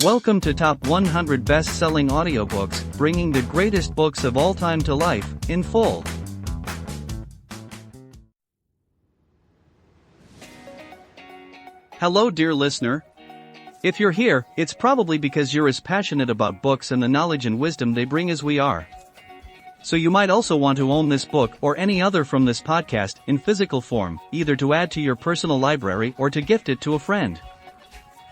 Welcome to Top 100 Best-Selling Audiobooks, bringing the greatest books of all time to life, in full. Hello dear listener. If you're here, it's probably because you're as passionate about books and the knowledge and wisdom they bring as we are. So you might also want to own this book or any other from this podcast in physical form, either to add to your personal library or to gift it to a friend.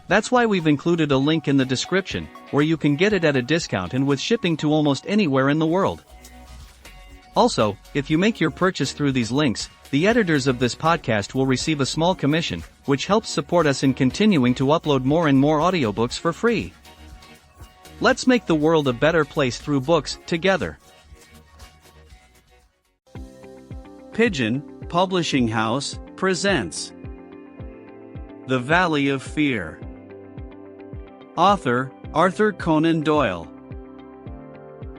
That's why we've included a link in the description, where you can get it at a discount and with shipping to almost anywhere in the world. Also, if you make your purchase through these links, the editors of this podcast will receive a small commission, which helps support us in continuing to upload more and more audiobooks for free. Let's make the world a better place through books, together. Pigeon Publishing House presents The Valley of Fear. Author, Arthur Conan Doyle.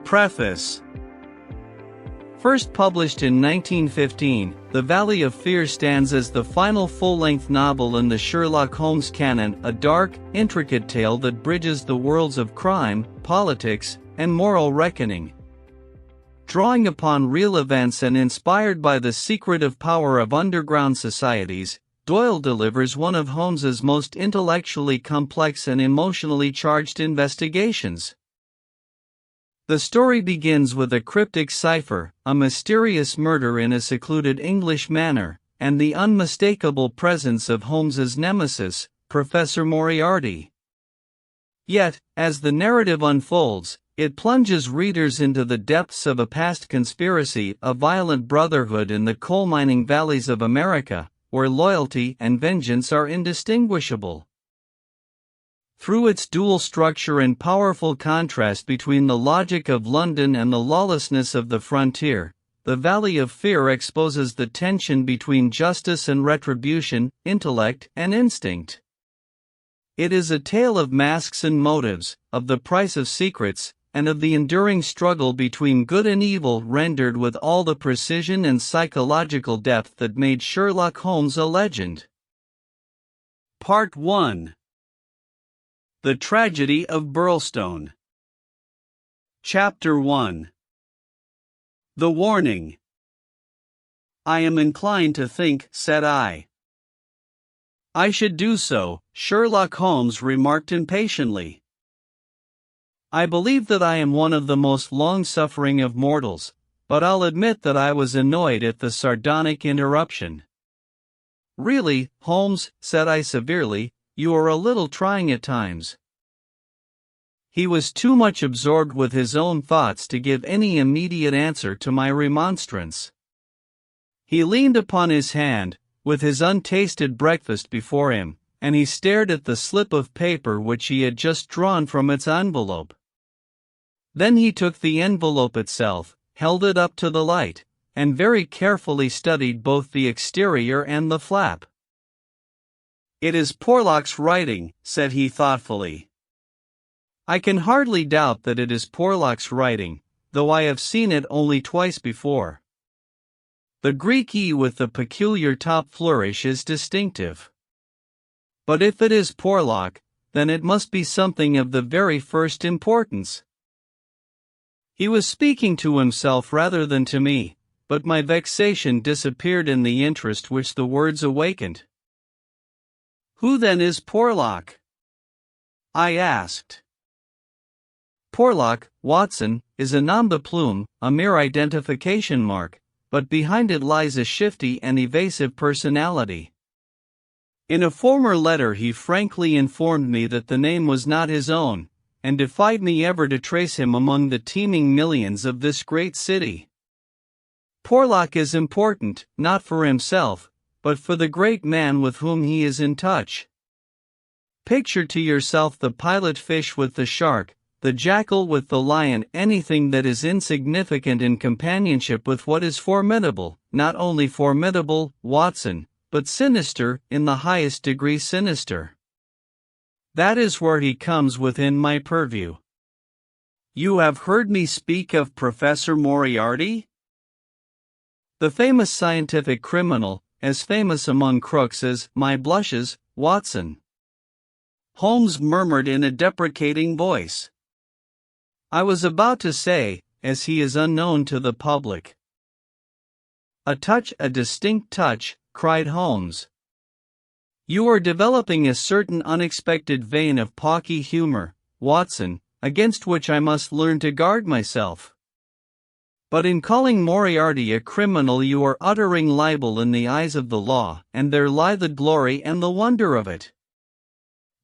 Preface. First published in 1915, The Valley of Fear stands as the final full-length novel in the Sherlock Holmes canon, a dark, intricate tale that bridges the worlds of crime, politics, and moral reckoning. Drawing upon real events and inspired by the secretive power of underground societies, Doyle delivers one of Holmes's most intellectually complex and emotionally charged investigations. The story begins with a cryptic cipher, a mysterious murder in a secluded English manor, and the unmistakable presence of Holmes's nemesis, Professor Moriarty. Yet, as the narrative unfolds, it plunges readers into the depths of a past conspiracy, a violent brotherhood in the coal mining valleys of America, where loyalty and vengeance are indistinguishable. Through its dual structure and powerful contrast between the logic of London and the lawlessness of the frontier, The Valley of Fear exposes the tension between justice and retribution, intellect and instinct. It is a tale of masks and motives, of the price of secrets, and of the enduring struggle between good and evil, rendered with all the precision and psychological depth that made Sherlock Holmes a legend. Part 1. The Tragedy of Burlstone. Chapter 1. The Warning. I am inclined to think, said I. I should do so, Sherlock Holmes remarked impatiently. I believe that I am one of the most long-suffering of mortals, but I'll admit that I was annoyed at the sardonic interruption. Really, Holmes, said I severely, you are a little trying at times. He was too much absorbed with his own thoughts to give any immediate answer to my remonstrance. He leaned upon his hand, with his untasted breakfast before him, and he stared at the slip of paper which he had just drawn from its envelope. Then he took the envelope itself, held it up to the light, and very carefully studied both the exterior and the flap. It is Porlock's writing, said he thoughtfully. I can hardly doubt that it is Porlock's writing, though I have seen it only twice before. The Greek E with the peculiar top flourish is distinctive. But if it is Porlock, then it must be something of the very first importance. He was speaking to himself rather than to me, but my vexation disappeared in the interest which the words awakened. Who then is Porlock? I asked. Porlock, Watson, is a nom de plume, a mere identification mark, but behind it lies a shifty and evasive personality. In a former letter he frankly informed me that the name was not his own, and defied me ever to trace him among the teeming millions of this great city. Porlock is important, not for himself, but for the great man with whom he is in touch. Picture to yourself the pilot fish with the shark, the jackal with the lion, anything that is insignificant in companionship with what is formidable, not only formidable, Watson, but sinister, in the highest degree sinister. That is where he comes within my purview. You have heard me speak of Professor Moriarty? The famous scientific criminal, as famous among crooks as, my blushes, Watson. Holmes murmured in a deprecating voice. I was about to say, as he is unknown to the public. A distinct touch, cried Holmes. You are developing a certain unexpected vein of pawky humor, Watson, against which I must learn to guard myself. But in calling Moriarty a criminal you are uttering libel in the eyes of the law, and there lie the glory and the wonder of it.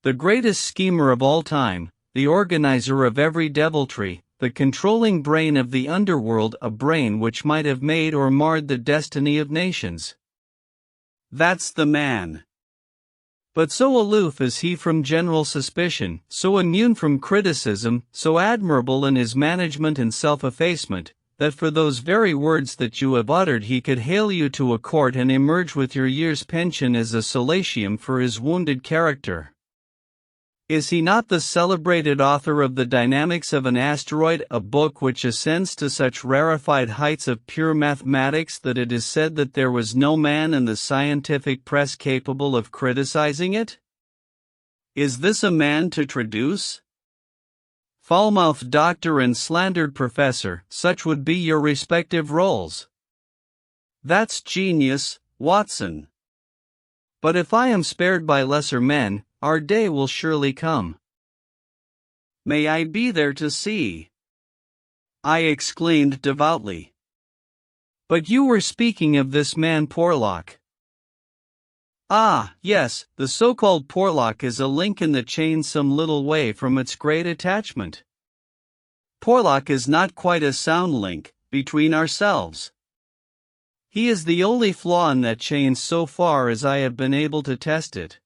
The greatest schemer of all time, the organizer of every deviltry, the controlling brain of the underworld, a brain which might have made or marred the destiny of nations. That's the man. But so aloof is he from general suspicion, so immune from criticism, so admirable in his management and self-effacement, that for those very words that you have uttered he could hale you to a court and emerge with your year's pension as a solatium for his wounded character. Is he not the celebrated author of The Dynamics of an Asteroid, a book which ascends to such rarefied heights of pure mathematics that it is said that there was no man in the scientific press capable of criticizing it? Is this a man to traduce? Foul-mouthed doctor and slandered professor, such would be your respective roles. That's genius, Watson. But if I am spared by lesser men, our day will surely come. May I be there to see? I exclaimed devoutly. But you were speaking of this man Porlock. Ah, yes, the so-called Porlock is a link in the chain some little way from its great attachment. Porlock is not quite a sound link, between ourselves. He is the only flaw in that chain so far as I have been able to test it.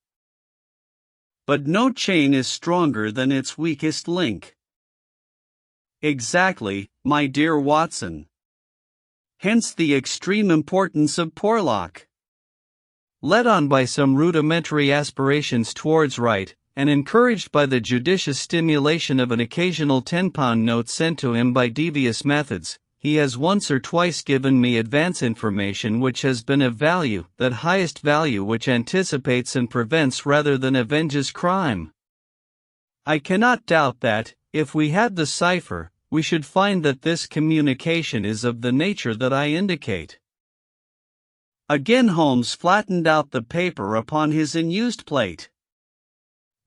But no chain is stronger than its weakest link. Exactly, my dear Watson. Hence the extreme importance of Porlock. Led on by some rudimentary aspirations towards right, and encouraged by the judicious stimulation of an occasional 10-pound note sent to him by devious methods, he has once or twice given me advance information which has been of value, that highest value which anticipates and prevents rather than avenges crime. I cannot doubt that, if we had the cipher, we should find that this communication is of the nature that I indicate. Again Holmes flattened out the paper upon his unused plate.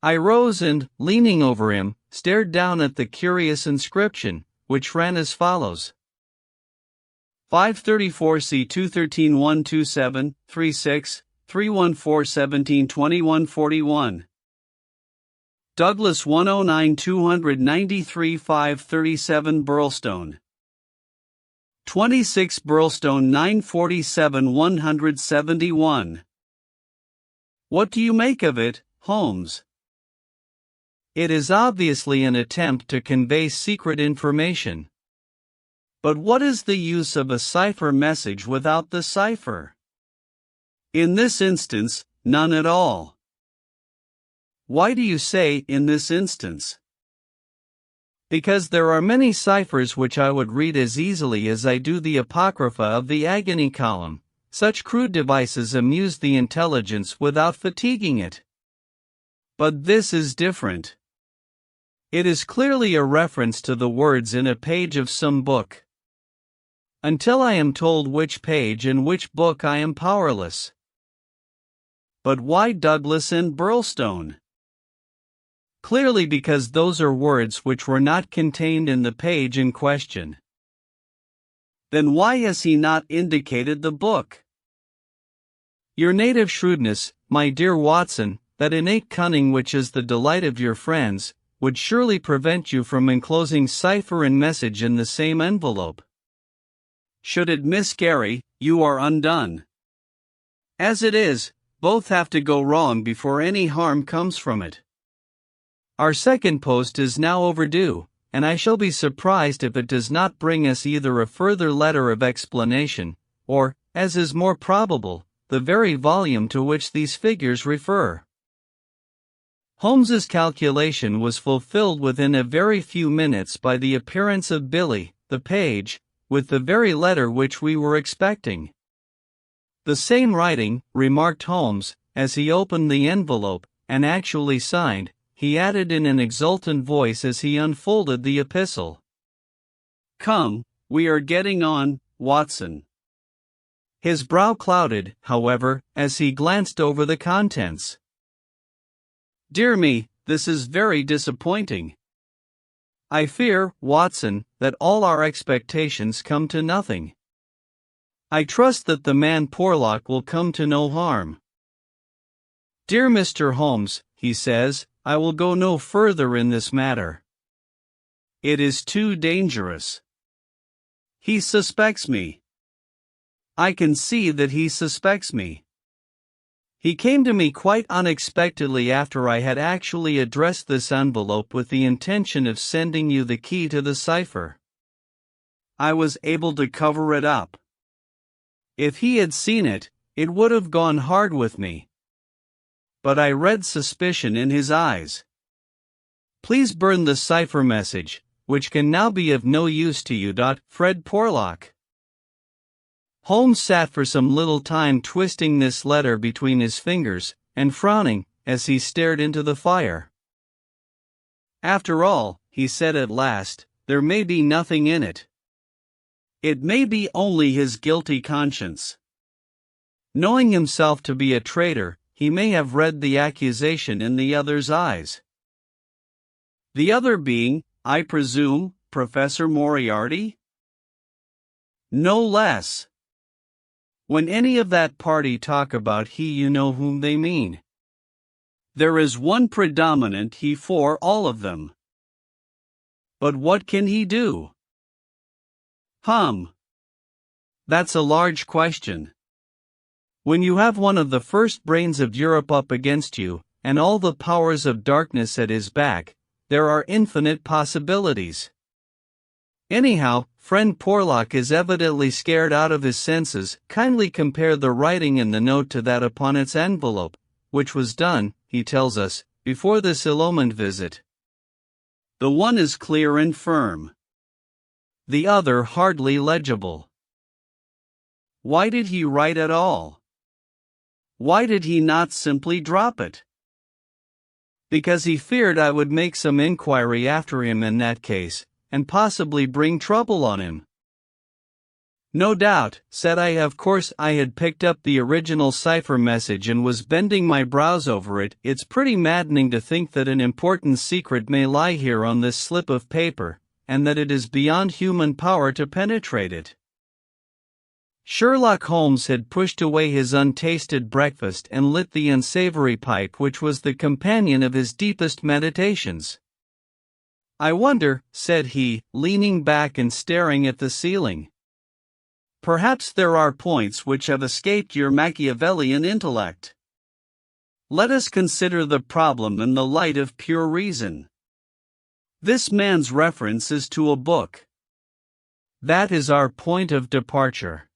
I rose and, leaning over him, stared down at the curious inscription, which ran as follows. 534 C 213 127 36 314 1721 41. Douglas 109 293 537 Burlstone. 26 Burlstone 947 171. What do you make of it, Holmes? It is obviously an attempt to convey secret information. But what is the use of a cipher message without the cipher? In this instance, none at all. Why do you say in this instance? Because there are many ciphers which I would read as easily as I do the apocrypha of the agony column. Such crude devices amuse the intelligence without fatiguing it. But this is different. It is clearly a reference to the words in a page of some book. Until I am told which page and which book I am powerless. But why Douglas and Burlstone? Clearly because those are words which were not contained in the page in question. Then why has he not indicated the book? Your native shrewdness, my dear Watson, that innate cunning which is the delight of your friends, would surely prevent you from enclosing cipher and message in the same envelope. Should it miscarry, you are undone. As it is, both have to go wrong before any harm comes from it. Our second post is now overdue, and I shall be surprised if it does not bring us either a further letter of explanation, or, as is more probable, the very volume to which these figures refer. Holmes's calculation was fulfilled within a very few minutes by the appearance of Billy, the page, with the very letter which we were expecting. The same writing, remarked Holmes, as he opened the envelope, and actually signed, he added in an exultant voice as he unfolded the epistle. "Come, we are getting on, Watson." His brow clouded, however, as he glanced over the contents. "Dear me, this is very disappointing. I fear, Watson, that all our expectations come to nothing. I trust that the man Porlock will come to no harm. Dear Mr. Holmes, he says, I will go no further in this matter. It is too dangerous. He suspects me. I can see that he suspects me. He came to me quite unexpectedly after I had actually addressed this envelope with the intention of sending you the key to the cipher. I was able to cover it up. If he had seen it, it would have gone hard with me. But I read suspicion in his eyes. Please burn the cipher message, which can now be of no use to you. Fred Porlock. Holmes sat for some little time twisting this letter between his fingers, and frowning, as he stared into the fire. After all, he said at last, there may be nothing in it. It may be only his guilty conscience. Knowing himself to be a traitor, he may have read the accusation in the other's eyes. The other being, I presume, Professor Moriarty? No less. When any of that party talk about he, you know whom they mean. There is one predominant he for all of them. But what can he do? That's a large question. When you have one of the first brains of Europe up against you, and all the powers of darkness at his back, there are infinite possibilities. Anyhow, friend Porlock is evidently scared out of his senses. Kindly compare the writing in the note to that upon its envelope, which was done, he tells us, before this ill-omened visit. The one is clear and firm. The other hardly legible. Why did he write at all? Why did he not simply drop it? Because he feared I would make some inquiry after him in that case, and possibly bring trouble on him. No doubt, said I. Of course I had picked up the original cipher message and was bending my brows over it. It's pretty maddening to think that an important secret may lie here on this slip of paper, and that it is beyond human power to penetrate it. Sherlock Holmes had pushed away his untasted breakfast and lit the unsavory pipe which was the companion of his deepest meditations. I wonder, said he, leaning back and staring at the ceiling. Perhaps there are points which have escaped your Machiavellian intellect. Let us consider the problem in the light of pure reason. This man's reference is to a book. That is our point of departure.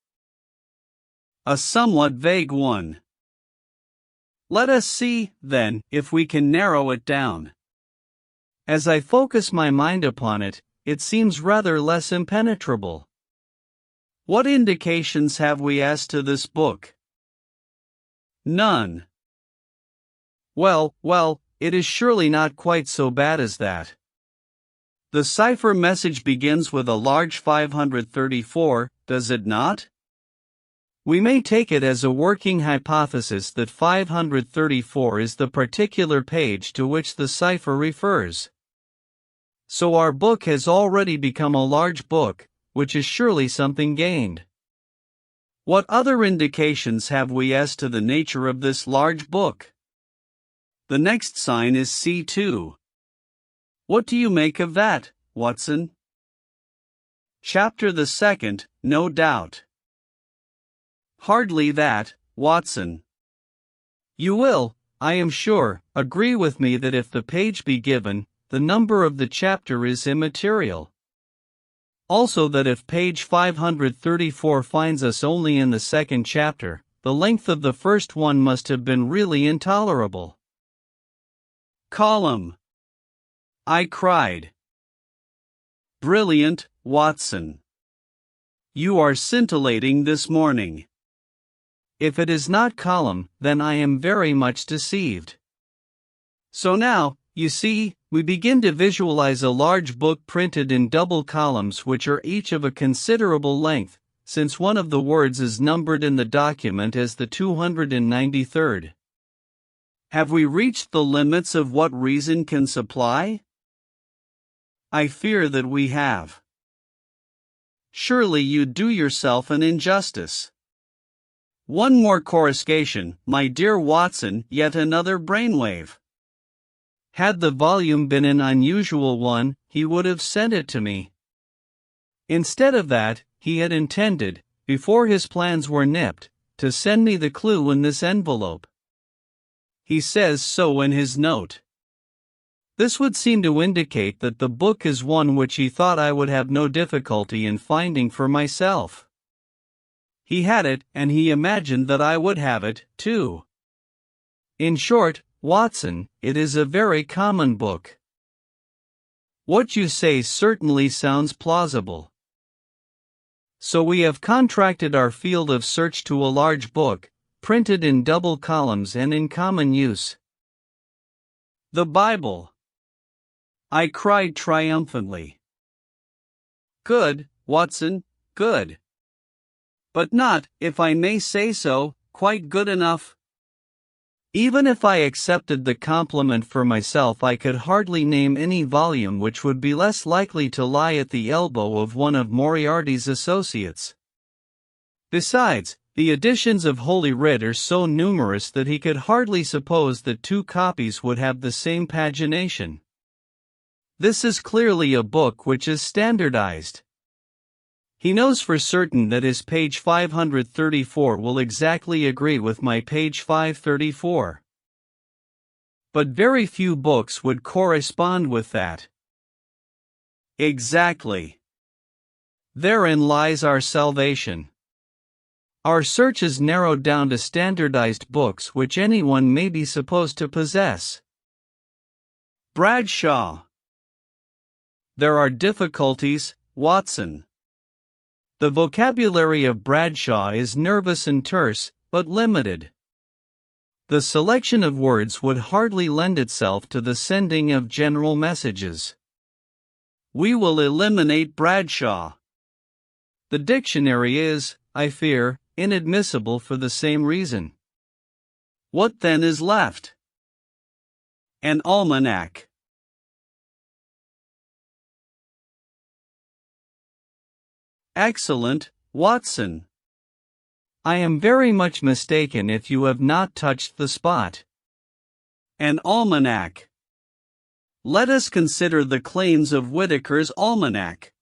A somewhat vague one. Let us see, then, if we can narrow it down. As I focus my mind upon it, it seems rather less impenetrable. What indications have we as to this book? None. Well, it is surely not quite so bad as that. The cipher message begins with a large 534, does it not? We may take it as a working hypothesis that 534 is the particular page to which the cipher refers. So our book has already become a large book, which is surely something gained. What other indications have we as to the nature of this large book? The next sign is C2. What do you make of that, Watson? Chapter the second, no doubt. Hardly that, Watson. You will, I am sure, agree with me that if the page be given, the number of the chapter is immaterial. Also that if page 534 finds us only in the second chapter, the length of the first one must have been really intolerable. Column! I cried. Brilliant, Watson. You are scintillating this morning. If it is not column, then I am very much deceived. So now, You see, we begin to visualize a large book printed in double columns which are each of a considerable length, since one of the words is numbered in the document as the 293rd. Have we reached the limits of what reason can supply? I fear that we have. Surely you'd do yourself an injustice. One more coruscation, my dear Watson, yet another brainwave. Had the volume been an unusual one, he would have sent it to me. Instead of that, he had intended, before his plans were nipped, to send me the clue in this envelope. He says so in his note. This would seem to indicate that the book is one which he thought I would have no difficulty in finding for myself. He had it, and he imagined that I would have it, too. In short, Watson, it is a very common book. What you say certainly sounds plausible. So we have contracted our field of search to a large book, printed in double columns and in common use. The Bible! I cried triumphantly. Good, Watson, good. But not, if I may say so, quite good enough. Even if I accepted the compliment for myself, I could hardly name any volume which would be less likely to lie at the elbow of one of Moriarty's associates. Besides, the editions of Holy Writ are so numerous that he could hardly suppose that two copies would have the same pagination. This is clearly a book which is standardized. He knows for certain that his page 534 will exactly agree with my page 534. But very few books would correspond with that. Exactly. Therein lies our salvation. Our search is narrowed down to standardized books which anyone may be supposed to possess. Bradshaw. There are difficulties, Watson. The vocabulary of Bradshaw is nervous and terse, but limited. The selection of words would hardly lend itself to the sending of general messages. We will eliminate Bradshaw. The dictionary is, I fear, inadmissible for the same reason. What then is left? An almanac. Excellent, Watson. I am very much mistaken if you have not touched the spot. An almanac. Let us consider the claims of Whitaker's Almanac.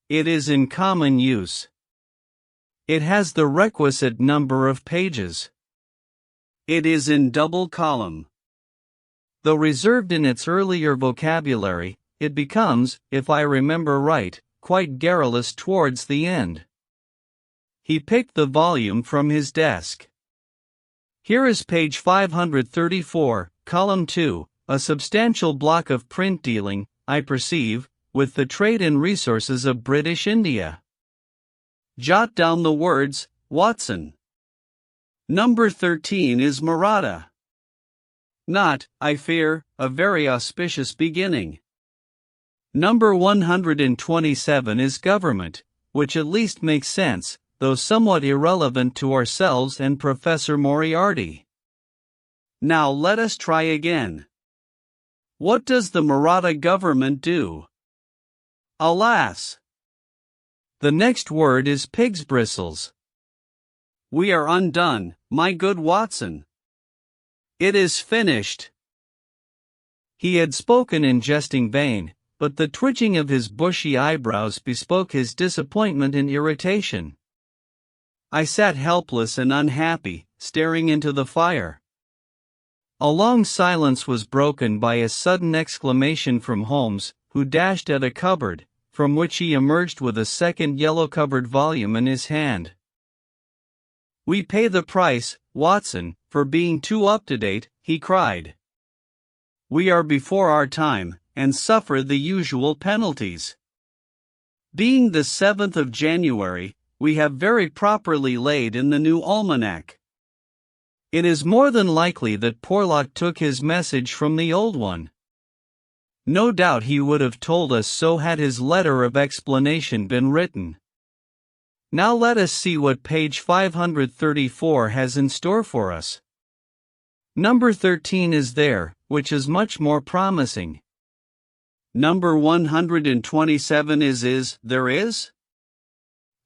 It is in common use. It has the requisite number of pages. It is in double column. Though reserved in its earlier vocabulary, it becomes, if I remember right, quite garrulous towards the end. He picked the volume from his desk. Here is page 534, column 2, a substantial block of print dealing, I perceive, with the trade and resources of British India. Jot down the words, Watson. Number 13 is Maratha. Not, I fear, a very auspicious beginning. Number 127 is government, which at least makes sense, though somewhat irrelevant to ourselves and Professor Moriarty. Now let us try again. What does the Maratha government do? Alas! The next word is pig's bristles. We are undone, my good Watson. It is finished. He had spoken in jesting vein, but the twitching of his bushy eyebrows bespoke his disappointment and irritation. I sat helpless and unhappy, staring into the fire. A long silence was broken by a sudden exclamation from Holmes, who dashed at a cupboard, from which he emerged with a second yellow-covered volume in his hand. "We pay the price, Watson, for being too up-to-date," he cried. "We are before our time, and suffer the usual penalties. Being the 7th of January, we have very properly laid in the new almanac. It is more than likely that Porlock took his message from the old one. No doubt he would have told us so had his letter of explanation been written. Now let us see what page 534 has in store for us. Number 13 is there, which is much more promising. Number 127 is there is?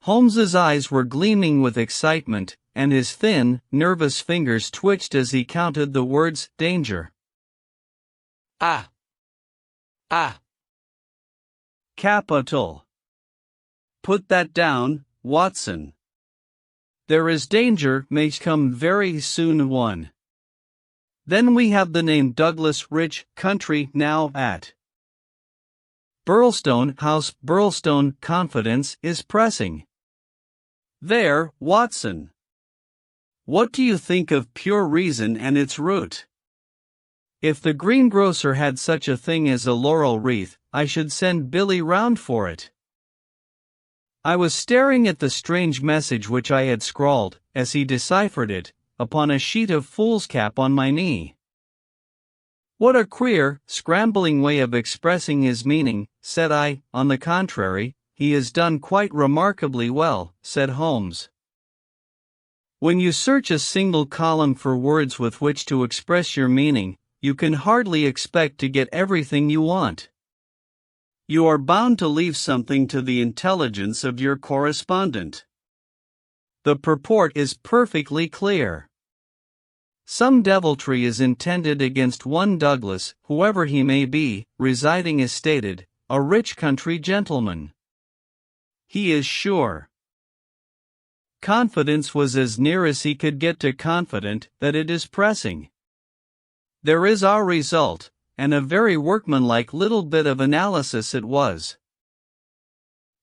Holmes's eyes were gleaming with excitement, and his thin, nervous fingers twitched as he counted the words danger. Ah. Capital. Put that down, Watson. There is danger may come very soon. 1. Then we have the name Douglas Rich Country now at Burlstone House. Burlstone confidence is pressing. There, Watson. What do you think of pure reason and its root? If the greengrocer had such a thing as a laurel wreath, I should send Billy round for it. I was staring at the strange message which I had scrawled, as he deciphered it, upon a sheet of foolscap on my knee. What a queer, scrambling way of expressing his meaning, said I. On the contrary, he has done quite remarkably well, said Holmes. When you search a single column for words with which to express your meaning, you can hardly expect to get everything you want. You are bound to leave something to the intelligence of your correspondent. The purport is perfectly clear. Some deviltry is intended against one Douglas, whoever he may be, residing as stated, a rich country gentleman. He is sure. Confidence was as near as he could get to confident that it is pressing. There is our result, and a very workmanlike little bit of analysis it was.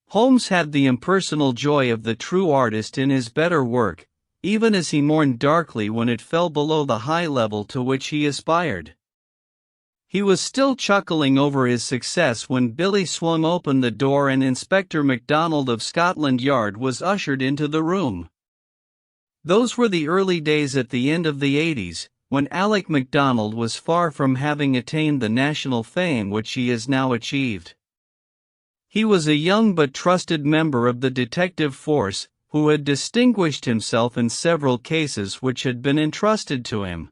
Holmes had the impersonal joy of the true artist in his better work, even as he mourned darkly when it fell below the high level to which he aspired. He was still chuckling over his success when Billy swung open the door and Inspector MacDonald of Scotland Yard was ushered into the room. Those were the early days at the end of the 80s, when Alec MacDonald was far from having attained the national fame which he has now achieved. He was a young but trusted member of the detective force, who had distinguished himself in several cases which had been entrusted to him.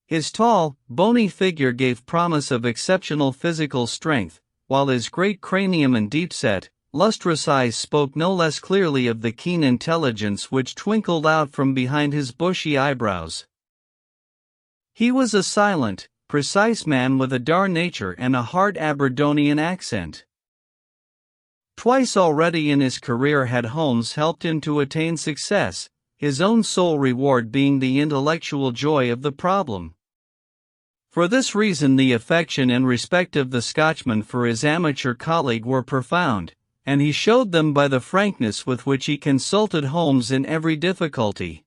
His tall, bony figure gave promise of exceptional physical strength, while his great cranium and deep-set, lustrous eyes spoke no less clearly of the keen intelligence which twinkled out from behind his bushy eyebrows. He was a silent, precise man with a dour nature and a hard Aberdonian accent. Twice already in his career had Holmes helped him to attain success, his own sole reward being the intellectual joy of the problem. For this reason the affection and respect of the Scotchman for his amateur colleague were profound, and he showed them by the frankness with which he consulted Holmes in every difficulty.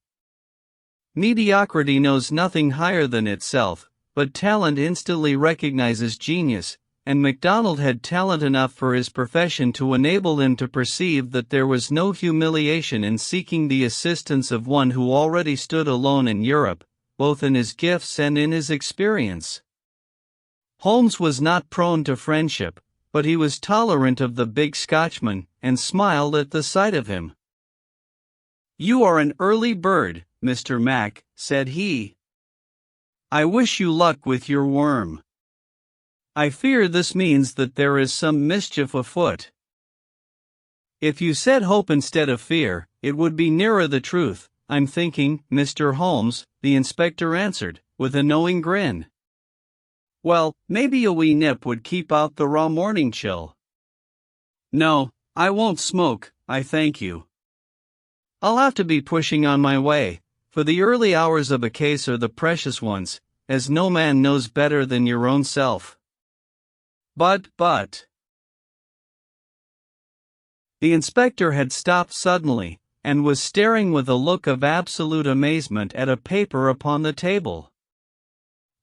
Mediocrity knows nothing higher than itself, but talent instantly recognizes genius, and MacDonald had talent enough for his profession to enable him to perceive that there was no humiliation in seeking the assistance of one who already stood alone in Europe, both in his gifts and in his experience. Holmes was not prone to friendship, but he was tolerant of the big Scotchman, and smiled at the sight of him. "You are an early bird, Mr. Mac," said he. "I wish you luck with your worm. I fear this means that there is some mischief afoot." "If you said hope instead of fear, it would be nearer the truth, I'm thinking, Mr. Holmes," the inspector answered, with a knowing grin. "Well, maybe a wee nip would keep out the raw morning chill." "No, I won't smoke, I thank you. I'll have to be pushing on my way, for the early hours of a case are the precious ones, as no man knows better than your own self. But. The inspector had stopped suddenly, and was staring with a look of absolute amazement at a paper upon the table.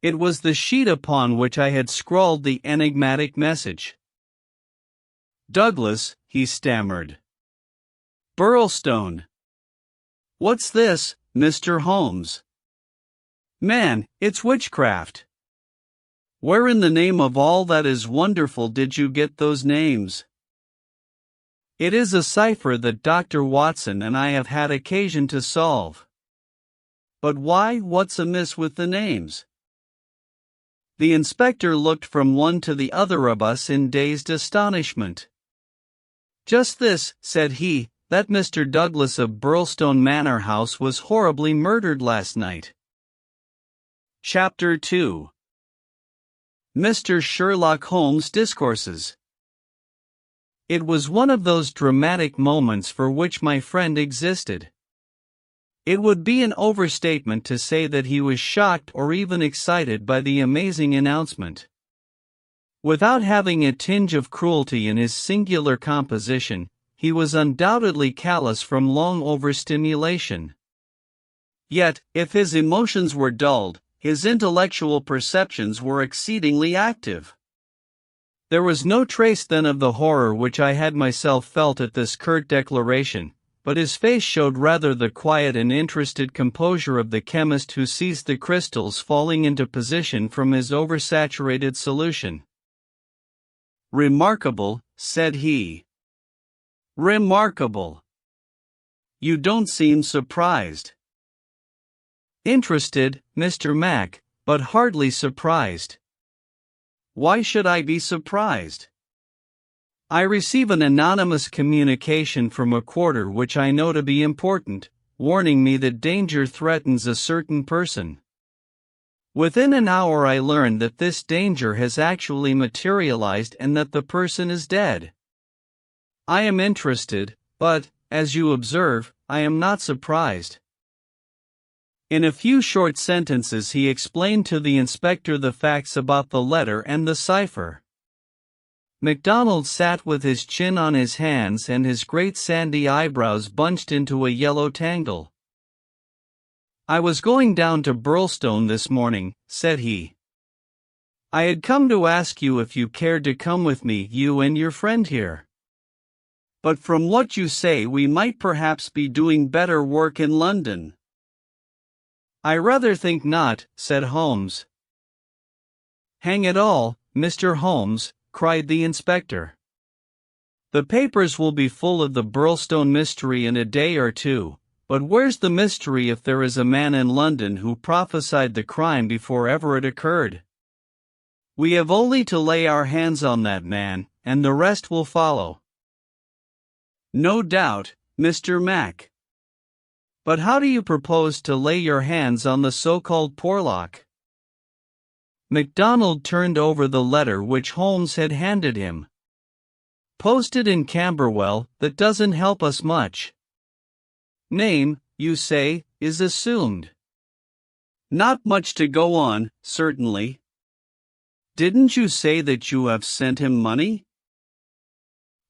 It was the sheet upon which I had scrawled the enigmatic message. "Douglas," he stammered. "Burlstone. What's this, Mr. Holmes?" Man, it's witchcraft. Where in the name of all that is wonderful did you get those names? It is a cipher that Dr. Watson and I have had occasion to solve. But why, what's amiss with the names? The inspector looked from one to the other of us in dazed astonishment. Just this, said he, that Mr. Douglas of Burlstone Manor House was horribly murdered last night. Chapter 2. Mr. Sherlock Holmes Discourses. It was one of those dramatic moments for which my friend existed. It would be an overstatement to say that he was shocked or even excited by the amazing announcement. Without having a tinge of cruelty in his singular composition, he was undoubtedly callous from long overstimulation. Yet, if his emotions were dulled, his intellectual perceptions were exceedingly active. There was no trace then of the horror which I had myself felt at this curt declaration, but his face showed rather the quiet and interested composure of the chemist who sees the crystals falling into position from his oversaturated solution. "Remarkable," said he. "Remarkable. You don't seem surprised." "Interested, Mr. Mac, but hardly surprised." "Why should I be surprised?" "I receive an anonymous communication from a quarter which I know to be important, warning me that danger threatens a certain person. Within an hour I learn that this danger has actually materialized and that the person is dead. I am interested, but, as you observe, I am not surprised." In a few short sentences he explained to the inspector the facts about the letter and the cipher. MacDonald sat with his chin on his hands and his great sandy eyebrows bunched into a yellow tangle. "I was going down to Burlstone this morning," said he. "I had come to ask you if you cared to come with me, you and your friend here. But from what you say we might perhaps be doing better work in London." "I rather think not," said Holmes. "Hang it all, Mr. Holmes," cried the inspector. "The papers will be full of the Burlstone mystery in a day or two, but where's the mystery if there is a man in London who prophesied the crime before ever it occurred? We have only to lay our hands on that man, and the rest will follow." "No doubt, Mr. Mac. But how do you propose to lay your hands on the so-called Porlock?" MacDonald turned over the letter which Holmes had handed him. "Posted in Camberwell, that doesn't help us much. Name, you say, is assumed. Not much to go on, certainly." "Didn't you say that you have sent him money?"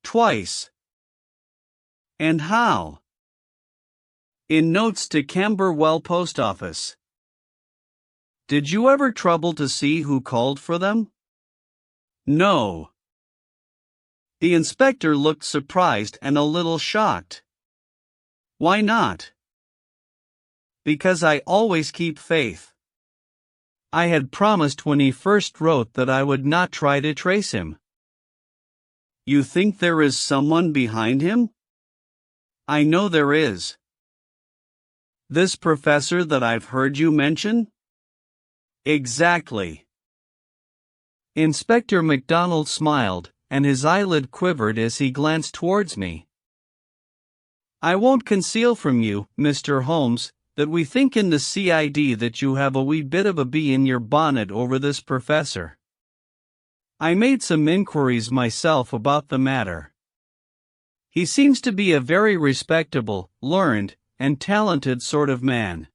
"Twice." "And how?" "In notes to Camberwell Post Office." "Did you ever trouble to see who called for them?" "No." The inspector looked surprised and a little shocked. "Why not?" "Because I always keep faith. I had promised when he first wrote that I would not try to trace him." "You think there is someone behind him?" "I know there is." "This professor that I've heard you mention?" "Exactly." Inspector MacDonald smiled, and his eyelid quivered as he glanced towards me. "I won't conceal from you, Mr. Holmes, that we think in the CID that you have a wee bit of a bee in your bonnet over this professor. I made some inquiries myself about the matter. He seems to be a very respectable, learned, and talented sort of man."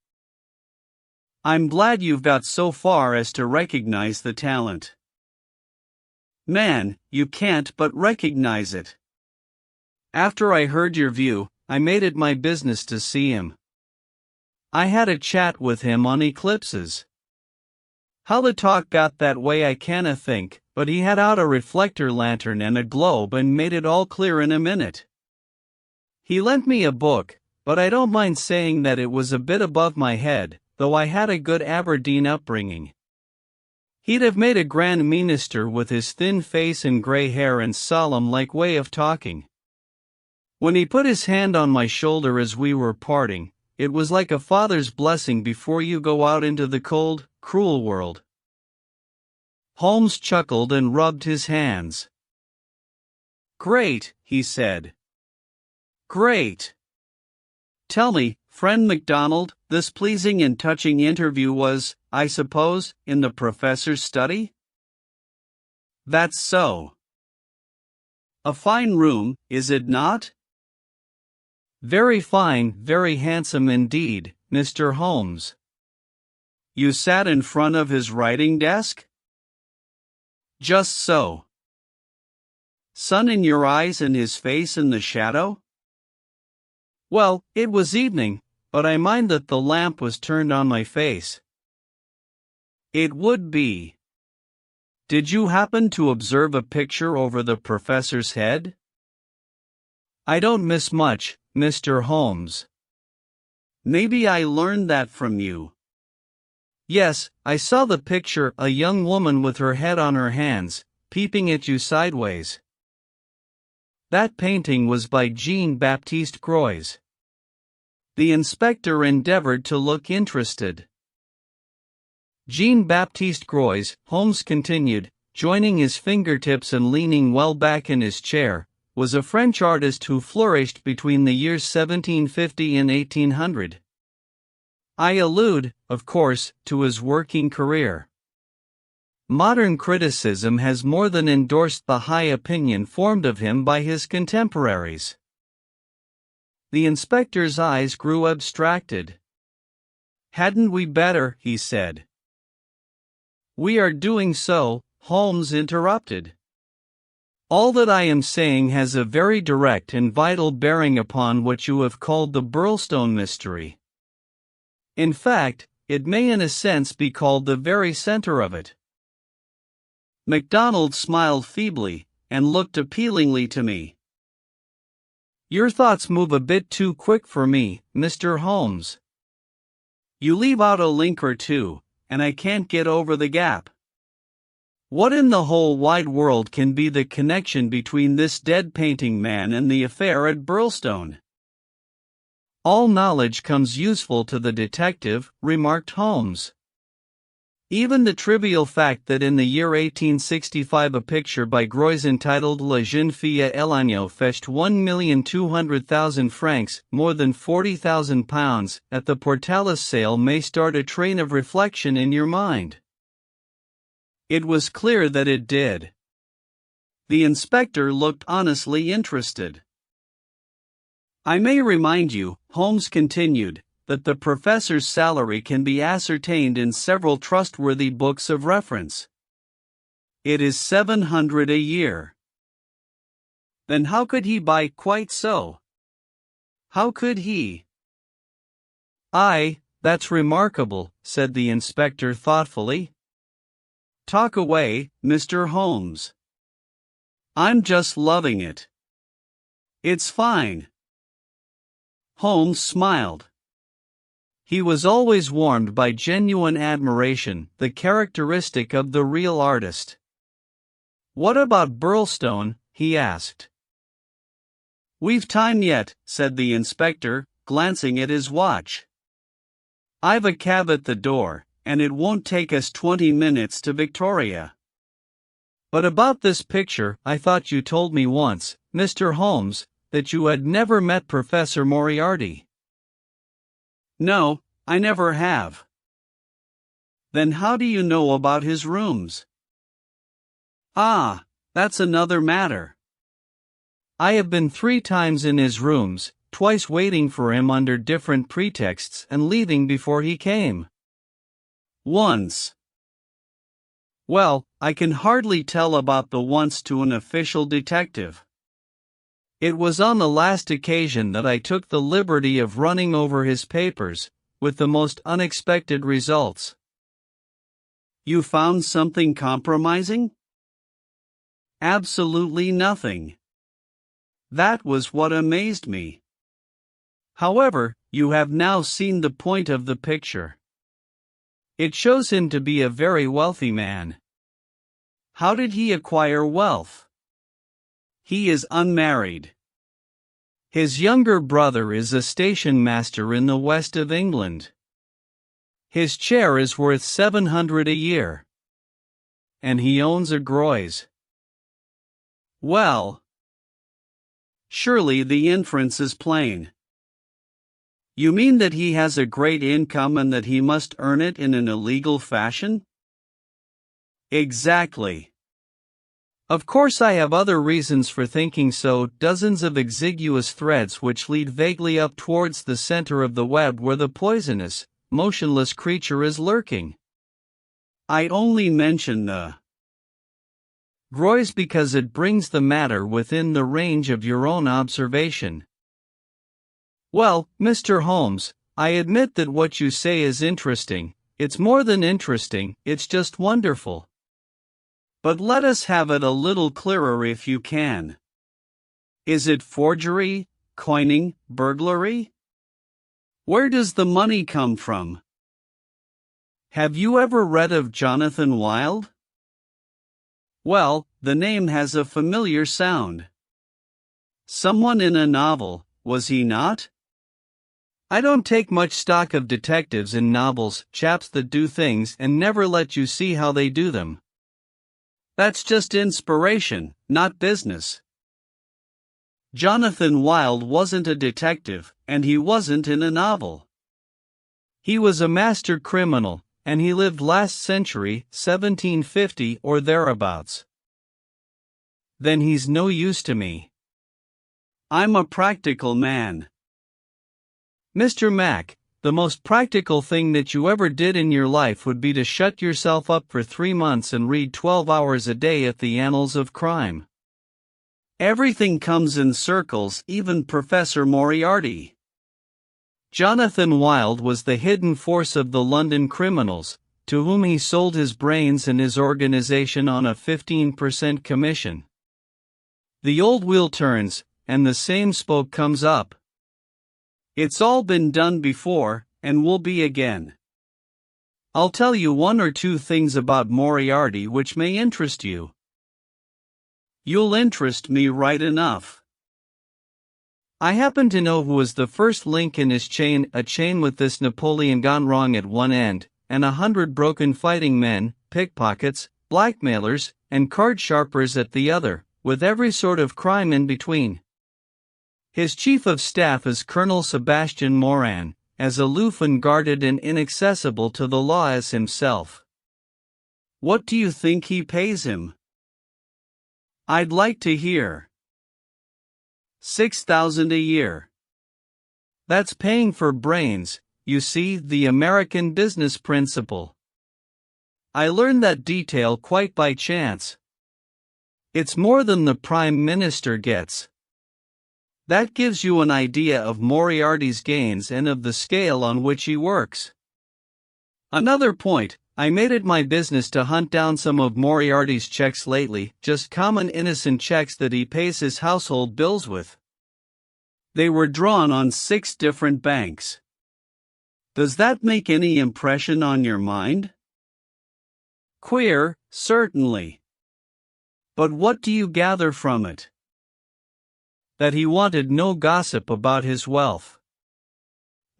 "I'm glad you've got so far as to recognize the talent." "Man, you can't but recognize it. After I heard your view, I made it my business to see him. I had a chat with him on eclipses. How the talk got that way I canna think, but he had out a reflector lantern and a globe and made it all clear in a minute. He lent me a book, but I don't mind saying that it was a bit above my head, though I had a good Aberdeen upbringing. He'd have made a grand minister with his thin face and grey hair and solemn-like way of talking. When he put his hand on my shoulder as we were parting, it was like a father's blessing before you go out into the cold, cruel world. Holmes chuckled and rubbed his hands. "Great," he said. "Great. Tell me, friend MacDonald, this pleasing and touching interview was, I suppose, in the professor's study?" "That's so." "A fine room, is it not?" "Very fine, very handsome indeed, Mr. Holmes." "You sat in front of his writing desk?" "Just so." "Sun in your eyes and his face in the shadow?" "Well, it was evening, but I mind that the lamp was turned on my face." "It would be. Did you happen to observe a picture over the professor's head?" "I don't miss much, Mr. Holmes." "Maybe I learned that from you." "Yes, I saw the picture, a young woman with her head on her hands, peeping at you sideways." "That painting was by Jean-Baptiste Gros." The inspector endeavored to look interested. "Jean-Baptiste Gros," Holmes continued, joining his fingertips and leaning well back in his chair, "was a French artist who flourished between the years 1750 and 1800. I allude, of course, to his working career. Modern criticism has more than endorsed the high opinion formed of him by his contemporaries." The inspector's eyes grew abstracted. "Hadn't we better?" he said. "We are doing so," Holmes interrupted. "All that I am saying has a very direct and vital bearing upon what you have called the Burlstone mystery. In fact, it may in a sense be called the very center of it." MacDonald smiled feebly, and looked appealingly to me. "Your thoughts move a bit too quick for me, Mr. Holmes. You leave out a link or two, and I can't get over the gap. What in the whole wide world can be the connection between this dead painting man and the affair at Burlstone?" "All knowledge comes useful to the detective," remarked Holmes. "Even the trivial fact that in the year 1865 a picture by Gros entitled La Jeune Fille à l'Agneau fetched 1,200,000 francs, more than £40,000, at the Portalis sale may start a train of reflection in your mind." It was clear that it did. The inspector looked honestly interested. "I may remind you," Holmes continued, "that the professor's salary can be ascertained in several trustworthy books of reference. It is 700 a year. Then how could he buy quite so? How could he?" "Aye, that's remarkable," said the inspector thoughtfully. "Talk away, Mr. Holmes." "I'm just loving it. It's fine." Holmes smiled. He was always warmed by genuine admiration, the characteristic of the real artist. "What about Burlstone?" he asked. "We've time yet," said the inspector, glancing at his watch. "I've a cab at the door, and it won't take us 20 minutes to Victoria." "But about this picture, I thought you told me once, Mr. Holmes, that you had never met Professor Moriarty." "No, I never have." "Then how do you know about his rooms?" "Ah, that's another matter. I have been 3 times in his rooms, twice waiting for him under different pretexts and leaving before he came." "Once." "Well, I can hardly tell about the once to an official detective. It was on the last occasion that I took the liberty of running over his papers, with the most unexpected results." "You found something compromising?" "Absolutely nothing. That was what amazed me. However, you have now seen the point of the picture. It shows him to be a very wealthy man. How did he acquire wealth? He is unmarried. His younger brother is a station master in the west of England. His chair is worth 700 a year. And he owns a groys. Well, surely the inference is plain. You mean that he has a great income and that he must earn it in an illegal fashion? Exactly. Of course, I have other reasons for thinking so, dozens of exiguous threads which lead vaguely up towards the center of the web where the poisonous, motionless creature is lurking. I only mention the groys because it brings the matter within the range of your own observation. Well, Mr. Holmes, I admit that what you say is interesting. It's more than interesting, it's just wonderful. But let us have it a little clearer if you can. Is it forgery, coining, burglary? Where does the money come from? Have you ever read of Jonathan Wild? Well, the name has a familiar sound. Someone in a novel, was he not? I don't take much stock of detectives in novels, chaps that do things and never let you see how they do them. That's just inspiration, not business. Jonathan Wild wasn't a detective, and he wasn't in a novel. He was a master criminal, and he lived last century, 1750 or thereabouts. Then he's no use to me. I'm a practical man. Mr. Mack, the most practical thing that you ever did in your life would be to shut yourself up for 3 months and read 12 hours a day at the annals of crime. Everything comes in circles, even Professor Moriarty. Jonathan Wild was the hidden force of the London criminals, to whom he sold his brains and his organization on a 15% commission. The old wheel turns, and the same spoke comes up. It's all been done before, and will be again. I'll tell you 1 or 2 things about Moriarty which may interest you. You'll interest me right enough. I happen to know who was the first link in his chain, a chain with this Napoleon gone wrong at one end, and 100 broken fighting men, pickpockets, blackmailers, and card sharpers at the other, with every sort of crime in between. His chief of staff is Colonel Sebastian Moran, as aloof and guarded and inaccessible to the law as himself. What do you think he pays him? I'd like to hear. 6,000 a year. That's paying for brains, you see, the American business principle. I learned that detail quite by chance. It's more than the Prime Minister gets. That gives you an idea of Moriarty's gains and of the scale on which he works. Another point, I made it my business to hunt down some of Moriarty's checks lately, just common innocent checks that he pays his household bills with. They were drawn on 6 different banks. Does that make any impression on your mind? Queer, certainly. But what do you gather from it? That he wanted no gossip about his wealth.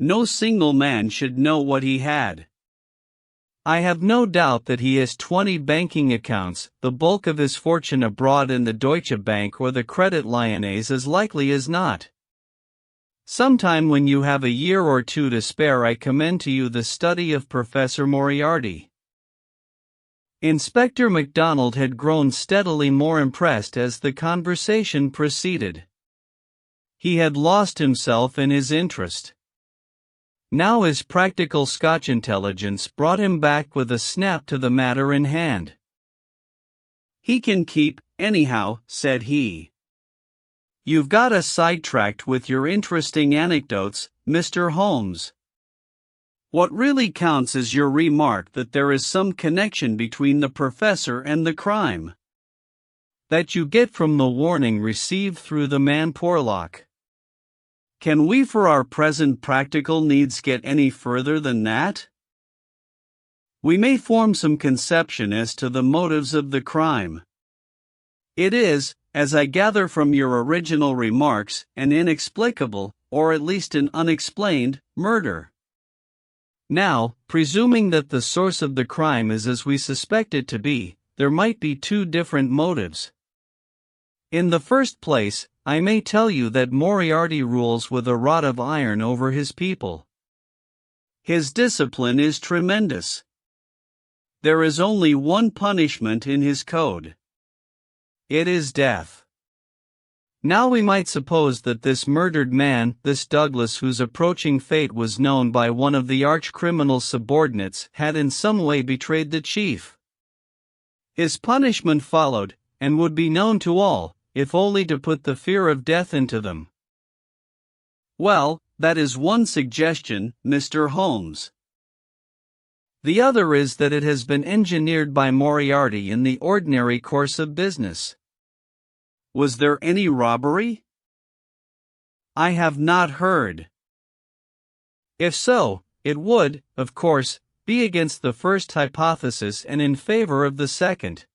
No single man should know what he had. I have no doubt that he has 20 banking accounts, the bulk of his fortune abroad in the Deutsche Bank or the Credit Lyonnais as likely as not. Sometime when you have a year or 2 to spare, I commend to you the study of Professor Moriarty. Inspector MacDonald had grown steadily more impressed as the conversation proceeded. He had lost himself in his interest. Now his practical Scotch intelligence brought him back with a snap to the matter in hand. He can keep, anyhow, said he. You've got us sidetracked with your interesting anecdotes, Mr. Holmes. What really counts is your remark that there is some connection between the professor and the crime. That you get from the warning received through the man Porlock. Can we for our present practical needs get any further than that? we may form some conception as to the motives of the crime. It is, as I gather from your original remarks, an inexplicable, or at least an unexplained, murder. Now, presuming that the source of the crime is as we suspect it to be, there might be two different motives. In the first place, I may tell you that Moriarty rules with a rod of iron over his people. His discipline is tremendous. There is only one punishment in his code. It is death. Now we might suppose that this murdered man, this Douglas whose approaching fate was known by one of the arch-criminal's subordinates, had in some way betrayed the chief. His punishment followed, and would be known to all, if only to put the fear of death into them. Well, that is one suggestion, Mr. Holmes. The other is that it has been engineered by Moriarty in the ordinary course of business. Was there any robbery? I have not heard. If so, it would, of course, be against the first hypothesis and in favor of the second.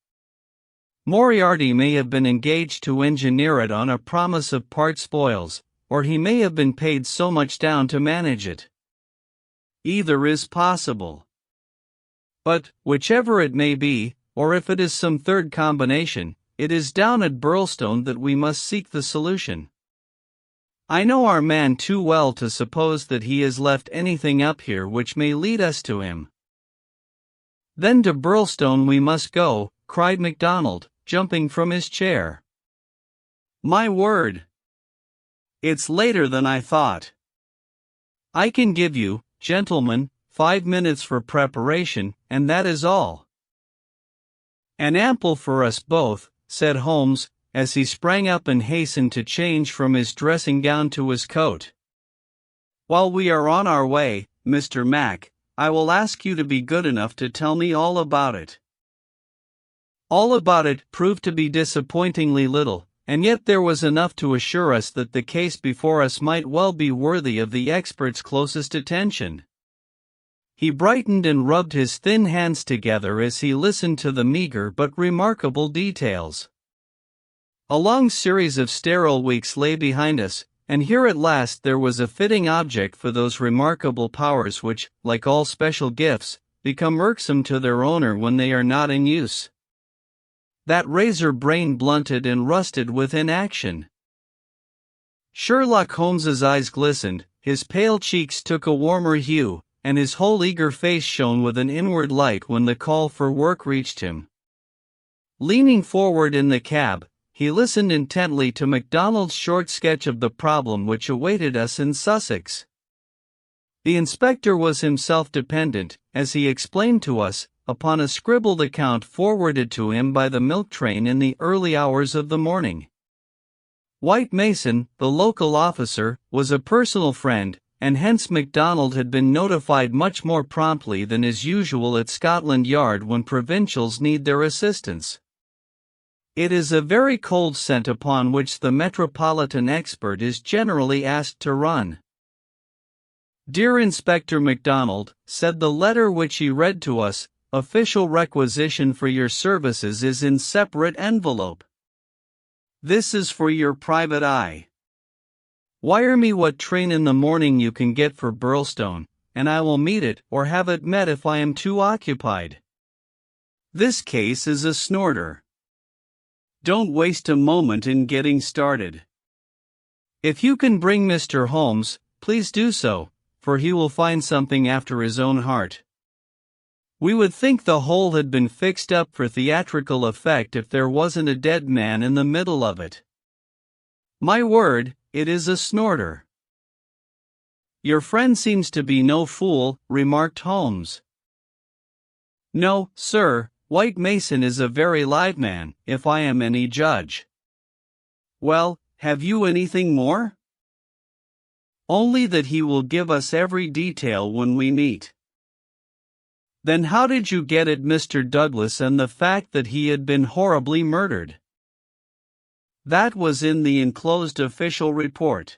Moriarty may have been engaged to engineer it on a promise of part spoils, or he may have been paid so much down to manage it. Either is possible. But, whichever it may be, or if it is some third combination, it is down at Burlstone that we must seek the solution. I know our man too well to suppose that he has left anything up here which may lead us to him. Then to Burlstone we must go, cried MacDonald, jumping from his chair. My word! It's later than I thought. I can give you, gentlemen, 5 minutes for preparation, and that is all. And ample for us both, said Holmes, as he sprang up and hastened to change from his dressing gown to his coat. While we are on our way, Mr. Mac, I will ask you to be good enough to tell me all about it. All about it proved to be disappointingly little, and yet there was enough to assure us that the case before us might well be worthy of the expert's closest attention. He brightened and rubbed his thin hands together as he listened to the meager but remarkable details. A long series of sterile weeks lay behind us, and here at last there was a fitting object for those remarkable powers which, like all special gifts, become irksome to their owner when they are not in use. That razor brain blunted and rusted with inaction. Sherlock Holmes's eyes glistened, his pale cheeks took a warmer hue, and his whole eager face shone with an inward light when the call for work reached him. Leaning forward in the cab, he listened intently to MacDonald's short sketch of the problem which awaited us in Sussex. The inspector was himself dependent, as he explained to us, upon a scribbled account forwarded to him by the milk train in the early hours of the morning. White Mason, the local officer, was a personal friend, and hence MacDonald had been notified much more promptly than is usual at Scotland Yard when provincials need their assistance. It is a very cold scent upon which the metropolitan expert is generally asked to run. Dear Inspector MacDonald, said the letter which he read to us, official requisition for your services is in separate envelope. This is for your private eye. Wire me what train in the morning you can get for Burlstone, and I will meet it or have it met if I am too occupied. This case is a snorter. Don't waste a moment in getting started. If you can bring Mr. Holmes, please do so, for he will find something after his own heart. We would think the whole had been fixed up for theatrical effect if there wasn't a dead man in the middle of it. My word, it is a snorter. Your friend seems to be no fool, remarked Holmes. No, sir, White Mason is a very live man, if I am any judge. Well, have you anything more? Only that he will give us every detail when we meet. Then how did you get at Mr. Douglas and the fact that he had been horribly murdered? That was in the enclosed official report.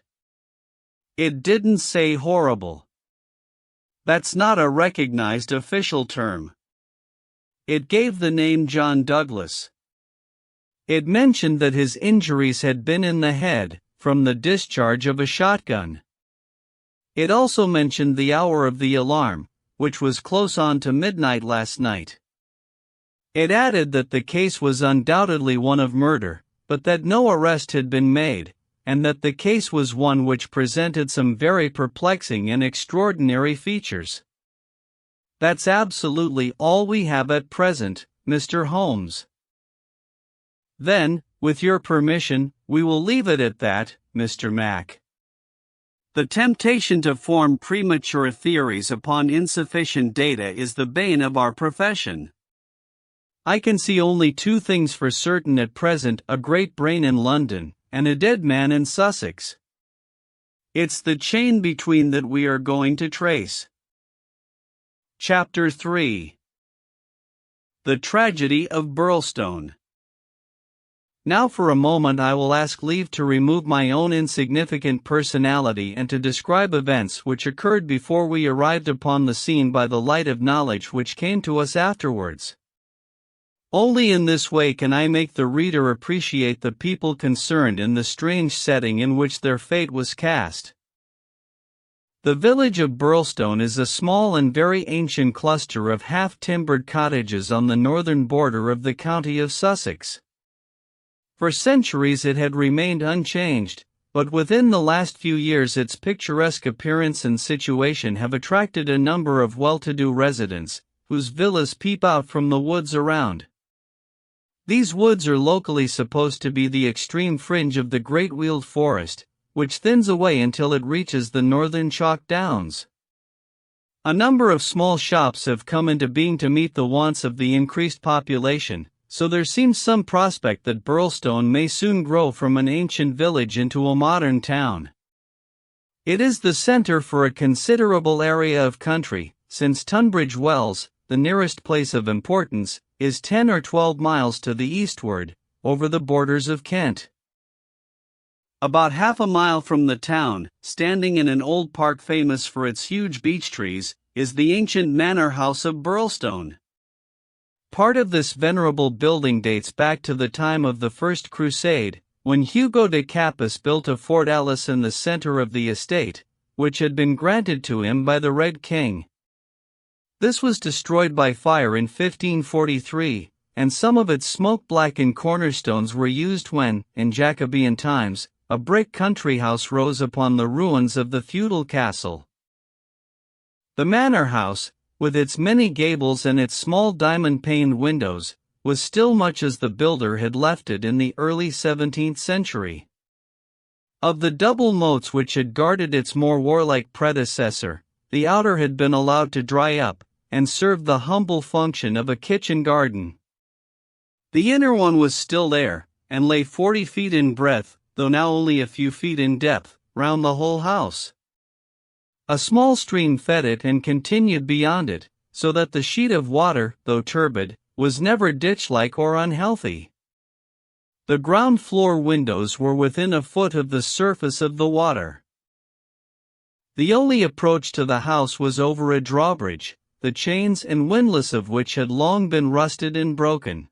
It didn't say horrible. That's not a recognized official term. It gave the name John Douglas. It mentioned that his injuries had been in the head, from the discharge of a shotgun. It also mentioned the hour of the alarm, which was close on to midnight last night. It added that the case was undoubtedly one of murder, but that no arrest had been made, and that the case was one which presented some very perplexing and extraordinary features. That's absolutely all we have at present, Mr. Holmes. Then, with your permission, we will leave it at that, Mr. Mack. The temptation to form premature theories upon insufficient data is the bane of our profession. I can see only two things for certain at present: a great brain in London, and a dead man in Sussex. It's the chain between that we are going to trace. Chapter 3. The Tragedy of Burlstone. Now for a moment I will ask leave to remove my own insignificant personality and to describe events which occurred before we arrived upon the scene by the light of knowledge which came to us afterwards. Only in this way can I make the reader appreciate the people concerned in the strange setting in which their fate was cast. The village of Burlstone is a small and very ancient cluster of half-timbered cottages on the northern border of the county of Sussex. For centuries it had remained unchanged, but within the last few years its picturesque appearance and situation have attracted a number of well-to-do residents, whose villas peep out from the woods around. These woods are locally supposed to be the extreme fringe of the Great Weald Forest, which thins away until it reaches the northern chalk downs. A number of small shops have come into being to meet the wants of the increased population, so there seems some prospect that Burlstone may soon grow from an ancient village into a modern town. It is the center for a considerable area of country, since Tunbridge Wells, the nearest place of importance, is 10 or 12 miles to the eastward, over the borders of Kent. About half a mile from the town, standing in an old park famous for its huge beech trees, is the ancient manor house of Burlstone. Part of this venerable building dates back to the time of the First Crusade, when Hugo de Capus built a fortalice in the center of the estate, which had been granted to him by the Red King. This was destroyed by fire in 1543, and some of its smoke-blackened cornerstones were used when, in Jacobean times, a brick country house rose upon the ruins of the feudal castle. The manor house, with its many gables and its small diamond-paned windows, was still much as the builder had left it in the early 17th century. Of the double moats which had guarded its more warlike predecessor, the outer had been allowed to dry up, and served the humble function of a kitchen garden. The inner one was still there, and lay 40 feet in breadth, though now only a few feet in depth, round the whole house. A small stream fed it and continued beyond it, so that the sheet of water, though turbid, was never ditch-like or unhealthy. The ground floor windows were within a foot of the surface of the water. The only approach to the house was over a drawbridge, the chains and windlass of which had long been rusted and broken.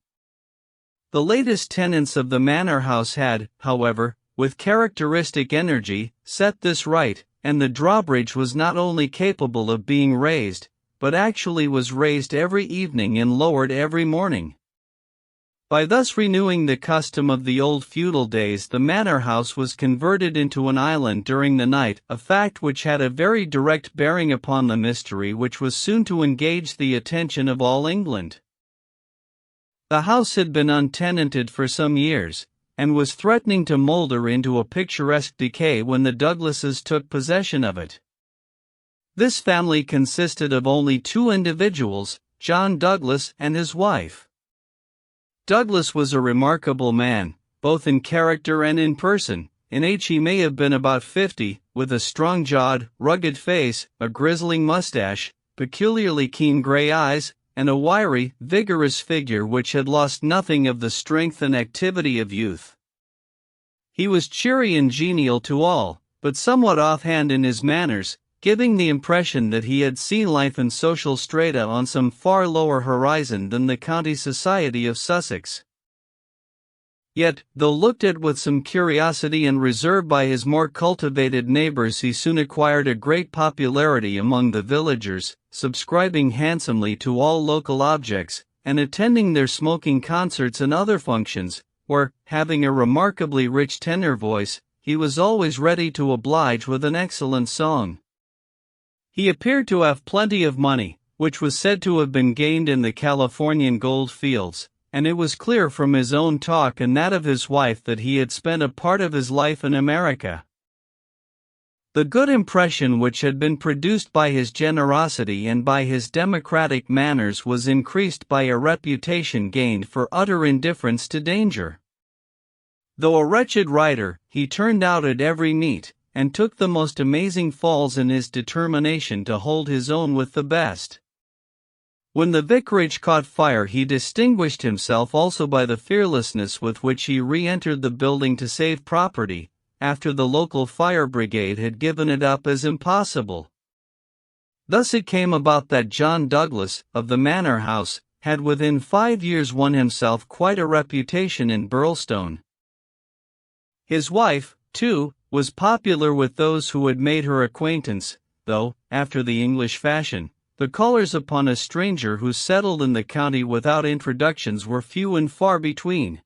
The latest tenants of the manor house had, however, with characteristic energy, set this right, and the drawbridge was not only capable of being raised, but actually was raised every evening and lowered every morning. By thus renewing the custom of the old feudal days, the manor house was converted into an island during the night, a fact which had a very direct bearing upon the mystery which was soon to engage the attention of all England. The house had been untenanted for some years, and was threatening to moulder into a picturesque decay when the Douglases took possession of it. This family consisted of only two individuals, John Douglas and his wife. Douglas was a remarkable man, both in character and in person. In age he may have been about 50, with a strong-jawed, rugged face, a grizzling mustache, peculiarly keen gray eyes, and a wiry, vigorous figure which had lost nothing of the strength and activity of youth. He was cheery and genial to all, but somewhat offhand in his manners, giving the impression that he had seen life and social strata on some far lower horizon than the county society of Sussex. Yet, though looked at with some curiosity and reserve by his more cultivated neighbors, he soon acquired a great popularity among the villagers, subscribing handsomely to all local objects, and attending their smoking concerts and other functions, where, having a remarkably rich tenor voice, he was always ready to oblige with an excellent song. He appeared to have plenty of money, which was said to have been gained in the Californian gold fields, and it was clear from his own talk and that of his wife that he had spent a part of his life in America. The good impression which had been produced by his generosity and by his democratic manners was increased by a reputation gained for utter indifference to danger. Though a wretched rider, he turned out at every meet, and took the most amazing falls in his determination to hold his own with the best. When the vicarage caught fire, he distinguished himself also by the fearlessness with which he re-entered the building to save property, after the local fire brigade had given it up as impossible. Thus it came about that John Douglas, of the Manor House, had within 5 years won himself quite a reputation in Burlstone. His wife, too, was popular with those who had made her acquaintance, though, after the English fashion, the callers upon a stranger who settled in the county without introductions were few and far between.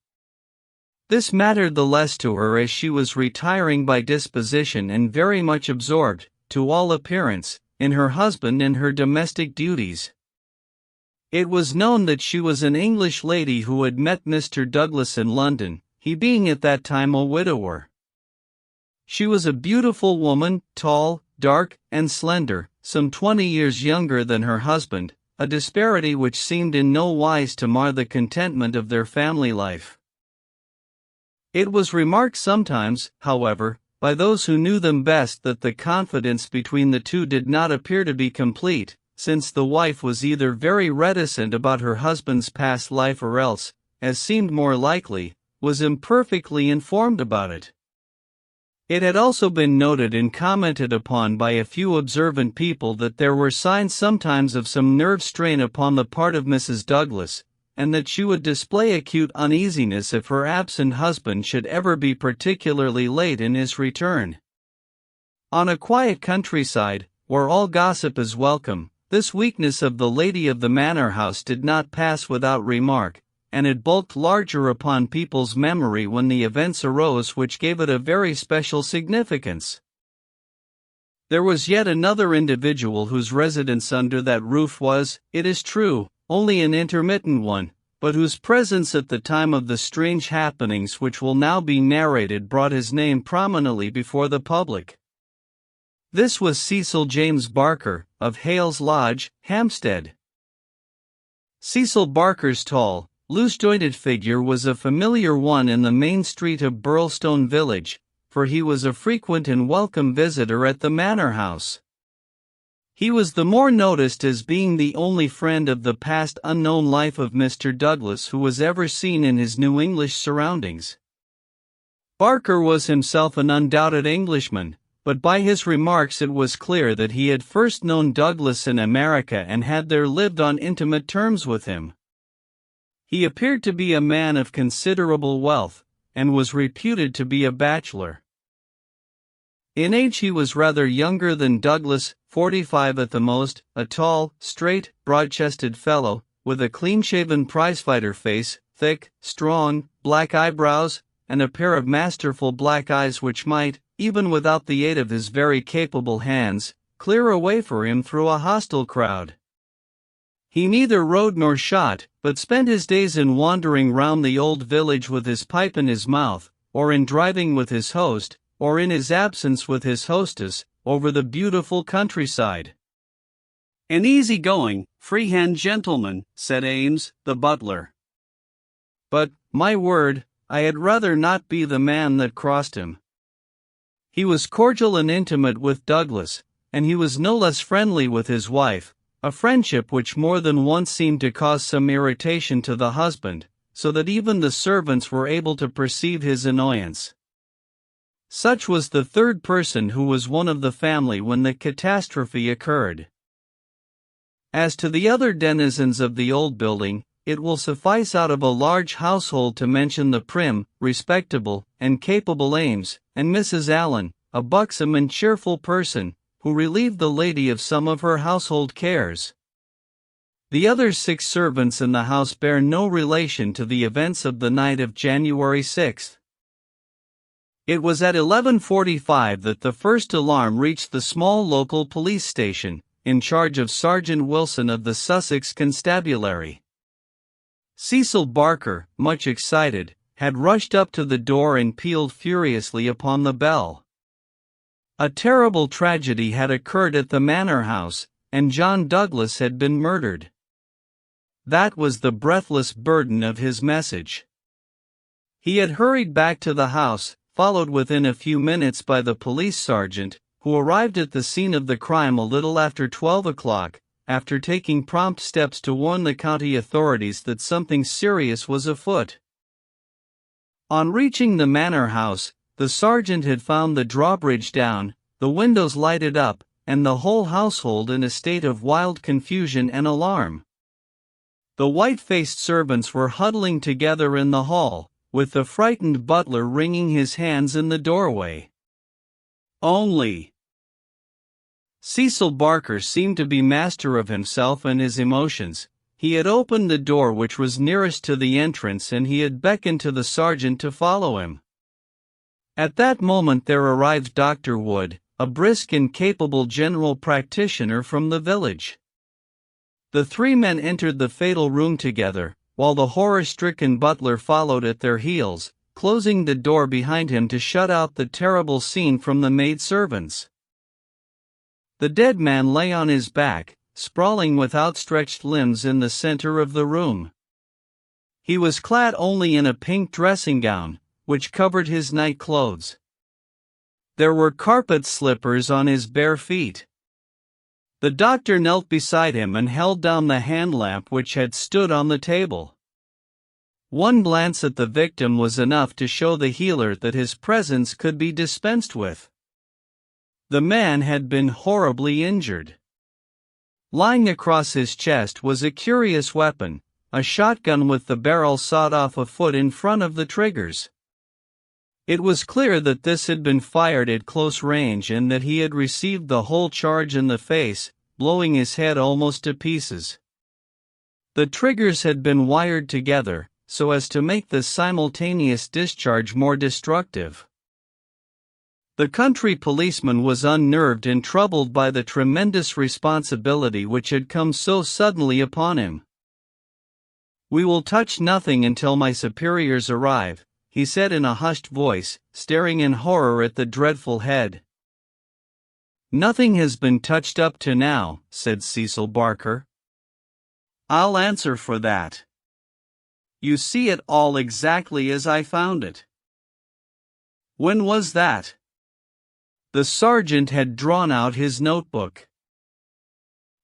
This mattered the less to her as she was retiring by disposition and very much absorbed, to all appearance, in her husband and her domestic duties. It was known that she was an English lady who had met Mr. Douglas in London, he being at that time a widower. She was a beautiful woman, tall, dark, and slender, some 20 years younger than her husband, a disparity which seemed in no wise to mar the contentment of their family life. It was remarked sometimes, however, by those who knew them best that the confidence between the two did not appear to be complete, since the wife was either very reticent about her husband's past life or else, as seemed more likely, was imperfectly informed about it. It had also been noted and commented upon by a few observant people that there were signs sometimes of some nerve strain upon the part of Mrs. Douglas, and that she would display acute uneasiness if her absent husband should ever be particularly late in his return. On a quiet countryside, where all gossip is welcome, this weakness of the lady of the manor house did not pass without remark, and it bulked larger upon people's memory when the events arose which gave it a very special significance. There was yet another individual whose residence under that roof was, it is true, only an intermittent one, but whose presence at the time of the strange happenings which will now be narrated brought his name prominently before the public. This was Cecil James Barker, of Hales Lodge, Hampstead. Cecil Barker's tall, loose-jointed figure was a familiar one in the main street of Burlstone village, for he was a frequent and welcome visitor at the manor house. He was the more noticed as being the only friend of the past unknown life of Mr. Douglas who was ever seen in his New English surroundings. Barker was himself an undoubted Englishman, but by his remarks it was clear that he had first known Douglas in America and had there lived on intimate terms with him. He appeared to be a man of considerable wealth, and was reputed to be a bachelor. In age he was rather younger than Douglas, 45 at the most, a tall, straight, broad-chested fellow, with a clean-shaven prizefighter face, thick, strong, black eyebrows, and a pair of masterful black eyes which might, even without the aid of his very capable hands, clear a way for him through a hostile crowd. He neither rode nor shot, but spent his days in wandering round the old village with his pipe in his mouth, or in driving with his host, or in his absence with his hostess, over the beautiful countryside. An easy-going, free-hand gentleman, said Ames, the butler. But, my word, I had rather not be the man that crossed him. He was cordial and intimate with Douglas, and he was no less friendly with his wife, a friendship which more than once seemed to cause some irritation to the husband, so that even the servants were able to perceive his annoyance. Such was the third person who was one of the family when the catastrophe occurred. As to the other denizens of the old building, it will suffice out of a large household to mention the prim, respectable, and capable Ames, and Mrs. Allen, a buxom and cheerful person, who relieved the lady of some of her household cares. The other 6 servants in the house bear no relation to the events of the night of January 6th. It was at 11:45 that the first alarm reached the small local police station, in charge of Sergeant Wilson of the Sussex Constabulary. Cecil Barker, much excited, had rushed up to the door and pealed furiously upon the bell. A terrible tragedy had occurred at the manor house, and John Douglas had been murdered. That was the breathless burden of his message. He had hurried back to the house, followed within a few minutes by the police sergeant, who arrived at the scene of the crime a little after 12 o'clock, after taking prompt steps to warn the county authorities that something serious was afoot. On reaching the manor house, the sergeant had found the drawbridge down, the windows lighted up, and the whole household in a state of wild confusion and alarm. The white-faced servants were huddling together in the hall, with the frightened butler wringing his hands in the doorway. Only Cecil Barker seemed to be master of himself and his emotions. He had opened the door which was nearest to the entrance and he had beckoned to the sergeant to follow him. At that moment there arrived Dr. Wood, a brisk and capable general practitioner from the village. The 3 men entered the fatal room together, while the horror-stricken butler followed at their heels, closing the door behind him to shut out the terrible scene from the maidservants. The dead man lay on his back, sprawling with outstretched limbs in the center of the room. He was clad only in a pink dressing gown, which covered his night clothes. There were carpet slippers on his bare feet. The doctor knelt beside him and held down the hand lamp which had stood on the table. One glance at the victim was enough to show the healer that his presence could be dispensed with. The man had been horribly injured. Lying across his chest was a curious weapon, a shotgun with the barrel sawed off a foot in front of the triggers. It was clear that this had been fired at close range and that he had received the whole charge in the face, blowing his head almost to pieces. The triggers had been wired together, so as to make the simultaneous discharge more destructive. The country policeman was unnerved and troubled by the tremendous responsibility which had come so suddenly upon him. "We will touch nothing until my superiors arrive," he said in a hushed voice, staring in horror at the dreadful head. "Nothing has been touched up to now," said Cecil Barker. "I'll answer for that. You see it all exactly as I found it." "When was that?" The sergeant had drawn out his notebook.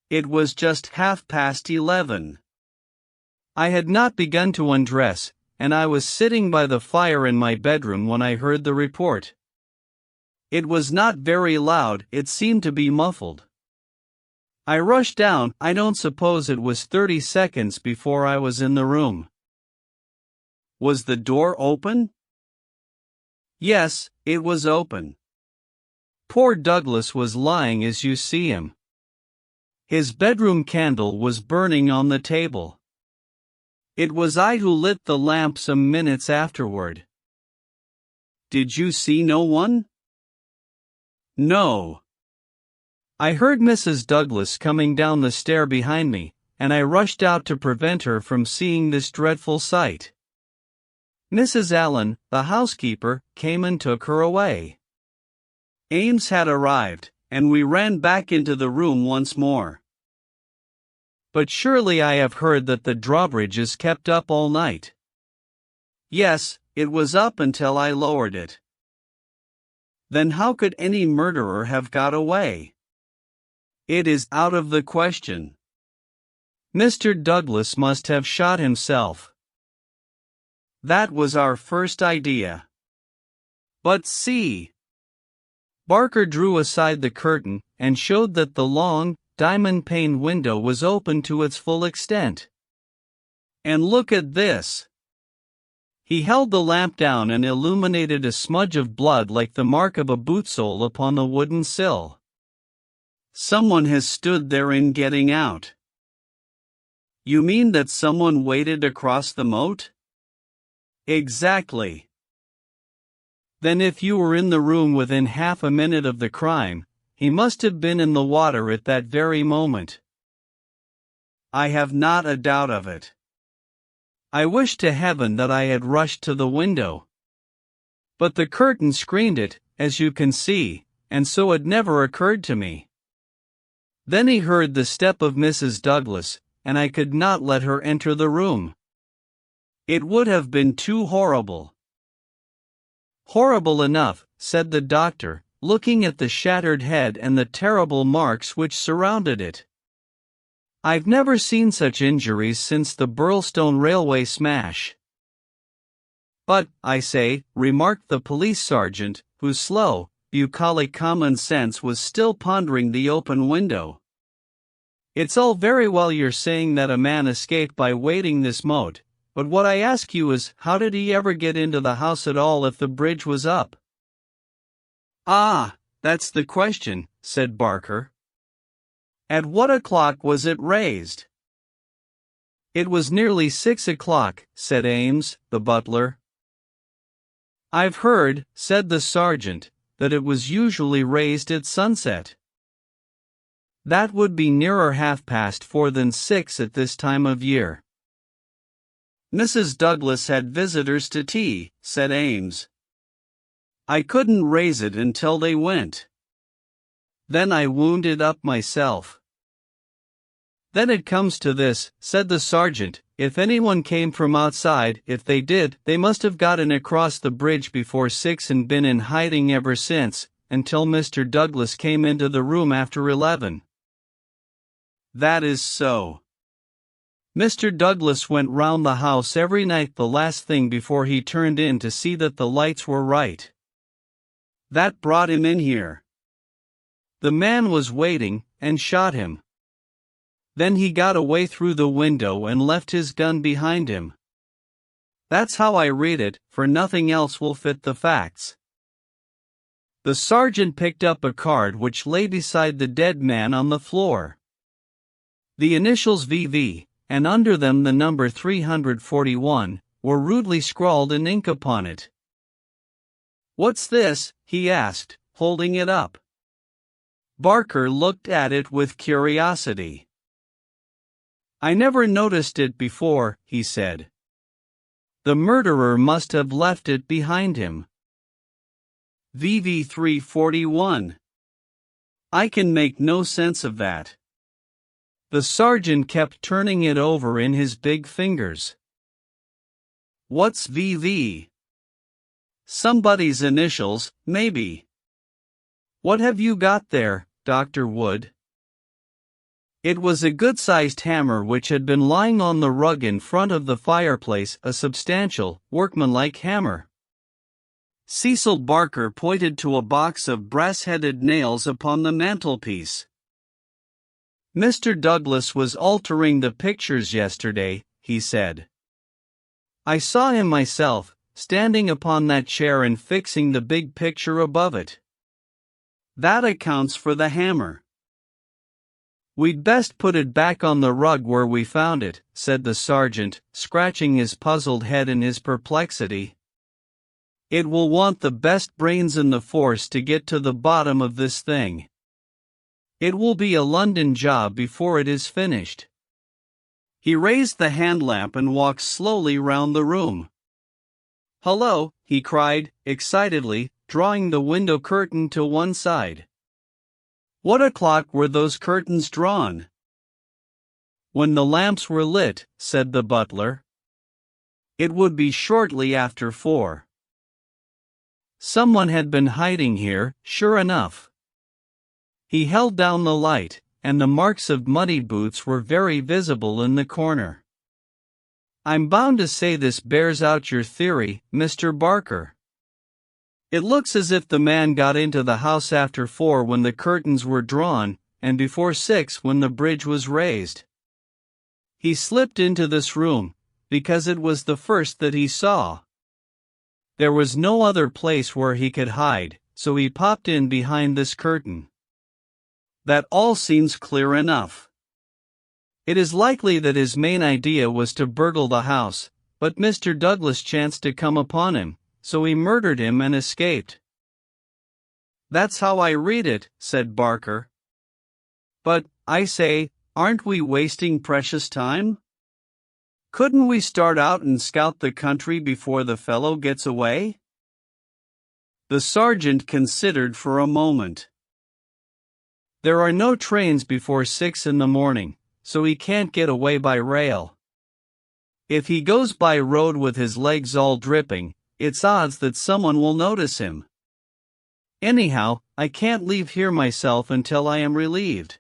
"It was just 11:30. I had not begun to undress, and I was sitting by the fire in my bedroom when I heard the report. It was not very loud, it seemed to be muffled. I rushed down. I don't suppose it was 30 seconds before I was in the room." "Was the door open?" "Yes, it was open. Poor Douglas was lying as you see him. His bedroom candle was burning on the table. It was I who lit the lamp some minutes afterward." "Did you see no one?" "No. I heard Mrs. Douglas coming down the stair behind me, and I rushed out to prevent her from seeing this dreadful sight. Mrs. Allen, the housekeeper, came and took her away. Ames had arrived, and we ran back into the room once more." "But surely I have heard that the drawbridge is kept up all night." "Yes, it was up until I lowered it." "Then how could any murderer have got away?" "It is out of the question. Mr. Douglas must have shot himself. That was our first idea. But see, Barker drew aside the curtain and showed that the long, diamond-paned window was open to its full extent. And look at this! He held the lamp down and illuminated a smudge of blood like the mark of a boot sole upon the wooden sill. Someone has stood there in getting out. You mean that someone waded across the moat? Exactly. Then if you were in the room within half a minute of the crime, he must have been in the water at that very moment. I have not a doubt of it. I wish to heaven that I had rushed to the window. But the curtain screened it, as you can see, and so it never occurred to me. Then he heard the step of Mrs. Douglas, and I could not let her enter the room. It would have been too horrible. Horrible enough, said the doctor, looking at the shattered head and the terrible marks which surrounded it. I've never seen such injuries since the Burlstone Railway smash. But, I say, remarked the police sergeant, whose slow, bucolic common sense was still pondering the open window. It's all very well you're saying that a man escaped by wading this moat, but what I ask you is, how did he ever get into the house at all if the bridge was up? Ah, that's the question, said Barker. At what o'clock was it raised? It was nearly 6 o'clock, said Ames, the butler. I've heard, said the sergeant, that it was usually raised at sunset. That would be nearer 4:30 than 6 at this time of year. Mrs. Douglas had visitors to tea, said Ames. I couldn't raise it until they went. Then I wound it up myself. Then it comes to this, said the sergeant, if anyone came from outside, if they did, they must have gotten across the bridge before 6 and been in hiding ever since, until Mr. Douglas came into the room after 11. That is so. Mr. Douglas went round the house every night the last thing before he turned in to see that the lights were right. That brought him in here. The man was waiting, and shot him. Then he got away through the window and left his gun behind him. That's how I read it, for nothing else will fit the facts. The sergeant picked up a card which lay beside the dead man on the floor. The initials VV, and under them the number 341, were rudely scrawled in ink upon it. What's this? He asked, holding it up. Barker looked at it with curiosity. I never noticed it before, he said. The murderer must have left it behind him. VV 341. I can make no sense of that. The sergeant kept turning it over in his big fingers. What's VV? Somebody's initials, maybe. What have you got there, Dr. Wood? It was a good-sized hammer which had been lying on the rug in front of the fireplace, a substantial, workmanlike hammer. Cecil Barker pointed to a box of brass-headed nails upon the mantelpiece. Mr. Douglas was altering the pictures yesterday, he said. I saw him myself, standing upon that chair and fixing the big picture above it. That accounts for the hammer. We'd best put it back on the rug where we found it, said the sergeant, scratching his puzzled head in his perplexity. It will want the best brains in the force to get to the bottom of this thing. It will be a London job before it is finished. He raised the hand lamp and walked slowly round the room. Hello, he cried, excitedly, drawing the window curtain to one side. What o'clock were those curtains drawn? When the lamps were lit, said the butler. It would be shortly after 4. Someone had been hiding here, sure enough. He held down the light, and the marks of muddy boots were very visible in the corner. I'm bound to say this bears out your theory, Mr. Barker. It looks as if the man got into the house after 4 when the curtains were drawn, and before 6 when the bridge was raised. He slipped into this room, because it was the first that he saw. There was no other place where he could hide, so he popped in behind this curtain. That all seems clear enough. It is likely that his main idea was to burgle the house, but Mr. Douglas chanced to come upon him, so he murdered him and escaped. That's how I read it, said Barker. But, I say, aren't we wasting precious time? Couldn't we start out and scout the country before the fellow gets away? The sergeant considered for a moment. There are no trains before 6 in the morning, so he can't get away by rail. If he goes by road with his legs all dripping, it's odds that someone will notice him. Anyhow, I can't leave here myself until I am relieved.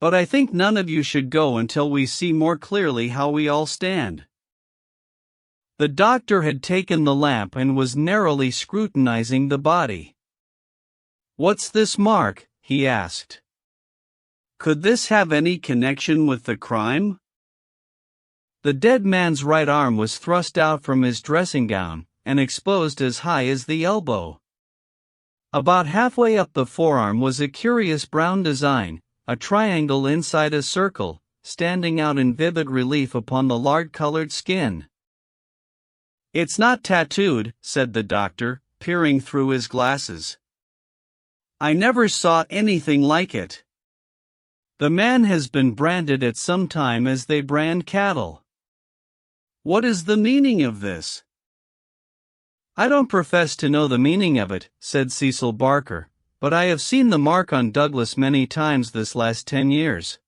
But I think none of you should go until we see more clearly how we all stand. The doctor had taken the lamp and was narrowly scrutinizing the body. "What's this mark?" he asked. "Could this have any connection with the crime?" The dead man's right arm was thrust out from his dressing gown, and exposed as high as the elbow. About halfway up the forearm was a curious brown design, a triangle inside a circle, standing out in vivid relief upon the lard-colored skin. "It's not tattooed," said the doctor, peering through his glasses. "I never saw anything like it." "The man has been branded at some time as they brand cattle." "What is the meaning of this?" "I don't profess to know the meaning of it," said Cecil Barker, "but I have seen the mark on Douglas many times this last 10 years.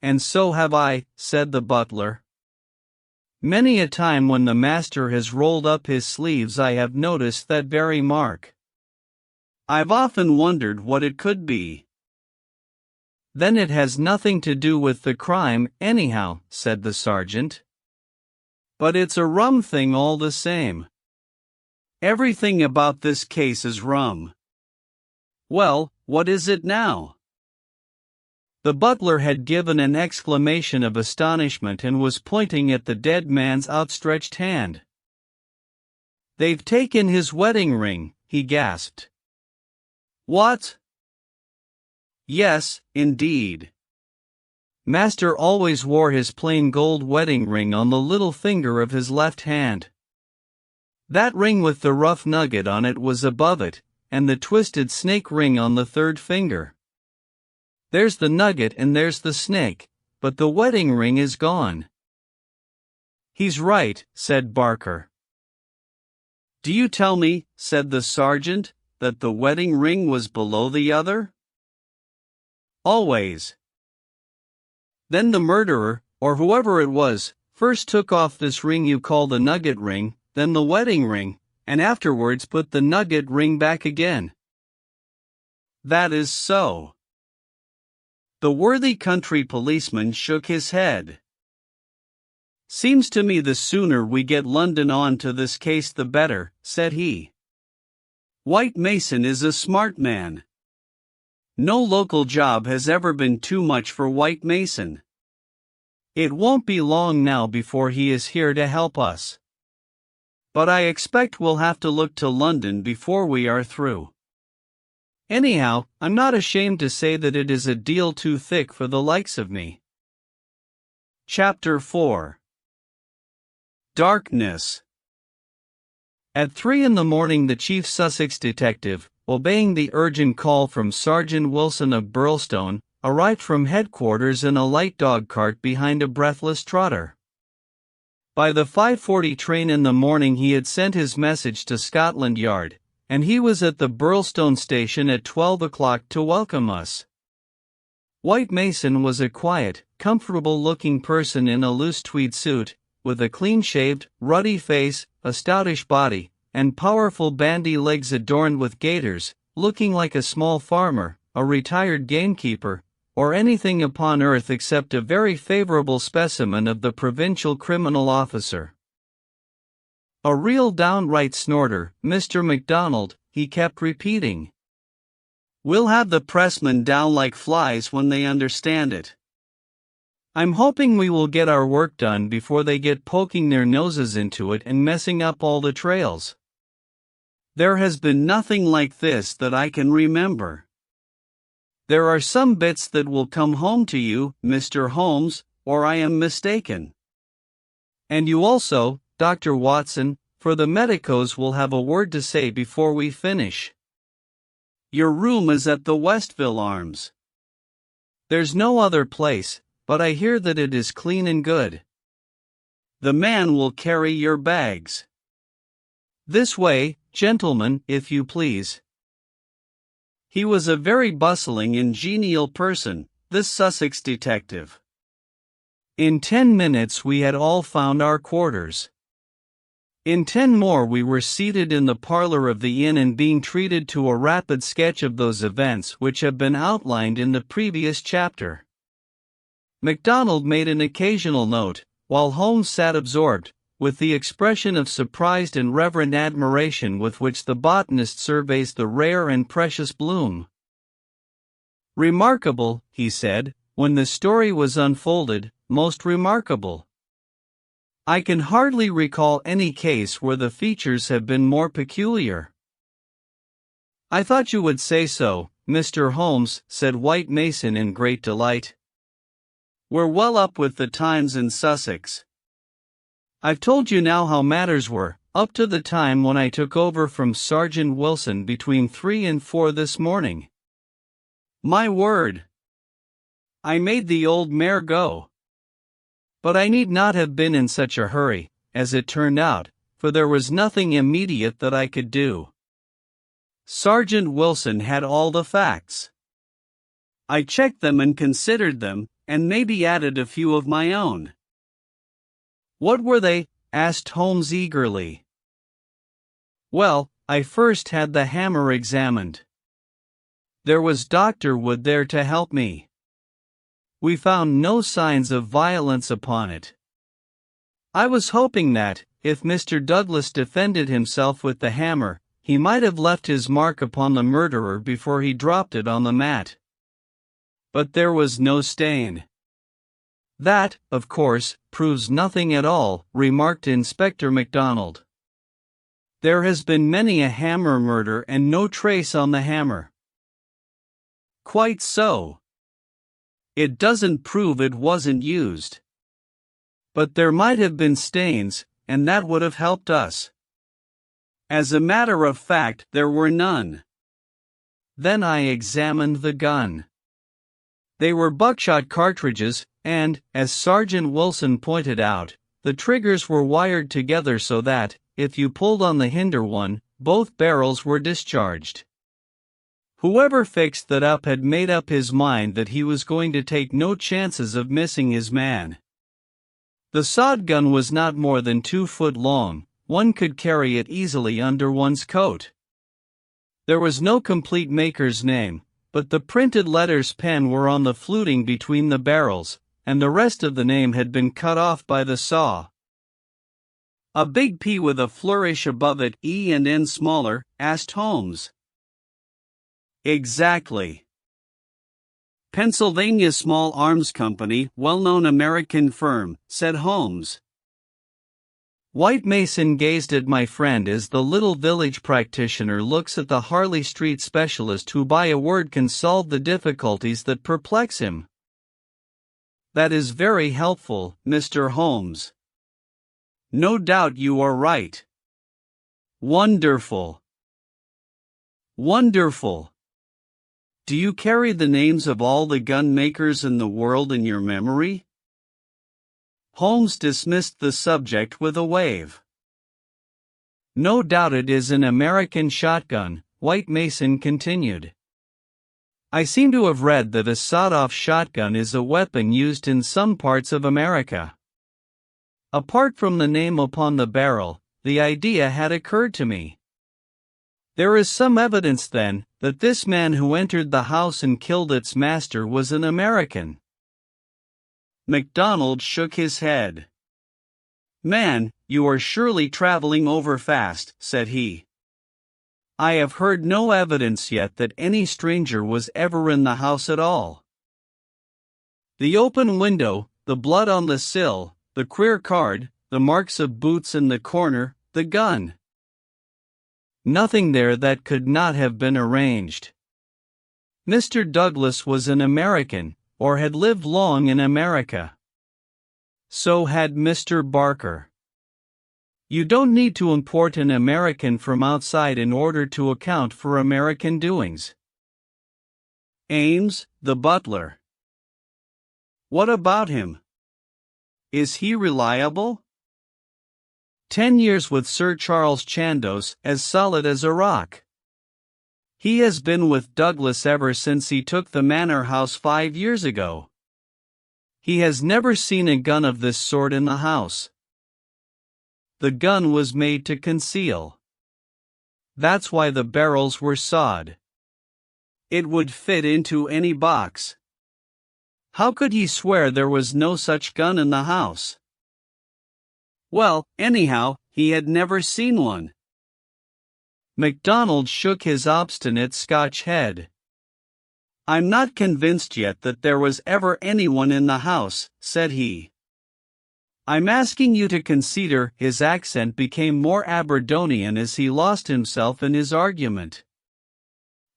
"And so have I," said the butler. "Many a time when the master has rolled up his sleeves I have noticed that very mark. I've often wondered what it could be." "Then it has nothing to do with the crime, anyhow," said the sergeant. "But it's a rum thing all the same. Everything about this case is rum." "Well, what is it now?" The butler had given an exclamation of astonishment and was pointing at the dead man's outstretched hand. "They've taken his wedding ring," he gasped. "What?" "Yes, indeed. Master always wore his plain gold wedding ring on the little finger of his left hand. That ring with the rough nugget on it was above it, and the twisted snake ring on the third finger. There's the nugget and there's the snake, but the wedding ring is gone." "He's right," said Barker. "Do you tell me," said the sergeant, "that the wedding ring was below the other?" "Always." "Then the murderer, or whoever it was, first took off this ring you call the nugget ring, then the wedding ring, and afterwards put the nugget ring back again." "That is so." The worthy country policeman shook his head. "Seems to me the sooner we get London on to this case the better," said he. "White Mason is a smart man. No local job has ever been too much for White Mason. It won't be long now before he is here to help us. But I expect we'll have to look to London before we are through. Anyhow, I'm not ashamed to say that it is a deal too thick for the likes of me." Chapter 4. Darkness. At 3 in the morning the chief Sussex detective, obeying the urgent call from Sergeant Wilson of Burlstone, arrived from headquarters in a light dog cart behind a breathless trotter. By the 5:40 train in the morning he had sent his message to Scotland Yard, and he was at the Burlstone station at 12 o'clock to welcome us. White Mason was a quiet, comfortable-looking person in a loose tweed suit, with a clean-shaved, ruddy face, a stoutish body, and powerful bandy legs adorned with gaiters, looking like a small farmer, a retired gamekeeper, or anything upon earth except a very favorable specimen of the provincial criminal officer. A real downright snorter, Mr. MacDonald, he kept repeating. We'll have the pressmen down like flies when they understand it. I'm hoping we will get our work done before they get poking their noses into it and messing up all the trails. There has been nothing like this that I can remember. There are some bits that will come home to you, Mr. Holmes, or I am mistaken. And you also, Dr. Watson, for the medicos will have a word to say before we finish. Your room is at the Westville Arms. There's no other place, but I hear that it is clean and good. The man will carry your bags. This way, gentlemen, if you please. He was a very bustling and genial person, this Sussex detective. In 10 minutes we had all found our quarters. In 10 more we were seated in the parlor of the inn and being treated to a rapid sketch of those events which have been outlined in the previous chapter. MacDonald made an occasional note, while Holmes sat absorbed, with the expression of surprised and reverent admiration with which the botanist surveys the rare and precious bloom. "Remarkable," he said, when the story was unfolded, "most remarkable. I can hardly recall any case where the features have been more peculiar." "I thought you would say so, Mr. Holmes," said White Mason in great delight. "We're well up with the times in Sussex. I've told you now how matters were, up to the time when I took over from Sergeant Wilson between 3 and 4 this morning. My word! I made the old mare go. But I need not have been in such a hurry, as it turned out, for there was nothing immediate that I could do. Sergeant Wilson had all the facts. I checked them and considered them, and maybe added a few of my own." "What were they?" asked Holmes eagerly. "Well, I first had the hammer examined. There was Dr. Wood there to help me. We found no signs of violence upon it. I was hoping that, if Mr. Douglas defended himself with the hammer, he might have left his mark upon the murderer before he dropped it on the mat. But there was no stain." "That, of course, proves nothing at all," remarked Inspector MacDonald. "There has been many a hammer murder and no trace on the hammer." "Quite so. It doesn't prove it wasn't used. But there might have been stains, and that would have helped us." As a matter of fact, there were none. Then I examined the gun. They were buckshot cartridges, and, as Sergeant Wilson pointed out, the triggers were wired together so that, if you pulled on the hinder one, both barrels were discharged. Whoever fixed that up had made up his mind that he was going to take no chances of missing his man. The sod gun was not more than 2 foot long, one could carry it easily under one's coat. There was no complete maker's name, but the printed letters pen were on the fluting between the barrels, and the rest of the name had been cut off by the saw. "A big P with a flourish above it, E and N smaller?" asked Holmes. "Exactly. Pennsylvania Small Arms Company, well-known American firm," said Holmes. White Mason gazed at my friend as the little village practitioner looks at the Harley Street specialist who by a word can solve the difficulties that perplex him. "That is very helpful, Mr. Holmes. No doubt you are right." "Wonderful. Wonderful. Do you carry the names of all the gun makers in the world in your memory?" Holmes dismissed the subject with a wave. "No doubt it is an American shotgun," White Mason continued. "I seem to have read that a sawed-off shotgun is a weapon used in some parts of America." Apart from the name upon the barrel, the idea had occurred to me. There is some evidence, then, that this man who entered the house and killed its master was an American. MacDonald shook his head. "Man, "You are surely traveling over fast," said he. "I have heard no evidence yet that any stranger was ever in the house at all. The open window, the blood on the sill, the queer card, the marks of boots in the corner, the gun. Nothing there that could not have been arranged. Mr. Douglas was an American, or had lived long in America. So had Mr. Barker. You don't need to import an American from outside in order to account for American doings." Ames, the butler. "What about him? Is he reliable?" 10 years with Sir Charles Chandos, as solid as a rock. He has been with Douglas ever since he took the manor house 5 years ago. He has never seen a gun of this sort in the house. The gun was made to conceal. That's why the barrels were sawed. It would fit into any box. How could he swear there was no such gun in the house? Well, anyhow, he had never seen one. MacDonald shook his obstinate Scotch head. "I'm not convinced yet that there was ever anyone in the house," said he. "I'm asking you to consider." His accent became more Aberdonian as he lost himself in his argument.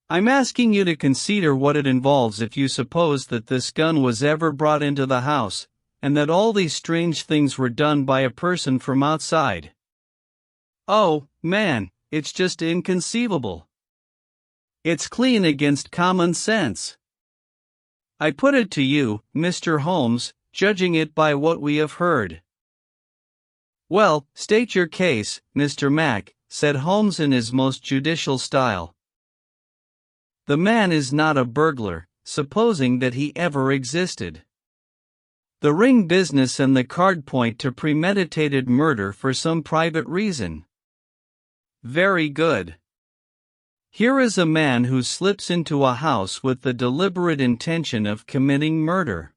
"I'm asking you to consider what it involves if you suppose that this gun was ever brought into the house, and that all these strange things were done by a person from outside. Oh, man, it's just inconceivable. It's clean against common sense. I put it to you, Mr. Holmes, judging it by what we have heard." "Well, state your case, Mr. Mac," said Holmes in his most judicial style. "The man is not a burglar, supposing that he ever existed. The ring business and the card point to premeditated murder for some private reason. Very good. Here is a man who slips into a house with the deliberate intention of committing murder.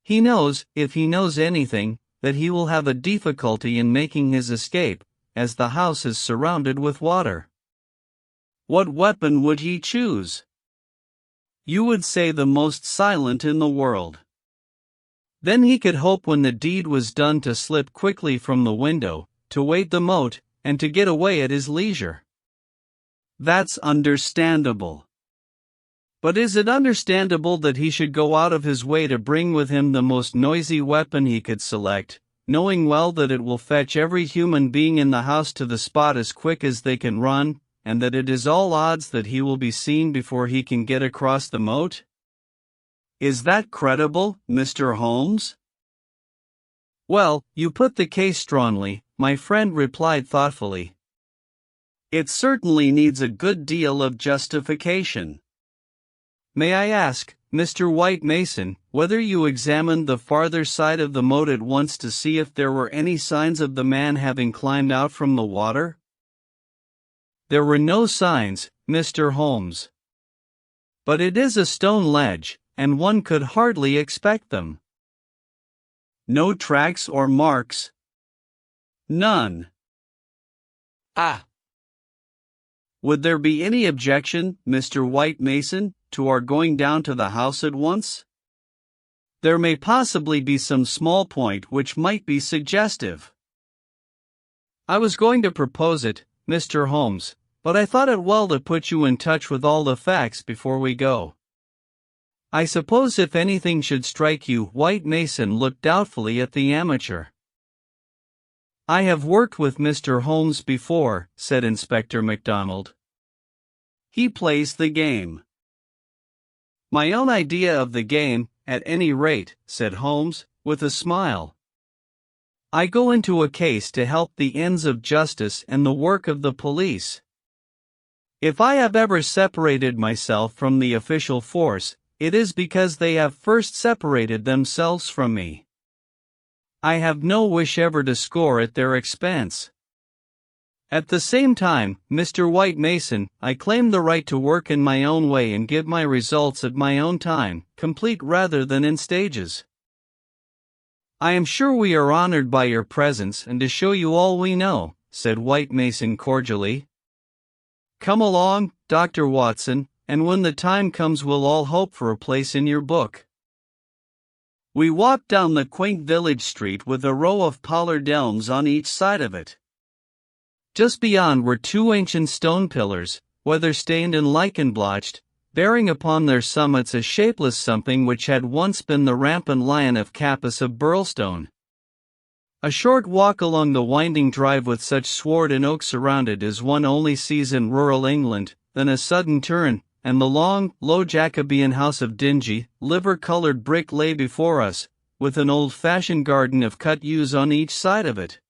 He knows, if he knows anything, that he will have a difficulty in making his escape, as the house is surrounded with water. What weapon would he choose? You would say the most silent in the world. Then he could hope when the deed was done to slip quickly from the window, to wade the moat, and to get away at his leisure. That's understandable. But is it understandable that he should go out of his way to bring with him the most noisy weapon he could select, knowing well that it will fetch every human being in the house to the spot as quick as they can run, and that it is all odds that he will be seen before he can get across the moat? Is that credible, Mr. Holmes?" "Well, you put the case strongly," my friend replied thoughtfully. "It certainly needs a good deal of justification. May I ask, Mr. White Mason, whether you examined the farther side of the moat at once to see if there were any signs of the man having climbed out from the water?" "There were no signs, Mr. Holmes. But it is a stone ledge, and one could hardly expect them." "No tracks or marks?" "None." "Ah. Would there be any objection, Mr. White Mason, to our going down to the house at once? There may possibly be some small point which might be suggestive." "I was going to propose it, Mr. Holmes, but I thought it well to put you in touch with all the facts before we go. I suppose if anything should strike you." White Mason looked doubtfully at the amateur. "I have worked with Mr. Holmes before," said Inspector MacDonald. "He plays the game." "My own idea of the game, at any rate," said Holmes, with a smile. "I go into a case to help the ends of justice and the work of the police. If I have ever separated myself from the official force, it is because they have first separated themselves from me. I have no wish ever to score at their expense. At the same time, Mr. White Mason, I claim the right to work in my own way and give my results at my own time, complete rather than in stages." "I am sure we are honored by your presence and to show you all we know," said White Mason cordially. "Come along, Dr. Watson, and when the time comes we'll all hope for a place in your book." We walked down the quaint village street with a row of pollard elms on each side of it. Just beyond were two ancient stone pillars, weather-stained and lichen-blotched, bearing upon their summits a shapeless something which had once been the rampant lion of Capus of Burlstone. A short walk along the winding drive with such sward and oaks around it as one only sees in rural England, then a sudden turn, and the long, low Jacobean house of dingy, liver-colored brick lay before us, with an old-fashioned garden of cut yews on each side of it.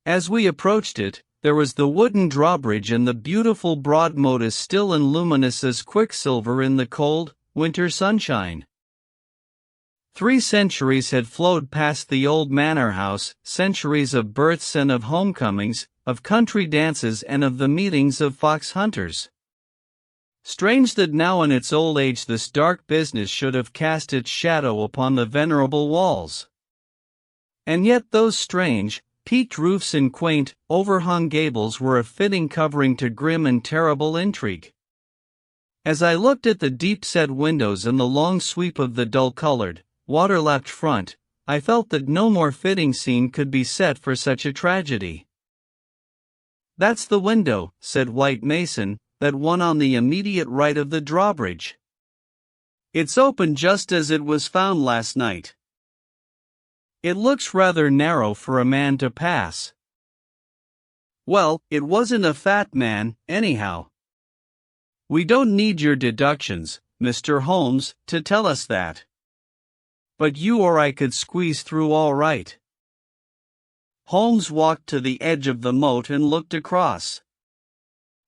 As we approached it, there was the wooden drawbridge and the beautiful broad Notas still and luminous as quicksilver in the cold, winter sunshine. 3 centuries had flowed past the old manor house, centuries of births and of homecomings, of country dances and of the meetings of fox hunters. Strange that now in its old age this dark business should have cast its shadow upon the venerable walls. And yet those strange, peaked roofs and quaint, overhung gables were a fitting covering to grim and terrible intrigue. As I looked at the deep-set windows and the long sweep of the dull-colored, water-lapped front, I felt that no more fitting scene could be set for such a tragedy. "That's the window," said White Mason, "that one on the immediate right of the drawbridge. It's open just as it was found last night. It looks rather narrow for a man to pass." "Well, it wasn't a fat man, anyhow." "We don't need your deductions, Mr. Holmes, to tell us that. But you or I could squeeze through all right." Holmes walked to the edge of the moat and looked across.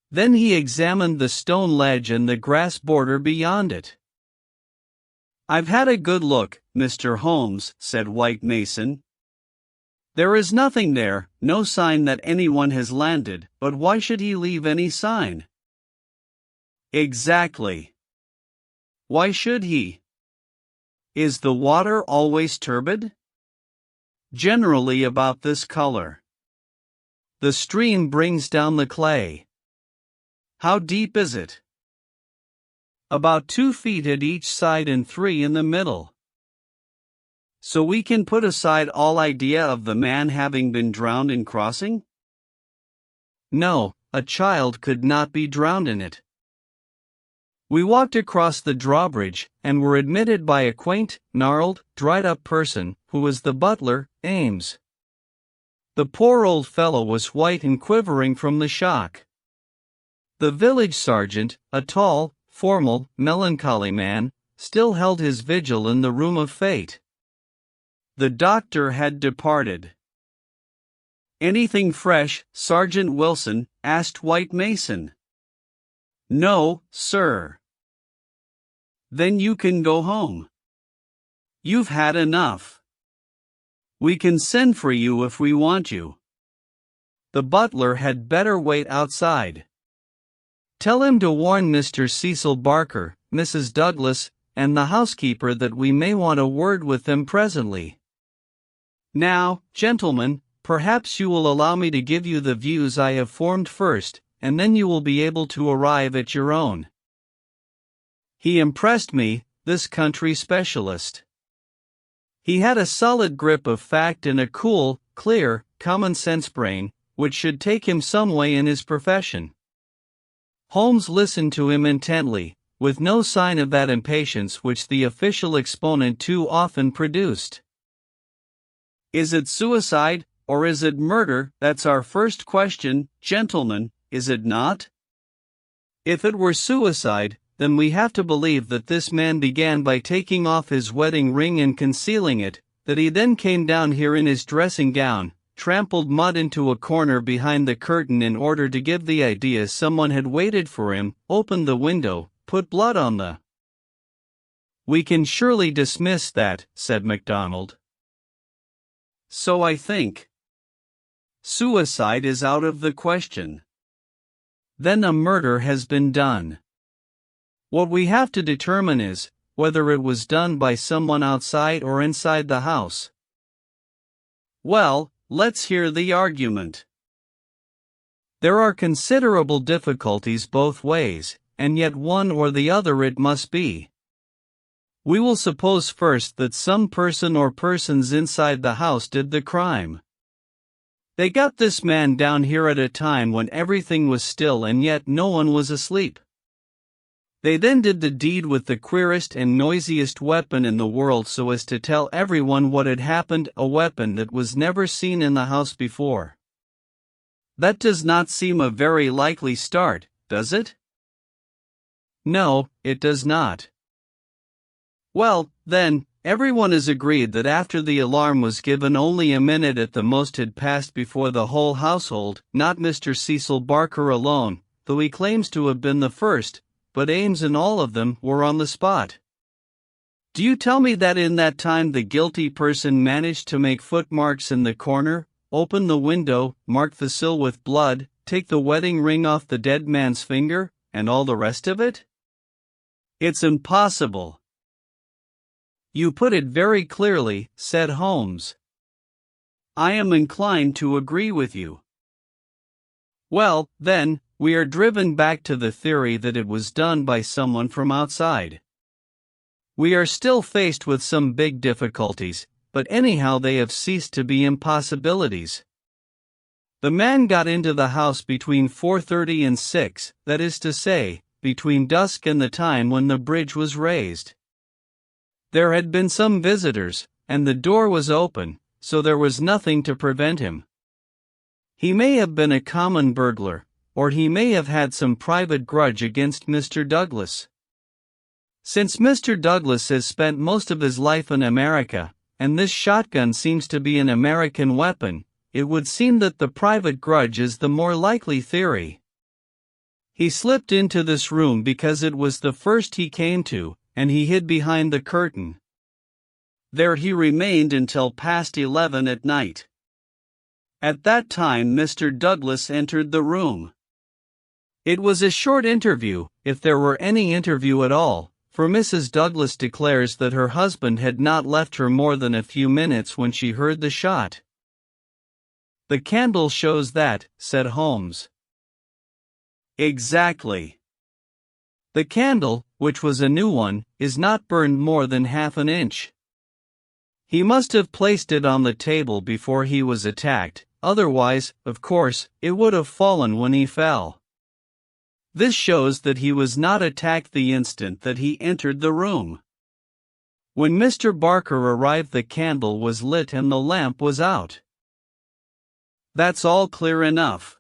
Then he examined the stone ledge and the grass border beyond it. "I've had a good look, Mr. Holmes," said White Mason. "There is nothing there, no sign that anyone has landed, but why should he leave any sign?" "Exactly. Why should he? Is the water always turbid?" "Generally about this color. The stream brings down the clay." "How deep is it?" "About 2 feet at each side and 3 in the middle." "So we can put aside all idea of the man having been drowned in crossing?" "No, a child could not be drowned in it." We walked across the drawbridge, and were admitted by a quaint, gnarled, dried-up person, who was the butler, Ames. The poor old fellow was white and quivering from the shock. The village sergeant, a tall, formal, melancholy man, still held his vigil in the room of fate. The doctor had departed. "Anything fresh, Sergeant Wilson?" asked White Mason. "No, sir." "Then you can go home. You've had enough. We can send for you if we want you. The butler had better wait outside. Tell him to warn Mr. Cecil Barker, Mrs. Douglas, and the housekeeper that we may want a word with them presently. Now, gentlemen, perhaps you will allow me to give you the views I have formed first, and then you will be able to arrive at your own." He impressed me, this country specialist. He had a solid grip of fact and a cool, clear, common-sense brain, which should take him some way in his profession. Holmes listened to him intently, with no sign of that impatience which the official exponent too often produced. "Is it suicide, or is it murder? That's our first question, gentlemen, is it not? If it were suicide, then we have to believe that this man began by taking off his wedding ring and concealing it, that he then came down here in his dressing gown, trampled mud into a corner behind the curtain in order to give the idea someone had waited for him, opened the window, put blood on the—" "We can surely dismiss that," said MacDonald. "So I think. Suicide is out of the question. Then a murder has been done. What we have to determine is, whether it was done by someone outside or inside the house. Well, let's hear the argument. There are considerable difficulties both ways, and yet one or the other it must be. We will suppose first that some person or persons inside the house did the crime. They got this man down here at a time when everything was still and yet no one was asleep. They then did the deed with the queerest and noisiest weapon in the world so as to tell everyone what had happened, a weapon that was never seen in the house before. That does not seem a very likely start, does it? No, it does not. Well, then, everyone is agreed that after the alarm was given only a minute at the most had passed before the whole household, not Mr. Cecil Barker alone, though he claims to have been the first, but Ames and all of them were on the spot. Do you tell me that in that time the guilty person managed to make footmarks in the corner, open the window, mark the sill with blood, take the wedding ring off the dead man's finger, and all the rest of it? It's impossible. You put it very clearly, said Holmes. I am inclined to agree with you. Well, then, we are driven back to the theory that it was done by someone from outside. We are still faced with some big difficulties, but anyhow they have ceased to be impossibilities. The man got into the house between 4:30 and 6, that is to say, between dusk and the time when the bridge was raised. There had been some visitors, and the door was open, so there was nothing to prevent him. He may have been a common burglar, or he may have had some private grudge against Mr. Douglas. Since Mr. Douglas has spent most of his life in America, and this shotgun seems to be an American weapon, it would seem that the private grudge is the more likely theory. He slipped into this room because it was the first he came to, and he hid behind the curtain. There he remained until past 11 at night. At that time Mr. Douglas entered the room. It was a short interview, if there were any interview at all, for Mrs. Douglas declares that her husband had not left her more than a few minutes when she heard the shot. The candle shows that, said Holmes. Exactly. The candle, which was a new one, is not burned more than half an inch. He must have placed it on the table before he was attacked, otherwise, of course, it would have fallen when he fell. This shows that he was not attacked the instant that he entered the room. When Mr. Barker arrived, the candle was lit and the lamp was out. That's all clear enough.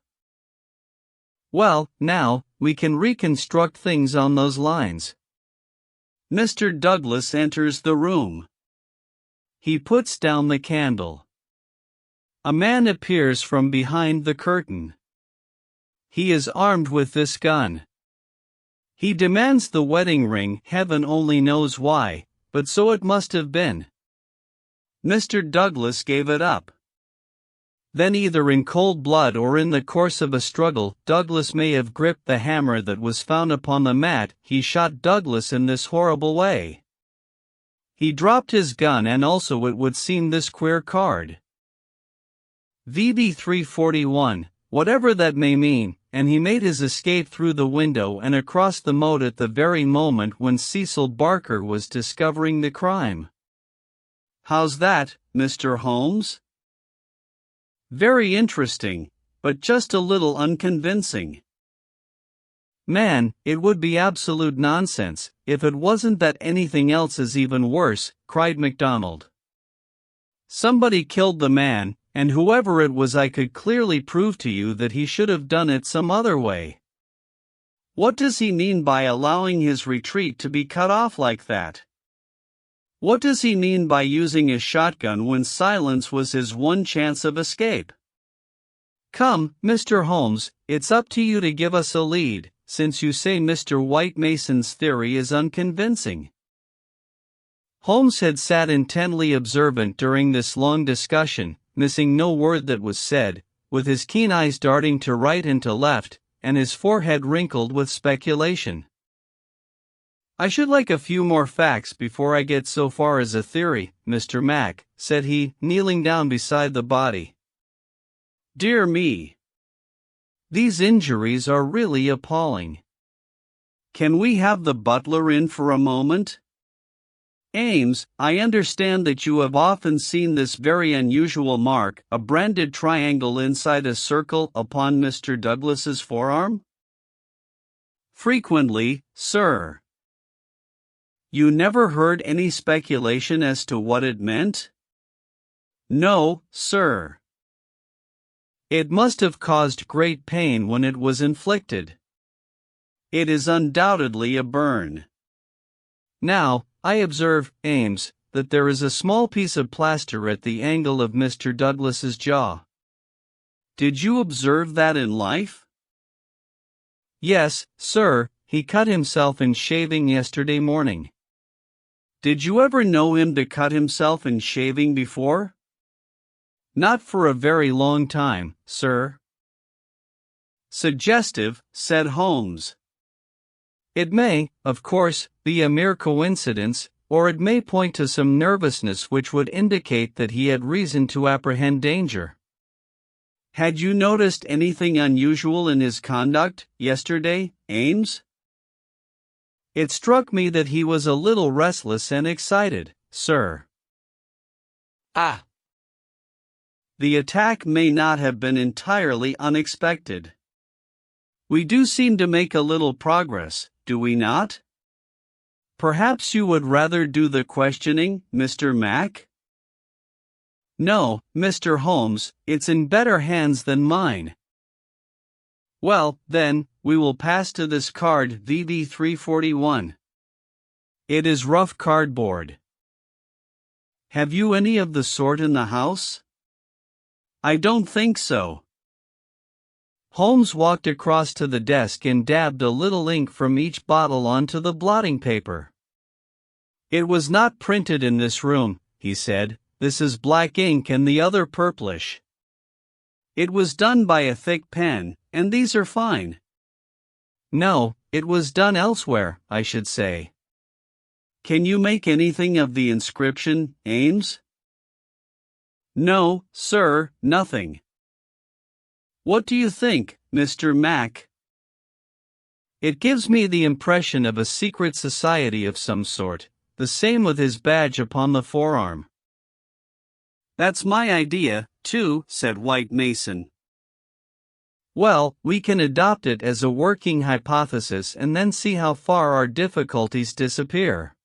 Well, now, we can reconstruct things on those lines. Mr. Douglas enters the room. He puts down the candle. A man appears from behind the curtain. He is armed with this gun. He demands the wedding ring, heaven only knows why, but so it must have been. Mr. Douglas gave it up. Then either in cold blood or in the course of a struggle, Douglas may have gripped the hammer that was found upon the mat. He shot Douglas in this horrible way. He dropped his gun and also, it would seem, this queer card. VB 341, whatever that may mean, and he made his escape through the window and across the moat at the very moment when Cecil Barker was discovering the crime. How's that, Mr. Holmes? Very interesting, but just a little unconvincing. Man, it would be absolute nonsense, if it wasn't that anything else is even worse, cried MacDonald. Somebody killed the man, and whoever it was, I could clearly prove to you that he should have done it some other way. What does he mean by allowing his retreat to be cut off like that? What does he mean by using a shotgun when silence was his one chance of escape? Come, Mr. Holmes, it's up to you to give us a lead, since you say Mr. White Mason's theory is unconvincing. Holmes had sat intently observant during this long discussion, missing no word that was said, with his keen eyes darting to right and to left, and his forehead wrinkled with speculation. I should like a few more facts before I get so far as a theory, Mr. Mac, said he, kneeling down beside the body. Dear me. These injuries are really appalling. Can we have the butler in for a moment? Ames, I understand that you have often seen this very unusual mark, a branded triangle inside a circle, upon Mr. Douglas's forearm? Frequently, sir. You never heard any speculation as to what it meant? No, sir. It must have caused great pain when it was inflicted. It is undoubtedly a burn. Now, I observe, Ames, that there is a small piece of plaster at the angle of Mr. Douglas's jaw. Did you observe that in life? Yes, sir, he cut himself in shaving yesterday morning. Did you ever know him to cut himself in shaving before? Not for a very long time, sir. Suggestive, said Holmes. It may, of course, be a mere coincidence, or it may point to some nervousness which would indicate that he had reason to apprehend danger. Had you noticed anything unusual in his conduct yesterday, Ames? It struck me that he was a little restless and excited, sir. Ah. The attack may not have been entirely unexpected. We do seem to make a little progress, do we not? Perhaps you would rather do the questioning, Mr. Mac? No, Mr. Holmes, it's in better hands than mine. Well, then, we will pass to this card VV341. It is rough cardboard. Have you any of the sort in the house? I don't think so. Holmes walked across to the desk and dabbed a little ink from each bottle onto the blotting paper. It was not printed in this room, he said. This is black ink and the other purplish. It was done by a thick pen, and these are fine. No, it was done elsewhere, I should say. Can you make anything of the inscription, Ames? No, sir, nothing. What do you think, Mr. Mac? It gives me the impression of a secret society of some sort, the same with his badge upon the forearm. That's my idea, too, said White Mason. Well, we can adopt it as a working hypothesis and then see how far our difficulties disappear.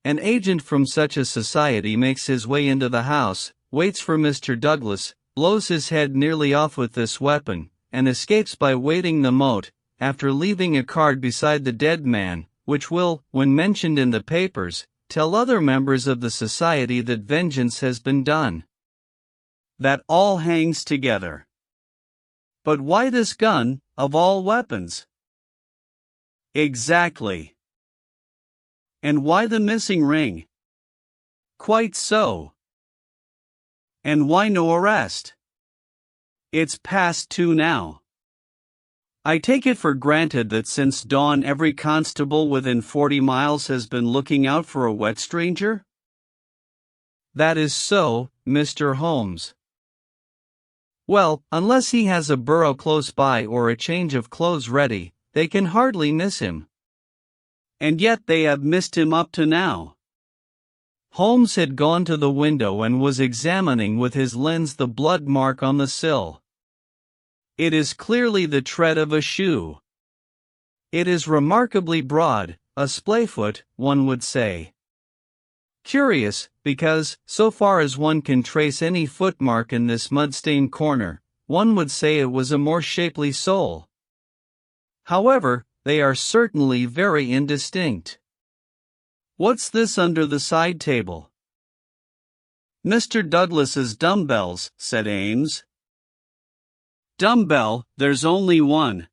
An agent from such a society makes his way into the house, waits for Mr. Douglas, blows his head nearly off with this weapon, and escapes by wading the moat, after leaving a card beside the dead man, which will, when mentioned in the papers, tell other members of the society that vengeance has been done. That all hangs together. But why this gun, of all weapons? Exactly. And why the missing ring? Quite so. And why no arrest? It's past 2 now. I take it for granted that since dawn every constable within 40 miles has been looking out for a wet stranger? That is so, Mr. Holmes. Well, unless he has a burro close by or a change of clothes ready, they can hardly miss him. And yet they have missed him up to now. Holmes had gone to the window and was examining with his lens the blood mark on the sill. It is clearly the tread of a shoe. It is remarkably broad, a splayfoot, one would say. Curious, because, so far as one can trace any footmark in this mud-stained corner, one would say it was a more shapely sole. However, they are certainly very indistinct. What's this under the side table? Mr. Douglas's dumbbells, said Ames. Dumbbell, there's only one.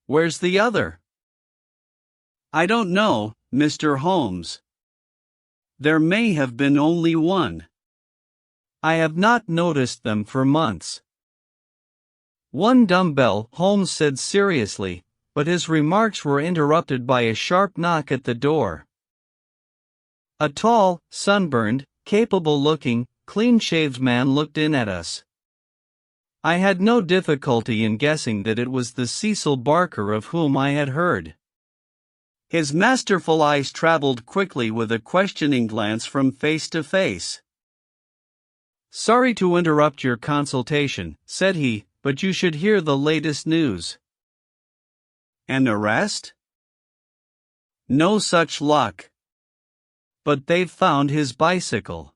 Where's the other? I don't know, Mr. Holmes. There may have been only one. I have not noticed them for months. One dumbbell, Holmes said seriously, but his remarks were interrupted by a sharp knock at the door. A tall, sunburned, capable-looking, clean-shaved man looked in at us. I had no difficulty in guessing that it was the Cecil Barker of whom I had heard. His masterful eyes traveled quickly with a questioning glance from face to face. "Sorry to interrupt your consultation," said he, "but you should hear the latest news." "An arrest?" "No such luck. But they've found his bicycle.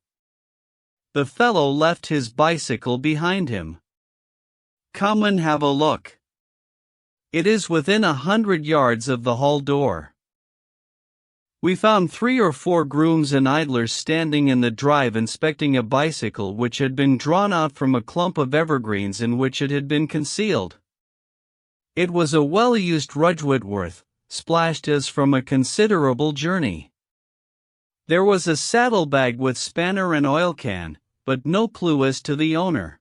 The fellow left his bicycle behind him. Come and have a look. It is within 100 yards of the hall door." We found 3 or 4 grooms and idlers standing in the drive inspecting a bicycle which had been drawn out from a clump of evergreens in which it had been concealed. It was a well-used Rudge Whitworth, splashed as from a considerable journey. There was a saddlebag with spanner and oil can, but no clue as to the owner.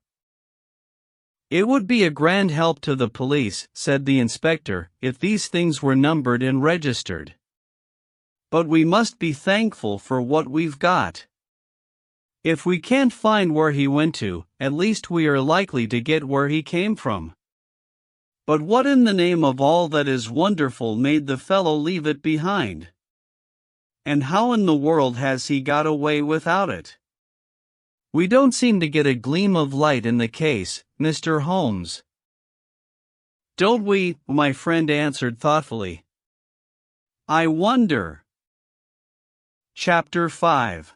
"It would be a grand help to the police," said the inspector, "if these things were numbered and registered. But we must be thankful for what we've got. If we can't find where he went to, at least we are likely to get where he came from. But what in the name of all that is wonderful made the fellow leave it behind? And how in the world has he got away without it? We don't seem to get a gleam of light in the case, Mr. Holmes." "Don't we?" my friend answered thoughtfully. "I wonder." Chapter 5.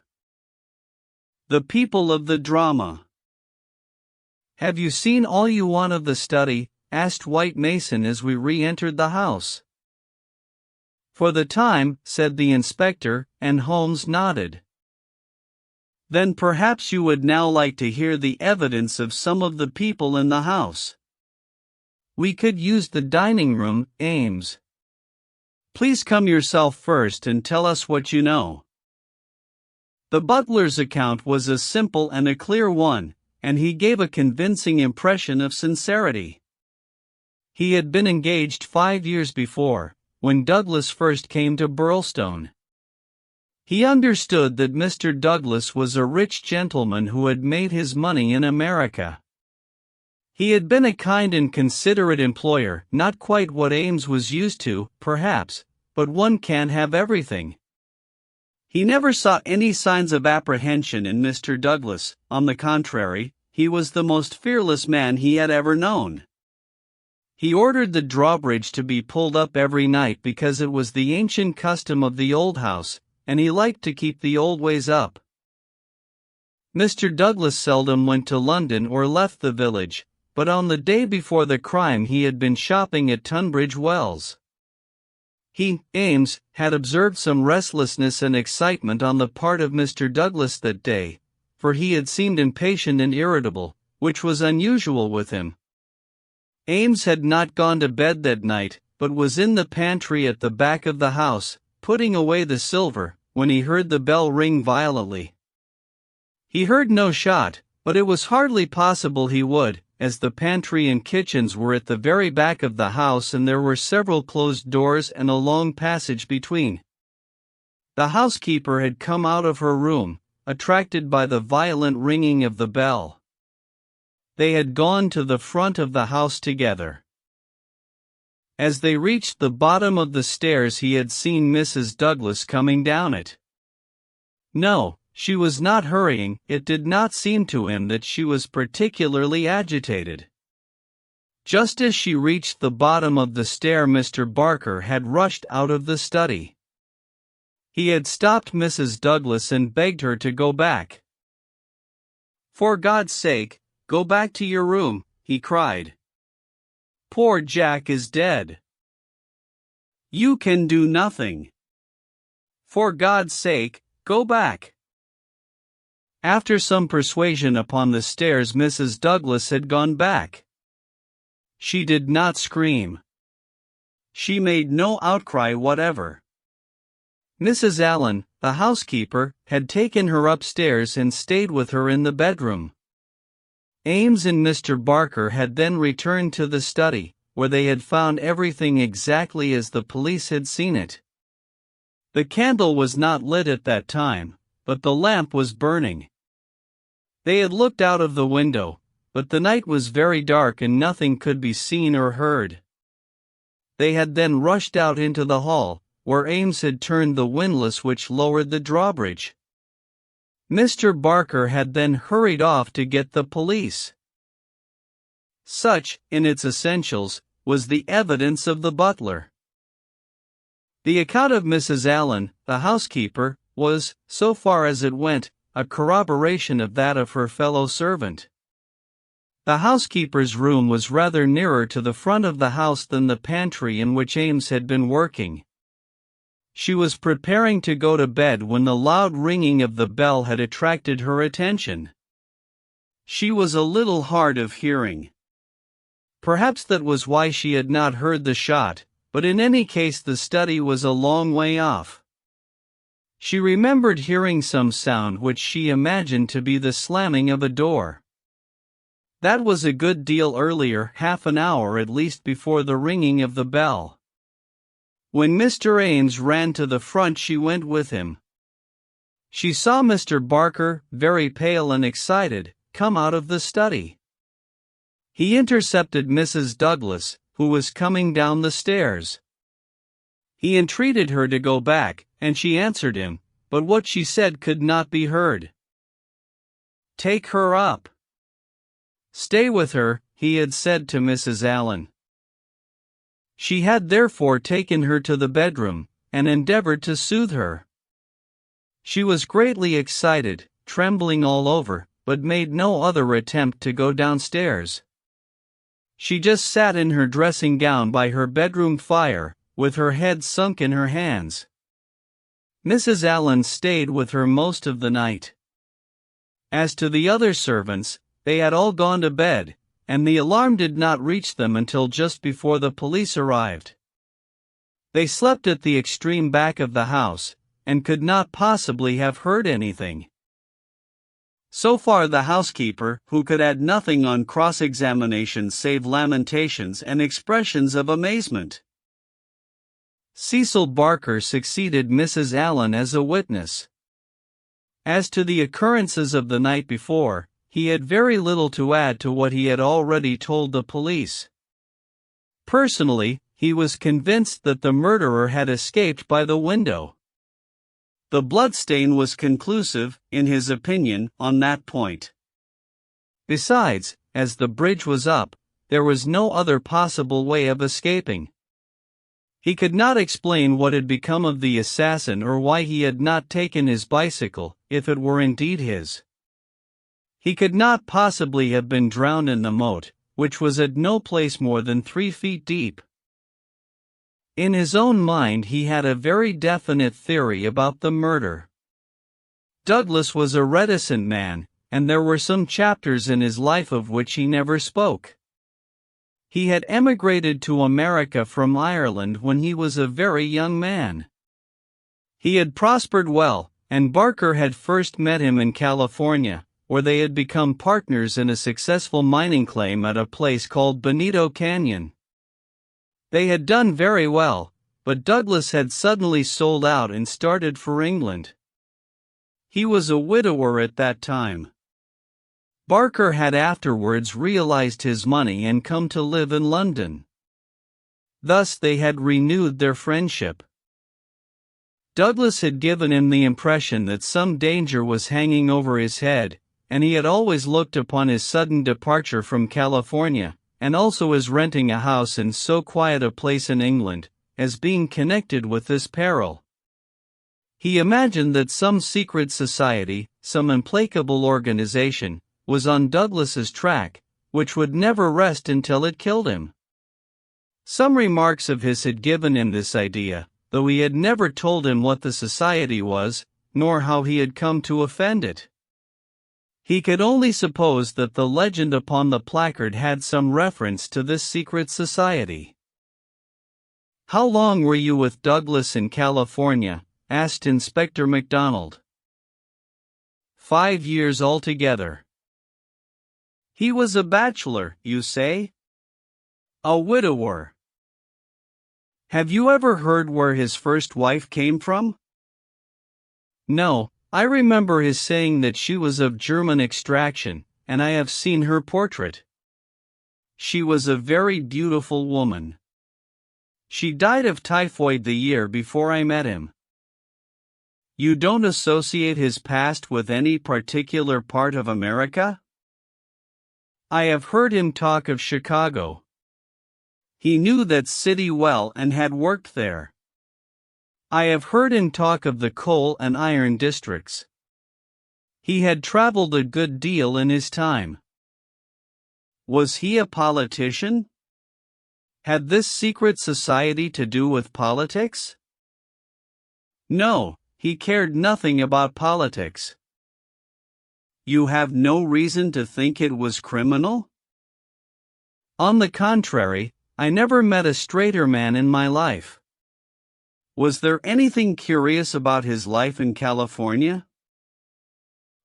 The People of the Drama. "Have you seen all you want of the study?" asked White Mason as we re-entered the house. "For the time," said the inspector, and Holmes nodded. "Then perhaps you would now like to hear the evidence of some of the people in the house. We could use the dining room, Ames. Please come yourself first and tell us what you know." The butler's account was a simple and a clear one, and he gave a convincing impression of sincerity. He had been engaged 5 years before, when Douglas first came to Burlstone. He understood that Mr. Douglas was a rich gentleman who had made his money in America. He had been a kind and considerate employer, not quite what Ames was used to, perhaps, but one can't have everything. He never saw any signs of apprehension in Mr. Douglas. On the contrary, he was the most fearless man he had ever known. He ordered the drawbridge to be pulled up every night because it was the ancient custom of the old house, and he liked to keep the old ways up. Mr. Douglas seldom went to London or left the village, but on the day before the crime he had been shopping at Tunbridge Wells. He, Ames, had observed some restlessness and excitement on the part of Mr. Douglas that day, for he had seemed impatient and irritable, which was unusual with him. Ames had not gone to bed that night, but was in the pantry at the back of the house, putting away the silver, when he heard the bell ring violently. He heard no shot, but it was hardly possible he would, as the pantry and kitchens were at the very back of the house and there were several closed doors and a long passage between. The housekeeper had come out of her room, attracted by the violent ringing of the bell. They had gone to the front of the house together. As they reached the bottom of the stairs he had seen Mrs. Douglas coming down it. No, she was not hurrying. It did not seem to him that she was particularly agitated. Just as she reached the bottom of the stair Mr. Barker had rushed out of the study. He had stopped Mrs. Douglas and begged her to go back. "For God's sake, go back to your room," he cried. "Poor Jack is dead. You can do nothing. For God's sake, go back." After some persuasion upon the stairs Mrs. Douglas had gone back. She did not scream. She made no outcry whatever. Mrs. Allen, the housekeeper, had taken her upstairs and stayed with her in the bedroom. Ames and Mr. Barker had then returned to the study, where they had found everything exactly as the police had seen it. The candle was not lit at that time, but the lamp was burning. They had looked out of the window, but the night was very dark and nothing could be seen or heard. They had then rushed out into the hall, where Ames had turned the windlass which lowered the drawbridge. Mr. Barker had then hurried off to get the police. Such, in its essentials, was the evidence of the butler. The account of Mrs. Allen, the housekeeper, was, so far as it went, a corroboration of that of her fellow servant. The housekeeper's room was rather nearer to the front of the house than the pantry in which Ames had been working. She was preparing to go to bed when the loud ringing of the bell had attracted her attention. She was a little hard of hearing. Perhaps that was why she had not heard the shot, but in any case the study was a long way off. She remembered hearing some sound which she imagined to be the slamming of a door. That was a good deal earlier, half an hour at least before the ringing of the bell. When Mr. Ames ran to the front she went with him. She saw Mr. Barker, very pale and excited, come out of the study. He intercepted Mrs. Douglas, who was coming down the stairs. He entreated her to go back, and she answered him, but what she said could not be heard. "Take her up. Stay with her," he had said to Mrs. Allen. She had therefore taken her to the bedroom, and endeavored to soothe her. She was greatly excited, trembling all over, but made no other attempt to go downstairs. She just sat in her dressing gown by her bedroom fire, with her head sunk in her hands. Mrs. Allen stayed with her most of the night. As to the other servants, they had all gone to bed, and the alarm did not reach them until just before the police arrived. They slept at the extreme back of the house, and could not possibly have heard anything. So far the housekeeper, who could add nothing on cross-examination save lamentations and expressions of amazement. Cecil Barker succeeded Mrs. Allen as a witness. As to the occurrences of the night before, he had very little to add to what he had already told the police. Personally, he was convinced that the murderer had escaped by the window. The bloodstain was conclusive, in his opinion, on that point. Besides, as the bridge was up, there was no other possible way of escaping. He could not explain what had become of the assassin or why he had not taken his bicycle, if it were indeed his. He could not possibly have been drowned in the moat, which was at no place more than 3 feet deep. In his own mind he had a very definite theory about the murder. Douglas was a reticent man, and there were some chapters in his life of which he never spoke. He had emigrated to America from Ireland when he was a very young man. He had prospered well, and Barker had first met him in California, where they had become partners in a successful mining claim at a place called Bonito Canyon. They had done very well, but Douglas had suddenly sold out and started for England. He was a widower at that time. Barker had afterwards realized his money and come to live in London. Thus they had renewed their friendship. Douglas had given him the impression that some danger was hanging over his head, and he had always looked upon his sudden departure from California, and also his renting a house in so quiet a place in England, as being connected with this peril. He imagined that some secret society, some implacable organization, was on Douglas's track, which would never rest until it killed him. Some remarks of his had given him this idea, though he had never told him what the society was, nor how he had come to offend it. He could only suppose that the legend upon the placard had some reference to this secret society. "How long were you with Douglas in California?" asked Inspector MacDonald. 5 years altogether." "He was a bachelor, you say?" A widower. Have you ever heard where his first wife came from? No, I remember his saying that she was of German extraction, and I have seen her portrait. She was a very beautiful woman. She died of typhoid the year before I met him. You don't associate his past with any particular part of America? I have heard him talk of Chicago. He knew that city well and had worked there. I have heard him talk of the coal and iron districts. He had traveled a good deal in his time. Was he a politician? Had this secret society to do with politics? No, he cared nothing about politics. You have no reason to think it was criminal? On the contrary, I never met a straighter man in my life. Was there anything curious about his life in California?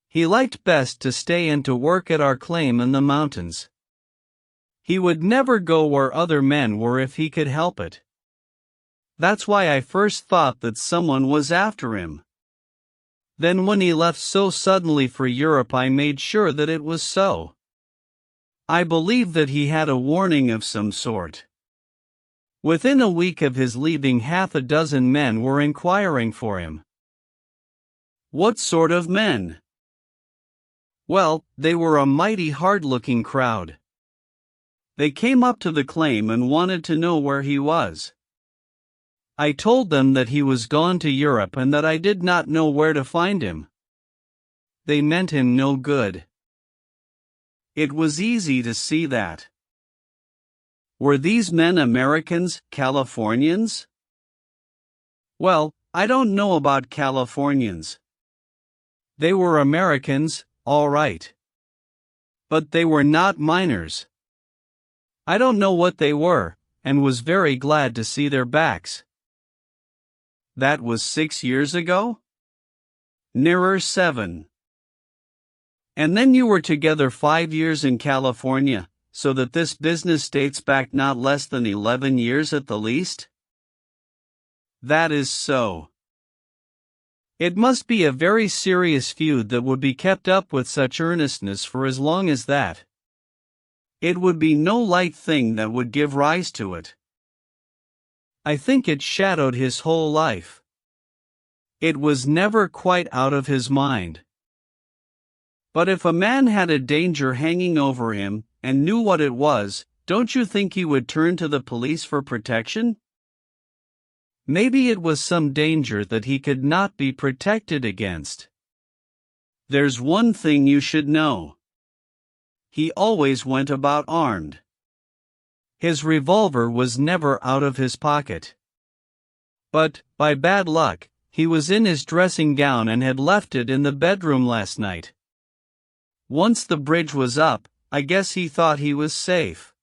He liked best to stay and to work at our claim in the mountains. He would never go where other men were if he could help it. That's why I first thought that someone was after him. Then when he left so suddenly for Europe, I made sure that it was so. I believe that he had a warning of some sort. Within a week of his leaving, half a dozen men were inquiring for him. What sort of men? Well, they were a mighty hard-looking crowd. They came up to the claim and wanted to know where he was. I told them that he was gone to Europe and that I did not know where to find him. They meant him no good. It was easy to see that. Were these men Americans, Californians? Well, I don't know about Californians. They were Americans, all right. But they were not miners. I don't know what they were, and was very glad to see their backs. That was 6 years ago? Nearer 7. And then you were together 5 years in California, so that this business dates back not less than 11 years at the least? That is so. It must be a very serious feud that would be kept up with such earnestness for as long as that. It would be no light thing that would give rise to it. I think it shadowed his whole life. It was never quite out of his mind. But if a man had a danger hanging over him, and knew what it was, don't you think he would turn to the police for protection? Maybe it was some danger that he could not be protected against. There's one thing you should know. He always went about armed. His revolver was never out of his pocket. But, by bad luck, he was in his dressing gown and had left it in the bedroom last night. Once the bridge was up, I guess he thought he was safe.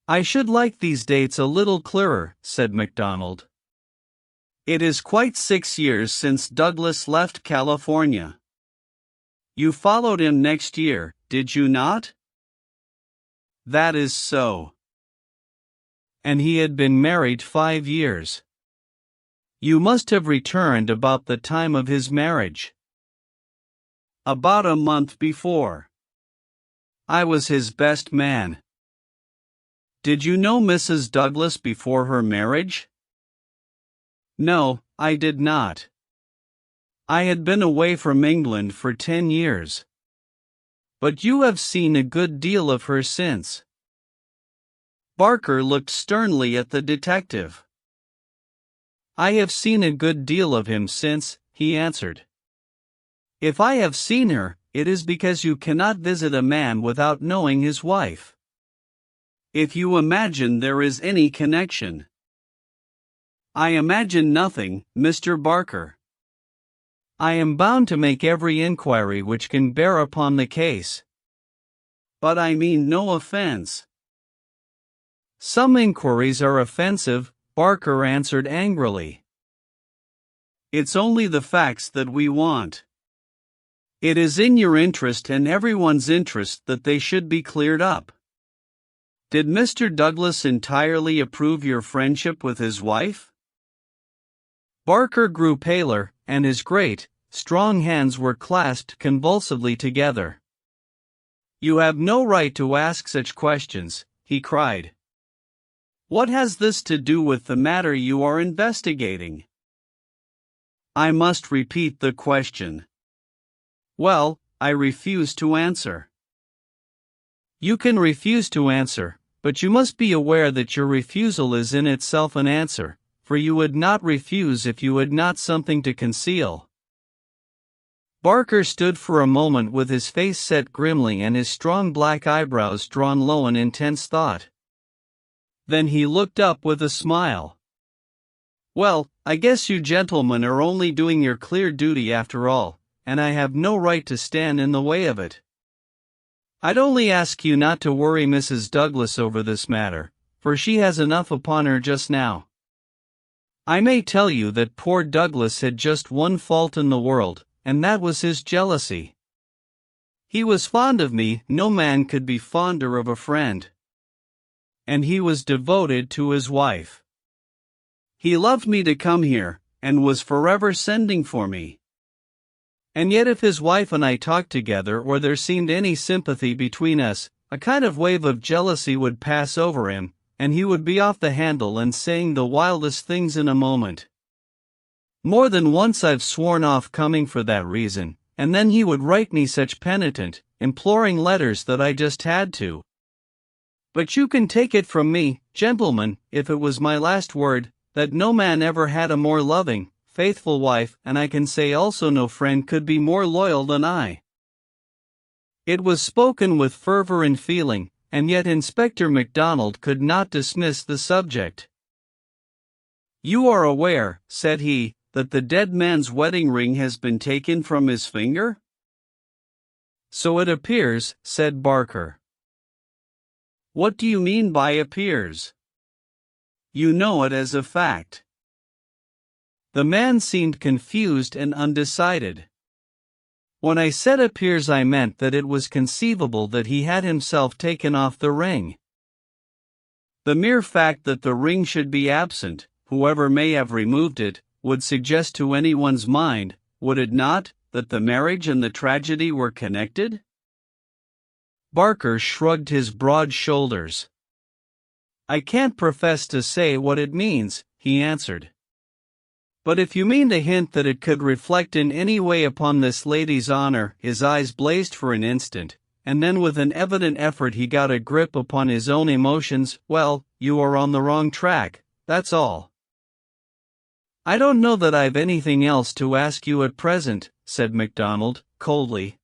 I should like these dates a little clearer, said MacDonald. It is quite 6 years since Douglas left California. You followed him next year, did you not? That is so. And he had been married 5 years. You must have returned about the time of his marriage. About a month before. I was his best man. Did you know Mrs. Douglas before her marriage? No, I did not. I had been away from England for 10 years. But you have seen a good deal of her since. Barker looked sternly at the detective. I have seen a good deal of him since, he answered. If I have seen her, it is because you cannot visit a man without knowing his wife. If you imagine there is any connection. I imagine nothing, Mr. Barker. I am bound to make every inquiry which can bear upon the case. But I mean no offense. Some inquiries are offensive, Barker answered angrily. It's only the facts that we want. It is in your interest and everyone's interest that they should be cleared up. Did Mr. Douglas entirely approve your friendship with his wife? Barker grew paler, and his great, strong hands were clasped convulsively together. "You have no right to ask such questions," he cried. "What has this to do with the matter you are investigating?" "I must repeat the question." "Well, I refuse to answer." "You can refuse to answer, but you must be aware that your refusal is in itself an answer, for you would not refuse if you had not something to conceal." Barker stood for a moment with his face set grimly and his strong black eyebrows drawn low in intense thought. Then he looked up with a smile. "Well, I guess you gentlemen are only doing your clear duty after all, and I have no right to stand in the way of it. I'd only ask you not to worry Mrs. Douglas over this matter, for she has enough upon her just now. I may tell you that poor Douglas had just one fault in the world, and that was his jealousy. He was fond of me, no man could be fonder of a friend. And he was devoted to his wife. He loved me to come here, and was forever sending for me. And yet if his wife and I talked together or there seemed any sympathy between us, a kind of wave of jealousy would pass over him, and he would be off the handle and saying the wildest things in a moment. More than once I've sworn off coming for that reason, and then he would write me such penitent, imploring letters that I just had to. But you can take it from me, gentlemen, if it was my last word, that no man ever had a more loving, faithful wife, and I can say also no friend could be more loyal than I." It was spoken with fervor and feeling, and yet Inspector MacDonald could not dismiss the subject. "You are aware," said he, "that the dead man's wedding ring has been taken from his finger?" "So it appears," said Barker. "What do you mean by appears?" "You know it as a fact." The man seemed confused and undecided. "When I said appears I meant that it was conceivable that he had himself taken off the ring. The mere fact that the ring should be absent, whoever may have removed it, would suggest to anyone's mind, would it not, that the marriage and the tragedy were connected?" Barker shrugged his broad shoulders. "I can't profess to say what it means," he answered. "But if you mean to hint that it could reflect in any way upon this lady's honor," his eyes blazed for an instant, and then with an evident effort he got a grip upon his own emotions, "well, you are on the wrong track, that's all." "I don't know that I've anything else to ask you at present," said MacDonald, coldly.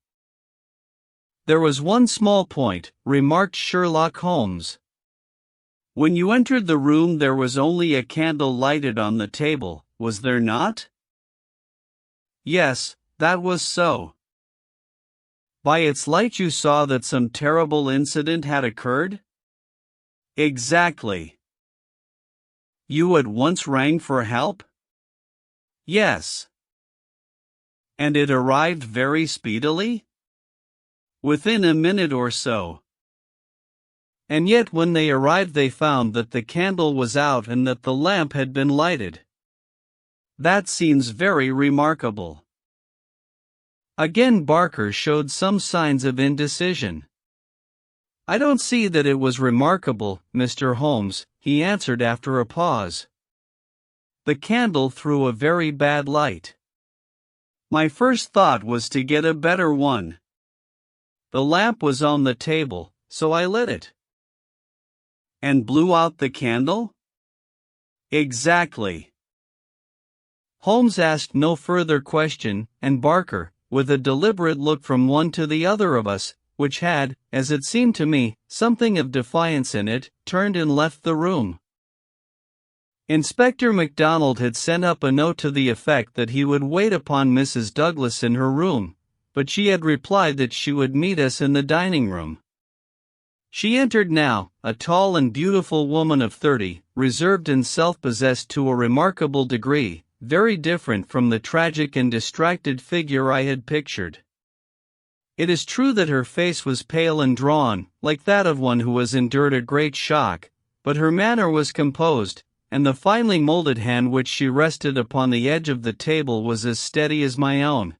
"There was one small point," remarked Sherlock Holmes. "When you entered the room there was only a candle lighted on the table, was there not?" "Yes, that was so." "By its light you saw that some terrible incident had occurred?" "Exactly." "You at once rang for help?" "Yes." "And it arrived very speedily?" "Within a minute or so." "And yet when they arrived they found that the candle was out and that the lamp had been lighted." "That seems very remarkable." Again Barker showed some signs of indecision. "I don't see that it was remarkable, Mr. Holmes," he answered after a pause. "The candle threw a very bad light. My first thought was to get a better one. The lamp was on the table, so I lit it." "And blew out the candle?" "Exactly." Holmes asked no further question, and Barker, with a deliberate look from one to the other of us, which had, as it seemed to me, something of defiance in it, turned and left the room. Inspector MacDonald had sent up a note to the effect that he would wait upon Mrs. Douglas in her room, but she had replied that she would meet us in the dining room. She entered now, a tall and beautiful woman of 30, reserved and self-possessed to a remarkable degree, very different from the tragic and distracted figure I had pictured. It is true that her face was pale and drawn, like that of one who has endured a great shock, but her manner was composed, and the finely molded hand which she rested upon the edge of the table was as steady as my own.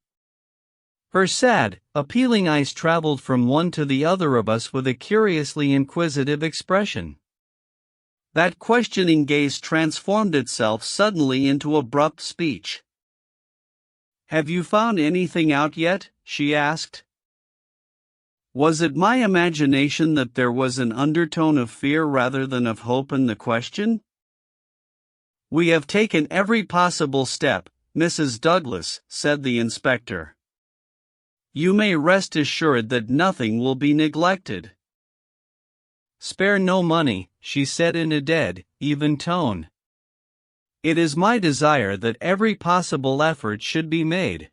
Her sad, appealing eyes traveled from one to the other of us with a curiously inquisitive expression. That questioning gaze transformed itself suddenly into abrupt speech. "Have you found anything out yet?" she asked. Was it my imagination that there was an undertone of fear rather than of hope in the question? "We have taken every possible step, Mrs. Douglas," said the inspector. "You may rest assured that nothing will be neglected." "Spare no money," she said in a dead, even tone. "It is my desire that every possible effort should be made.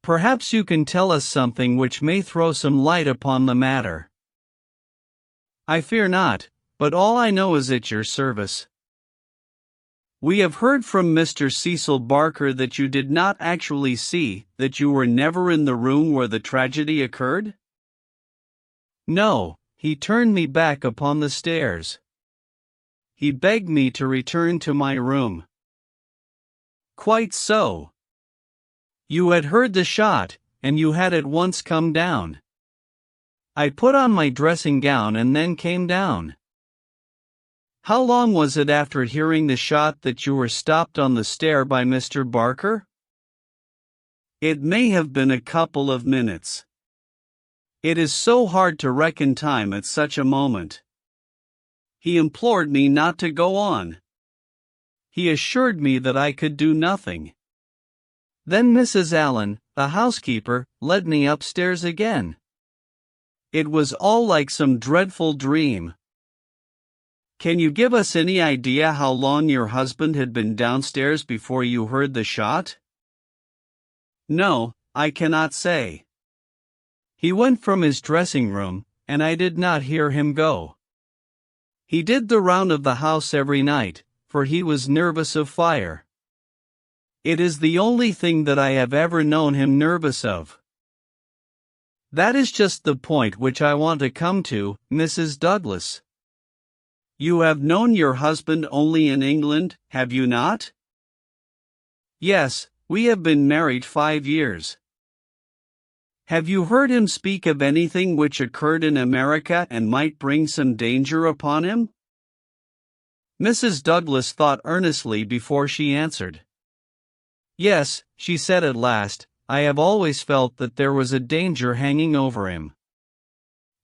Perhaps you can tell us something which may throw some light upon the matter." "I fear not, but all I know is at your service." "We have heard from Mr. Cecil Barker that you did not actually see, that you were never in the room where the tragedy occurred?" "No, he turned me back upon the stairs. He begged me to return to my room." "Quite so. You had heard the shot, and you had at once come down." "I put on my dressing gown and then came down." "How long was it after hearing the shot that you were stopped on the stair by Mr. Barker?" "It may have been a couple of minutes. It is so hard to reckon time at such a moment. He implored me not to go on. He assured me that I could do nothing. Then Mrs. Allen, the housekeeper, led me upstairs again. It was all like some dreadful dream." "Can you give us any idea how long your husband had been downstairs before you heard the shot?" "No, I cannot say. He went from his dressing room, and I did not hear him go. He did the round of the house every night, for he was nervous of fire. It is the only thing that I have ever known him nervous of." "That is just the point which I want to come to, Mrs. Douglas. You have known your husband only in England, have you not?" "Yes, we have been married 5 years." "Have you heard him speak of anything which occurred in America and might bring some danger upon him?" Mrs. Douglas thought earnestly before she answered. "Yes," she said at last, "I have always felt that there was a danger hanging over him.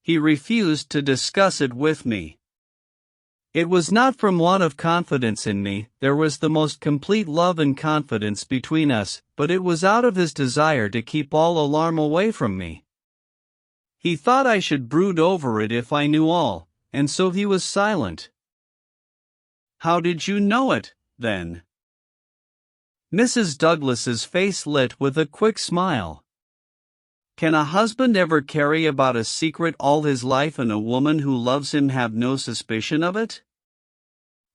He refused to discuss it with me. It was not from want of confidence in me, there was the most complete love and confidence between us, but it was out of his desire to keep all alarm away from me. He thought I should brood over it if I knew all, and so he was silent." "How did you know it, then?" Mrs. Douglas's face lit with a quick smile. "Can a husband ever carry about a secret all his life and a woman who loves him have no suspicion of it?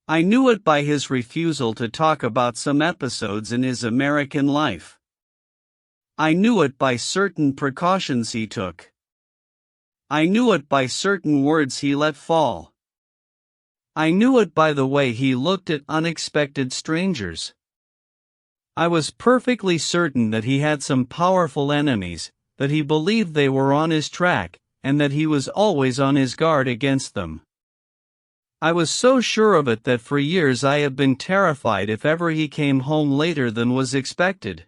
I knew it by his refusal to talk about some episodes in his American life. I knew it by certain precautions he took. I knew it by certain words he let fall. I knew it by the way he looked at unexpected strangers. I was perfectly certain that he had some powerful enemies, that he believed they were on his track, and that he was always on his guard against them. I was so sure of it that for years I have been terrified if ever he came home later than was expected."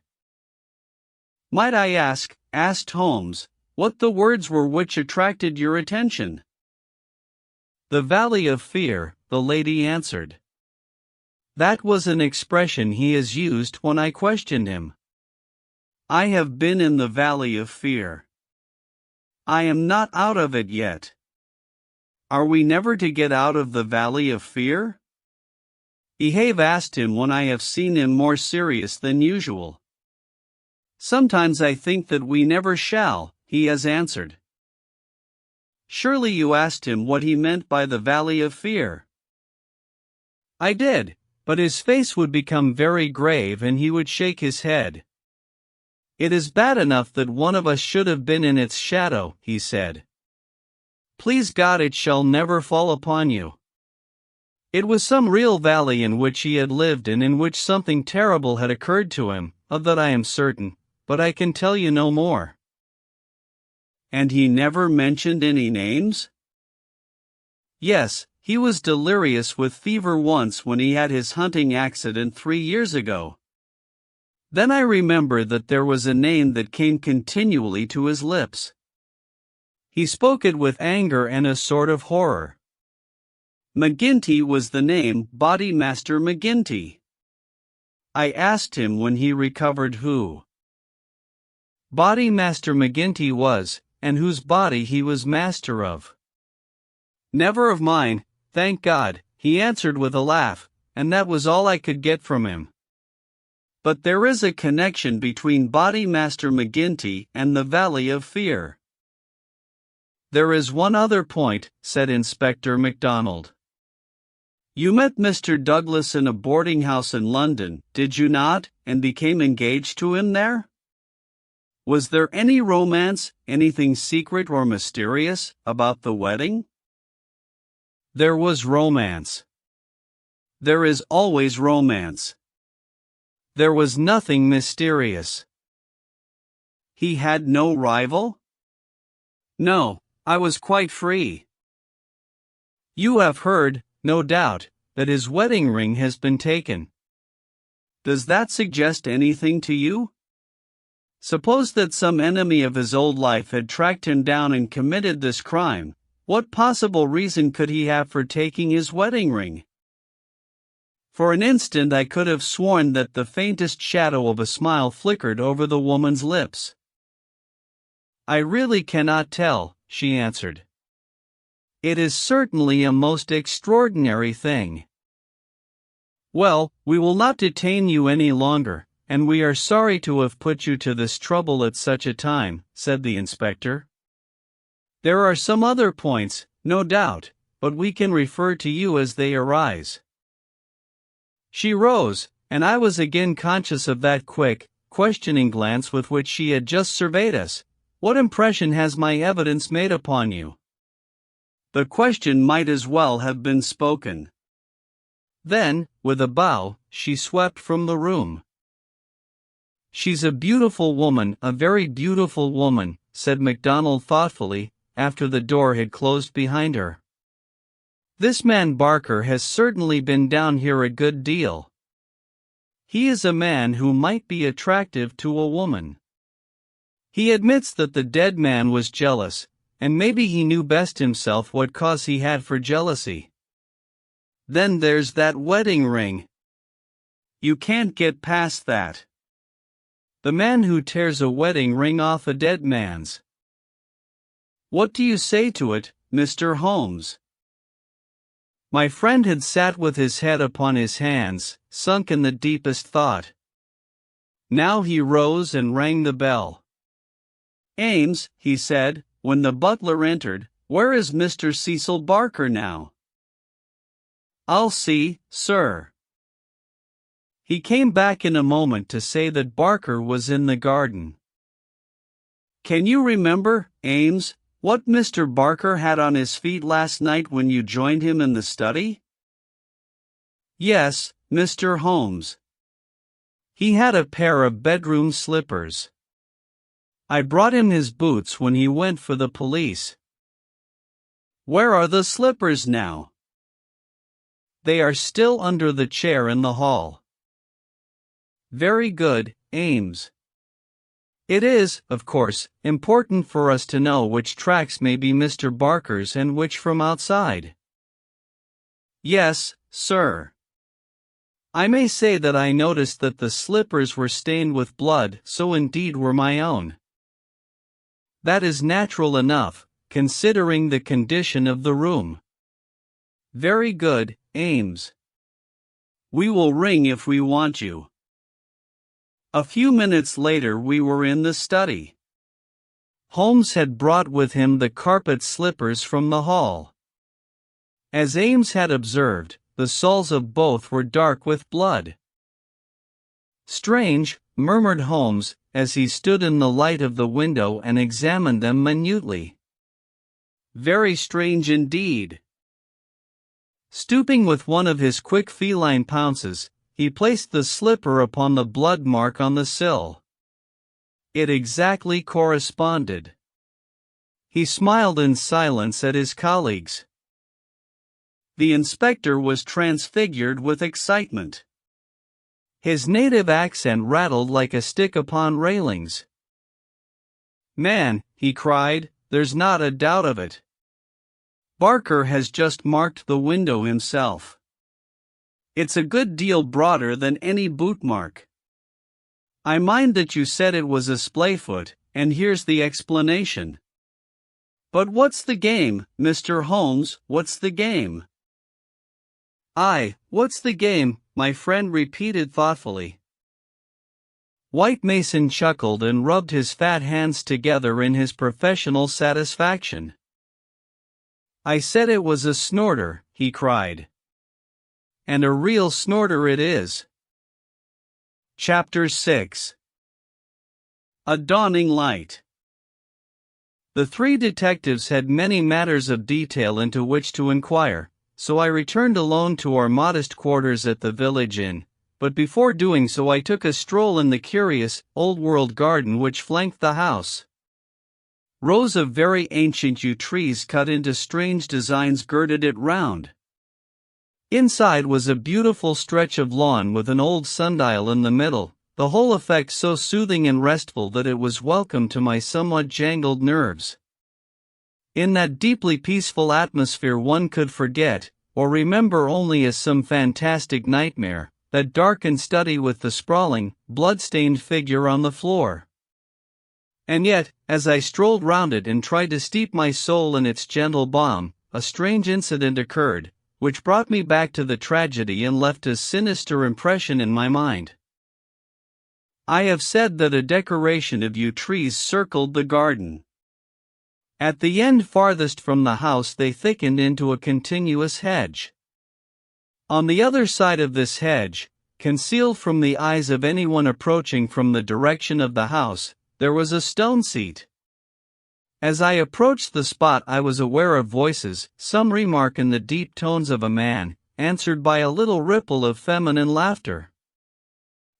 "Might I ask," asked Holmes, "what the words were which attracted your attention?" "The Valley of Fear," the lady answered. "That was an expression he has used when I questioned him." "I have been in the Valley of Fear. I am not out of it yet." "Are we never to get out of the Valley of Fear?" I have asked him when I have seen him more serious than usual. "Sometimes I think that we never shall," he has answered. "Surely you asked him what he meant by the Valley of Fear?" "I did, but his face would become very grave and he would shake his head. "It is bad enough that one of us should have been in its shadow," he said. "Please God it shall never fall upon you." It was some real valley in which he had lived and in which something terrible had occurred to him, of that I am certain, but I can tell you no more. And he never mentioned any names? Yes, he was delirious with fever once when he had his hunting accident 3 years ago. Then I remember that there was a name that came continually to his lips. He spoke it with anger and a sort of horror. McGinty was the name, Bodymaster McGinty. I asked him when he recovered who Bodymaster McGinty was, and whose body he was master of. "Never of mine, thank God," he answered with a laugh, and that was all I could get from him. But there is a connection between Bodymaster McGinty and the Valley of Fear. "There is one other point," said Inspector MacDonald. "You met Mr. Douglas in a boarding house in London, did you not, and became engaged to him there? Was there any romance, anything secret or mysterious, about the wedding?" "There was romance. There is always romance." "There was nothing mysterious." "He had no rival?" "No, I was quite free." "You have heard, no doubt, that his wedding ring has been taken. Does that suggest anything to you? Suppose that some enemy of his old life had tracked him down and committed this crime, what possible reason could he have for taking his wedding ring?" For an instant I could have sworn that the faintest shadow of a smile flickered over the woman's lips. "I really cannot tell," she answered. "It is certainly a most extraordinary thing." "Well, we will not detain you any longer, and we are sorry to have put you to this trouble at such a time," said the inspector. "There are some other points, no doubt, but we can refer to you as they arise." She rose, and I was again conscious of that quick, questioning glance with which she had just surveyed us. "What impression has my evidence made upon you?" The question might as well have been spoken. Then, with a bow, she swept from the room. "She's a beautiful woman, a very beautiful woman," said MacDonald thoughtfully, after the door had closed behind her. "This man Barker has certainly been down here a good deal. He is a man who might be attractive to a woman. He admits that the dead man was jealous, and maybe he knew best himself what cause he had for jealousy. Then there's that wedding ring. You can't get past that. The man who tears a wedding ring off a dead man's. What do you say to it, Mr. Holmes?" My friend had sat with his head upon his hands, sunk in the deepest thought. Now he rose and rang the bell. "Ames," he said, when the butler entered, "where is Mr. Cecil Barker now?" "I'll see, sir." He came back in a moment to say that Barker was in the garden. "Can you remember, Ames, what Mr. Barker had on his feet last night when you joined him in the study?" "Yes, Mr. Holmes. He had a pair of bedroom slippers. I brought him his boots when he went for the police." "Where are the slippers now?" "They are still under the chair in the hall." "Very good, Ames. It is, of course, important for us to know which tracks may be Mr. Barker's and which from outside." "Yes, sir. I may say that I noticed that the slippers were stained with blood, so indeed were my own. That is natural enough, considering the condition of the room." "Very good, Ames. We will ring if we want you." A few minutes later we were in the study. Holmes had brought with him the carpet slippers from the hall. As Ames had observed, the soles of both were dark with blood. "Strange," murmured Holmes, as he stood in the light of the window and examined them minutely. Very strange indeed. Stooping with one of his quick feline pounces, he placed the slipper upon the blood mark on the sill. It exactly corresponded. He smiled in silence at his colleagues. The inspector was transfigured with excitement. His native accent rattled like a stick upon railings. "Man," he cried, "there's not a doubt of it. Barker has just marked the window himself. It's a good deal broader than any boot mark. I mind that you said it was a splayfoot, and here's the explanation. But what's the game, Mr. Holmes, what's the game?" "Aye, what's the game?" my friend repeated thoughtfully. White Mason chuckled and rubbed his fat hands together in his professional satisfaction. "I said it was a snorter," he cried. "And a real snorter it is." Chapter 6. A Dawning Light. The three detectives had many matters of detail into which to inquire, so I returned alone to our modest quarters at the village inn, but before doing so I took a stroll in the curious, old-world garden which flanked the house. Rows of very ancient yew trees cut into strange designs girded it round. Inside was a beautiful stretch of lawn with an old sundial in the middle, the whole effect so soothing and restful that it was welcome to my somewhat jangled nerves. In that deeply peaceful atmosphere one could forget, or remember only as some fantastic nightmare, that darkened study with the sprawling, blood-stained figure on the floor. And yet, as I strolled round it and tried to steep my soul in its gentle balm, a strange incident occurred, which brought me back to the tragedy and left a sinister impression in my mind. I have said that a decoration of yew trees circled the garden. At the end farthest from the house they thickened into a continuous hedge. On the other side of this hedge, concealed from the eyes of anyone approaching from the direction of the house, there was a stone seat. As I approached the spot I was aware of voices, some remark in the deep tones of a man, answered by a little ripple of feminine laughter.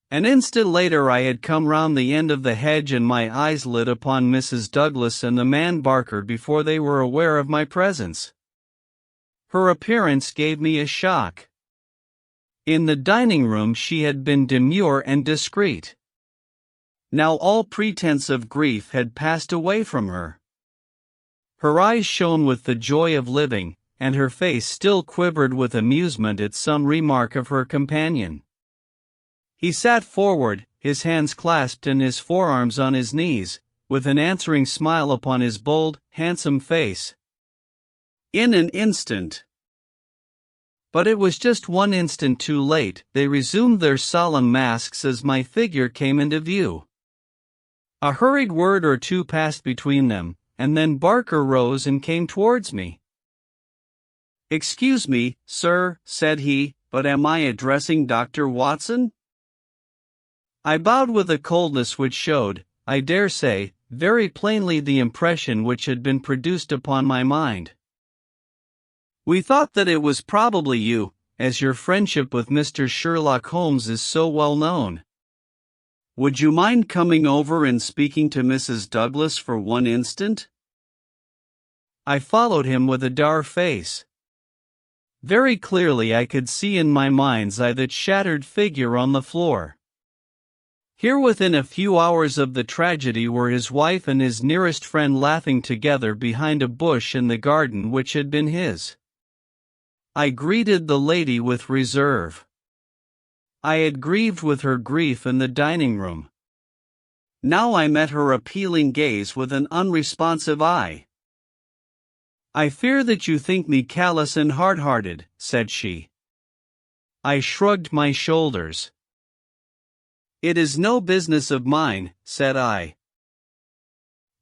An instant later I had come round the end of the hedge and my eyes lit upon Mrs. Douglas and the man Barker before they were aware of my presence. Her appearance gave me a shock. In the dining room she had been demure and discreet. Now all pretense of grief had passed away from her. Her eyes shone with the joy of living, and her face still quivered with amusement at some remark of her companion. He sat forward, his hands clasped and his forearms on his knees, with an answering smile upon his bold, handsome face. In an instant, but it was just one instant too late, they resumed their solemn masks as my figure came into view. A hurried word or two passed between them, and then Barker rose and came towards me. "Excuse me, sir," said he, "but am I addressing Dr. Watson?" I bowed with a coldness which showed, I dare say, very plainly the impression which had been produced upon my mind. "We thought that it was probably you, as your friendship with Mr. Sherlock Holmes is so well known. Would you mind coming over and speaking to Mrs. Douglas for one instant?" I followed him with a dour face. Very clearly I could see in my mind's eye that shattered figure on the floor. Here within a few hours of the tragedy were his wife and his nearest friend laughing together behind a bush in the garden which had been his. I greeted the lady with reserve. I had grieved with her grief in the dining room. Now I met her appealing gaze with an unresponsive eye. "I fear that you think me callous and hard-hearted," said she. I shrugged my shoulders. "It is no business of mine," said I.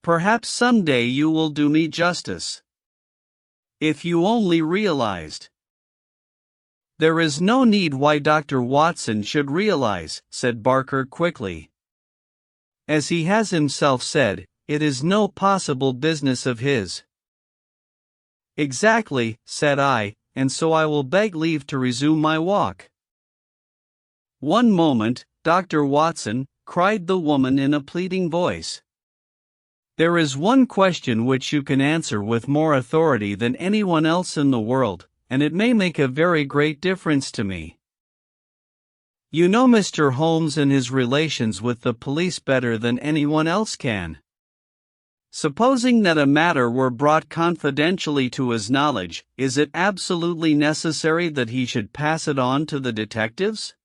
"Perhaps someday you will do me justice. If you only realized." "There is no need why Dr. Watson should realize," said Barker quickly. As he has himself said, it is no possible business of his. Exactly, said I, and so I will beg leave to resume my walk. One moment, Dr. Watson, cried the woman in a pleading voice. There is one question which you can answer with more authority than anyone else in the world, and it may make a very great difference to me. You know Mr. Holmes and his relations with the police better than anyone else can. Supposing that a matter were brought confidentially to his knowledge, is it absolutely necessary that he should pass it on to the detectives?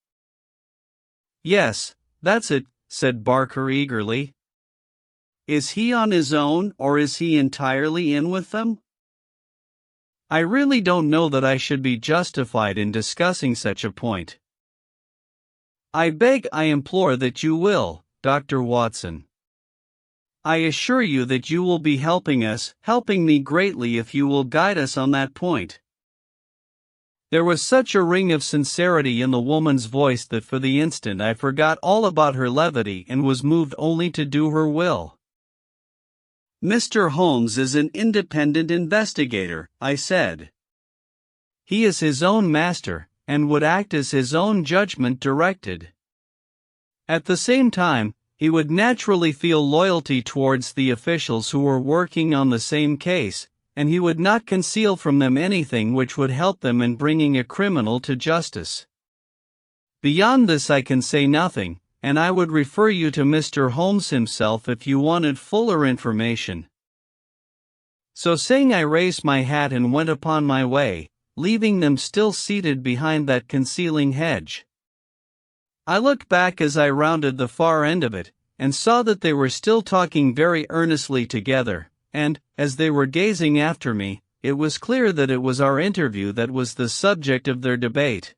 Yes, that's it, said Barker eagerly. Is he on his own, or is he entirely in with them? I really don't know that I should be justified in discussing such a point. I implore that you will, Dr. Watson. I assure you that you will be helping me greatly if you will guide us on that point. There was such a ring of sincerity in the woman's voice that for the instant I forgot all about her levity and was moved only to do her will. Mr. Holmes is an independent investigator, I said. He is his own master, and would act as his own judgment directed. At the same time, he would naturally feel loyalty towards the officials who were working on the same case, and he would not conceal from them anything which would help them in bringing a criminal to justice. Beyond this I can say nothing, and I would refer you to Mr. Holmes himself if you wanted fuller information. So saying, I raised my hat and went upon my way, leaving them still seated behind that concealing hedge. I looked back as I rounded the far end of it, and saw that they were still talking very earnestly together, and, as they were gazing after me, it was clear that it was our interview that was the subject of their debate.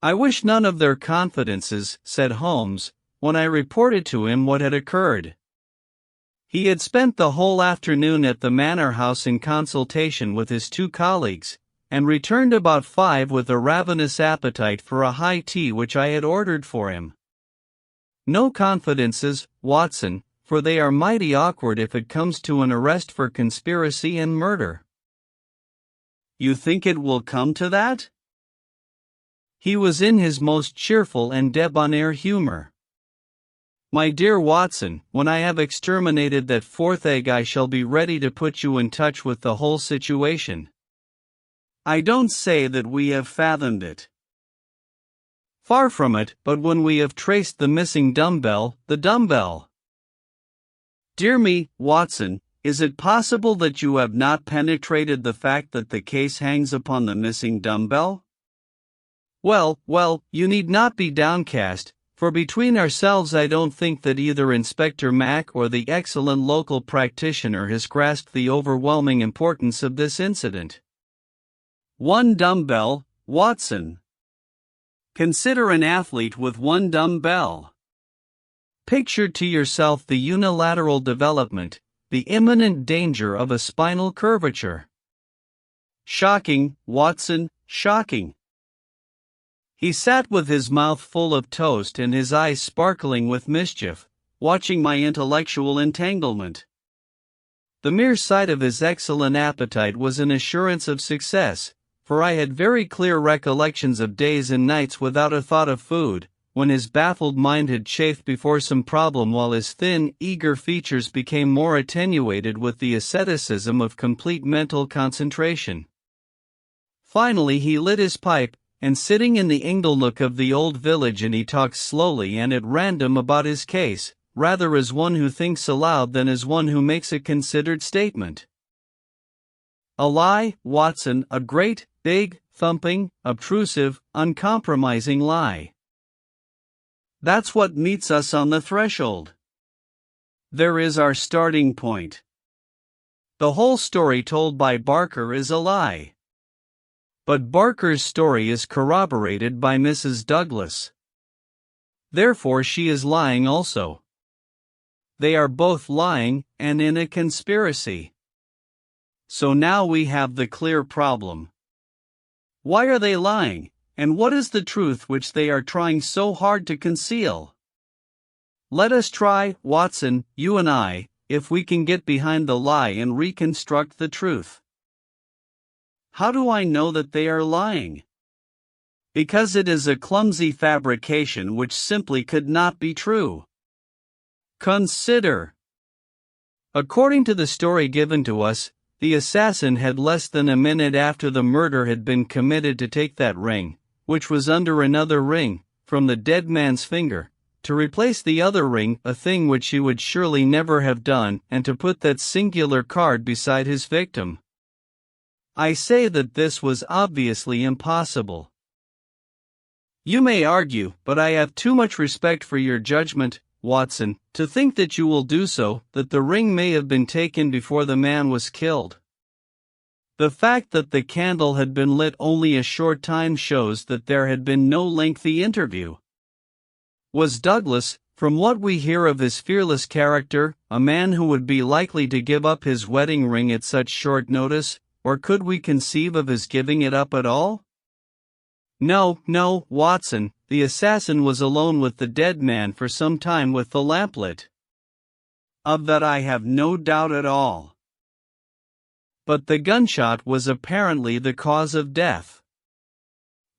I wish none of their confidences, said Holmes, when I reported to him what had occurred. He had spent the whole afternoon at the manor house in consultation with his two colleagues, and returned about 5 with a ravenous appetite for a high tea which I had ordered for him. No confidences, Watson, for they are mighty awkward if it comes to an arrest for conspiracy and murder. You think it will come to that? He was in his most cheerful and debonair humor. My dear Watson, when I have exterminated that fourth egg I shall be ready to put you in touch with the whole situation. I don't say that we have fathomed it. Far from it, but when we have traced the missing dumbbell, the dumbbell. Dear me, Watson, is it possible that you have not penetrated the fact that the case hangs upon the missing dumbbell? Well, you need not be downcast, for between ourselves I don't think that either Inspector Mack or the excellent local practitioner has grasped the overwhelming importance of this incident. One dumbbell, Watson. Consider an athlete with one dumbbell. Picture to yourself the unilateral development, the imminent danger of a spinal curvature. Shocking, Watson, shocking. He sat with his mouth full of toast and his eyes sparkling with mischief, watching my intellectual entanglement. The mere sight of his excellent appetite was an assurance of success, for I had very clear recollections of days and nights without a thought of food, when his baffled mind had chafed before some problem while his thin, eager features became more attenuated with the asceticism of complete mental concentration. Finally he lit his pipe, and sitting in the ingle-nook of the old village and he talked slowly and at random about his case, rather as one who thinks aloud than as one who makes a considered statement. A lie, Watson, a great, big, thumping, obtrusive, uncompromising lie. That's what meets us on the threshold. There is our starting point. The whole story told by Barker is a lie. But Barker's story is corroborated by Mrs. Douglas. Therefore she is lying also. They are both lying, and in a conspiracy. So now we have the clear problem. Why are they lying, and what is the truth which they are trying so hard to conceal? Let us try, Watson, you and I, if we can get behind the lie and reconstruct the truth. How do I know that they are lying? Because it is a clumsy fabrication which simply could not be true. Consider. According to the story given to us, the assassin had less than a minute after the murder had been committed to take that ring, which was under another ring, from the dead man's finger, to replace the other ring, a thing which he would surely never have done, and to put that singular card beside his victim. I say that this was obviously impossible. You may argue, but I have too much respect for your judgment, Watson, to think that you will do so, that the ring may have been taken before the man was killed. The fact that the candle had been lit only a short time shows that there had been no lengthy interview. Was Douglas, from what we hear of his fearless character, a man who would be likely to give up his wedding ring at such short notice, or could we conceive of his giving it up at all? No, Watson, the assassin was alone with the dead man for some time with the lamp lit. Of that I have no doubt at all. But the gunshot was apparently the cause of death.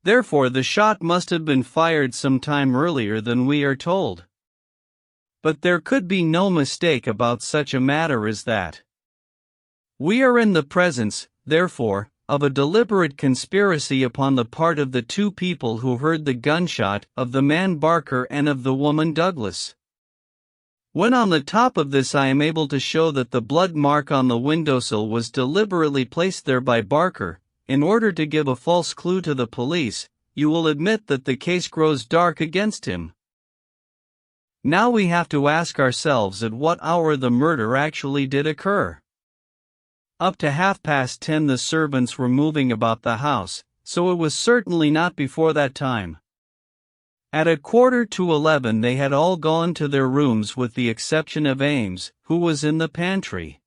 Therefore the shot must have been fired some time earlier than we are told. But there could be no mistake about such a matter as that. We are in the presence, therefore, of a deliberate conspiracy upon the part of the two people who heard the gunshot, of the man Barker and of the woman Douglas. When on the top of this I am able to show that the blood mark on the windowsill was deliberately placed there by Barker, in order to give a false clue to the police, you will admit that the case grows dark against him. Now we have to ask ourselves at what hour the murder actually did occur. Up to 10:30 the servants were moving about the house, so it was certainly not before that time. At 11:15 they had all gone to their rooms with the exception of Ames, who was in the pantry.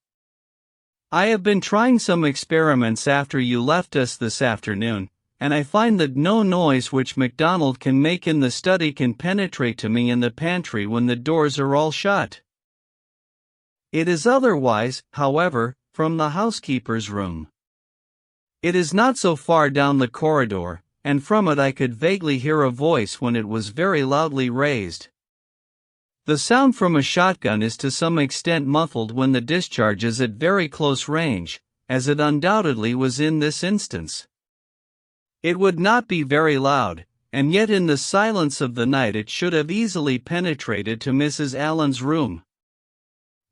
I have been trying some experiments after you left us this afternoon, and I find that no noise which MacDonald can make in the study can penetrate to me in the pantry when the doors are all shut. It is otherwise, however, from the housekeeper's room. It is not so far down the corridor, and from it I could vaguely hear a voice when it was very loudly raised. The sound from a shotgun is to some extent muffled when the discharge is at very close range, as it undoubtedly was in this instance. It would not be very loud, and yet in the silence of the night it should have easily penetrated to Mrs. Allen's room.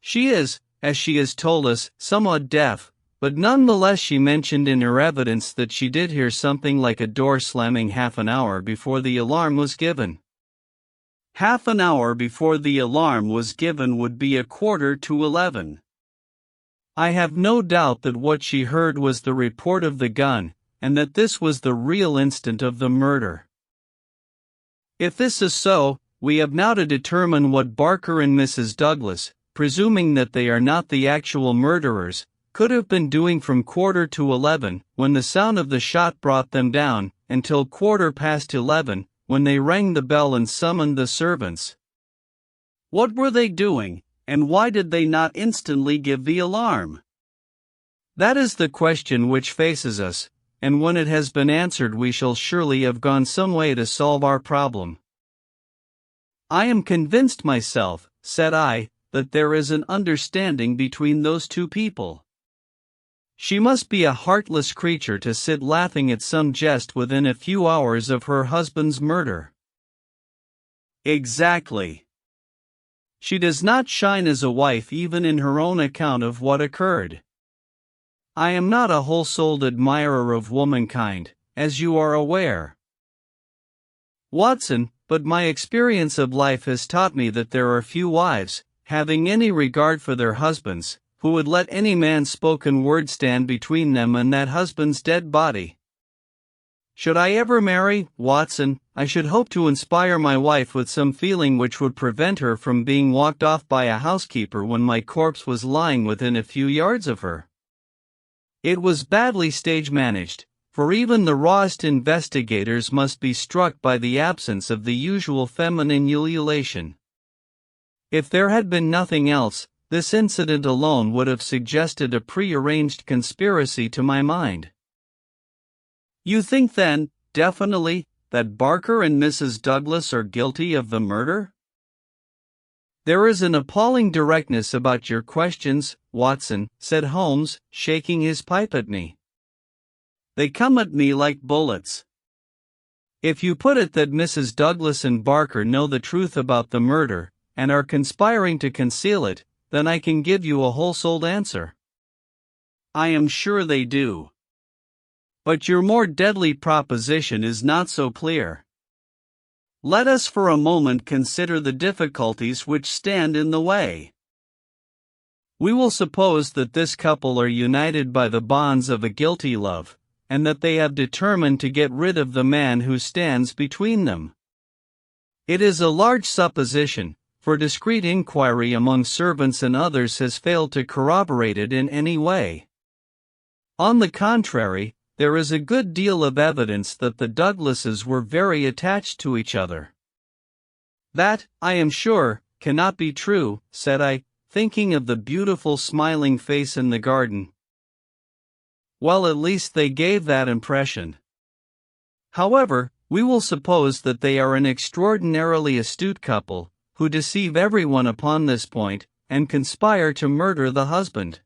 She is, as she has told us, somewhat deaf, but nonetheless she mentioned in her evidence that she did hear something like a door slamming half an hour before the alarm was given. Half an hour before the alarm was given would be 11:15. I have no doubt that what she heard was the report of the gun, and that this was the real instant of the murder. If this is so, we have now to determine what Barker and Mrs. Douglas, presuming that they are not the actual murderers, could have been doing from 11:15, when the sound of the shot brought them down, until 11:15, when they rang the bell and summoned the servants. What were they doing, and why did they not instantly give the alarm? That is the question which faces us, and when it has been answered we shall surely have gone some way to solve our problem. I am convinced myself, said I, that there is an understanding between those two people. She must be a heartless creature to sit laughing at some jest within a few hours of her husband's murder. Exactly. She does not shine as a wife even in her own account of what occurred. I am not a whole-souled admirer of womankind, as you are aware, Watson, but my experience of life has taught me that there are few wives, having any regard for their husbands, who would let any man's spoken word stand between them and that husband's dead body. Should I ever marry, Watson, I should hope to inspire my wife with some feeling which would prevent her from being walked off by a housekeeper when my corpse was lying within a few yards of her. It was badly stage-managed, for even the rawest investigators must be struck by the absence of the usual feminine ululation. If there had been nothing else, this incident alone would have suggested a prearranged conspiracy to my mind. You think then, definitely, that Barker and Mrs. Douglas are guilty of the murder? There is an appalling directness about your questions, Watson, said Holmes, shaking his pipe at me. They come at me like bullets. If you put it that Mrs. Douglas and Barker know the truth about the murder, and are conspiring to conceal it, then I can give you a whole-souled answer. I am sure they do. But your more deadly proposition is not so clear. Let us for a moment consider the difficulties which stand in the way. We will suppose that this couple are united by the bonds of a guilty love, and that they have determined to get rid of the man who stands between them. It is a large supposition, for discreet inquiry among servants and others has failed to corroborate it in any way. On the contrary, there is a good deal of evidence that the Douglases were very attached to each other. That, I am sure, cannot be true, said I, thinking of the beautiful smiling face in the garden. Well, at least they gave that impression. However, we will suppose that they are an extraordinarily astute couple, who deceive everyone upon this point, and conspire to murder the husband.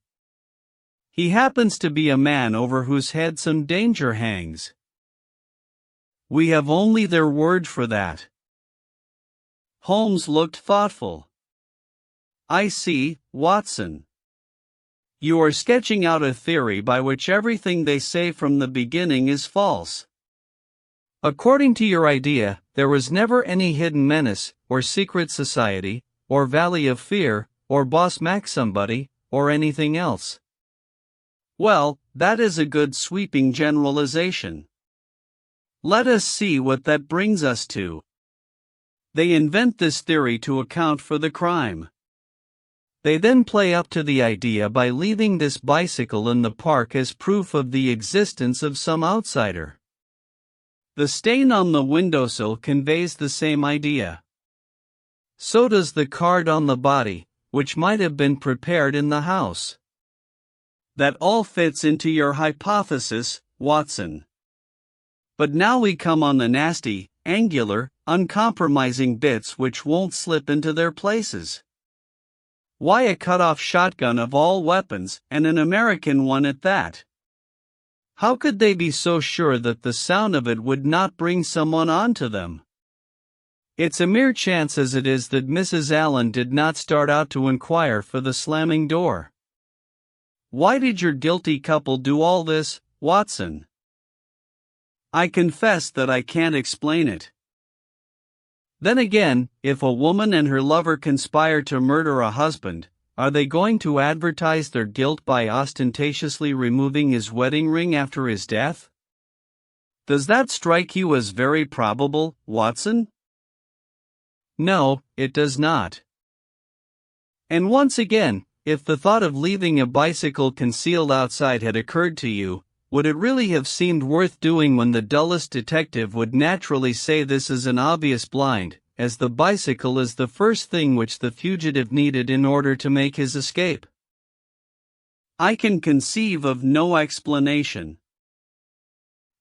He happens to be a man over whose head some danger hangs. We have only their word for that. Holmes looked thoughtful. I see, Watson. You are sketching out a theory by which everything they say from the beginning is false. According to your idea, there was never any hidden menace, or secret society, or valley of fear, or boss Mac somebody, or anything else. Well, that is a good sweeping generalization. Let us see what that brings us to. They invent this theory to account for the crime. They then play up to the idea by leaving this bicycle in the park as proof of the existence of some outsider. The stain on the windowsill conveys the same idea. So does the card on the body, which might have been prepared in the house. That all fits into your hypothesis, Watson. But now we come on the nasty, angular, uncompromising bits which won't slip into their places. Why a cut-off shotgun of all weapons, and an American one at that? How could they be so sure that the sound of it would not bring someone onto them? It's a mere chance as it is that Mrs. Allen did not start out to inquire for the slamming door. Why did your guilty couple do all this, Watson? I confess that I can't explain it. Then again, if a woman and her lover conspire to murder a husband, are they going to advertise their guilt by ostentatiously removing his wedding ring after his death? Does that strike you as very probable, Watson? No, it does not. And once again, if the thought of leaving a bicycle concealed outside had occurred to you, would it really have seemed worth doing when the dullest detective would naturally say this is an obvious blind, as the bicycle is the first thing which the fugitive needed in order to make his escape? I can conceive of no explanation.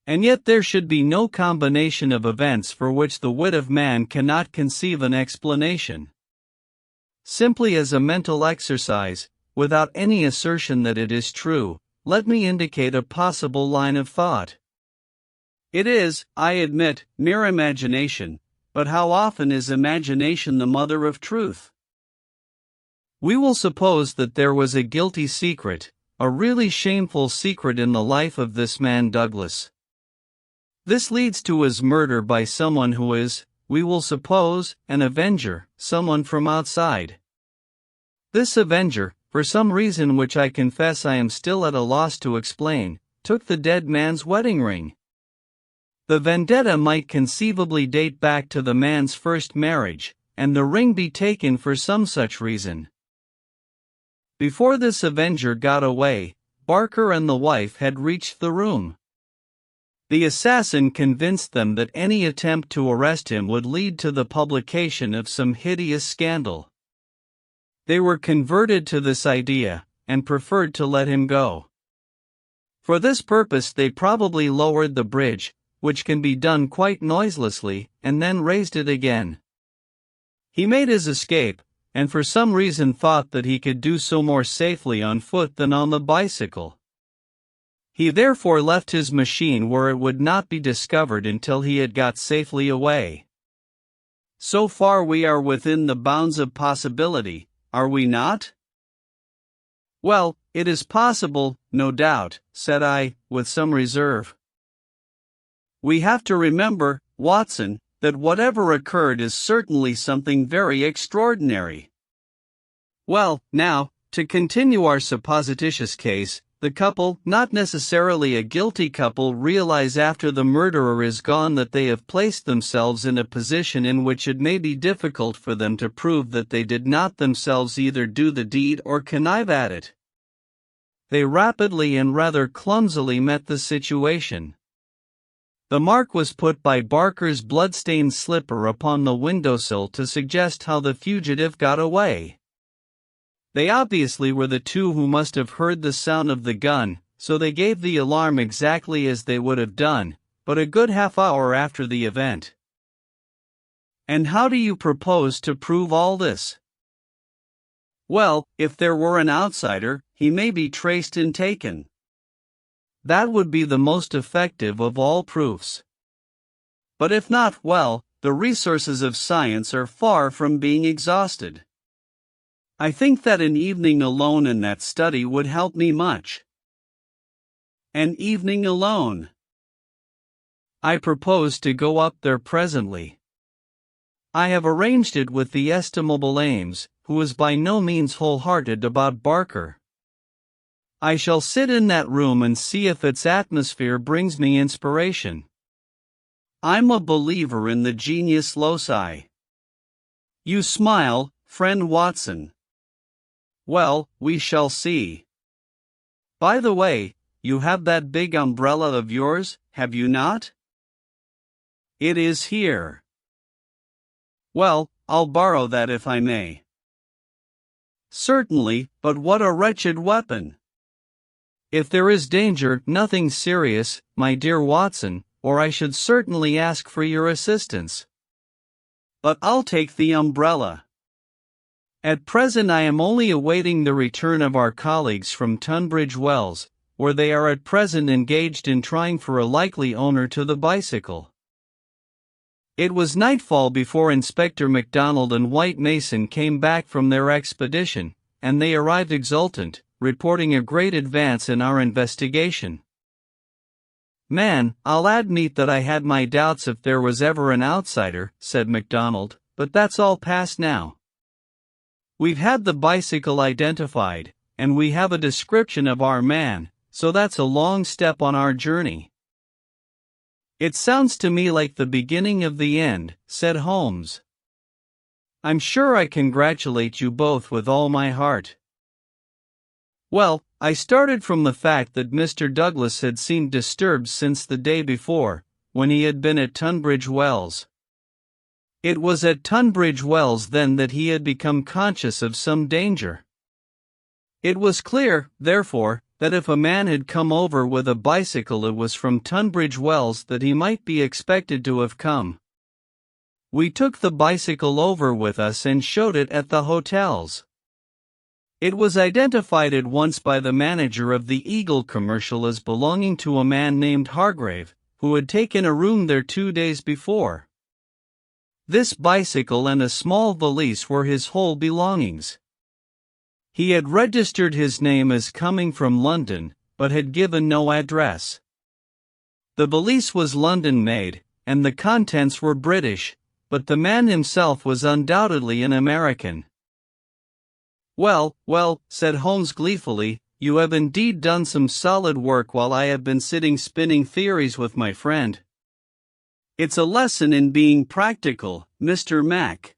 And yet there should be no combination of events for which the wit of man cannot conceive an explanation. Simply as a mental exercise, without any assertion that it is true, let me indicate a possible line of thought. It is, I admit, mere imagination, but how often is imagination the mother of truth? We will suppose that there was a guilty secret, a really shameful secret in the life of this man Douglas. This leads to his murder by someone who is, we will suppose, an avenger, someone from outside. This avenger, for some reason which I confess I am still at a loss to explain, took the dead man's wedding ring. The vendetta might conceivably date back to the man's first marriage, and the ring be taken for some such reason. Before this avenger got away, Barker and the wife had reached the room. The assassin convinced them that any attempt to arrest him would lead to the publication of some hideous scandal. They were converted to this idea, and preferred to let him go. For this purpose they probably lowered the bridge, which can be done quite noiselessly, and then raised it again. He made his escape, and for some reason thought that he could do so more safely on foot than on the bicycle. He therefore left his machine where it would not be discovered until he had got safely away. So far we are within the bounds of possibility, are we not? Well, it is possible, no doubt, said I, with some reserve. We have to remember, Watson, that whatever occurred is certainly something very extraordinary. Well, now, to continue our supposititious case, the couple, not necessarily a guilty couple, realize after the murderer is gone that they have placed themselves in a position in which it may be difficult for them to prove that they did not themselves either do the deed or connive at it. They rapidly and rather clumsily met the situation. The mark was put by Barker's blood-stained slipper upon the windowsill to suggest how the fugitive got away. They obviously were the two who must have heard the sound of the gun, so they gave the alarm exactly as they would have done, but a good half-hour after the event. And how do you propose to prove all this? Well, if there were an outsider, he may be traced and taken. That would be the most effective of all proofs. But if not, well, the resources of science are far from being exhausted. I think that an evening alone in that study would help me much. An evening alone. I propose to go up there presently. I have arranged it with the estimable Ames, who is by no means wholehearted about Barker. I shall sit in that room and see if its atmosphere brings me inspiration. I'm a believer in the genius loci. You smile, friend Watson. Well, we shall see. By the way, you have that big umbrella of yours, have you not? It is here. Well, I'll borrow that if I may. Certainly, but what a wretched weapon! If there is danger, nothing serious, my dear Watson, or I should certainly ask for your assistance. But I'll take the umbrella. At present I am only awaiting the return of our colleagues from Tunbridge Wells, where they are at present engaged in trying for a likely owner to the bicycle. It was nightfall before Inspector MacDonald and White Mason came back from their expedition, and they arrived exultant, reporting a great advance in our investigation. Man, I'll admit that I had my doubts if there was ever an outsider, said MacDonald, but that's all past now. We've had the bicycle identified, and we have a description of our man, so that's a long step on our journey. It sounds to me like the beginning of the end, said Holmes. I'm sure I congratulate you both with all my heart. Well, I started from the fact that Mr. Douglas had seemed disturbed since the day before, when he had been at Tunbridge Wells. It was at Tunbridge Wells then that he had become conscious of some danger. It was clear, therefore, that if a man had come over with a bicycle it was from Tunbridge Wells that he might be expected to have come. We took the bicycle over with us and showed it at the hotels. It was identified at once by the manager of the Eagle commercial as belonging to a man named Hargrave, who had taken a room there 2 days before. This bicycle and a small valise were his whole belongings. He had registered his name as coming from London, but had given no address. The valise was London-made, and the contents were British, but the man himself was undoubtedly an American. Well, well, said Holmes gleefully, you have indeed done some solid work while I have been sitting spinning theories with my friend. It's a lesson in being practical, Mr. Mac.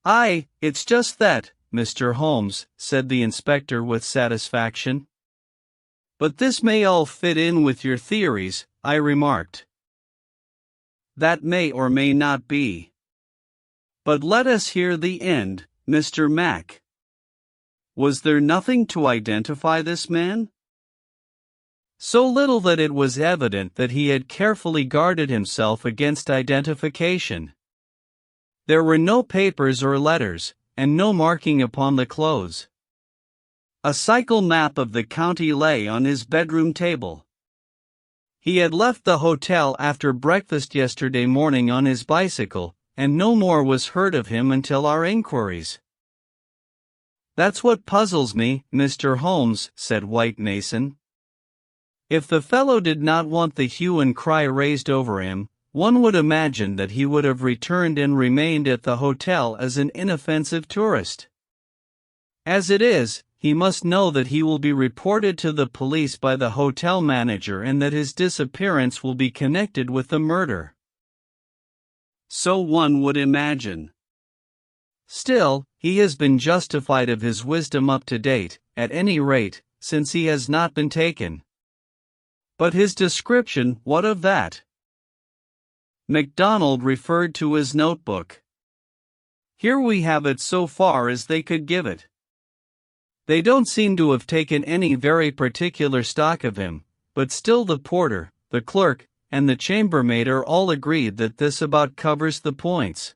Aye, it's just that, Mr. Holmes, said the inspector with satisfaction. But this may all fit in with your theories, I remarked. That may or may not be. But let us hear the end, Mr. Mack. Was there nothing to identify this man? So little that it was evident that he had carefully guarded himself against identification. There were no papers or letters, and no marking upon the clothes. A cycle map of the county lay on his bedroom table. He had left the hotel after breakfast yesterday morning on his bicycle, and no more was heard of him until our inquiries. That's what puzzles me, Mr. Holmes, said White Mason. If the fellow did not want the hue and cry raised over him, one would imagine that he would have returned and remained at the hotel as an inoffensive tourist. As it is, he must know that he will be reported to the police by the hotel manager and that his disappearance will be connected with the murder. So one would imagine. Still, he has been justified of his wisdom up to date, at any rate, since he has not been taken. But his description, what of that? MacDonald referred to his notebook. Here we have it so far as they could give it. They don't seem to have taken any very particular stock of him, but still the porter, the clerk, and the chambermaid are all agreed that this about covers the points.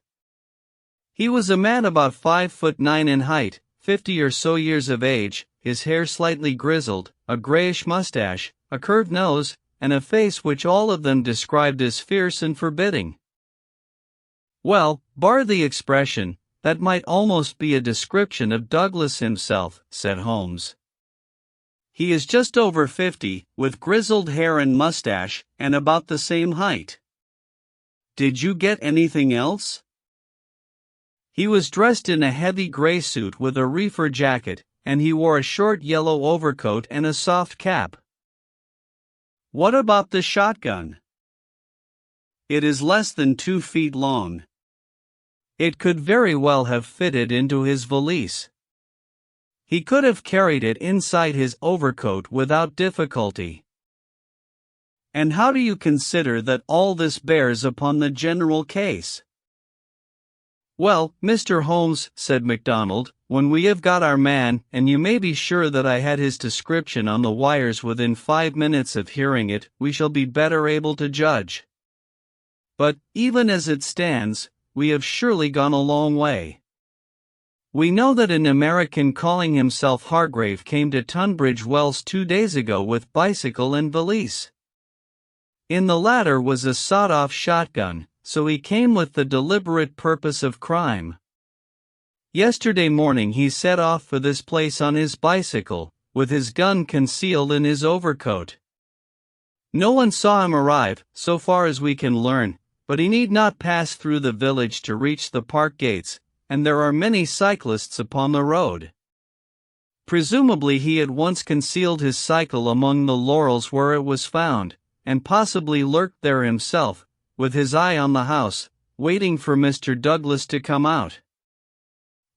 He was a man about 5'9" in height, 50 or so years of age, his hair slightly grizzled, a grayish mustache, a curved nose, and a face which all of them described as fierce and forbidding. Well, bar the expression, that might almost be a description of Douglas himself, said Holmes. He is just over 50, with grizzled hair and mustache, and about the same height. Did you get anything else? He was dressed in a heavy gray suit with a reefer jacket, and he wore a short yellow overcoat and a soft cap. What about the shotgun? It is less than 2 feet long. It could very well have fitted into his valise. He could have carried it inside his overcoat without difficulty. And how do you consider that all this bears upon the general case? Well, Mr. Holmes, said MacDonald, when we have got our man, and you may be sure that I had his description on the wires within 5 minutes of hearing it, we shall be better able to judge. But, even as it stands, we have surely gone a long way. We know that an American calling himself Hargrave came to Tunbridge Wells 2 days ago with bicycle and valise. In the latter was a sawed-off shotgun, so he came with the deliberate purpose of crime. Yesterday morning he set off for this place on his bicycle, with his gun concealed in his overcoat. No one saw him arrive, so far as we can learn, but he need not pass through the village to reach the park gates, and there are many cyclists upon the road. Presumably he had once concealed his cycle among the laurels where it was found, and possibly lurked there himself, with his eye on the house, waiting for Mr. Douglas to come out.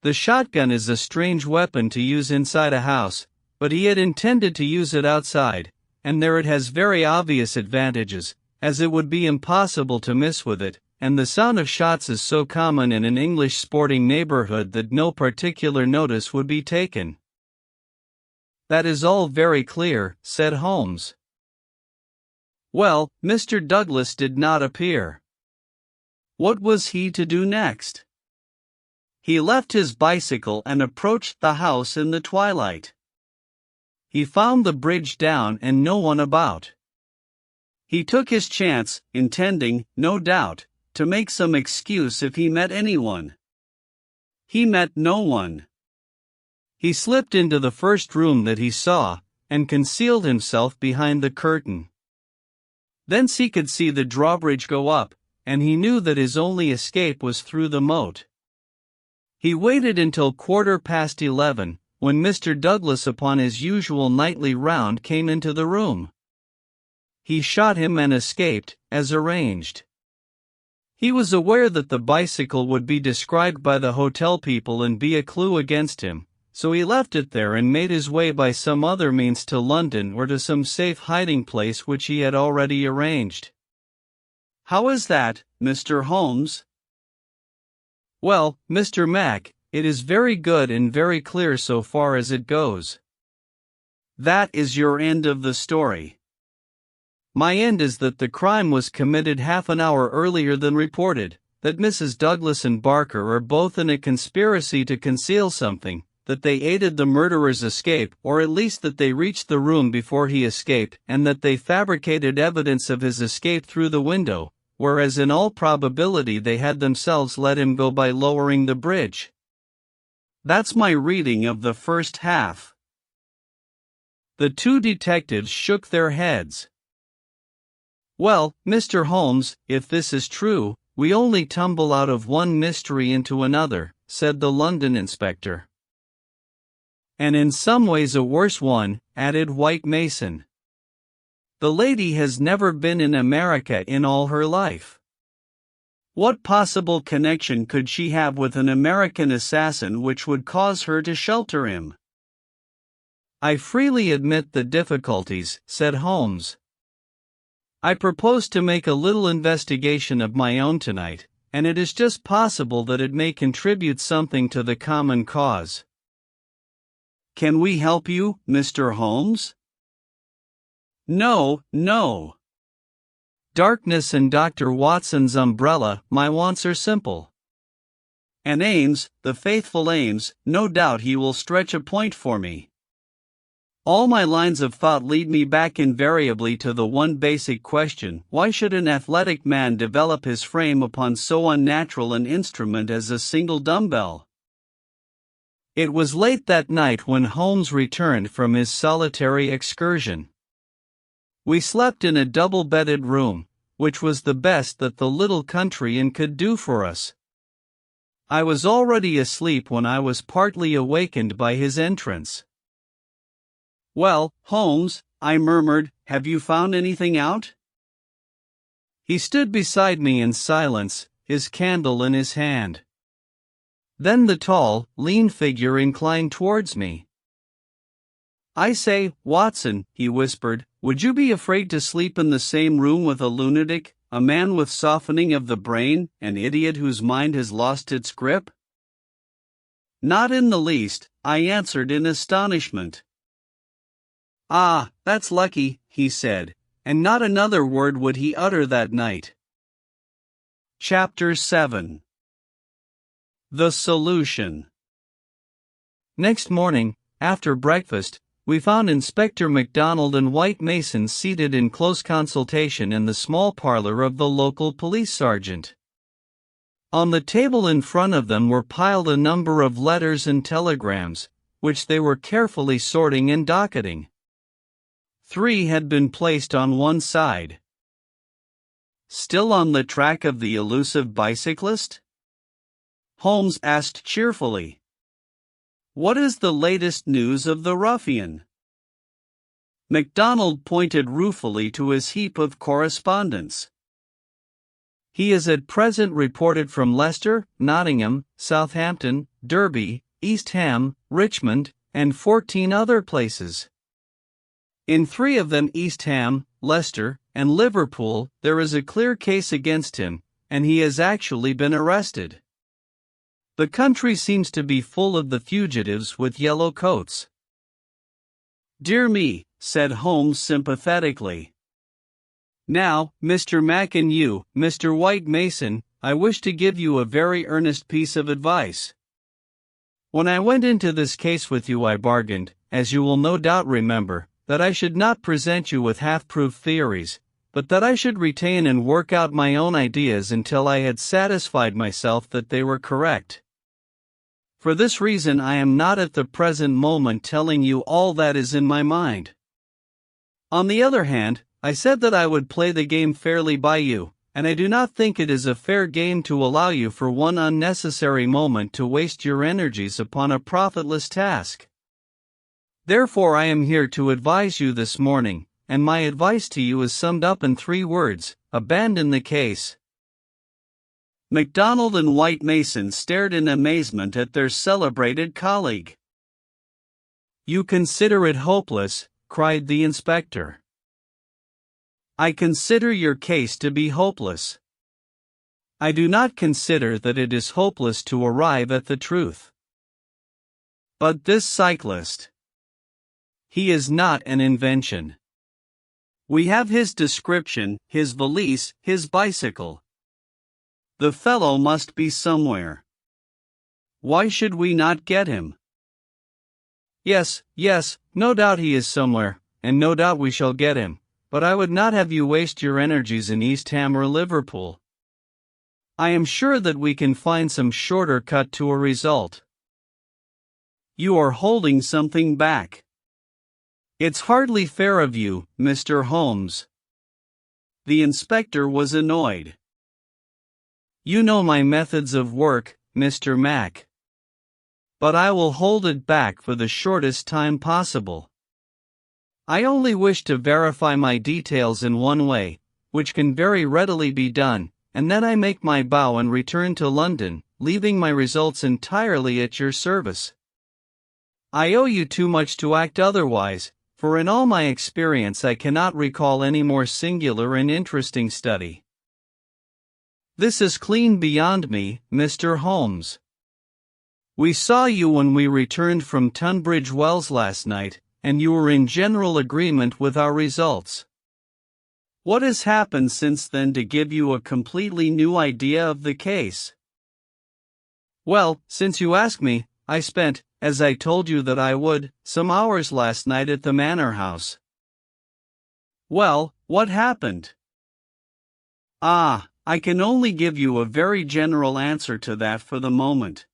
The shotgun is a strange weapon to use inside a house, but he had intended to use it outside, and there it has very obvious advantages, as it would be impossible to miss with it, and the sound of shots is so common in an English sporting neighborhood that no particular notice would be taken. That is all very clear, said Holmes. Well, Mr. Douglas did not appear. What was he to do next? He left his bicycle and approached the house in the twilight. He found the bridge down and no one about. He took his chance, intending, no doubt, to make some excuse if he met anyone. He met no one. He slipped into the first room that he saw, and concealed himself behind the curtain. Thence he could see the drawbridge go up, and he knew that his only escape was through the moat. He waited until 11:15, when Mr. Douglas upon his usual nightly round came into the room. He shot him and escaped, as arranged. He was aware that the bicycle would be described by the hotel people and be a clue against him, so he left it there and made his way by some other means to London or to some safe hiding place which he had already arranged. How is that, Mr. Holmes? Well, Mr. Mack, It is very good and very clear so far as it goes. That is your end of the story. My end is that the crime was committed half an hour earlier than reported, that Mrs. Douglas and Barker are both in a conspiracy to conceal something, that they aided the murderer's escape, or at least that they reached the room before he escaped, and that they fabricated evidence of his escape through the window, whereas in all probability they had themselves let him go by lowering the bridge. That's my reading of the first half. The two detectives shook their heads. Well, Mr. Holmes, if this is true, we only tumble out of one mystery into another, said the London inspector. And in some ways a worse one, added White Mason. The lady has never been in America in all her life. What possible connection could she have with an American assassin which would cause her to shelter him? I freely admit the difficulties, said Holmes. I propose to make a little investigation of my own tonight, and it is just possible that it may contribute something to the common cause. Can we help you, Mr. Holmes? No. Darkness and Dr. Watson's umbrella, my wants are simple. And Ames, the faithful Ames, no doubt he will stretch a point for me. All my lines of thought lead me back invariably to the one basic question: why should an athletic man develop his frame upon so unnatural an instrument as a single dumbbell? It was late that night when Holmes returned from his solitary excursion. We slept in a double-bedded room, which was the best that the little country inn could do for us. I was already asleep when I was partly awakened by his entrance. Well, Holmes, I murmured, have you found anything out? He stood beside me in silence, his candle in his hand. Then the tall, lean figure inclined towards me. I say, Watson, he whispered, would you be afraid to sleep in the same room with a lunatic, a man with softening of the brain, an idiot whose mind has lost its grip? Not in the least, I answered in astonishment. Ah, that's lucky, he said, and not another word would he utter that night. Chapter 7. The Solution. Next morning, after breakfast, we found Inspector MacDonald and White Mason seated in close consultation in the small parlor of the local police sergeant. On the table in front of them were piled a number of letters and telegrams, which they were carefully sorting and docketing. 3 had been placed on one side. Still on the track of the elusive bicyclist? Holmes asked cheerfully. What is the latest news of the ruffian? MacDonald pointed ruefully to his heap of correspondence. He is at present reported from Leicester, Nottingham, Southampton, Derby, East Ham, Richmond, and 14 other places. In 3 of them, East Ham, Leicester, and Liverpool, there is a clear case against him, and he has actually been arrested. The country seems to be full of the fugitives with yellow coats. Dear me, said Holmes sympathetically. Now, Mr. Mac and you, Mr. White Mason, I wish to give you a very earnest piece of advice. When I went into this case with you, I bargained, as you will no doubt remember, that I should not present you with half-proof theories, but that I should retain and work out my own ideas until I had satisfied myself that they were correct. For this reason I am not at the present moment telling you all that is in my mind. On the other hand, I said that I would play the game fairly by you, and I do not think it is a fair game to allow you for one unnecessary moment to waste your energies upon a profitless task. Therefore I am here to advise you this morning, and my advice to you is summed up in 3 words: abandon the case. MacDonald and White Mason stared in amazement at their celebrated colleague. You consider it hopeless, cried the inspector. I consider your case to be hopeless. I do not consider that it is hopeless to arrive at the truth. But this cyclist. He is not an invention. We have his description, his valise, his bicycle. The fellow must be somewhere. Why should we not get him? Yes, no doubt he is somewhere, and no doubt we shall get him, but I would not have you waste your energies in East Ham or Liverpool. I am sure that we can find some shorter cut to a result. You are holding something back. It's hardly fair of you, Mr. Holmes. The inspector was annoyed. You know my methods of work, Mr. Mack. But I will hold it back for the shortest time possible. I only wish to verify my details in one way, which can very readily be done, and then I make my bow and return to London, leaving my results entirely at your service. I owe you too much to act otherwise, for in all my experience I cannot recall any more singular and interesting study. This is clean beyond me, Mr. Holmes. We saw you when we returned from Tunbridge Wells last night, and you were in general agreement with our results. What has happened since then to give you a completely new idea of the case? Well, since you ask me, I spent, as I told you that I would, some hours last night at the Manor House. Well, what happened? I can only give you a very general answer to that for the moment.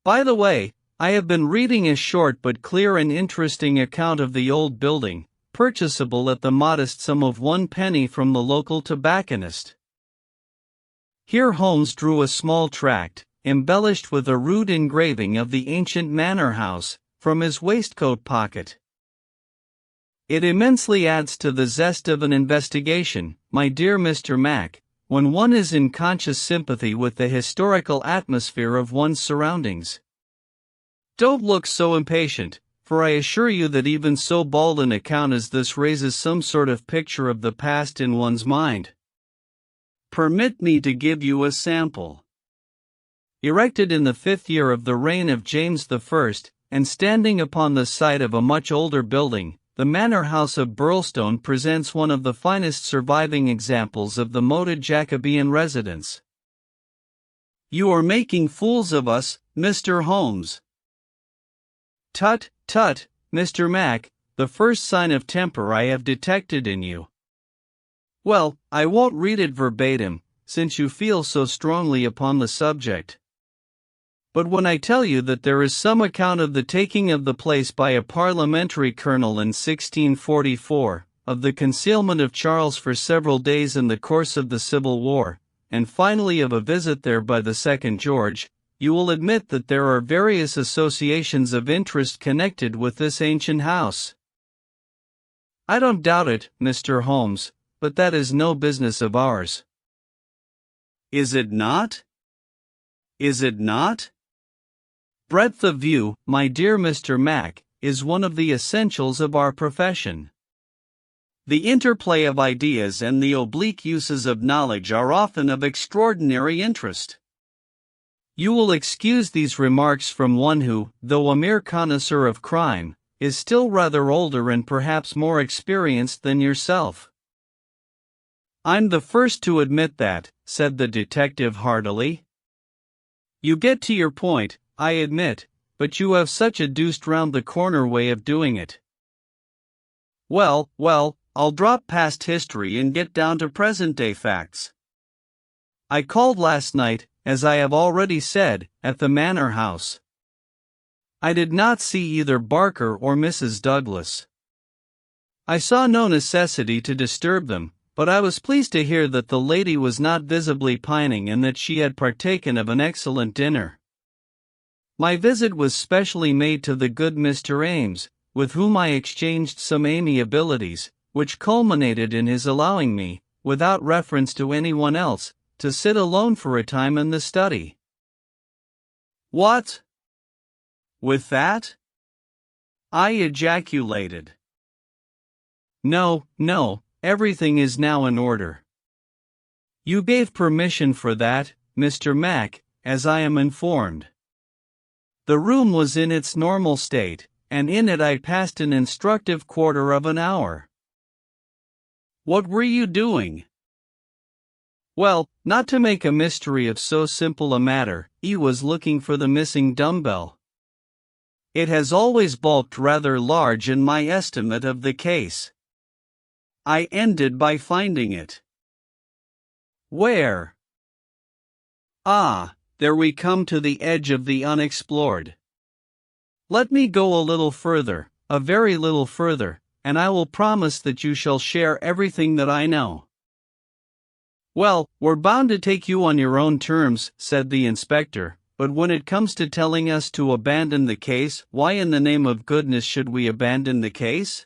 By the way, I have been reading a short but clear and interesting account of the old building, purchasable at the modest sum of 1 penny from the local tobacconist. Here Holmes drew a small tract, embellished with a rude engraving of the ancient manor house, from his waistcoat pocket. It immensely adds to the zest of an investigation, my dear Mr. Mack, when one is in conscious sympathy with the historical atmosphere of one's surroundings. Don't look so impatient, for I assure you that even so bald an account as this raises some sort of picture of the past in one's mind. Permit me to give you a sample. Erected in the 5th year of the reign of James I, and standing upon the site of a much older building, the Manor House of Burlstone presents one of the finest surviving examples of the moated Jacobean residence. You are making fools of us, Mr. Holmes. Tut, Mr. Mack, the first sign of temper I have detected in you. Well, I won't read it verbatim, since you feel so strongly upon the subject. But when I tell you that there is some account of the taking of the place by a parliamentary colonel in 1644, of the concealment of Charles for several days in the course of the Civil War, and finally of a visit there by the second George, you will admit that there are various associations of interest connected with this ancient house. I don't doubt it, Mr. Holmes, but that is no business of ours. Is it not? Is it not? Breadth of view, my dear Mr. Mack, is one of the essentials of our profession. The interplay of ideas and the oblique uses of knowledge are often of extraordinary interest. You will excuse these remarks from one who, though a mere connoisseur of crime, is still rather older and perhaps more experienced than yourself. I'm the first to admit that, said the detective heartily. You get to your point, I admit, but you have such a deuced round-the-corner way of doing it. Well, I'll drop past history and get down to present-day facts. I called last night, as I have already said, at the Manor House. I did not see either Barker or Mrs. Douglas. I saw no necessity to disturb them, but I was pleased to hear that the lady was not visibly pining and that she had partaken of an excellent dinner. My visit was specially made to the good Mr. Ames, with whom I exchanged some amiabilities, which culminated in his allowing me, without reference to anyone else, to sit alone for a time in the study. What? With that? I ejaculated. No, everything is now in order. You gave permission for that, Mr. Mack, as I am informed. The room was in its normal state, and in it I passed an instructive quarter of an hour. What were you doing? Well, not to make a mystery of so simple a matter, he was looking for the missing dumbbell. It has always bulked rather large in my estimate of the case. I ended by finding it. Where? Ah, there we come to the edge of the unexplored. Let me go a little further, a very little further, and I will promise that you shall share everything that I know. Well, we're bound to take you on your own terms, said the inspector, but when it comes to telling us to abandon the case, why in the name of goodness should we abandon the case?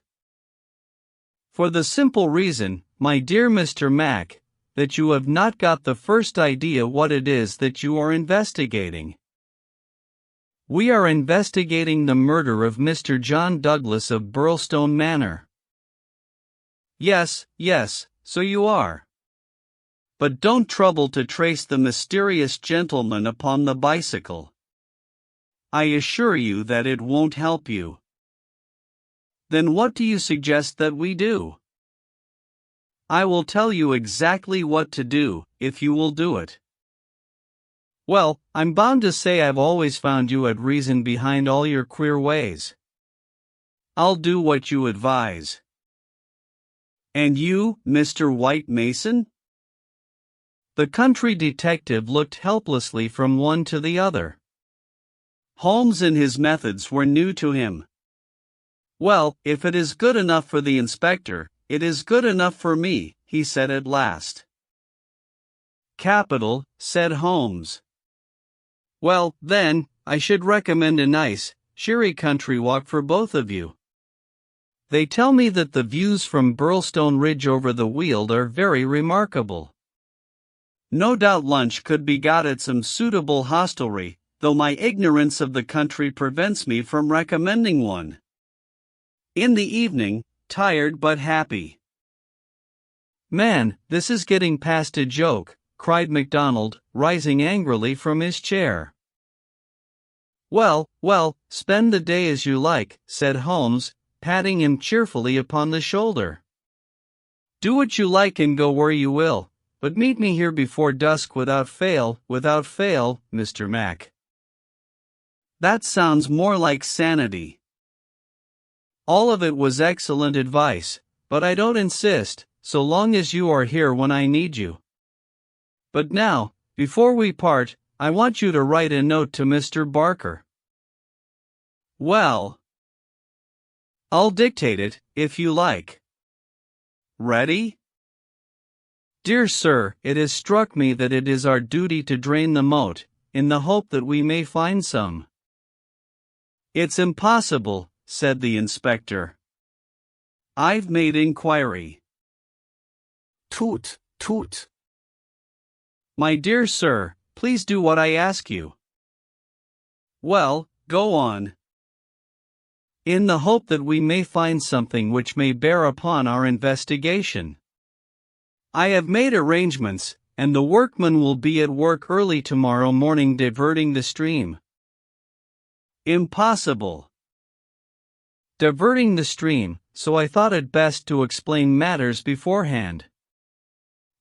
For the simple reason, my dear Mr. Mac, that you have not got the first idea what it is that you are investigating. We are investigating the murder of Mr. John Douglas of Burlstone Manor. Yes, so you are. But don't trouble to trace the mysterious gentleman upon the bicycle. I assure you that it won't help you. Then what do you suggest that we do? I will tell you exactly what to do, if you will do it. Well, I'm bound to say I've always found you at reason behind all your queer ways. I'll do what you advise. And you, Mr. White Mason? The country detective looked helplessly from one to the other. Holmes and his methods were new to him. Well, if it is good enough for the inspector, it is good enough for me, he said at last. Capital, said Holmes. Well, then, I should recommend a nice, cheery country walk for both of you. They tell me that the views from Burlstone Ridge over the Weald are very remarkable. No doubt lunch could be got at some suitable hostelry, though my ignorance of the country prevents me from recommending one. In the evening, tired but happy. Man, this is getting past a joke, cried MacDonald, rising angrily from his chair. Well, spend the day as you like, said Holmes, patting him cheerfully upon the shoulder. Do what you like and go where you will, but meet me here before dusk without fail, Mr. Mac. That sounds more like sanity. All of it was excellent advice, but I don't insist, so long as you are here when I need you. But now, before we part, I want you to write a note to Mr. Barker. Well, I'll dictate it, if you like. Ready? Dear sir, it has struck me that it is our duty to drain the moat, in the hope that we may find some. It's impossible, said the inspector. I've made inquiry. Toot, toot. My dear sir, please do what I ask you. Well, go on. In the hope that we may find something which may bear upon our investigation. I have made arrangements, and the workmen will be at work early tomorrow morning diverting the stream. Impossible. Diverting the stream, so I thought it best to explain matters beforehand.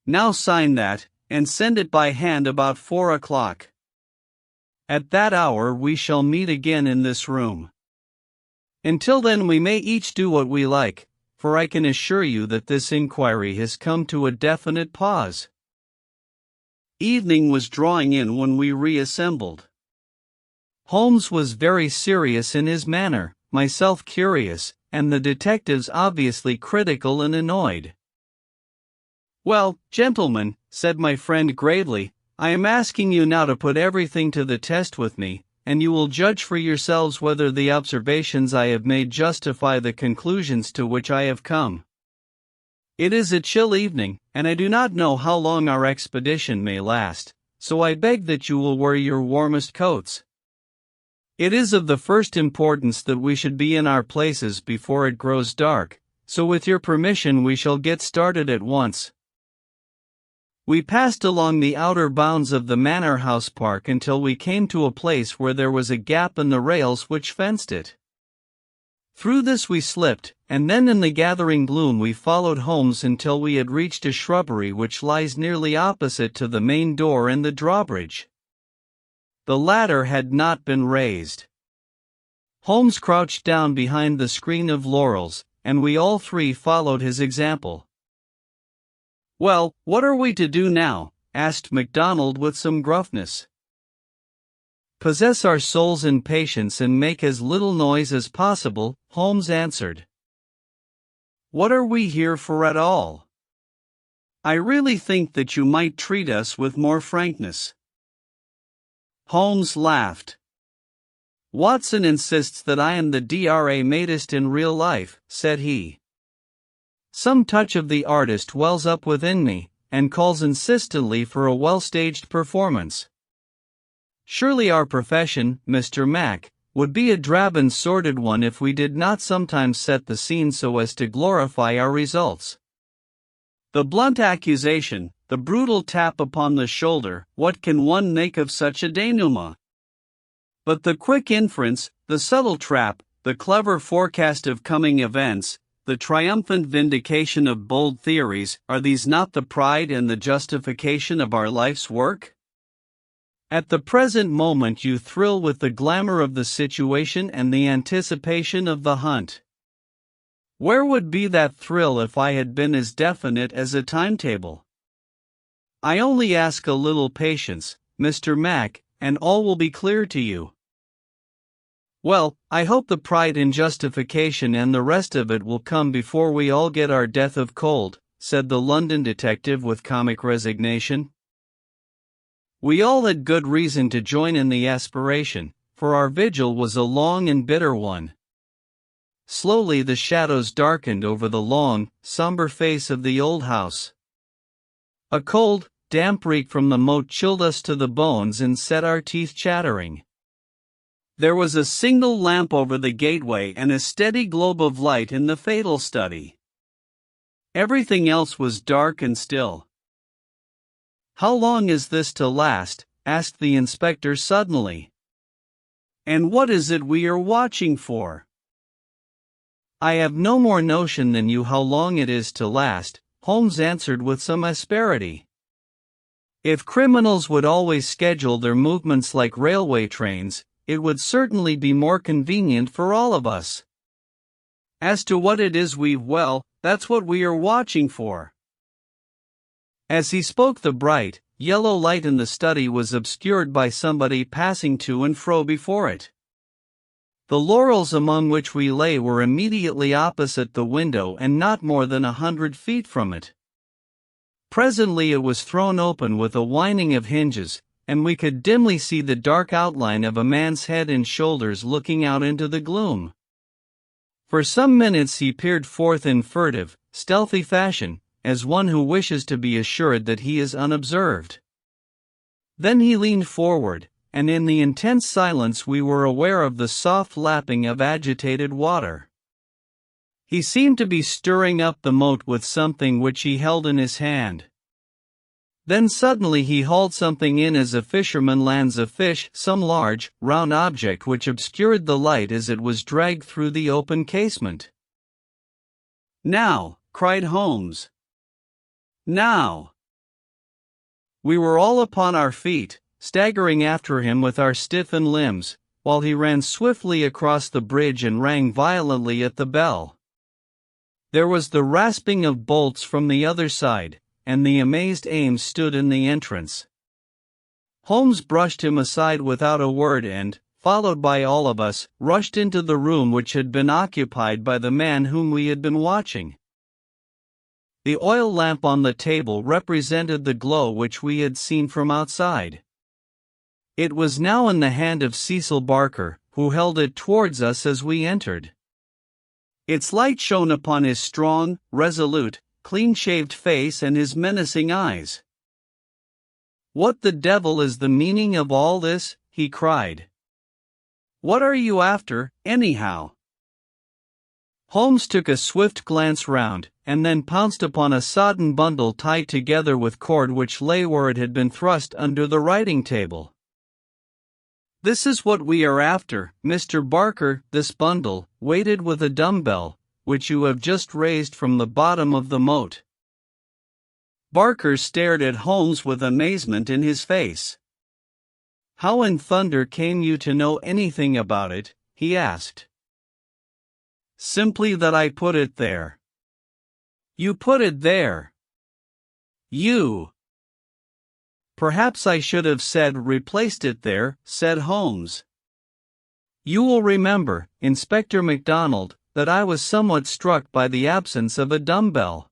Now sign that, and send it by hand about 4 o'clock. At that hour we shall meet again in this room. Until then we may each do what we like, for I can assure you that this inquiry has come to a definite pause. Evening was drawing in when we reassembled. Holmes was very serious in his manner, myself curious, and the detectives obviously critical and annoyed. Well, gentlemen, said my friend gravely, I am asking you now to put everything to the test with me, and you will judge for yourselves whether the observations I have made justify the conclusions to which I have come. It is a chill evening, and I do not know how long our expedition may last, so I beg that you will wear your warmest coats. It is of the first importance that we should be in our places before it grows dark, so with your permission we shall get started at once. We passed along the outer bounds of the Manor House Park until we came to a place where there was a gap in the rails which fenced it. Through this we slipped, and then in the gathering gloom we followed Holmes until we had reached a shrubbery which lies nearly opposite to the main door and the drawbridge. The latter had not been raised. Holmes crouched down behind the screen of laurels, and we all three followed his example. "Well, what are we to do now?" asked MacDonald with some gruffness. "Possess our souls in patience and make as little noise as possible," Holmes answered. "What are we here for at all? I really think that you might treat us with more frankness." Holmes laughed. "Watson insists that I am the DRA matist in real life," said he. "Some touch of the artist wells up within me, and calls insistently for a well-staged performance. Surely our profession, Mr. Mac, would be a drab and sordid one if we did not sometimes set the scene so as to glorify our results." The blunt accusation, the brutal tap upon the shoulder, what can one make of such a denouement? But the quick inference, the subtle trap, the clever forecast of coming events, the triumphant vindication of bold theories, are these not the pride and the justification of our life's work? At the present moment you thrill with the glamour of the situation and the anticipation of the hunt. Where would be that thrill if I had been as definite as a timetable? I only ask a little patience, Mr. Mac, and all will be clear to you. Well, I hope the pride and justification and the rest of it will come before we all get our death of cold," said the London detective with comic resignation. We all had good reason to join in the aspiration, for our vigil was a long and bitter one. Slowly the shadows darkened over the long, somber face of the old house. A cold, damp reek from the moat chilled us to the bones and set our teeth chattering. There was a single lamp over the gateway and a steady globe of light in the fatal study. Everything else was dark and still. "How long is this to last?" asked the inspector suddenly. "And what is it we are watching for?" "I have no more notion than you how long it is to last," Holmes answered with some asperity. "If criminals would always schedule their movements like railway trains, it would certainly be more convenient for all of us. As to what it is that's what we are watching for." As he spoke the bright, yellow light in the study was obscured by somebody passing to and fro before it. The laurels among which we lay were immediately opposite the window and not more than 100 feet from it. Presently it was thrown open with a whining of hinges, and we could dimly see the dark outline of a man's head and shoulders looking out into the gloom. For some minutes he peered forth in furtive, stealthy fashion, as one who wishes to be assured that he is unobserved. Then he leaned forward, and in the intense silence we were aware of the soft lapping of agitated water. He seemed to be stirring up the moat with something which he held in his hand. Then suddenly he hauled something in as a fisherman lands a fish, some large, round object which obscured the light as it was dragged through the open casement. "Now!" cried Holmes. "Now!" We were all upon our feet, staggering after him with our stiffened limbs, while he ran swiftly across the bridge and rang violently at the bell. There was the rasping of bolts from the other side, and the amazed Ames stood in the entrance. Holmes brushed him aside without a word and, followed by all of us, rushed into the room which had been occupied by the man whom we had been watching. The oil lamp on the table represented the glow which we had seen from outside. It was now in the hand of Cecil Barker, who held it towards us as we entered. Its light shone upon his strong, resolute, clean-shaved face and his menacing eyes. "What the devil is the meaning of all this?" he cried. "What are you after, anyhow?" Holmes took a swift glance round, and then pounced upon a sodden bundle tied together with cord which lay where it had been thrust under the writing table. "This is what we are after, Mr. Barker, this bundle, weighted with a dumbbell, which you have just raised from the bottom of the moat." Barker stared at Holmes with amazement in his face. "How in thunder came you to know anything about it?" he asked. "Simply that I put it there." "You put it there? You?" "Perhaps I should have said replaced it there," said Holmes. "You will remember, Inspector MacDonald, that I was somewhat struck by the absence of a dumbbell.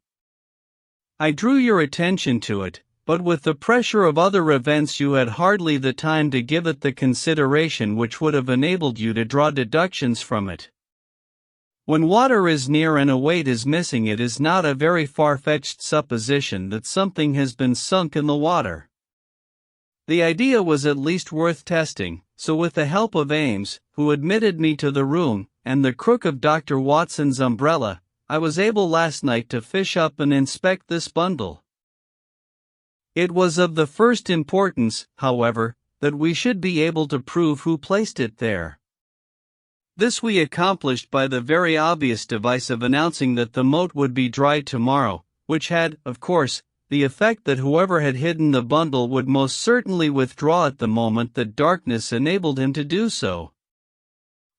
I drew your attention to it, but with the pressure of other events you had hardly the time to give it the consideration which would have enabled you to draw deductions from it. When water is near and a weight is missing, it is not a very far-fetched supposition that something has been sunk in the water. The idea was at least worth testing, so with the help of Ames, who admitted me to the room, and the crook of Dr. Watson's umbrella, I was able last night to fish up and inspect this bundle. It was of the first importance, however, that we should be able to prove who placed it there. This we accomplished by the very obvious device of announcing that the moat would be dry tomorrow, which had, of course, the effect that whoever had hidden the bundle would most certainly withdraw at the moment that darkness enabled him to do so.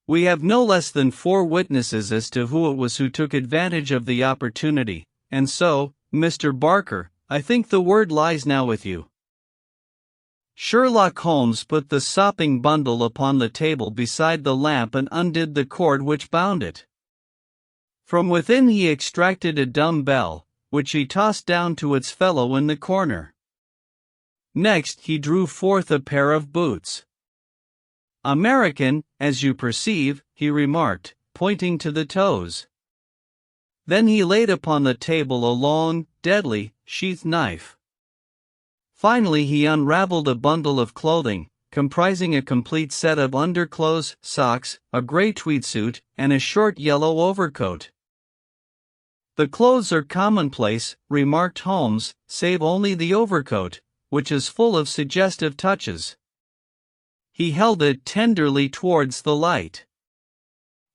We have no less than 4 witnesses as to who it was who took advantage of the opportunity, and so, Mr. Barker, I think the word lies now with you." Sherlock Holmes put the sopping bundle upon the table beside the lamp and undid the cord which bound it. From within he extracted a dumbbell, which he tossed down to its fellow in the corner. Next he drew forth a pair of boots. "American, as you perceive," he remarked, pointing to the toes. Then he laid upon the table a long, deadly, sheath knife. Finally he unraveled a bundle of clothing, comprising a complete set of underclothes, socks, a gray tweed suit, and a short yellow overcoat. "The clothes are commonplace," remarked Holmes, "save only the overcoat, which is full of suggestive touches." He held it tenderly towards the light.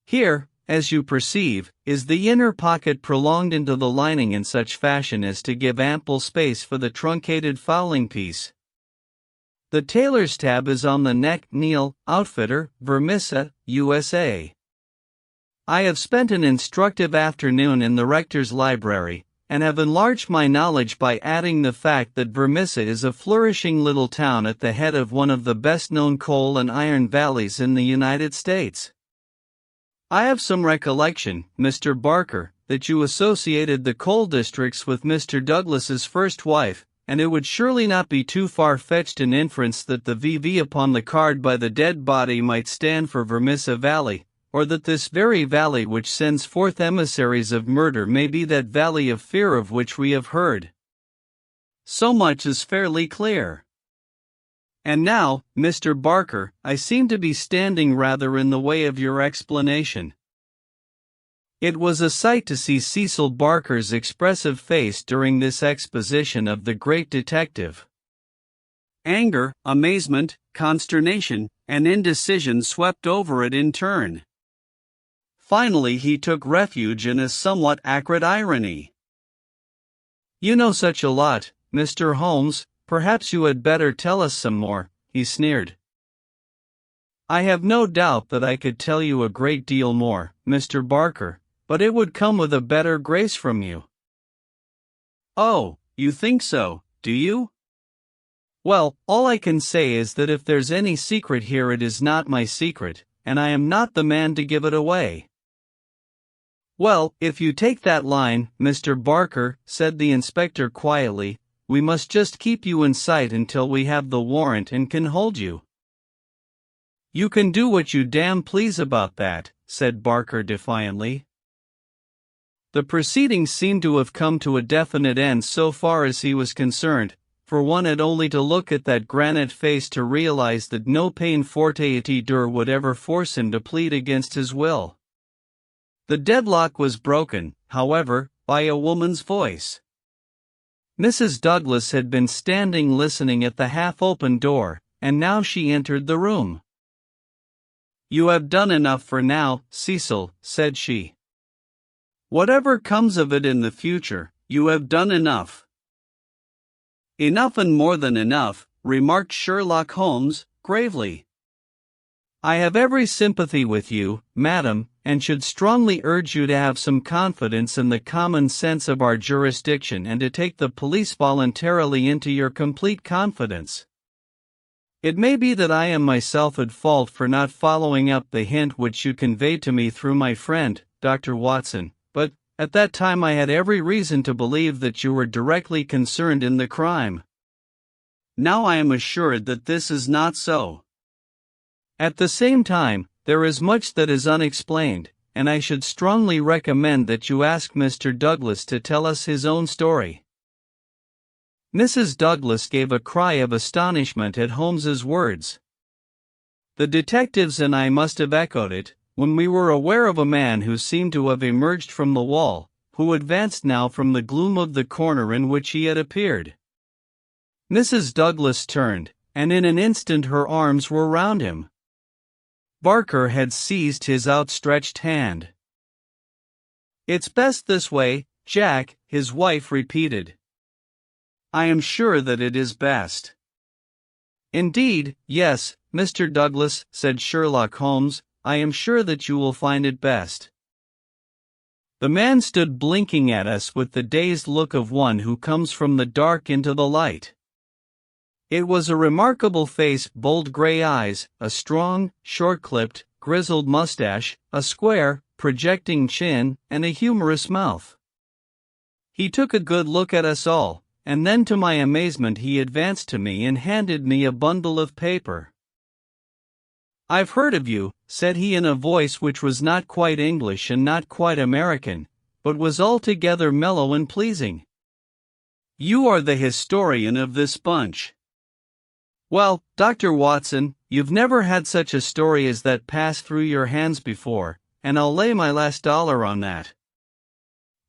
"Here, as you perceive, is the inner pocket prolonged into the lining in such fashion as to give ample space for the truncated fowling piece. The tailor's tab is on the neck. Neal, Outfitter, Vermissa, USA. I have spent an instructive afternoon in the rector's library, and have enlarged my knowledge by adding the fact that Vermissa is a flourishing little town at the head of one of the best-known coal and iron valleys in the United States. I have some recollection, Mr. Barker, that you associated the coal districts with Mr. Douglas's first wife, and it would surely not be too far-fetched an inference that the VV upon the card by the dead body might stand for Vermissa Valley, or that this very valley which sends forth emissaries of murder may be that valley of fear of which we have heard. So much is fairly clear. And now, Mr. Barker, I seem to be standing rather in the way of your explanation." It was a sight to see Cecil Barker's expressive face during this exposition of the great detective. Anger, amazement, consternation, and indecision swept over it in turn. Finally he took refuge in a somewhat acrid irony. "You know such a lot, Mr. Holmes, perhaps you had better tell us some more," he sneered. "I have no doubt that I could tell you a great deal more, Mr. Barker, but it would come with a better grace from you." "Oh, you think so, do you? Well, all I can say is that if there's any secret here it is not my secret, and I am not the man to give it away." "Well, if you take that line, Mr. Barker," said the inspector quietly, "we must just keep you in sight until we have the warrant and can hold you." "You can do what you damn please about that," said Barker defiantly. The proceedings seemed to have come to a definite end so far as he was concerned, for one had only to look at that granite face to realize that no peine forte et dur would ever force him to plead against his will. The deadlock was broken, however, by a woman's voice. Mrs. Douglas had been standing listening at the half-open door, and now she entered the room. "You have done enough for now, Cecil," said she. "Whatever comes of it in the future, you have done enough." "Enough and more than enough," remarked Sherlock Holmes, gravely. "I have every sympathy with you, madam, and should strongly urge you to have some confidence in the common sense of our jurisdiction and to take the police voluntarily into your complete confidence. It may be that I am myself at fault for not following up the hint which you conveyed to me through my friend, Dr. Watson, but at that time I had every reason to believe that you were directly concerned in the crime. Now I am assured that this is not so. At the same time, there is much that is unexplained, and I should strongly recommend that you ask Mr. Douglas to tell us his own story." Mrs. Douglas gave a cry of astonishment at Holmes's words. The detectives and I must have echoed it, when we were aware of a man who seemed to have emerged from the wall, who advanced now from the gloom of the corner in which he had appeared. Mrs. Douglas turned, and in an instant her arms were round him. Barker had seized his outstretched hand. "It's best this way, Jack," his wife repeated. "I am sure that it is best." "Indeed, yes, Mr. Douglas," said Sherlock Holmes, "I am sure that you will find it best." The man stood blinking at us with the dazed look of one who comes from the dark into the light. It was a remarkable face, bold gray eyes, a strong, short-clipped, grizzled mustache, a square, projecting chin, and a humorous mouth. He took a good look at us all, and then to my amazement he advanced to me and handed me a bundle of paper. "I've heard of you," said he in a voice which was not quite English and not quite American, but was altogether mellow and pleasing. "You are the historian of this bunch. Well, Dr. Watson, you've never had such a story as that pass through your hands before, and I'll lay my last dollar on that.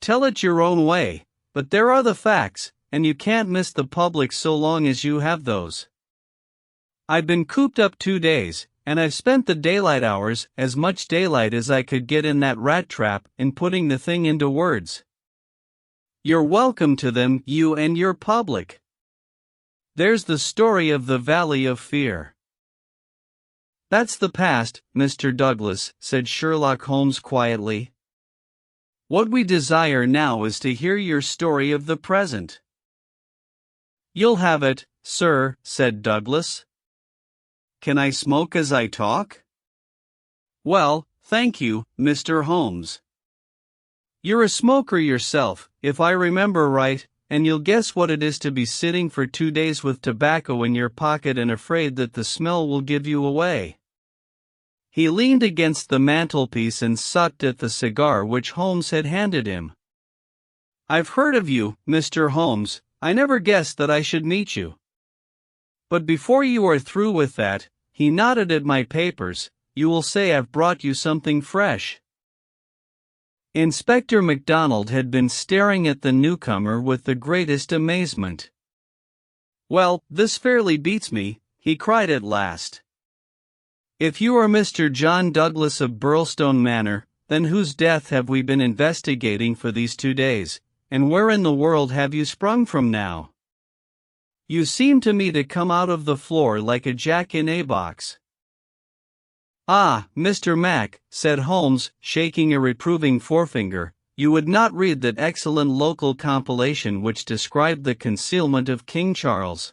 Tell it your own way, but there are the facts, and you can't miss the public so long as you have those. I've been cooped up 2 days, and I've spent the daylight hours, as much daylight as I could get in that rat trap, in putting the thing into words. You're welcome to them, you and your public. There's the story of the Valley of Fear." "That's the past, Mr. Douglas," said Sherlock Holmes quietly. "What we desire now is to hear your story of the present." "You'll have it, sir," said Douglas. "Can I smoke as I talk?" "Well, thank you, Mr. Holmes. You're a smoker yourself, if I remember right, and you'll guess what it is to be sitting for 2 days with tobacco in your pocket and afraid that the smell will give you away." He leaned against the mantelpiece and sucked at the cigar which Holmes had handed him. "I've heard of you, Mr. Holmes. I never guessed that I should meet you. But before you are through with that," he nodded at my papers, "you will say I've brought you something fresh." Inspector MacDonald had been staring at the newcomer with the greatest amazement. "Well, this fairly beats me," he cried at last. "If you are Mr. John Douglas of Burlstone Manor, then whose death have we been investigating for these 2 days, and where in the world have you sprung from now? You seem to me to come out of the floor like a jack-in-a-box." "Ah, Mr. Mac," said Holmes, shaking a reproving forefinger, "you would not read that excellent local compilation which described the concealment of King Charles.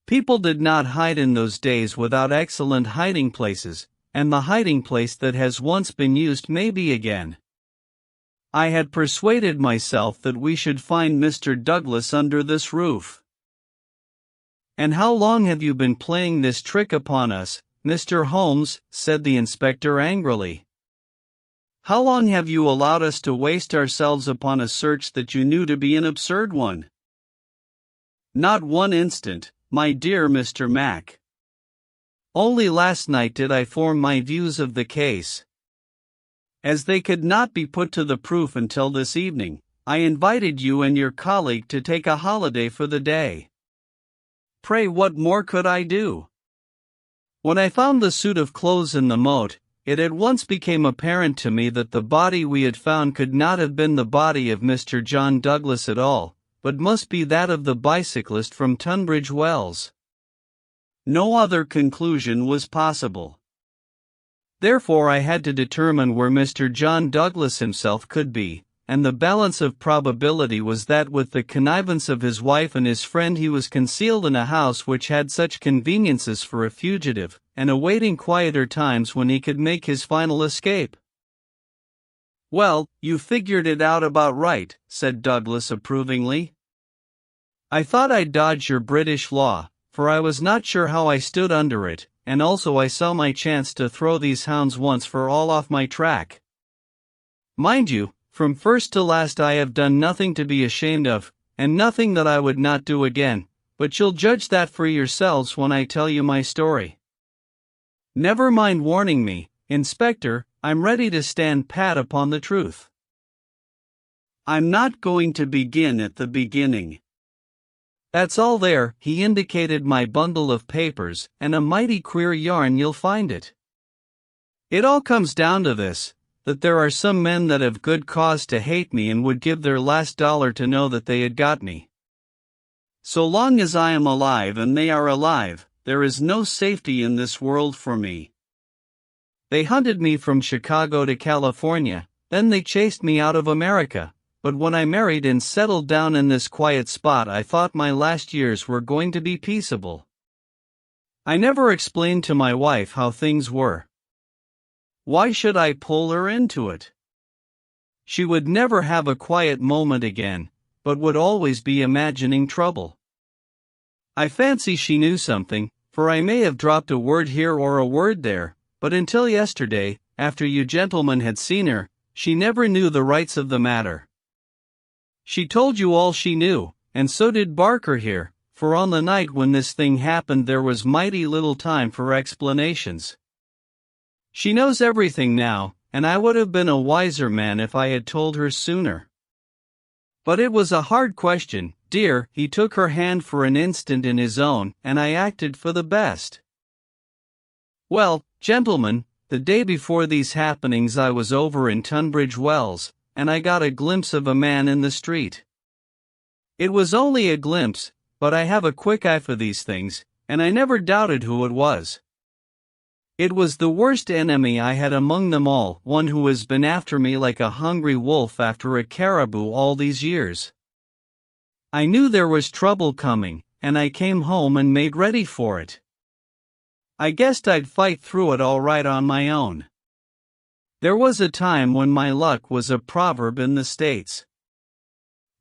People did not hide in those days without excellent hiding places, and the hiding place that has once been used may be again. I had persuaded myself that we should find Mr. Douglas under this roof." "And how long have you been playing this trick upon us, Mr. Holmes?" said the inspector angrily. "How long have you allowed us to waste ourselves upon a search that you knew to be an absurd one?" "Not 1 instant, my dear Mr. Mac. Only last night did I form my views of the case. As they could not be put to the proof until this evening, I invited you and your colleague to take a holiday for the day. Pray, what more could I do? When I found the suit of clothes in the moat, it at once became apparent to me that the body we had found could not have been the body of Mr. John Douglas at all, but must be that of the bicyclist from Tunbridge Wells. No other conclusion was possible. Therefore I had to determine where Mr. John Douglas himself could be, and the balance of probability was that with the connivance of his wife and his friend he was concealed in a house which had such conveniences for a fugitive, and awaiting quieter times when he could make his final escape. "Well, you figured it out about right," said Douglas approvingly. "I thought I'd dodge your British law, for I was not sure how I stood under it, and also I saw my chance to throw these hounds once for all off my track. Mind you, from first to last I have done nothing to be ashamed of, and nothing that I would not do again, but you'll judge that for yourselves when I tell you my story. Never mind warning me, Inspector, I'm ready to stand pat upon the truth. I'm not going to begin at the beginning. That's all there." He indicated my bundle of papers, "and a mighty queer yarn you'll find it. It all comes down to this, that there are some men that have good cause to hate me and would give their last dollar to know that they had got me. So long as I am alive and they are alive, there is no safety in this world for me. They hunted me from Chicago to California, then they chased me out of America, but when I married and settled down in this quiet spot I thought my last years were going to be peaceable. I never explained to my wife how things were. Why should I pull her into it? She would never have a quiet moment again, but would always be imagining trouble. I fancy she knew something, for I may have dropped a word here or a word there, but until yesterday, after you gentlemen had seen her, she never knew the rights of the matter. She told you all she knew, and so did Barker here, for on the night when this thing happened there was mighty little time for explanations. She knows everything now, and I would have been a wiser man if I had told her sooner. But it was a hard question, dear." He took her hand for an instant in his own, "and I acted for the best. Well, gentlemen, the day before these happenings I was over in Tunbridge Wells, and I got a glimpse of a man in the street. It was only a glimpse, but I have a quick eye for these things, and I never doubted who it was. It was the worst enemy I had among them all, one who has been after me like a hungry wolf after a caribou all these years. I knew there was trouble coming, and I came home and made ready for it. I guessed I'd fight through it all right on my own. There was a time when my luck was a proverb in the States.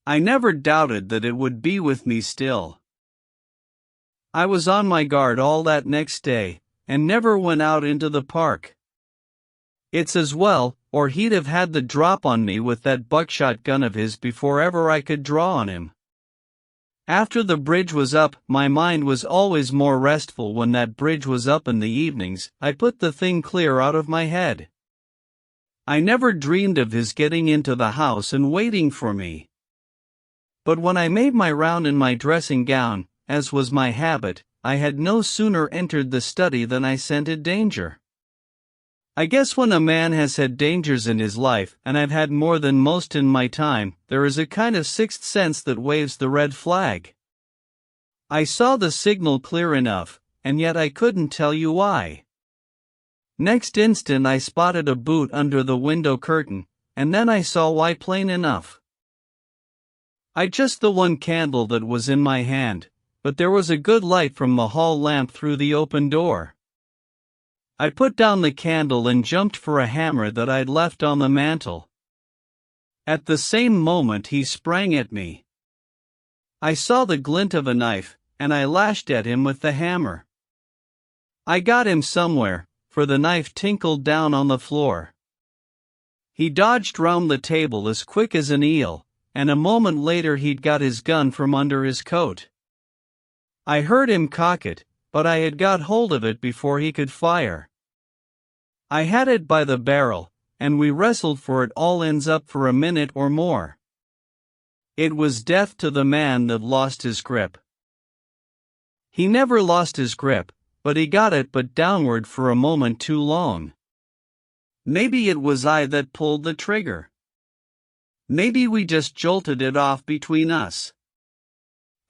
I never doubted that it would be with me still. I was on my guard all that next day, and never went out into the park. It's as well, or he'd have had the drop on me with that buckshot gun of his before ever I could draw on him. After the bridge was up, my mind was always more restful when that bridge was up in the evenings. I put the thing clear out of my head. I never dreamed of his getting into the house and waiting for me. But when I made my round in my dressing gown, as was my habit, I had no sooner entered the study than I scented danger. I guess when a man has had dangers in his life, and I've had more than most in my time, there is a kind of sixth sense that waves the red flag. I saw the signal clear enough, and yet I couldn't tell you why. Next instant I spotted a boot under the window curtain, and then I saw why plain enough. I just the one candle that was in my hand, but there was a good light from the hall lamp through the open door. I put down the candle and jumped for a hammer that I'd left on the mantel. At the same moment he sprang at me. I saw the glint of a knife, and I lashed at him with the hammer. I got him somewhere, for the knife tinkled down on the floor. He dodged round the table as quick as an eel, and a moment later he'd got his gun from under his coat. I heard him cock it, but I had got hold of it before he could fire. I had it by the barrel, and we wrestled for it all ends up for a minute or more. It was death to the man that lost his grip. He never lost his grip, but he got it but downward for a moment too long. Maybe it was I that pulled the trigger. Maybe we just jolted it off between us.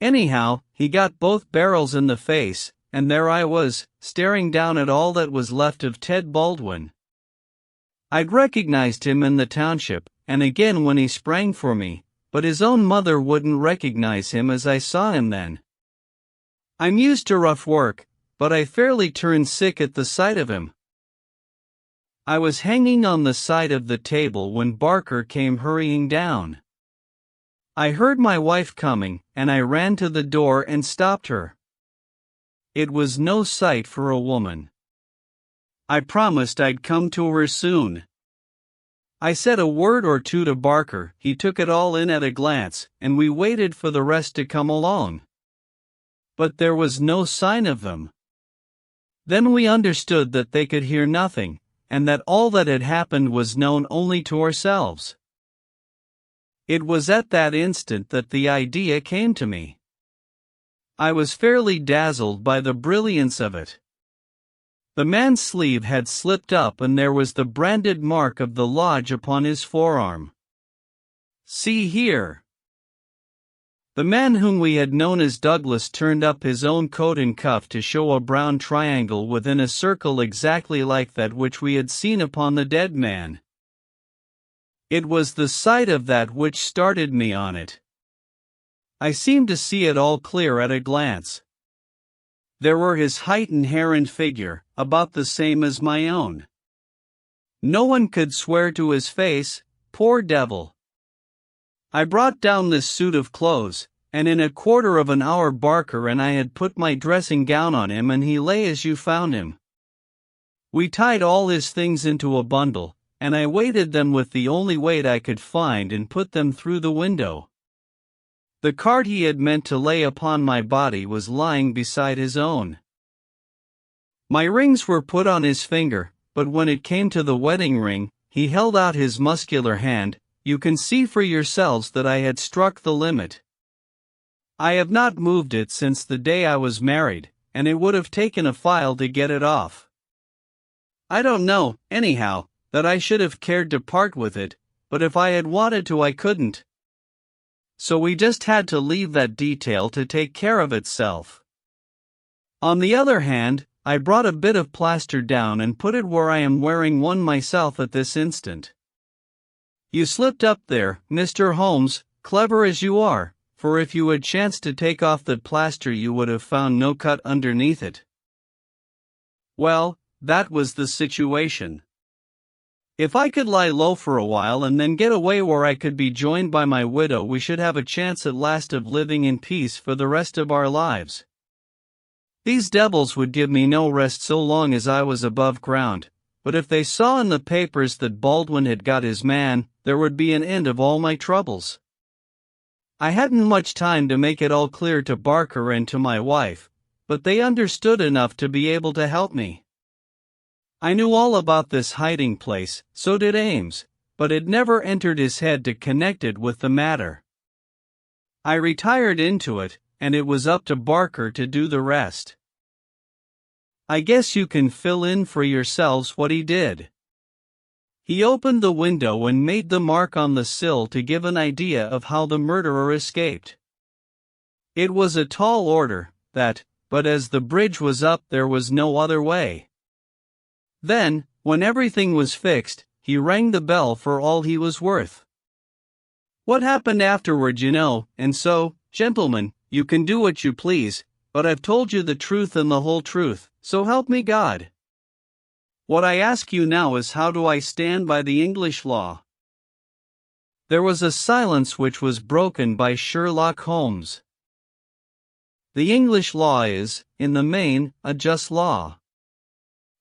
Anyhow, he got both barrels in the face, and there I was, staring down at all that was left of Ted Baldwin. I'd recognized him in the township, and again when he sprang for me, but his own mother wouldn't recognize him as I saw him then. I'm used to rough work, but I fairly turned sick at the sight of him. I was hanging on the side of the table when Barker came hurrying down. I heard my wife coming, and I ran to the door and stopped her. It was no sight for a woman. I promised I'd come to her soon. I said a word or two to Barker, he took it all in at a glance, and we waited for the rest to come along. But there was no sign of them. Then we understood that they could hear nothing, and that all that had happened was known only to ourselves. It was at that instant that the idea came to me. I was fairly dazzled by the brilliance of it. The man's sleeve had slipped up and there was the branded mark of the lodge upon his forearm. See here. The man whom we had known as Douglas turned up his own coat and cuff to show a brown triangle within a circle exactly like that which we had seen upon the dead man. It was the sight of that which started me on it. I seemed to see it all clear at a glance. There were his height and hair and figure, about the same as my own. No one could swear to his face, poor devil. I brought down this suit of clothes, and in a quarter of an hour Barker and I had put my dressing gown on him and he lay as you found him. We tied all his things into a bundle, and I weighted them with the only weight I could find and put them through the window. The card he had meant to lay upon my body was lying beside his own. My rings were put on his finger, but when it came to the wedding ring, he held out his muscular hand. You can see for yourselves that I had struck the limit. I have not moved it since the day I was married, and it would have taken a file to get it off. I don't know, anyhow, that I should have cared to part with it, but if I had wanted to I couldn't. So we just had to leave that detail to take care of itself. On the other hand, I brought a bit of plaster down and put it where I am wearing one myself at this instant. You slipped up there, Mr. Holmes, clever as you are, for if you had chanced to take off that plaster you would have found no cut underneath it. Well, that was the situation. If I could lie low for a while and then get away where I could be joined by my widow, we should have a chance at last of living in peace for the rest of our lives. These devils would give me no rest so long as I was above ground, but if they saw in the papers that Baldwin had got his man, there would be an end of all my troubles. I hadn't much time to make it all clear to Barker and to my wife, but they understood enough to be able to help me. I knew all about this hiding place, so did Ames, but it never entered his head to connect it with the matter. I retired into it, and it was up to Barker to do the rest. I guess you can fill in for yourselves what he did. He opened the window and made the mark on the sill to give an idea of how the murderer escaped. It was a tall order, that, but as the bridge was up there was no other way. Then, when everything was fixed, he rang the bell for all he was worth. What happened afterward you know, and so, gentlemen, you can do what you please, but I've told you the truth and the whole truth, so help me God. What I ask you now is how do I stand by the English law? There was a silence which was broken by Sherlock Holmes. The English law is, in the main, a just law.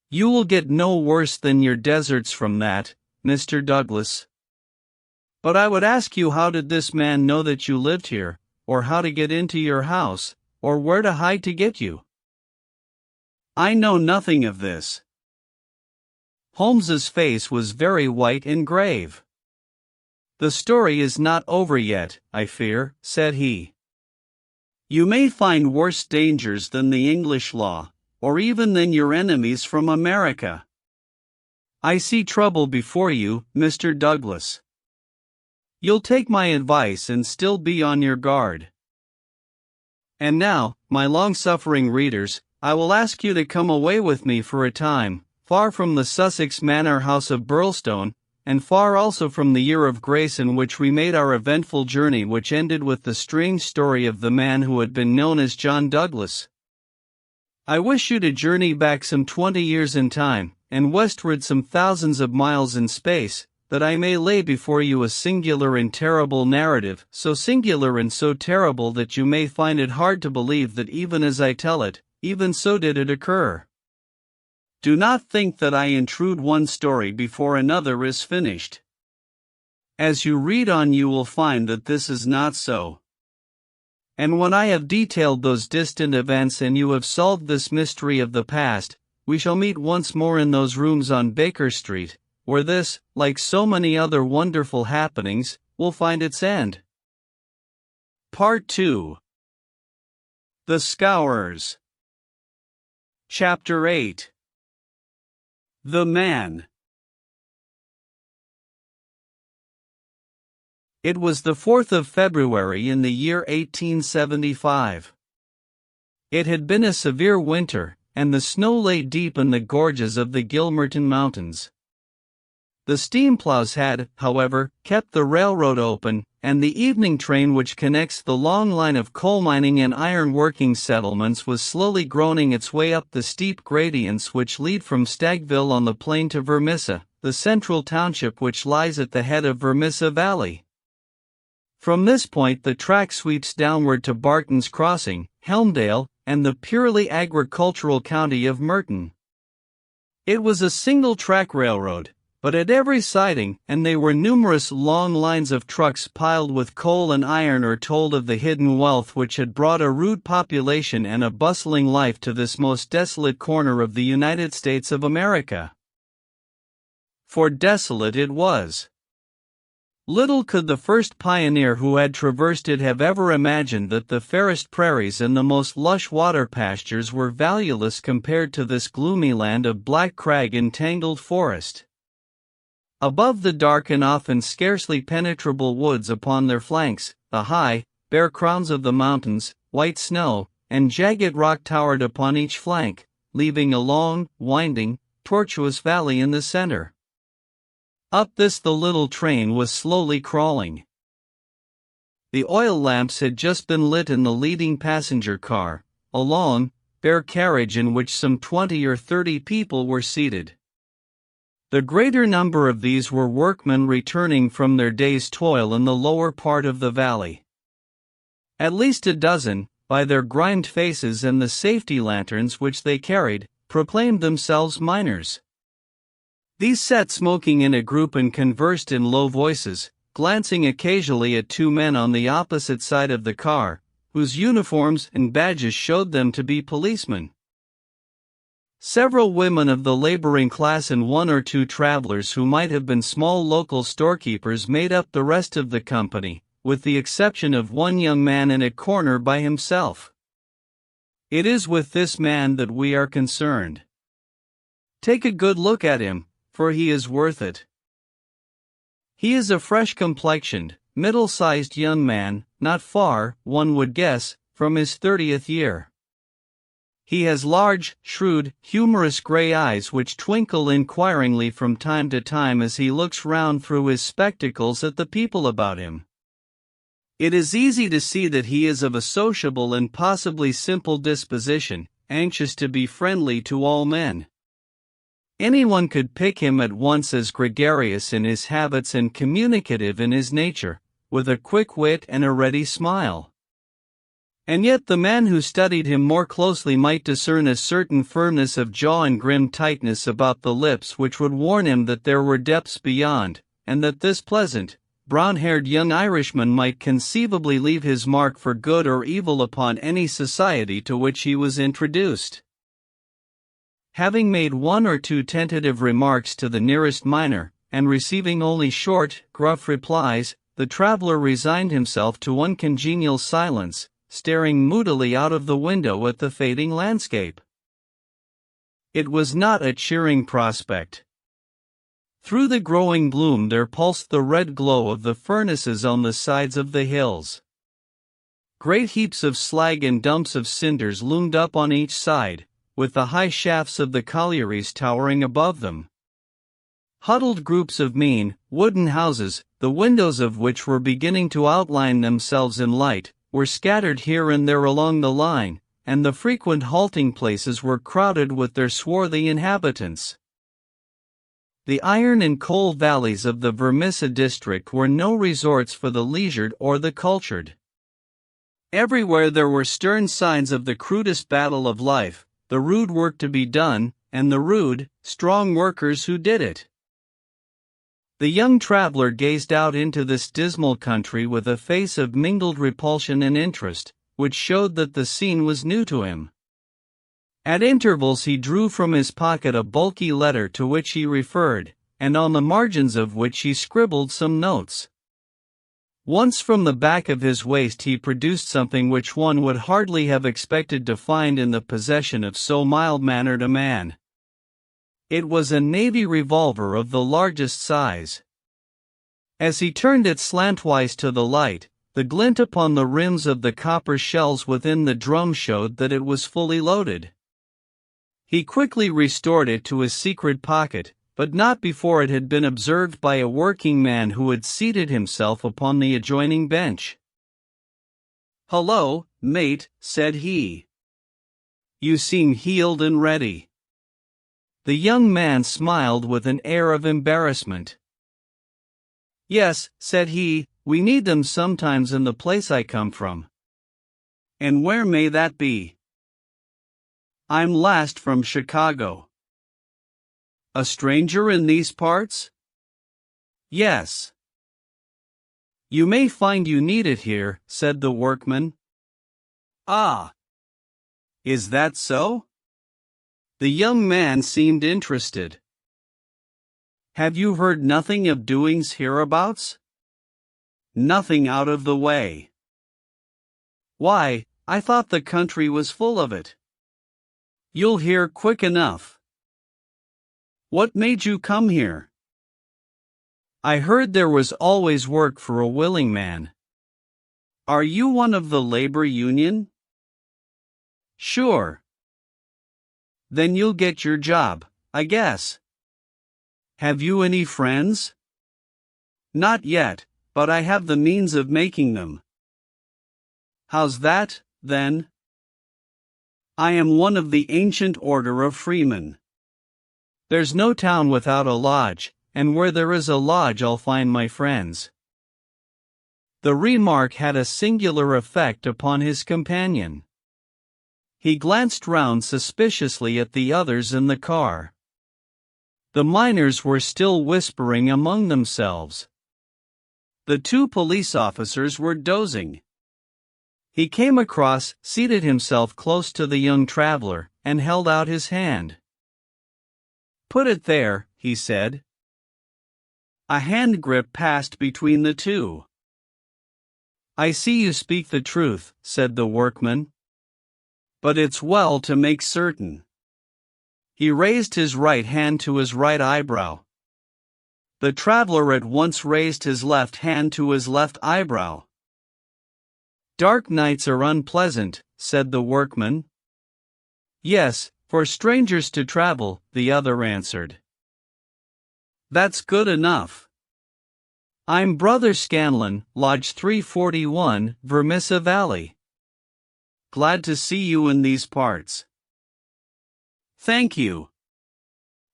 You will get no worse than your deserts from that, Mr. Douglas. But I would ask you, how did this man know that you lived here, or how to get into your house, or where to hide to get you? I know nothing of this. Holmes's face was very white and grave. "The story is not over yet, I fear," said he. "You may find worse dangers than the English law, or even than your enemies from America. I see trouble before you, Mr. Douglas. You'll take my advice and still be on your guard. And now, my long-suffering readers, I will ask you to come away with me for a time, far from the Sussex manor house of Burlstone, and far also from the year of grace in which we made our eventful journey, which ended with the strange story of the man who had been known as John Douglas. I wish you to journey back some 20 years in time, and westward some thousands of miles in space, that I may lay before you a singular and terrible narrative, so singular and so terrible that you may find it hard to believe that even as I tell it, even so did it occur. Do not think that I intrude one story before another is finished. As you read on, you will find that this is not so. And when I have detailed those distant events and you have solved this mystery of the past, we shall meet once more in those rooms on Baker Street, where this, like so many other wonderful happenings, will find its end. Part 2. The Scourers. Chapter 8. The Man. It was the 4th of February in the year 1875. It had been a severe winter, and the snow lay deep in the gorges of the Gilmerton Mountains. The steam plows had, however, kept the railroad open, and the evening train which connects the long line of coal mining and iron working settlements was slowly groaning its way up the steep gradients which lead from Stagville on the plain to Vermissa, the central township which lies at the head of Vermissa Valley. From this point the track sweeps downward to Barton's Crossing, Helmdale, and the purely agricultural county of Merton. It was a single-track railroad, but at every siding, and they were numerous long lines of trucks piled with coal and iron, or told of the hidden wealth which had brought a rude population and a bustling life to this most desolate corner of the United States of America. For desolate it was. Little could the first pioneer who had traversed it have ever imagined that the fairest prairies and the most lush water pastures were valueless compared to this gloomy land of black crag and tangled forest. Above the dark and often scarcely penetrable woods upon their flanks, the high, bare crowns of the mountains, white snow, and jagged rock towered upon each flank, leaving a long, winding, tortuous valley in the center. Up this the little train was slowly crawling. The oil lamps had just been lit in the leading passenger car, a long, bare carriage in which some 20 or 30 people were seated. The greater number of these were workmen returning from their day's toil in the lower part of the valley. At least a dozen, by their grimed faces and the safety lanterns which they carried, proclaimed themselves miners. These sat smoking in a group and conversed in low voices, glancing occasionally at two men on the opposite side of the car, whose uniforms and badges showed them to be policemen. Several women of the laboring class and one or two travelers who might have been small local storekeepers made up the rest of the company, with the exception of one young man in a corner by himself. It is with this man that we are concerned. Take a good look at him, for he is worth it. He is a fresh-complexioned, middle-sized young man, not far, one would guess, from his 30th year. He has large, shrewd, humorous gray eyes which twinkle inquiringly from time to time as he looks round through his spectacles at the people about him. It is easy to see that he is of a sociable and possibly simple disposition, anxious to be friendly to all men. Anyone could pick him at once as gregarious in his habits and communicative in his nature, with a quick wit and a ready smile. And yet the man who studied him more closely might discern a certain firmness of jaw and grim tightness about the lips which would warn him that there were depths beyond, and that this pleasant, brown-haired young Irishman might conceivably leave his mark for good or evil upon any society to which he was introduced. Having made one or two tentative remarks to the nearest miner, and receiving only short, gruff replies, the traveler resigned himself to uncongenial silence, staring moodily out of the window at the fading landscape. It was not a cheering prospect. Through the growing gloom there pulsed the red glow of the furnaces on the sides of the hills. Great heaps of slag and dumps of cinders loomed up on each side, with the high shafts of the collieries towering above them. Huddled groups of mean, wooden houses, the windows of which were beginning to outline themselves in light, were scattered here and there along the line, and the frequent halting places were crowded with their swarthy inhabitants. The iron and coal valleys of the Vermissa district were no resorts for the leisured or the cultured. Everywhere there were stern signs of the crudest battle of life, the rude work to be done, and the rude, strong workers who did it. The young traveler gazed out into this dismal country with a face of mingled repulsion and interest, which showed that the scene was new to him. At intervals he drew from his pocket a bulky letter to which he referred, and on the margins of which he scribbled some notes. Once from the back of his waist he produced something which one would hardly have expected to find in the possession of so mild-mannered a man. It was a navy revolver of the largest size. As he turned it slantwise to the light, the glint upon the rims of the copper shells within the drum showed that it was fully loaded. He quickly restored it to his secret pocket, but not before it had been observed by a working man who had seated himself upon the adjoining bench. "Hullo, mate," said he. "You seem heeled and ready." The young man smiled with an air of embarrassment. "Yes," said he, "we need them sometimes in the place I come from." "And where may that be?" "I'm last from Chicago." "A stranger in these parts?" "Yes." "You may find you need it here," said the workman. "Ah. Is that so?" The young man seemed interested. "Have you heard nothing of doings hereabouts?" "Nothing out of the way." "Why, I thought the country was full of it." "You'll hear quick enough." "What made you come here?" "I heard there was always work for a willing man." "Are you one of the labor union?" "Sure." "Then you'll get your job, I guess." "Have you any friends?" "Not yet, but I have the means of making them." "How's that, then?" "I am one of the ancient order of freemen." "There's no town without a lodge, and where there is a lodge I'll find my friends." The remark had a singular effect upon his companion. He glanced round suspiciously at the others in the car. The miners were still whispering among themselves. The two police officers were dozing. He came across, seated himself close to the young traveler, and held out his hand. "Put it there," he said. A hand grip passed between the two. "I see you speak the truth," said the workman. "But it's well to make certain." He raised his right hand to his right eyebrow. The traveler at once raised his left hand to his left eyebrow. "Dark nights are unpleasant," said the workman. "Yes, for strangers to travel," the other answered. "That's good enough. I'm Brother Scanlon, Lodge 341, Vermissa Valley. Glad to see you in these parts." "Thank you.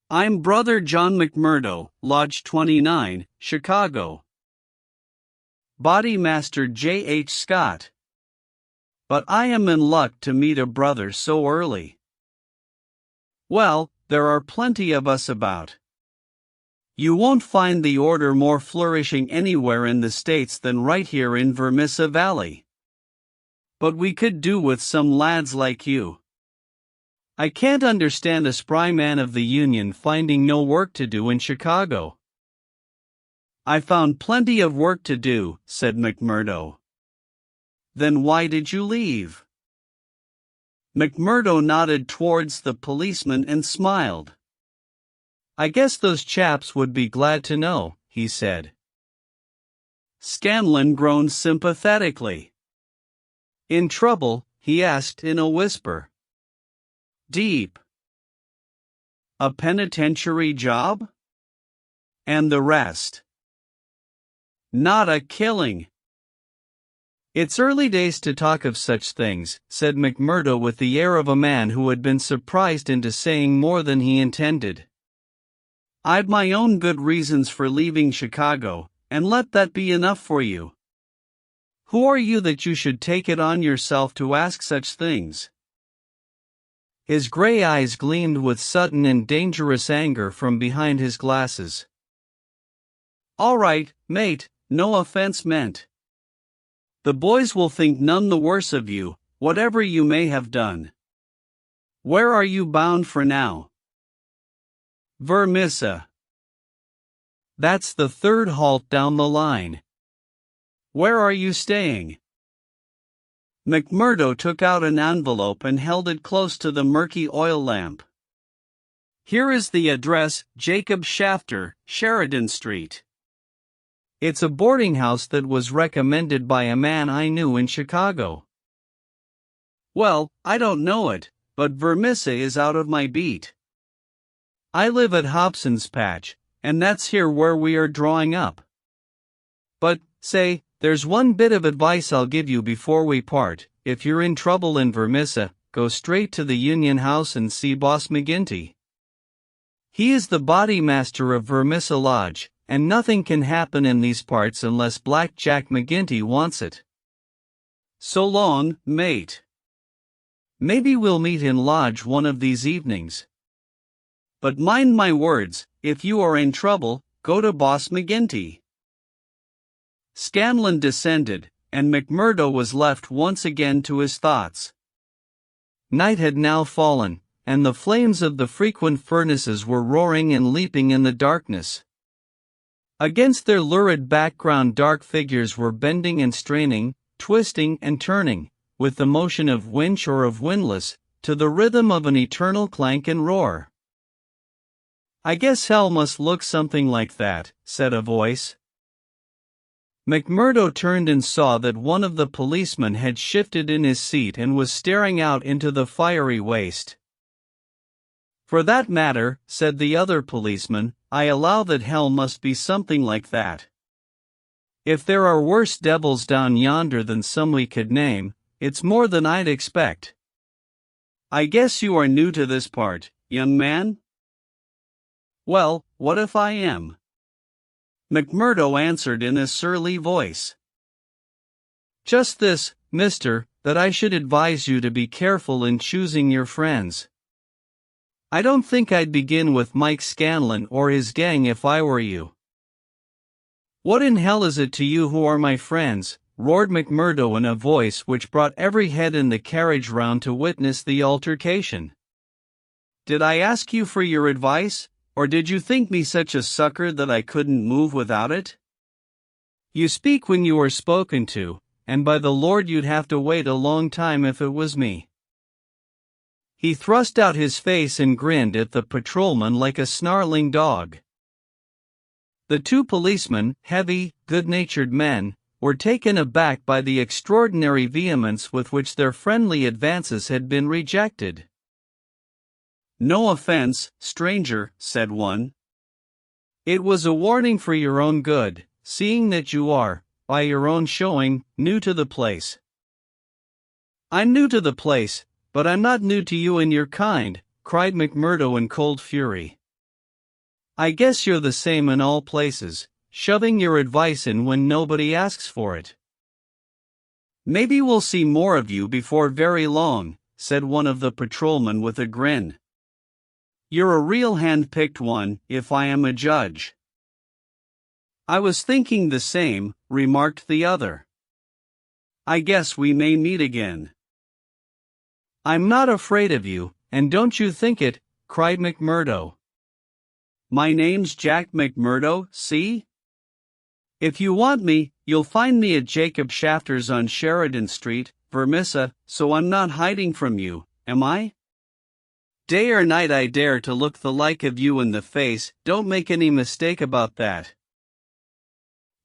I'm Brother John McMurdo, Lodge 29, Chicago. Body Master J. H. Scott. But I am in luck to meet a brother so early." "Well, there are plenty of us about. You won't find the order more flourishing anywhere in the States than right here in Vermissa Valley. But we could do with some lads like you. I can't understand a spry man of the Union finding no work to do in Chicago. I found plenty of work to do, said McMurdo. Then why did you leave? McMurdo nodded towards the policeman and smiled. I guess those chaps would be glad to know, he said. Scanlon groaned sympathetically. In trouble? He asked in a whisper. Deep. A penitentiary job? And the rest. Not a killing. It's early days to talk of such things, said McMurdo with the air of a man who had been surprised into saying more than he intended. I've my own good reasons for leaving Chicago, and let that be enough for you. Who are you that you should take it on yourself to ask such things? His gray eyes gleamed with sudden and dangerous anger from behind his glasses. All right, mate, no offense meant. The boys will think none the worse of you, whatever you may have done. Where are you bound for now? Vermissa. That's the third halt down the line. Where are you staying? McMurdo took out an envelope and held it close to the murky oil lamp. Here is the address, Jacob Shafter, Sheridan Street. It's a boarding house that was recommended by a man I knew in Chicago. Well, I don't know it, but Vermissa is out of my beat. I live at Hobson's Patch, and that's here where we are drawing up. But, say, there's one bit of advice I'll give you before we part. If you're in trouble in Vermissa, go straight to the Union House and see Boss McGinty. He is the body master of Vermissa Lodge, and nothing can happen in these parts unless Black Jack McGinty wants it. So long, mate. Maybe we'll meet in Lodge one of these evenings. But mind my words, if you are in trouble, go to Boss McGinty. Scanlon descended, and McMurdo was left once again to his thoughts. Night had now fallen, and the flames of the frequent furnaces were roaring and leaping in the darkness. Against their lurid background dark figures were bending and straining, twisting and turning, with the motion of winch or of windlass, to the rhythm of an eternal clank and roar. I guess hell must look something like that, said a voice. McMurdo turned and saw that one of the policemen had shifted in his seat and was staring out into the fiery waste. For that matter, said the other policeman, I allow that hell must be something like that. If there are worse devils down yonder than some we could name, it's more than I'd expect. I guess you are new to this part, young man? Well, what if I am? McMurdo answered in a surly voice. Just this, mister, that I should advise you to be careful in choosing your friends. I don't think I'd begin with Mike Scanlon or his gang if I were you. What in hell is it to you who are my friends? Roared McMurdo in a voice which brought every head in the carriage round to witness the altercation. Did I ask you for your advice, or did you think me such a sucker that I couldn't move without it? You speak when you are spoken to, and by the Lord you'd have to wait a long time if it was me. He thrust out his face and grinned at the patrolman like a snarling dog. The two policemen, heavy, good-natured men, were taken aback by the extraordinary vehemence with which their friendly advances had been rejected. No offense, stranger, said one. It was a warning for your own good, seeing that you are, by your own showing, new to the place. I'm new to the place, but I'm not new to you and your kind, cried McMurdo in cold fury. I guess you're the same in all places, shoving your advice in when nobody asks for it. Maybe we'll see more of you before very long, said one of the patrolmen with a grin. You're a real hand-picked one, if I am a judge. I was thinking the same, remarked the other. I guess we may meet again. I'm not afraid of you, And don't you think it, cried McMurdo. My name's Jack McMurdo, see? If you want me, you'll find me at Jacob Shafter's on Sheridan Street, Vermissa, so I'm not hiding from you, am I? Day or night I dare to look the like of you in the face, don't make any mistake about that.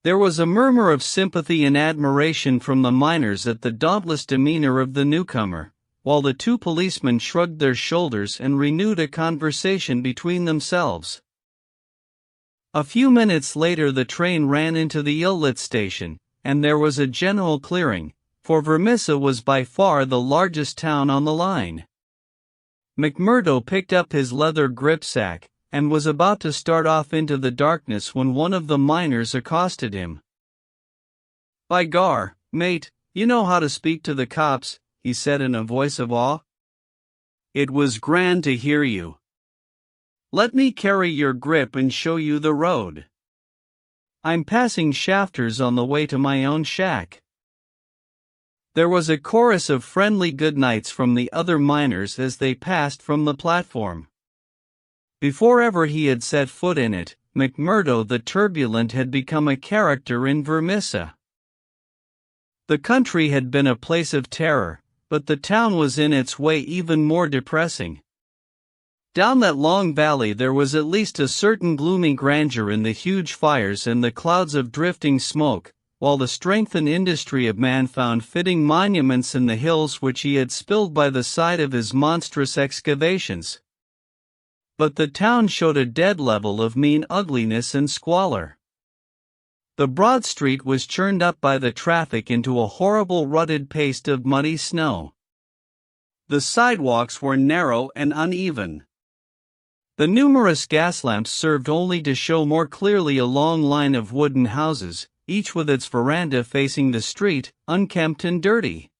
There was a murmur of sympathy and admiration from the miners at the dauntless demeanor of the newcomer, while the two policemen shrugged their shoulders and renewed a conversation between themselves. A few minutes later the train ran into the ill-lit station, and there was a general clearing, for Vermissa was by far the largest town on the line. McMurdo picked up his leather gripsack, and was about to start off into the darkness when one of the miners accosted him. "By gar, mate, you know how to speak to the cops," he said in a voice of awe. "It was grand to hear you. Let me carry your grip and show you the road. I'm passing Shafter's on the way to my own shack." There was a chorus of friendly goodnights from the other miners as they passed from the platform. Before ever he had set foot in it, McMurdo the turbulent had become a character in Vermissa. The country had been a place of terror, but the town was in its way even more depressing. Down that long valley there was at least a certain gloomy grandeur in the huge fires and the clouds of drifting smoke, while the strength and industry of man found fitting monuments in the hills which he had spilled by the side of his monstrous excavations. But the town showed a dead level of mean ugliness and squalor. The broad street was churned up by the traffic into a horrible rutted paste of muddy snow. The sidewalks were narrow and uneven. The numerous gas lamps served only to show more clearly a long line of wooden houses, each with its veranda facing the street, unkempt and dirty.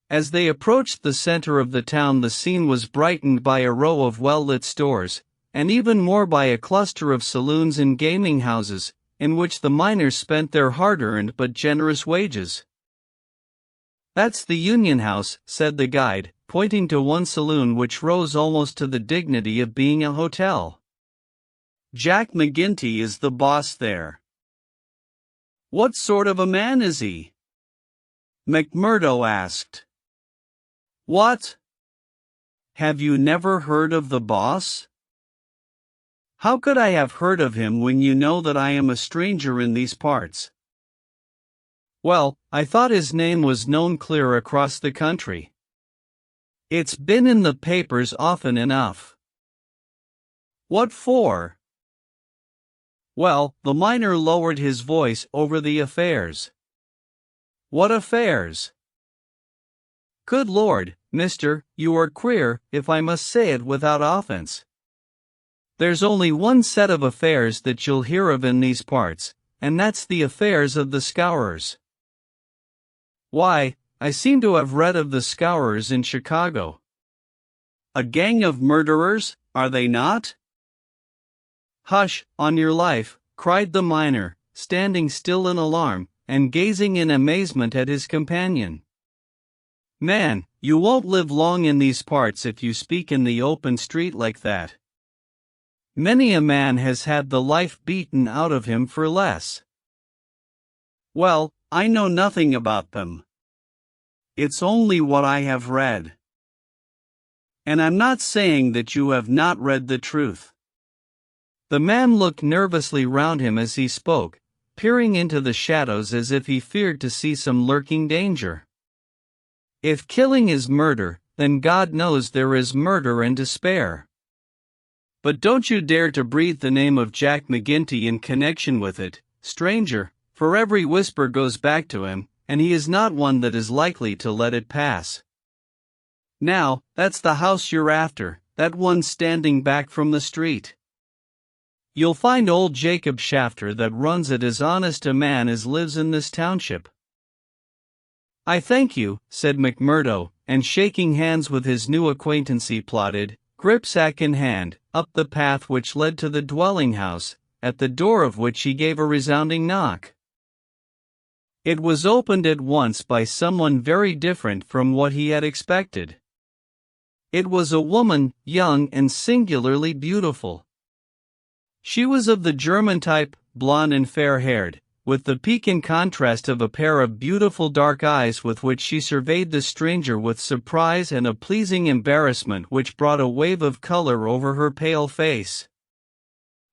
As they approached the center of the town, the scene was brightened by a row of well-lit stores, and even more by a cluster of saloons and gaming houses, in which the miners spent their hard-earned but generous wages. "That's the Union House," said the guide, pointing to one saloon which rose almost to the dignity of being a hotel. "Jack McGinty is the boss there." "What sort of a man is he?" McMurdo asked. "What? Have you never heard of the boss?" "How could I have heard of him when you know that I am a stranger in these parts?" "Well, I thought his name was known clear across the country. It's been in the papers often enough." "What for?" "Well," the miner lowered his voice, "over the affairs." "What affairs?" "Good Lord, mister, you are queer, if I must say it without offense. There's only one set of affairs that you'll hear of in these parts, and that's the affairs of the Scourers." "Why, I seem to have read of the Scourers in Chicago." "A gang of murderers, are they not?" "Hush, on your life," cried the miner, standing still in alarm, and gazing in amazement at his companion. "Man, you won't live long in these parts if you speak in the open street like that. Many a man has had the life beaten out of him for less." "Well, I know nothing about them. It's only what I have read. And I'm not saying that you have not read the truth." The man looked nervously round him as he spoke, peering into the shadows as if he feared to see some lurking danger. "If killing is murder, then God knows there is murder and despair. But don't you dare to breathe the name of Jack McGinty in connection with it, stranger, for every whisper goes back to him, and he is not one that is likely to let it pass. Now, that's the house you're after, that one standing back from the street. You'll find old Jacob Shafter that runs it as honest a man as lives in this township." "I thank you," said McMurdo, and shaking hands with his new acquaintance he plodded, gripsack in hand, up the path which led to the dwelling house, at the door of which he gave a resounding knock. It was opened at once by someone very different from what he had expected. It was a woman, young and singularly beautiful. She was of the German type, blonde and fair-haired, with the piquant contrast of a pair of beautiful dark eyes with which she surveyed the stranger with surprise and a pleasing embarrassment which brought a wave of color over her pale face.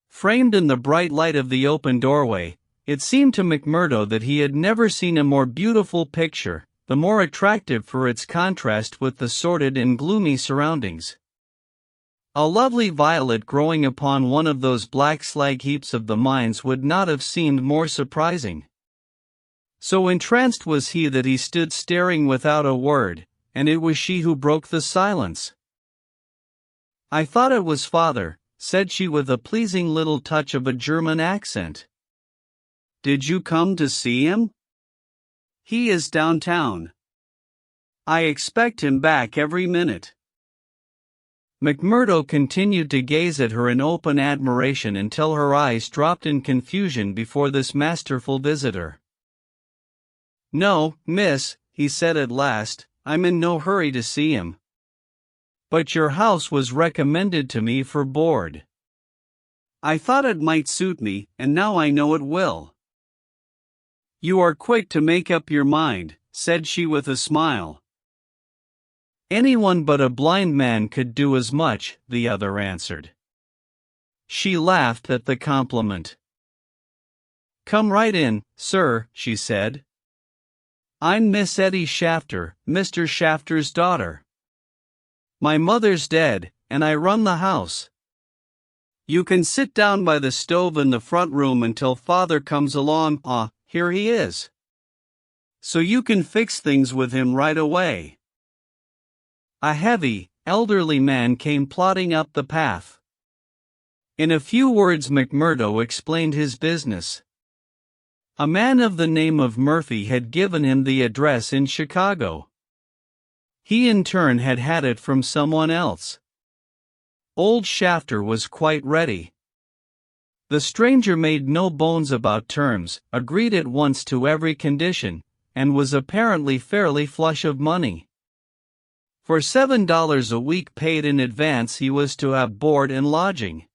Framed in the bright light of the open doorway, it seemed to McMurdo that he had never seen a more beautiful picture, the more attractive for its contrast with the sordid and gloomy surroundings. A lovely violet growing upon one of those black slag heaps of the mines would not have seemed more surprising. So entranced was he that he stood staring without a word, and it was she who broke the silence. "I thought it was father," said she with a pleasing little touch of a German accent. "Did you come to see him?" "He is downtown. I expect him back every minute." McMurdo continued to gaze at her in open admiration until her eyes dropped in confusion before this masterful visitor. "No, miss," he said at last, "I'm in no hurry to see him. But your house was recommended to me for board. I thought it might suit me, and now I know it will." "You are quick to make up your mind," said she with a smile. "Anyone but a blind man could do as much," the other answered. She laughed at the compliment. "Come right in, sir," she said. "I'm Miss Etty Shafter, Mr. Shafter's daughter. My mother's dead, and I run the house. You can sit down by the stove in the front room until father comes along. Here he is. So you can fix things with him right away." A heavy, elderly man came plodding up the path. In a few words McMurdo explained his business. A man of the name of Murphy had given him the address in Chicago. He in turn had had it from someone else. Old Shafter was quite ready. The stranger made no bones about terms, agreed at once to every condition, and was apparently fairly flush of money. For $7 a week paid in advance he was to have board and lodging.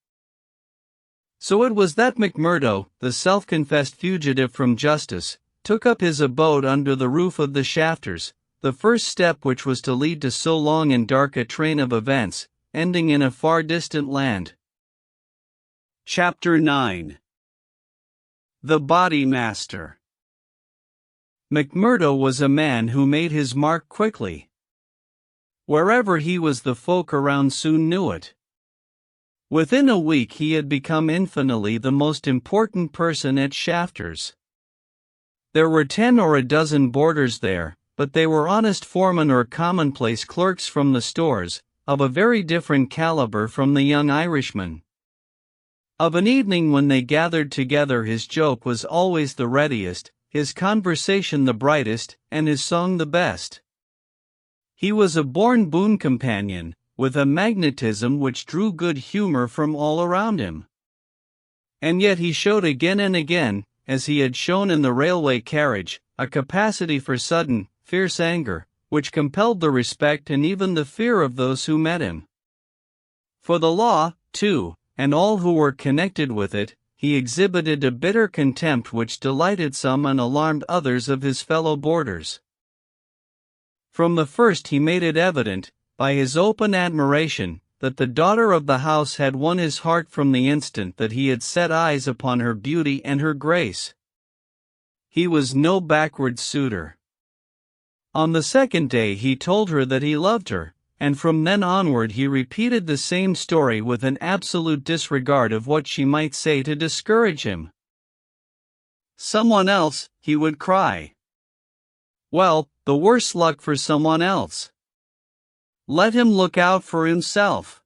So it was that McMurdo, the self-confessed fugitive from justice, took up his abode under the roof of the Shafters, the first step which was to lead to so long and dark a train of events, ending in a far distant land. Chapter 9. The Body Master. McMurdo was a man who made his mark quickly. Wherever he was, the folk around soon knew it. Within a week he had become infinitely the most important person at Shafters. There were 10 or a dozen boarders there, but they were honest foremen or commonplace clerks from the stores, of a very different caliber from the young Irishman. Of an evening when they gathered together his joke was always the readiest, his conversation the brightest, and his song the best. He was a born boon companion, with a magnetism which drew good humor from all around him. And yet he showed again and again, as he had shown in the railway carriage, a capacity for sudden, fierce anger, which compelled the respect and even the fear of those who met him. For the law, too, and all who were connected with it, he exhibited a bitter contempt which delighted some and alarmed others of his fellow boarders. From the first he made it evident, by his open admiration, that the daughter of the house had won his heart from the instant that he had set eyes upon her beauty and her grace. He was no backward suitor. On the second day he told her that he loved her, and from then onward he repeated the same story with an absolute disregard of what she might say to discourage him. "Someone else," he would cry. Well, the worse luck for someone else. Let him look out for himself.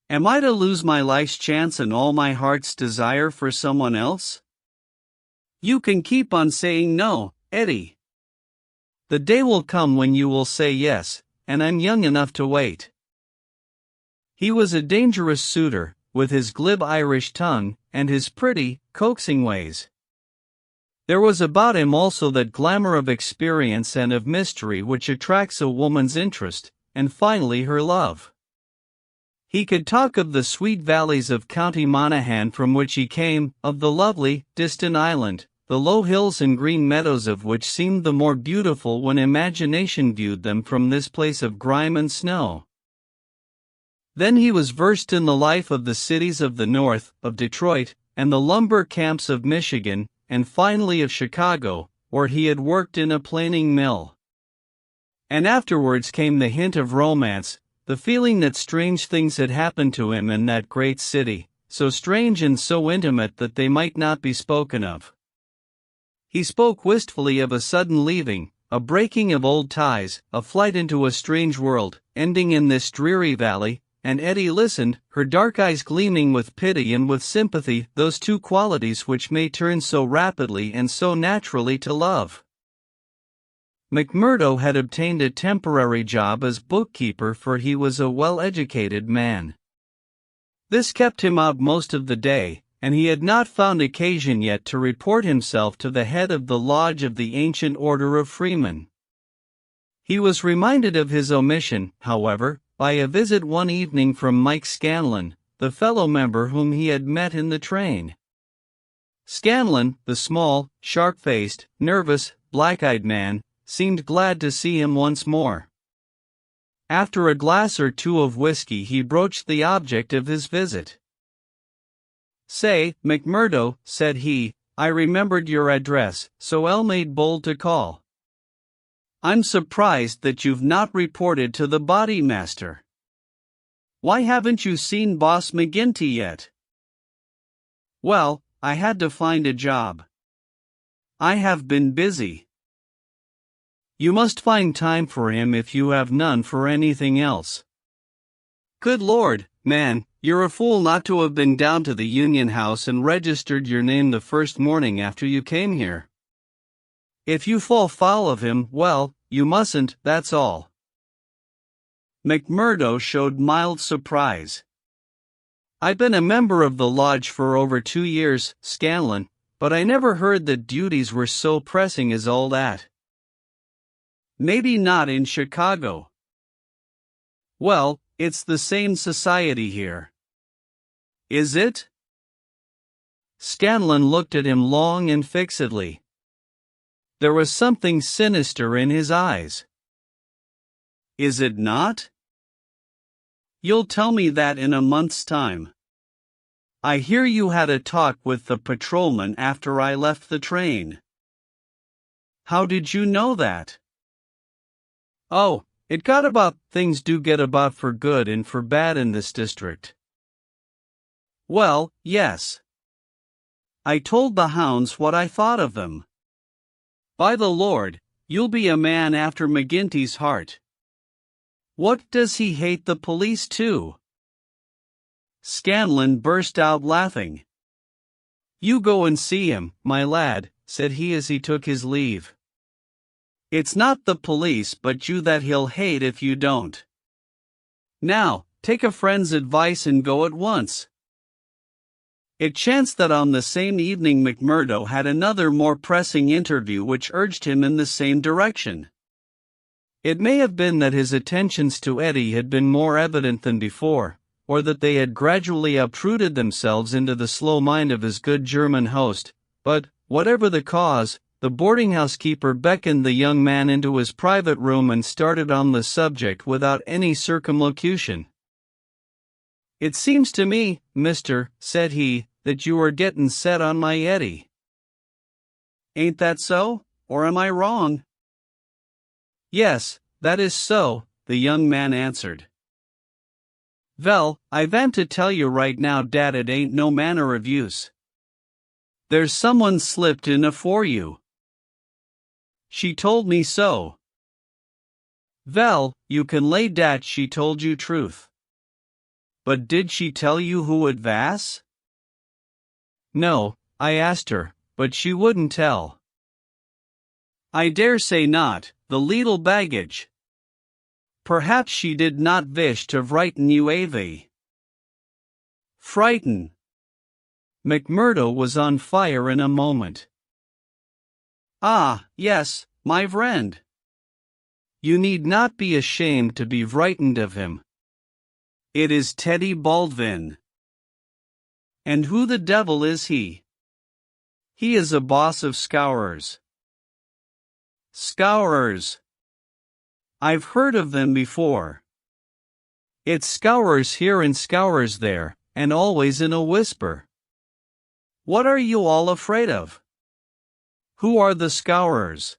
Am I to lose my life's chance and all my heart's desire for someone else? You can keep on saying no, Eddie. The day will come when you will say yes, and I'm young enough to wait. He was a dangerous suitor, with his glib Irish tongue, and his pretty, coaxing ways. There was about him also that glamour of experience and of mystery which attracts a woman's interest, and finally her love. He could talk of the sweet valleys of County Monaghan from which he came, of the lovely, distant island, the low hills and green meadows of which seemed the more beautiful when imagination viewed them from this place of grime and snow. Then he was versed in the life of the cities of the North, of Detroit, and the lumber camps of Michigan, and finally of Chicago, where he had worked in a planing mill. And afterwards came the hint of romance, the feeling that strange things had happened to him in that great city, so strange and so intimate that they might not be spoken of. He spoke wistfully of a sudden leaving, a breaking of old ties, a flight into a strange world, ending in this dreary valley, and Eddie listened, her dark eyes gleaming with pity and with sympathy, those two qualities which may turn so rapidly and so naturally to love. McMurdo had obtained a temporary job as bookkeeper, for he was a well-educated man. This kept him out most of the day, and he had not found occasion yet to report himself to the head of the lodge of the Ancient Order of Freemen. He was reminded of his omission, however, by a visit one evening from Mike Scanlon, the fellow member whom he had met in the train. Scanlon, the small, sharp-faced, nervous, black-eyed man, seemed glad to see him once more. After a glass or two of whiskey he broached the object of his visit. "Say, McMurdo," said he, "I remembered your address, so I made bold to call. I'm surprised that you've not reported to the body master. Why haven't you seen Boss McGinty yet?" "Well, I had to find a job. I have been busy." "You must find time for him if you have none for anything else." "Good Lord, man, you're a fool not to have been down to the Union House and registered your name the first morning after you came here. If you fall foul of him, well, you mustn't, that's all." McMurdo showed mild surprise. "I've been a member of the lodge for over 2 years, Scanlon, but I never heard that duties were so pressing as all that." "Maybe not in Chicago." "Well, it's the same society here." "Is it?" Scanlon looked at him long and fixedly. There was something sinister in his eyes. "Is it not?" "You'll tell me that in a month's time. I hear you had a talk with the patrolman after I left the train." "How did you know that?" "Oh, it got about. Things do get about for good and for bad in this district." "Well, yes. I told the hounds what I thought of them. By the Lord, you'll be a man after McGinty's heart. What does he hate the police too?" Scanlon burst out laughing. "You go and see him, my lad," said he as he took his leave. "It's not the police but you that he'll hate if you don't. Now, take a friend's advice and go at once." It chanced that on the same evening McMurdo had another more pressing interview which urged him in the same direction. It may have been that his attentions to Eddie had been more evident than before, or that they had gradually obtruded themselves into the slow mind of his good German host, but, whatever the cause, the boarding-house keeper beckoned the young man into his private room and started on the subject without any circumlocution. "It seems to me, mister," said he, "that you are gettin' set on my Eddie. Ain't that so, or am I wrong?" "Yes, that is so," the young man answered. "Vell, I vant to tell you right now dat it ain't no manner of use. There's someone slipped in afore you. She told me so." "Vell, you can lay dat she told you truth. But did she tell you who it vas?" "No, I asked her, but she wouldn't tell." "I dare say not, the leetle baggage. Perhaps she did not wish to frighten you avy." "Frighten?" McMurdo was on fire in a moment. "Ah, yes, my friend. You need not be ashamed to be frightened of him. It is Teddy Baldwin. And who the devil is he? He is a boss of Scourers. Scourers. I've heard of them before. It's Scourers here and Scourers there, and always in a whisper. What are you all afraid of? Who are the Scourers?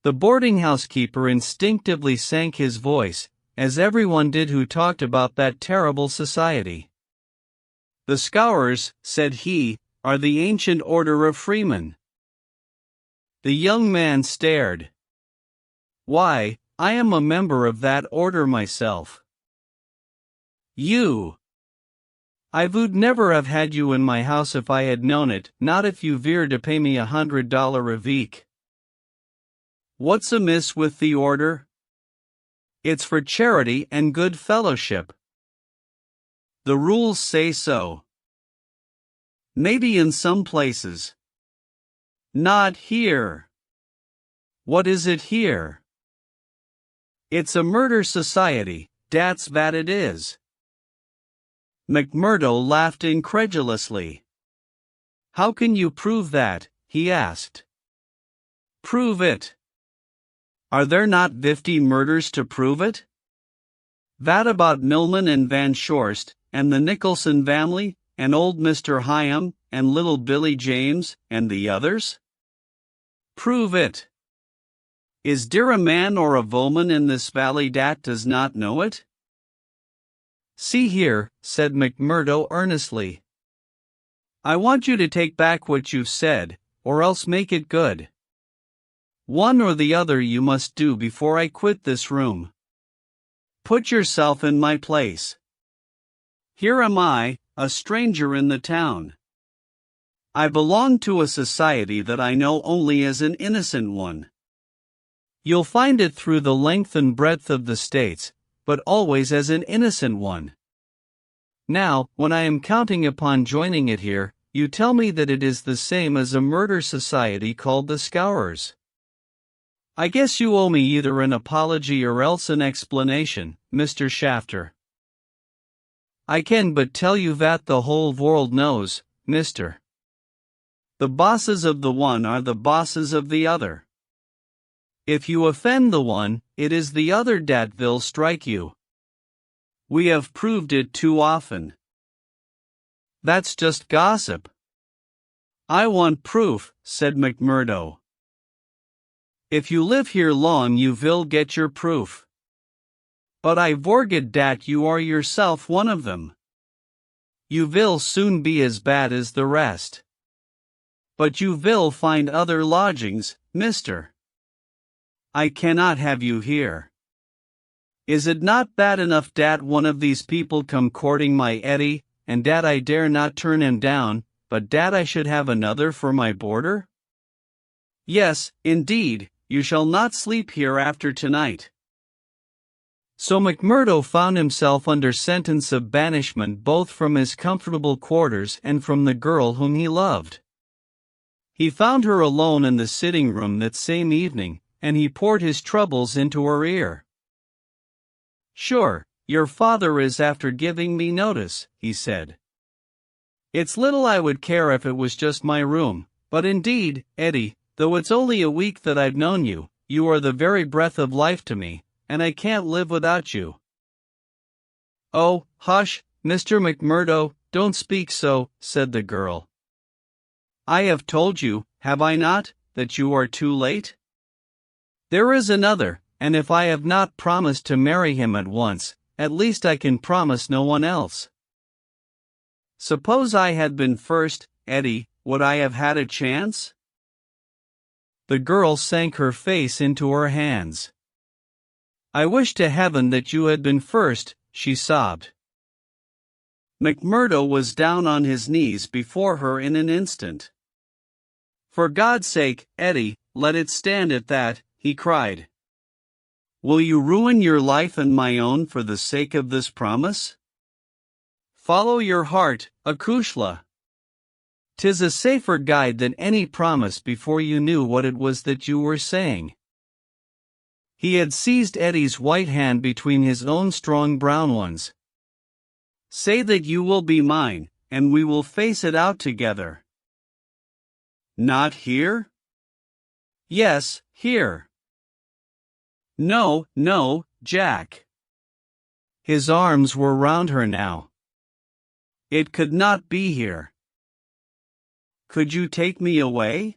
The boarding house keeper instinctively sank his voice, as everyone did who talked about that terrible society. The Scourers, said he, are the ancient order of freemen. The young man stared. Why, I am a member of that order myself. You. I would never have had you in my house if I had known it, not if you veered to pay me $100 a week. What's amiss with the order? It's for charity and good fellowship. The rules say so. Maybe in some places. Not here. What is it here? It's a murder society, that's what it is. McMurdo laughed incredulously. How can you prove that? He asked. Prove it. Are there not 50 murders to prove it? That about Millman and Van Shorst, and the Nicholson family, and old Mr. Hyam, and little Billy James, and the others? Prove it. Is there a man or a woman in this valley that does not know it? See here, said McMurdo earnestly. I want you to take back what you've said, or else make it good. One or the other you must do before I quit this room. Put yourself in my place. Here am I, a stranger in the town. I belong to a society that I know only as an innocent one. You'll find it through the length and breadth of the states, but always as an innocent one. Now, when I am counting upon joining it here, you tell me that it is the same as a murder society called the Scourers. I guess you owe me either an apology or else an explanation, Mr. Shafter. I can but tell you that the whole world knows, mister. The bosses of the one are the bosses of the other. If you offend the one, it is the other that will strike you. We have proved it too often. That's just gossip. I want proof, said McMurdo. If you live here long you will get your proof. But I vorget that you are yourself one of them. You will soon be as bad as the rest. But you will find other lodgings, mister. I cannot have you here. Is it not bad enough that one of these people come courting my Eddie, and that I dare not turn him down, but that I should have another for my boarder? Yes, indeed, you shall not sleep here after tonight. So McMurdo found himself under sentence of banishment both from his comfortable quarters and from the girl whom he loved. He found her alone in the sitting room that same evening, and he poured his troubles into her ear. Sure, your father is after giving me notice, he said. It's little I would care if it was just my room, but indeed, Eddie, though it's only a week that I've known you, you are the very breath of life to me, and I can't live without you. Oh, hush, Mr. McMurdo, don't speak so, said the girl. I have told you, have I not, that you are too late? There is another, and if I have not promised to marry him at once, at least I can promise no one else. Suppose I had been first, Eddie, would I have had a chance? The girl sank her face into her hands. I wish to heaven that you had been first, she sobbed. McMurdo was down on his knees before her in an instant. For God's sake, Eddie, let it stand at that, he cried. Will you ruin your life and my own for the sake of this promise? Follow your heart, Akushla. 'Tis a safer guide than any promise before you knew what it was that you were saying. He had seized Eddie's white hand between his own strong brown ones. Say that you will be mine, and we will face it out together. Not here? Yes, here. No, no, Jack. His arms were round her now. It could not be here. Could you take me away?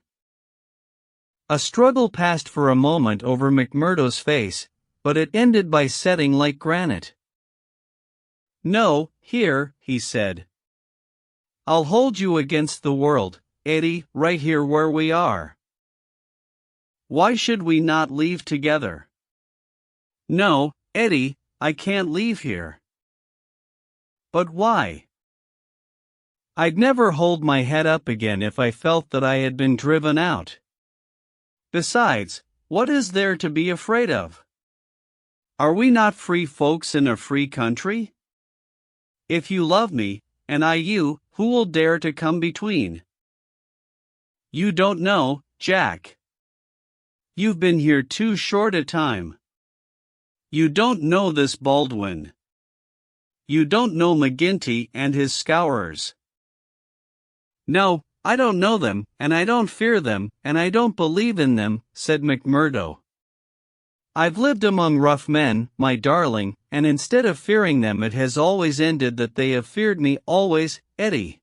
A struggle passed for a moment over McMurdo's face, but it ended by setting like granite. No, here, he said. I'll hold you against the world, Eddie, right here where we are. Why should we not leave together? No, Eddie, I can't leave here. But why? I'd never hold my head up again if I felt that I had been driven out. Besides, what is there to be afraid of? Are we not free folks in a free country? If you love me, and I you, who will dare to come between? You don't know, Jack. You've been here too short a time. You don't know this Baldwin. You don't know McGinty and his scourers. No, I don't know them, and I don't fear them, and I don't believe in them, said McMurdo. I've lived among rough men, my darling, and instead of fearing them it has always ended that they have feared me always, Eddie.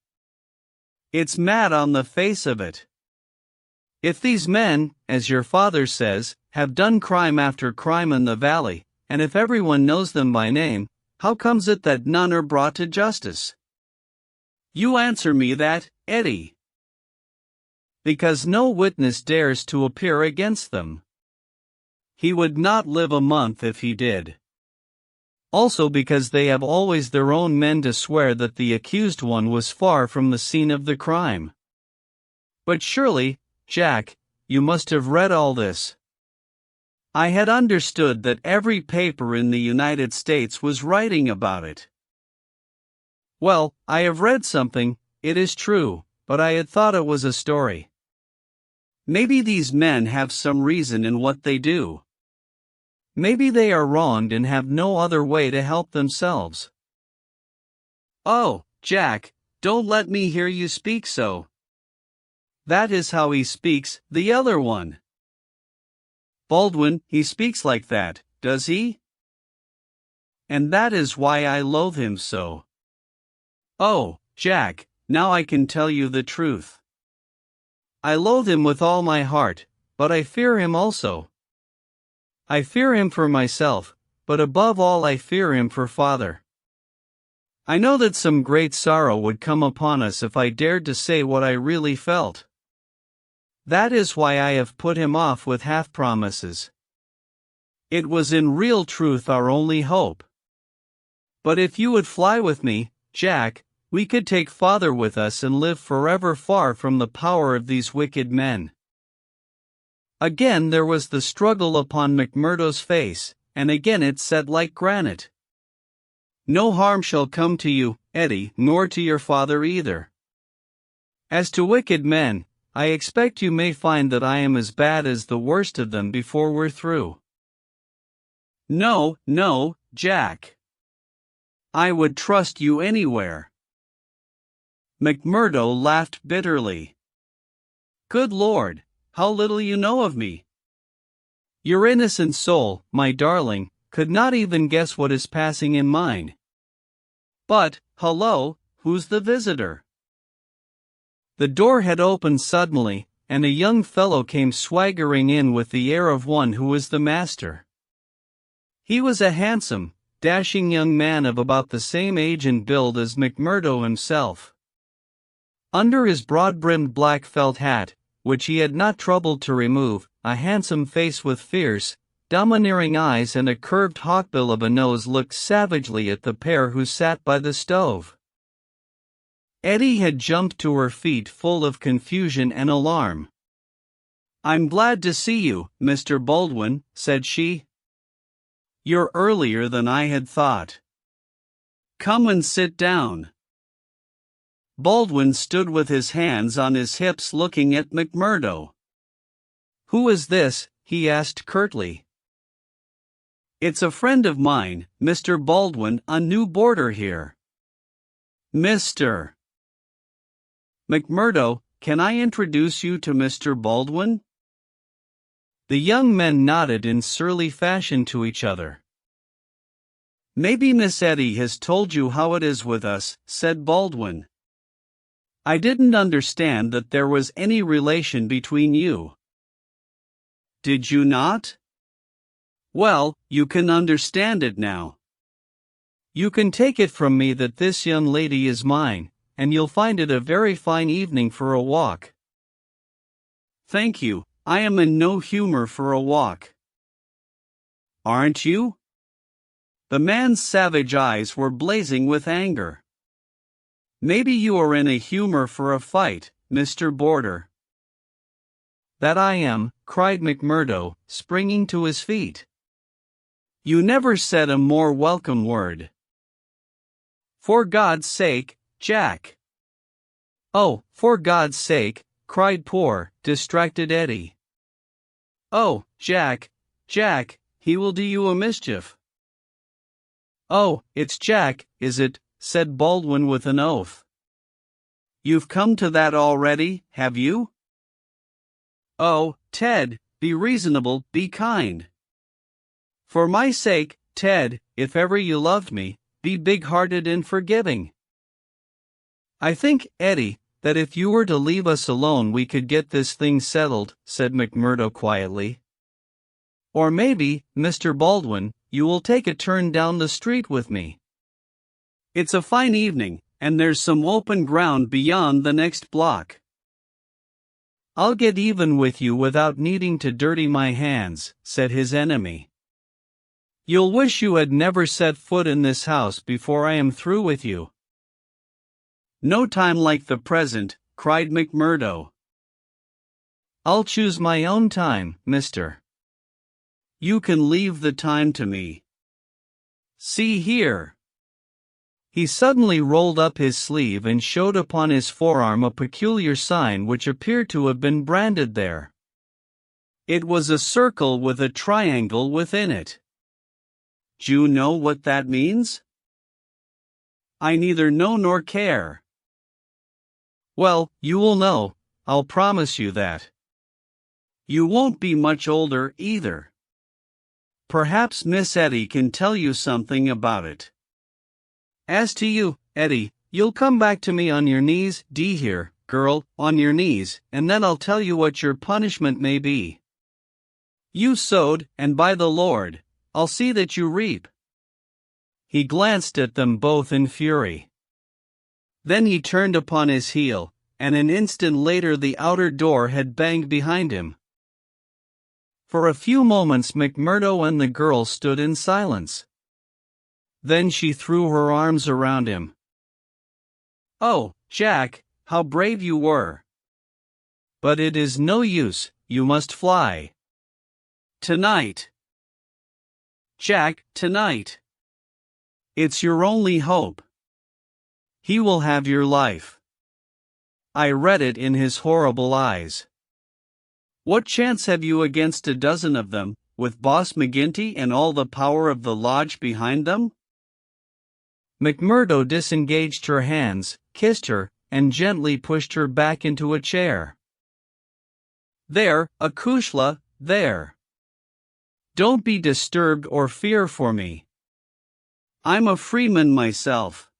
It's mad on the face of it. If these men, as your father says, have done crime after crime in the valley, and if everyone knows them by name, how comes it that none are brought to justice? You answer me that, Eddie. Because no witness dares to appear against them. He would not live a month if he did. Also because they have always their own men to swear that the accused one was far from the scene of the crime. But surely, Jack, you must have read all this. I had understood that every paper in the United States was writing about it. Well, I have read something, it is true, but I had thought it was a story. Maybe these men have some reason in what they do. Maybe they are wronged and have no other way to help themselves. Oh, Jack, don't let me hear you speak so. That is how he speaks, the other one. Baldwin, he speaks like that, does he? And that is why I loathe him so. Oh, Jack, now I can tell you the truth. I loathe him with all my heart, but I fear him also. I fear him for myself, but above all I fear him for Father. I know that some great sorrow would come upon us if I dared to say what I really felt. That is why I have put him off with half-promises. It was in real truth our only hope. But if you would fly with me, Jack, we could take Father with us and live forever far from the power of these wicked men. Again there was the struggle upon McMurdo's face, and again it set like granite. No harm shall come to you, Eddie, nor to your father either. As to wicked men, I expect you may find that I am as bad as the worst of them before we're through. No, no, Jack. I would trust you anywhere. McMurdo laughed bitterly. Good Lord, how little you know of me. Your innocent soul, my darling, could not even guess what is passing in mine. But, hello, who's the visitor? The door had opened suddenly, and a young fellow came swaggering in with the air of one who was the master. He was a handsome, dashing young man of about the same age and build as McMurdo himself. Under his broad-brimmed black felt hat, which he had not troubled to remove, a handsome face with fierce, domineering eyes and a curved hawkbill of a nose looked savagely at the pair who sat by the stove. Eddie had jumped to her feet full of confusion and alarm. I'm glad to see you, Mr. Baldwin, said she. You're earlier than I had thought. Come and sit down. Baldwin stood with his hands on his hips looking at McMurdo. Who is this? He asked curtly. It's a friend of mine, Mr. Baldwin, a new boarder here. Mr. McMurdo, can I introduce you to Mr. Baldwin? The young men nodded in surly fashion to each other. Maybe Miss Etty has told you how it is with us, said Baldwin. I didn't understand that there was any relation between you. Did you not? Well, you can understand it now. You can take it from me that this young lady is mine, and you'll find it a very fine evening for a walk. Thank you, I am in no humor for a walk. Aren't you? The man's savage eyes were blazing with anger. Maybe you are in a humor for a fight, Mr. Boarder. That I am, cried McMurdo, springing to his feet. You never said a more welcome word. For God's sake, Jack. Oh, for God's sake, cried poor, distracted Eddie. Oh, Jack, Jack, he will do you a mischief. Oh, it's Jack, is it? Said Baldwin with an oath. You've come to that already, have you? Oh, Ted, be reasonable, be kind. For my sake, Ted, if ever you loved me, be big-hearted and forgiving. I think, Eddie, that if you were to leave us alone we could get this thing settled, said McMurdo quietly. Or maybe, Mr. Baldwin, you will take a turn down the street with me. It's a fine evening, and there's some open ground beyond the next block. I'll get even with you without needing to dirty my hands, said his enemy. You'll wish you had never set foot in this house before I am through with you. No time like the present, cried McMurdo. I'll choose my own time, mister. You can leave the time to me. See here. He suddenly rolled up his sleeve and showed upon his forearm a peculiar sign which appeared to have been branded there. It was a circle with a triangle within it. Do you know what that means? I neither know nor care. Well, you will know, I'll promise you that. You won't be much older either. Perhaps Miss Etty can tell you something about it. As to you, Eddie, you'll come back to me on your knees, here, girl, on your knees, and then I'll tell you what your punishment may be. You sowed, and by the Lord, I'll see that you reap. He glanced at them both in fury. Then he turned upon his heel, and an instant later the outer door had banged behind him. For a few moments McMurdo and the girl stood in silence. Then she threw her arms around him. Oh, Jack, how brave you were. But it is no use, you must fly. Tonight. Jack, tonight. It's your only hope. He will have your life. I read it in his horrible eyes. What chance have you against a dozen of them, with Boss McGinty and all the power of the lodge behind them? McMurdo disengaged her hands, kissed her, and gently pushed her back into a chair. There, Akushla, there. Don't be disturbed or fear for me. I'm a freeman myself.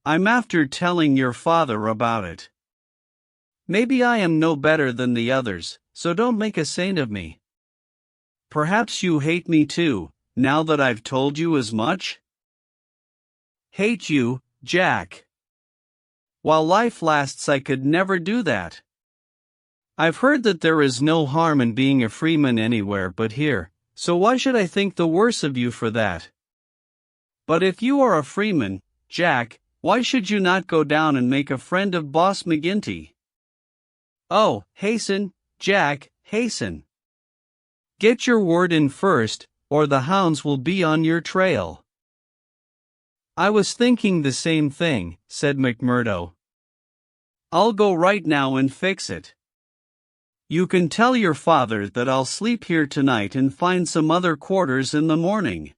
I'm after telling your father about it. Maybe I am no better than the others, so don't make a saint of me. Perhaps you hate me too, now that I've told you as much? Hate you, Jack. While life lasts I could never do that. I've heard that there is no harm in being a freeman anywhere but here, so why should I think the worse of you for that? But if you are a freeman, Jack, why should you not go down and make a friend of Boss McGinty? Oh, hasten, Jack, hasten. Get your word in first, or the hounds will be on your trail. I was thinking the same thing, said McMurdo. I'll go right now and fix it. You can tell your father that I'll sleep here tonight and find some other quarters in the morning.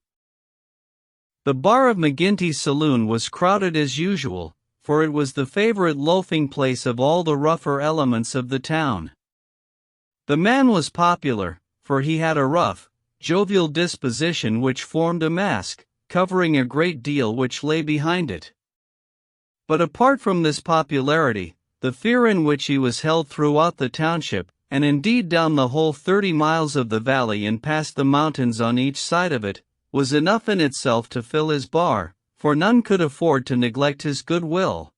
The bar of McGinty's saloon was crowded as usual, for it was the favorite loafing place of all the rougher elements of the town. The man was popular, for he had a rough, jovial disposition which formed a mask, covering a great deal which lay behind it. But apart from this popularity, the fear in which he was held throughout the township, and indeed down the whole 30 miles of the valley and past the mountains on each side of it, was enough in itself to fill his bar, for none could afford to neglect his goodwill.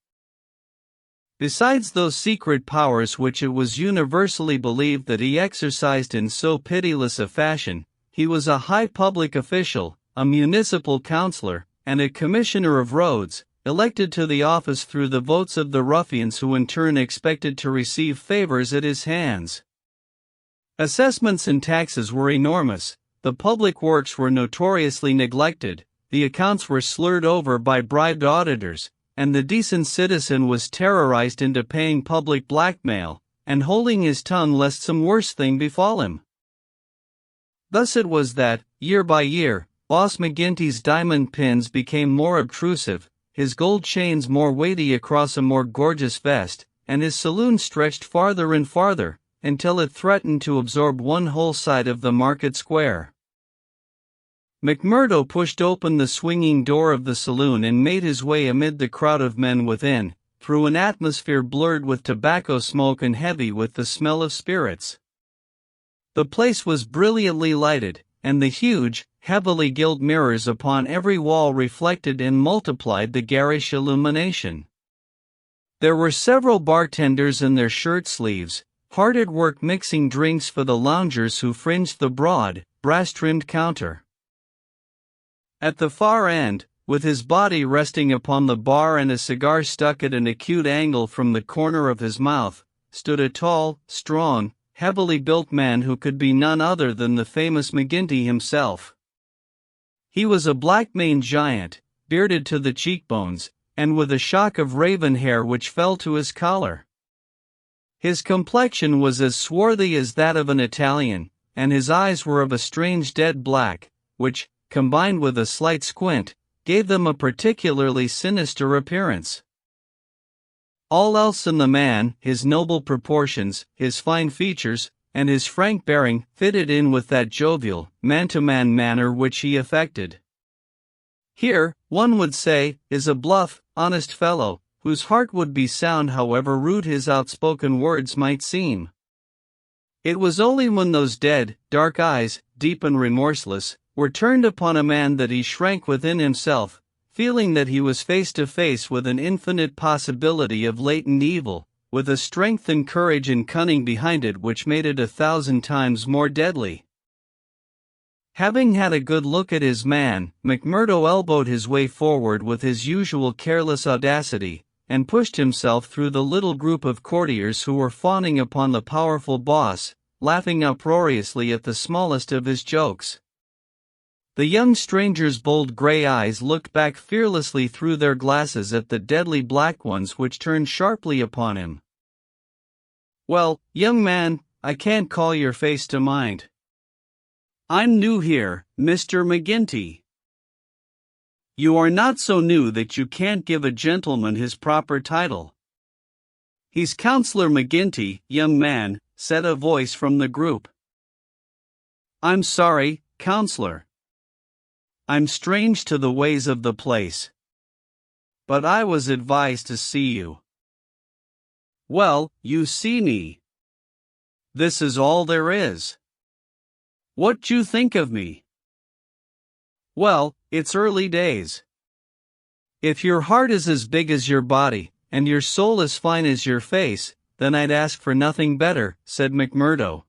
Besides those secret powers which it was universally believed that he exercised in so pitiless a fashion, he was a high public official, a municipal councillor, and a commissioner of roads, elected to the office through the votes of the ruffians who in turn expected to receive favors at his hands. Assessments and taxes were enormous, the public works were notoriously neglected, the accounts were slurred over by bribed auditors, and the decent citizen was terrorized into paying public blackmail, and holding his tongue lest some worse thing befall him. Thus it was that, year by year, Boss McGinty's diamond pins became more obtrusive, his gold chains more weighty across a more gorgeous vest, and his saloon stretched farther and farther, until it threatened to absorb one whole side of the market square. McMurdo pushed open the swinging door of the saloon and made his way amid the crowd of men within, through an atmosphere blurred with tobacco smoke and heavy with the smell of spirits. The place was brilliantly lighted, and the huge, heavily gilt mirrors upon every wall reflected and multiplied the garish illumination. There were several bartenders in their shirt sleeves, hard at work mixing drinks for the loungers who fringed the broad, brass-trimmed counter. At the far end, with his body resting upon the bar and a cigar stuck at an acute angle from the corner of his mouth, stood a tall, strong, heavily built man who could be none other than the famous McGinty himself. He was a black-maned giant, bearded to the cheekbones, and with a shock of raven hair which fell to his collar. His complexion was as swarthy as that of an Italian, and his eyes were of a strange dead black, which, combined with a slight squint, gave them a particularly sinister appearance. All else in the man, his noble proportions, his fine features, and his frank bearing, fitted in with that jovial, man-to-man manner which he affected. Here, one would say, is a bluff, honest fellow, whose heart would be sound however rude his outspoken words might seem. It was only when those dead, dark eyes, deep and remorseless, were turned upon a man that he shrank within himself, feeling that he was face to face with an infinite possibility of latent evil, with a strength and courage and cunning behind it which made it 1,000 times more deadly. Having had a good look at his man, McMurdo elbowed his way forward with his usual careless audacity, and pushed himself through the little group of courtiers who were fawning upon the powerful boss, laughing uproariously at the smallest of his jokes. The young stranger's bold gray eyes looked back fearlessly through their glasses at the deadly black ones which turned sharply upon him. "Well, young man, I can't call your face to mind. I'm new here, Mr. McGinty." "You are not so new that you can't give a gentleman his proper title." "He's Counselor McGinty, young man," said a voice from the group. "I'm sorry, Counselor. I'm strange to the ways of the place. But I was advised to see you." "Well, you see me. This is all there is. What you think of me?" "Well, it's early days. If your heart is as big as your body, and your soul as fine as your face, then I'd ask for nothing better," said McMurdo.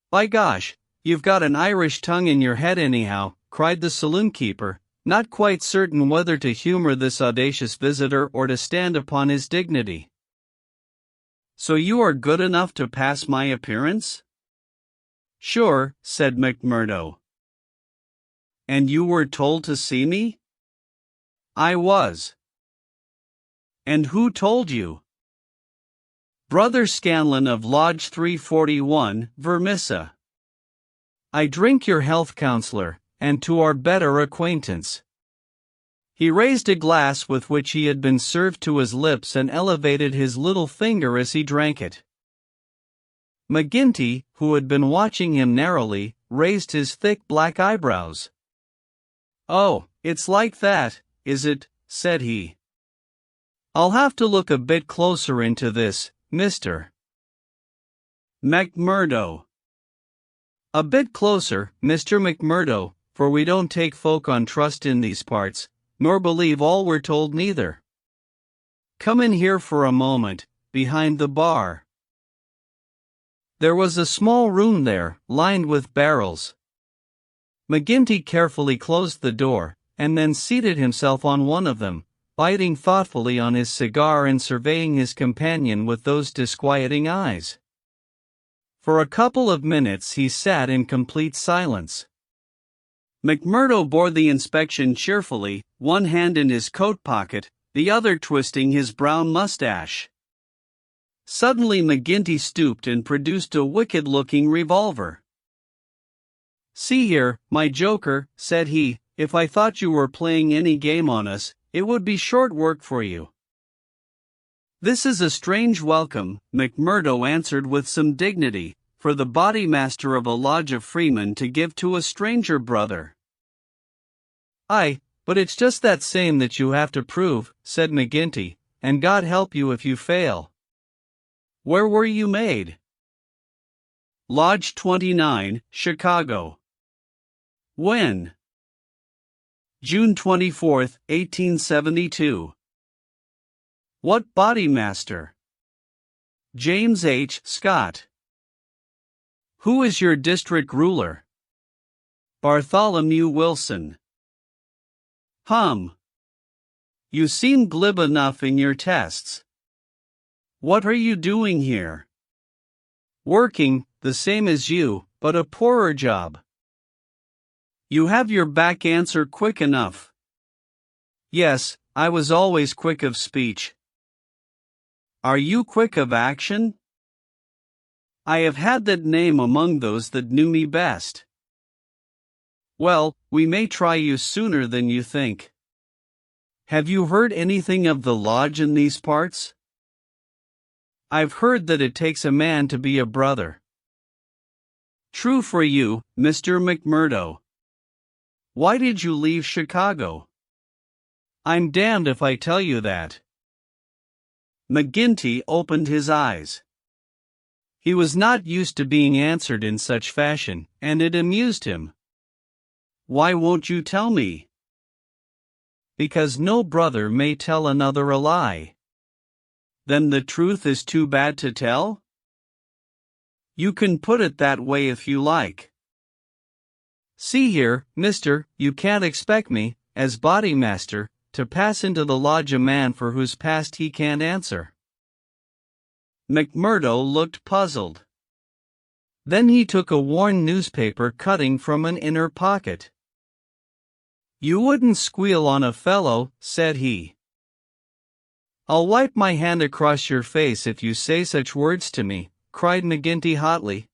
"By gosh, you've got an Irish tongue in your head anyhow," cried the saloon-keeper, not quite certain whether to humor this audacious visitor or to stand upon his dignity. "So you are good enough to pass my appearance?" "Sure," said McMurdo. "And you were told to see me?" "I was." "And who told you?" Brother Scanlon of Lodge 341, Vermissa. I drink your health, counselor, and to our better acquaintance. He raised a glass with which he had been served to his lips and elevated his little finger as he drank it. McGinty, who had been watching him narrowly, raised his thick black eyebrows. "Oh, it's like that, is it?" said he. "I'll have to look a bit closer into this, Mr. McMurdo." "A bit closer, Mr. McMurdo, for we don't take folk on trust in these parts, nor believe all we're told neither. Come in here for a moment, behind the bar." There was a small room there, lined with barrels. McGinty carefully closed the door, and then seated himself on one of them, biting thoughtfully on his cigar and surveying his companion with those disquieting eyes. For a couple of minutes he sat in complete silence. McMurdo bore the inspection cheerfully, one hand in his coat pocket, the other twisting his brown mustache. Suddenly McGinty stooped and produced a wicked-looking revolver. "See here, my joker," said he, "if I thought you were playing any game on us, it would be short work for you." "This is a strange welcome," McMurdo answered with some dignity, "for the bodymaster of a lodge of freemen to give to a stranger brother." "Aye, but it's just that same that you have to prove," said McGinty, "and God help you if you fail. Where were you made?" "Lodge 29, Chicago." "When?" "June 24, 1872. "What bodymaster?" "James H. Scott." "Who is your district ruler?" "Bartholomew Wilson." You seem glib enough in your tests. What are you doing here?" "Working, the same as you, but a poorer job." "You have your back answer quick enough." "Yes, I was always quick of speech." "Are you quick of action?" "I have had that name among those that knew me best." "Well, we may try you sooner than you think. Have you heard anything of the lodge in these parts?" "I've heard that it takes a man to be a brother." "True for you, Mr. McMurdo. Why did you leave Chicago?" "I'm damned if I tell you that." McGinty opened his eyes. He was not used to being answered in such fashion, and it amused him. "Why won't you tell me?" "Because no brother may tell another a lie." "Then the truth is too bad to tell?" "You can put it that way if you like." "See here, mister, you can't expect me, as bodymaster, to pass into the lodge a man for whose past he can't answer." McMurdo looked puzzled. Then he took a worn newspaper cutting from an inner pocket. "You wouldn't squeal on a fellow," said he. "I'll wipe my hand across your face if you say such words to me," cried McGinty hotly.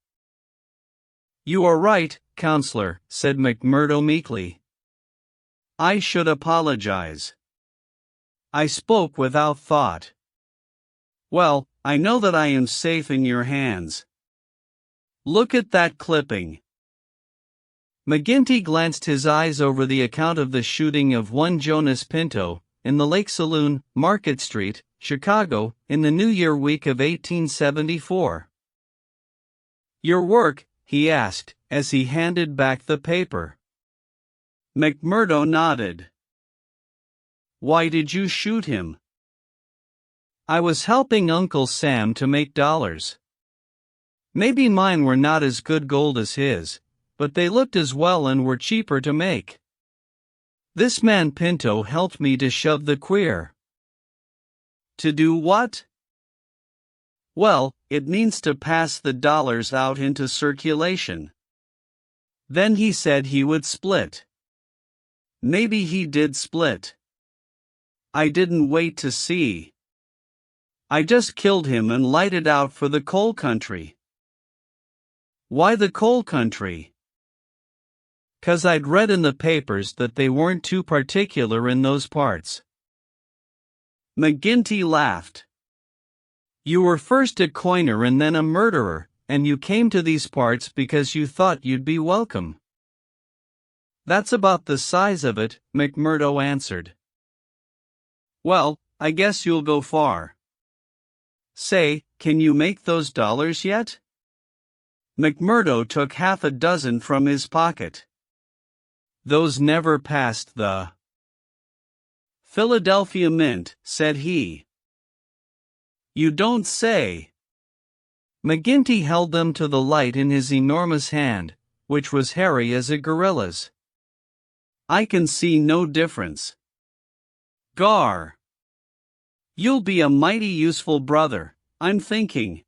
"You are right, counselor," said McMurdo meekly. "I should apologize. I spoke without thought. Well, I know that I am safe in your hands. Look at that clipping." McGinty glanced his eyes over the account of the shooting of one Jonas Pinto, in the Lake Saloon, Market Street, Chicago, in the New Year week of 1874. "Your work?" he asked, as he handed back the paper. McMurdo nodded. "Why did you shoot him?" "I was helping Uncle Sam to make dollars. Maybe mine were not as good gold as his, but they looked as well and were cheaper to make. This man Pinto helped me to shove the queer." "To do what?" "Well, it means to pass the dollars out into circulation. Then he said he would split. Maybe he did split. I didn't wait to see. I just killed him and lighted out for the coal country. Why the coal country? 'Cause I'd read in the papers that they weren't too particular in those parts. McGinty laughed. You were first a coiner and then a murderer, and you came to these parts because you thought you'd be welcome. That's about the size of it, McMurdo answered. Well, I guess you'll go far. Say, can you make those dollars yet? McMurdo took half a dozen from his pocket. Those never passed the Philadelphia Mint, said he. You don't say. McGinty held them to the light in his enormous hand, which was hairy as a gorilla's. I can see no difference. Gar. You'll be a mighty useful brother, I'm thinking.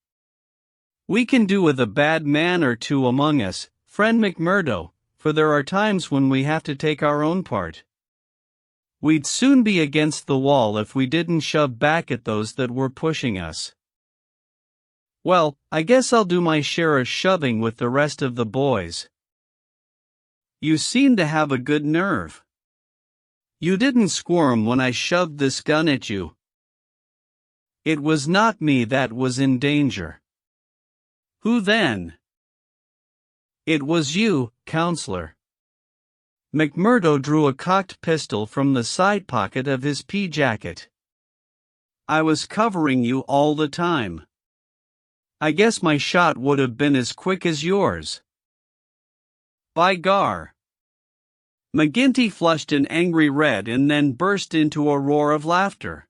We can do with a bad man or two among us, friend McMurdo, for there are times when we have to take our own part. We'd soon be against the wall if we didn't shove back at those that were pushing us. Well, I guess I'll do my share of shoving with the rest of the boys. You seem to have a good nerve. You didn't squirm when I shoved this gun at you. It was not me that was in danger. Who then? It was you, counselor. McMurdo drew a cocked pistol from the side pocket of his pea jacket. I was covering you all the time. I guess my shot would have been as quick as yours. By gar. McGinty flushed an angry red and then burst into a roar of laughter.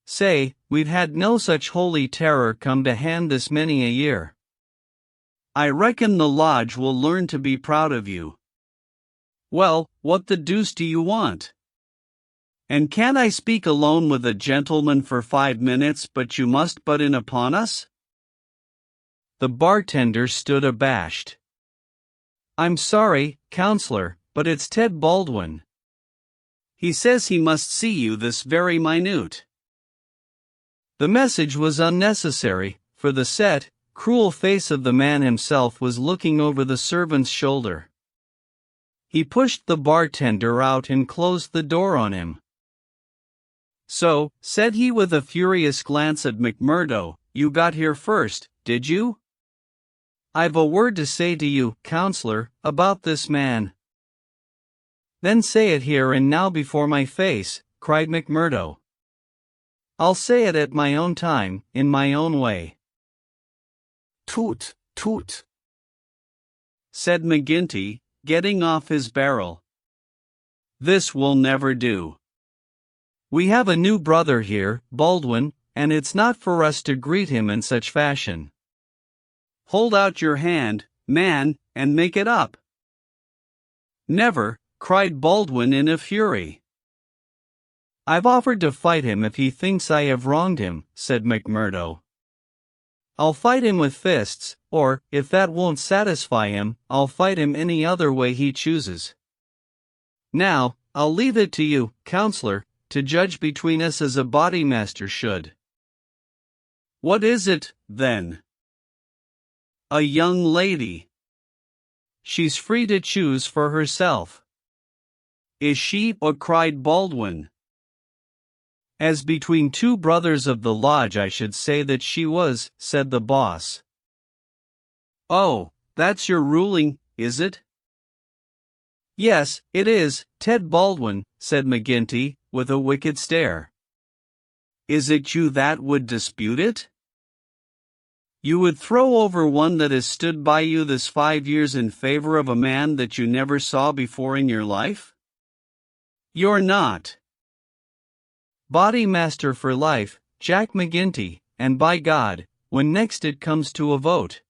Say, we've had no such holy terror come to hand this many a year. I reckon the lodge will learn to be proud of you. Well, what the deuce do you want? And can't I speak alone with a gentleman for 5 minutes, but you must butt in upon us? The bartender stood abashed. I'm sorry, counselor, but it's Ted Baldwin. He says he must see you this very minute. The message was unnecessary, for the set, cruel face of the man himself was looking over the servant's shoulder. He pushed the bartender out and closed the door on him. So, said he with a furious glance at McMurdo, you got here first, did you? I've a word to say to you, counselor, about this man. Then say it here and now before my face, cried McMurdo. I'll say it at my own time, in my own way. Toot, toot, said McGinty, getting off his barrel. This will never do. We have a new brother here, Baldwin, and it's not for us to greet him in such fashion. Hold out your hand, man, and make it up. Never, cried Baldwin in a fury. I've offered to fight him if he thinks I have wronged him, said McMurdo. I'll fight him with fists, or, if that won't satisfy him, I'll fight him any other way he chooses. Now, I'll leave it to you, counselor, to judge between us as a bodymaster should. What is it, then? A young lady. She's free to choose for herself. Is she? Cried Baldwin. As between two brothers of the lodge I should say that she was, said the boss. Oh, that's your ruling, is it? Yes, it is, Ted Baldwin, said McGinty, with a wicked stare. Is it you that would dispute it? You would throw over one that has stood by you this 5 years in favor of a man that you never saw before in your life? You're not. Bodymaster for life, Jack McGinty, and by God, when next it comes to a vote.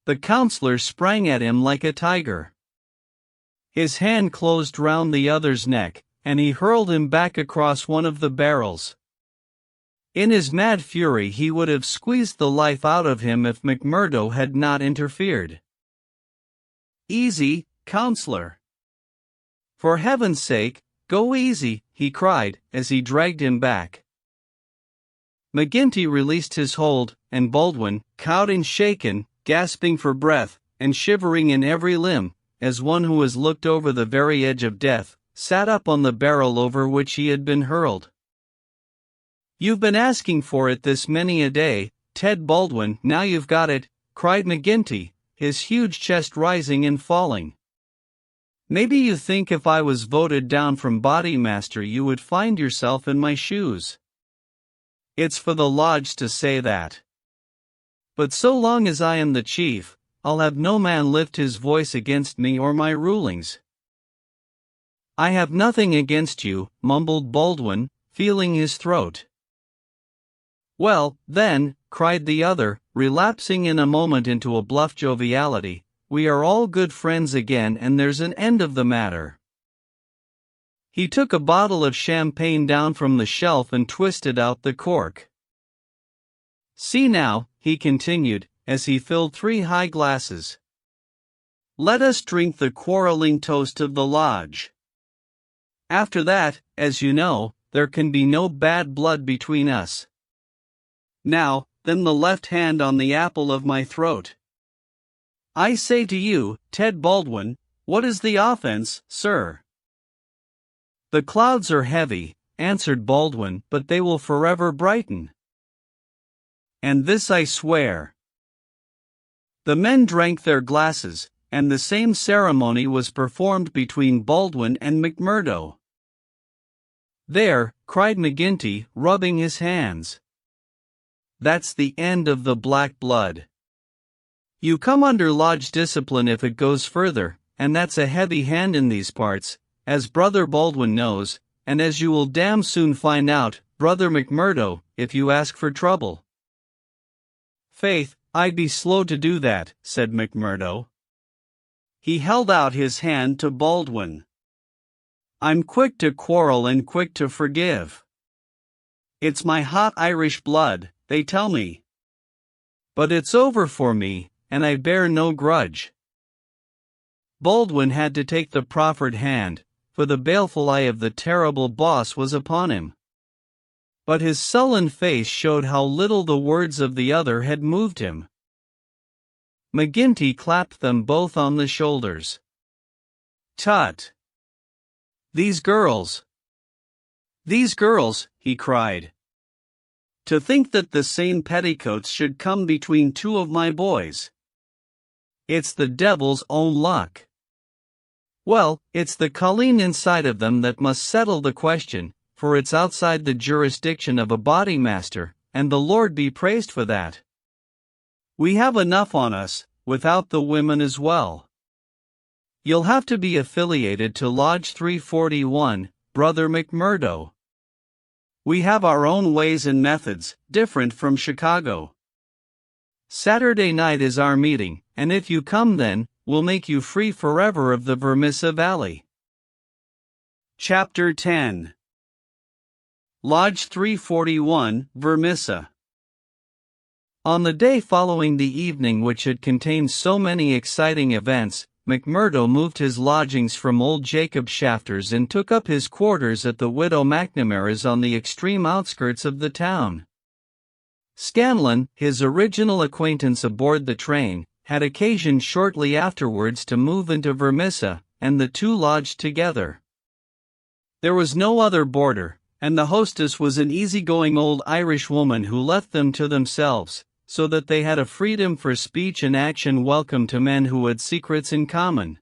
The counselor sprang at him like a tiger. His hand closed round the other's neck, and he hurled him back across one of the barrels. In his mad fury he would have squeezed the life out of him if McMurdo had not interfered. Easy, counselor. For heaven's sake, go easy, he cried, as he dragged him back. McGinty released his hold, and Baldwin, cowed and shaken, gasping for breath, and shivering in every limb, as one who has looked over the very edge of death, sat up on the barrel over which he had been hurled. "You've been asking for it this many a day, Ted Baldwin, now you've got it," cried McGinty, his huge chest rising and falling. "Maybe you think if I was voted down from bodymaster you would find yourself in my shoes. It's for the lodge to say that. But so long as I am the chief, I'll have no man lift his voice against me or my rulings." "I have nothing against you," mumbled Baldwin, feeling his throat. "Well, then," cried the other, relapsing in a moment into a bluff joviality, "we are all good friends again and there's an end of the matter." He took a bottle of champagne down from the shelf and twisted out the cork. "See now," he continued, as he filled 3 high glasses. "Let us drink the quarreling toast of the lodge. After that, as you know, there can be no bad blood between us. Now, then the left hand on the apple of my throat. I say to you, Ted Baldwin, what is the offense, sir?" "The clouds are heavy," answered Baldwin, "but they will forever brighten. And this I swear." The men drank their glasses, and the same ceremony was performed between Baldwin and McMurdo. "There," cried McGinty, rubbing his hands. "That's the end of the black blood. You come under lodge discipline if it goes further, and that's a heavy hand in these parts, as Brother Baldwin knows, and as you will damn soon find out, Brother McMurdo, if you ask for trouble." "Faith, I'd be slow to do that," said McMurdo. He held out his hand to Baldwin. "I'm quick to quarrel and quick to forgive. It's my hot Irish blood, they tell me. But it's over for me, and I bear no grudge." Baldwin had to take the proffered hand, for the baleful eye of the terrible boss was upon him. But his sullen face showed how little the words of the other had moved him. McGinty clapped them both on the shoulders. "Tut! These girls, he cried. "To think that the same petticoats should come between 2 of my boys. It's the devil's own luck. Well, it's the colleen inside of them that must settle the question, for it's outside the jurisdiction of a bodymaster, and the Lord be praised for that. We have enough on us, without the women as well. You'll have to be affiliated to Lodge 341, Brother McMurdo. We have our own ways and methods, different from Chicago. Saturday night is our meeting, and if you come then, we'll make you free forever of the Vermissa Valley." Chapter 10. Lodge 341, Vermissa. On the day following the evening which had contained so many exciting events, McMurdo moved his lodgings from old Jacob Shafter's and took up his quarters at the widow McNamara's on the extreme outskirts of the town. Scanlon, his original acquaintance aboard the train, had occasion shortly afterwards to move into Vermissa, and the two lodged together. There was no other boarder, and the hostess was an easygoing old Irish woman who left them to themselves, so that they had a freedom for speech and action welcome to men who had secrets in common.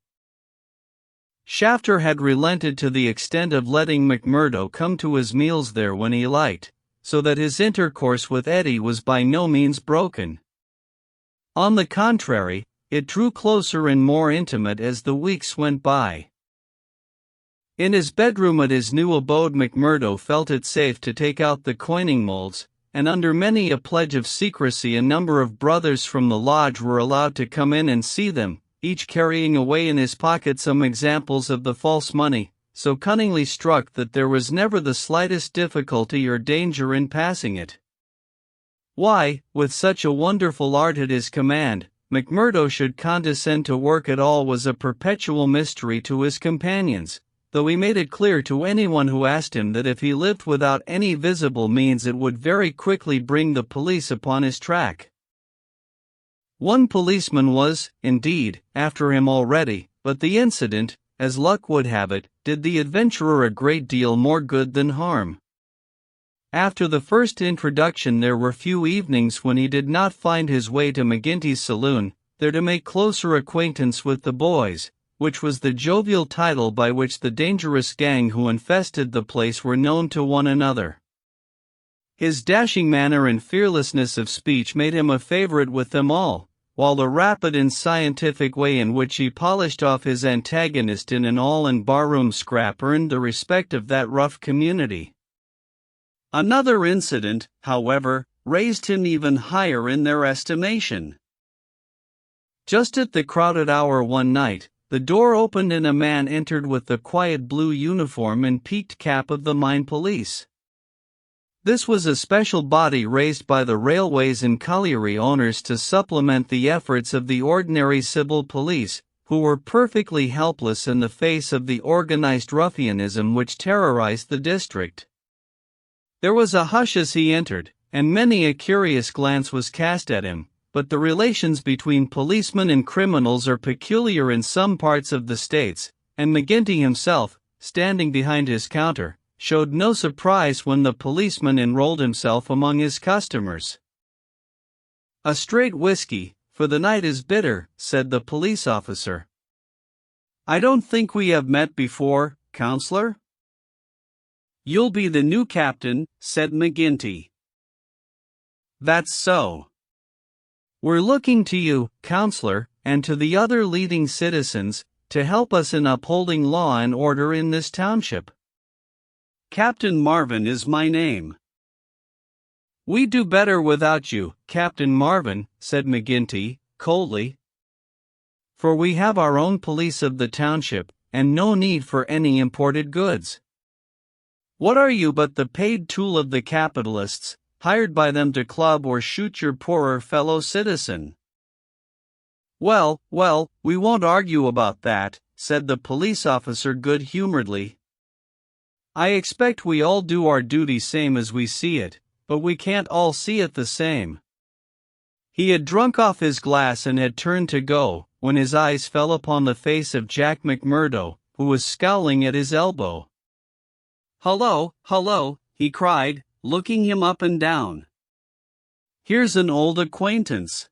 Shafter had relented to the extent of letting McMurdo come to his meals there when he liked, so that his intercourse with Eddie was by no means broken. On the contrary, it drew closer and more intimate as the weeks went by. In his bedroom at his new abode, McMurdo felt it safe to take out the coining molds, and under many a pledge of secrecy a number of brothers from the lodge were allowed to come in and see them, each carrying away in his pocket some examples of the false money, so cunningly struck that there was never the slightest difficulty or danger in passing it. Why, with such a wonderful art at his command, McMurdo should condescend to work at all was a perpetual mystery to his companions, though he made it clear to anyone who asked him that if he lived without any visible means it would very quickly bring the police upon his track. One policeman was, indeed, after him already, but the incident, as luck would have it, did the adventurer a great deal more good than harm. After the first introduction there were few evenings when he did not find his way to McGinty's saloon, there to make closer acquaintance with the boys, which was the jovial title by which the dangerous gang who infested the place were known to one another. His dashing manner and fearlessness of speech made him a favorite with them all, while the rapid and scientific way in which he polished off his antagonist in an all-and-barroom scrap earned the respect of that rough community. Another incident, however, raised him even higher in their estimation. Just at the crowded hour one night, the door opened and a man entered with the quiet blue uniform and peaked cap of the mine police. This was a special body raised by the railways and colliery owners to supplement the efforts of the ordinary civil police, who were perfectly helpless in the face of the organized ruffianism which terrorized the district. There was a hush as he entered, and many a curious glance was cast at him. But the relations between policemen and criminals are peculiar in some parts of the States, and McGinty himself, standing behind his counter, showed no surprise when the policeman enrolled himself among his customers. "A straight whiskey, for the night is bitter," said the police officer. "I don't think we have met before, counselor?" "You'll be the new captain," said McGinty. "That's so. We're looking to you, counselor, and to the other leading citizens, to help us in upholding law and order in this township." "Captain Marvin is my name." "We'd do better without you, Captain Marvin," said McGinty, coldly. "For we have our own police of the township, and no need for any imported goods. What are you but the paid tool of the capitalists, hired by them to club or shoot your poorer fellow citizen?" Well, we won't argue about that," said the police officer good-humoredly. "I expect we all do our duty same as we see it, but we can't all see it the same." He had drunk off his glass and had turned to go, when his eyes fell upon the face of Jack McMurdo, who was scowling at his elbow. Hullo, he cried, looking him up and down. "Here's an old acquaintance."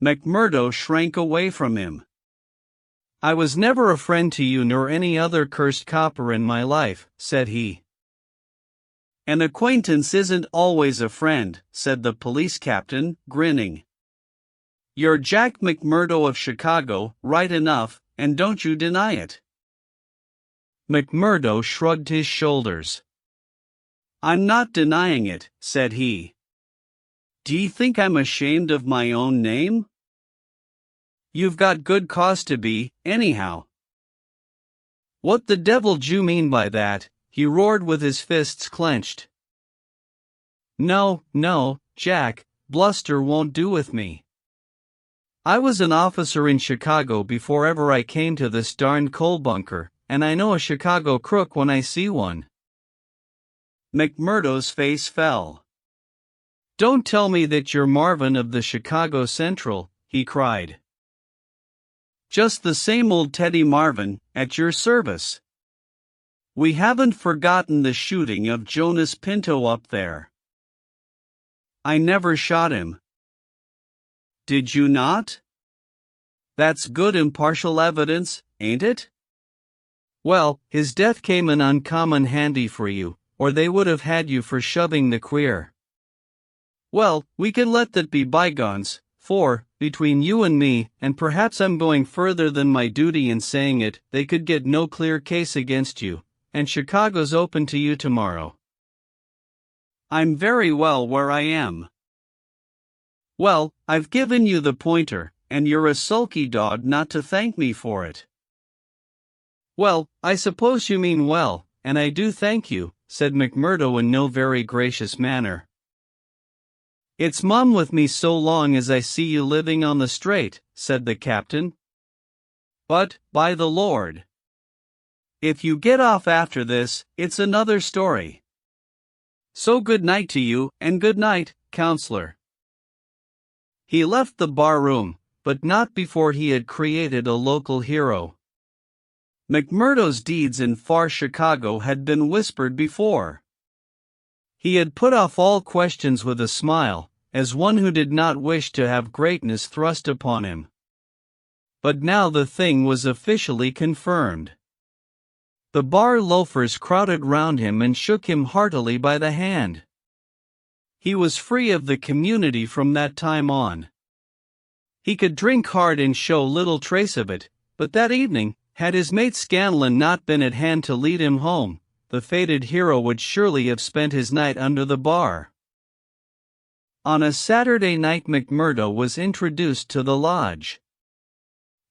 McMurdo shrank away from him. "I was never a friend to you nor any other cursed copper in my life," said he. "An acquaintance isn't always a friend," said the police captain, grinning. "You're Jack McMurdo of Chicago, right enough, and don't you deny it." McMurdo shrugged his shoulders. "I'm not denying it," said he. "Do you think I'm ashamed of my own name?" "You've got good cause to be, anyhow." "What the devil d'you mean by that?" he roared with his fists clenched. No, Jack, bluster won't do with me. I was an officer in Chicago before ever I came to this darned coal bunker, and I know a Chicago crook when I see one." McMurdo's face fell. "Don't tell me that you're Marvin of the Chicago Central," he cried. "Just the same old Teddy Marvin, at your service. We haven't forgotten the shooting of Jonas Pinto up there." "I never shot him." "Did you not? That's good impartial evidence, ain't it? Well, his death came in uncommon handy for you, or they would have had you for shoving the queer. Well, we can let that be bygones, for, between you and me, and perhaps I'm going further than my duty in saying it, they could get no clear case against you, and Chicago's open to you tomorrow." "I'm very well where I am." "Well, I've given you the pointer, and you're a sulky dog not to thank me for it." "Well, I suppose you mean well, and I do thank you," said McMurdo in no very gracious manner. "It's mum with me so long as I see you living on the straight," said the captain. "But, by the Lord, If you get off after this, it's another story. So good night to you, and good night, counselor. He left the bar room, but not before he had created a local hero. McMurdo's deeds in far Chicago had been whispered before. He had put off all questions with a smile, as one who did not wish to have greatness thrust upon him. But now the thing was officially confirmed. The bar loafers crowded round him and shook him heartily by the hand. He was free of the community from that time on. He could drink hard and show little trace of it, but that evening, had his mate Scanlon not been at hand to lead him home, the fated hero would surely have spent his night under the bar. On a Saturday night McMurdo was introduced to the lodge.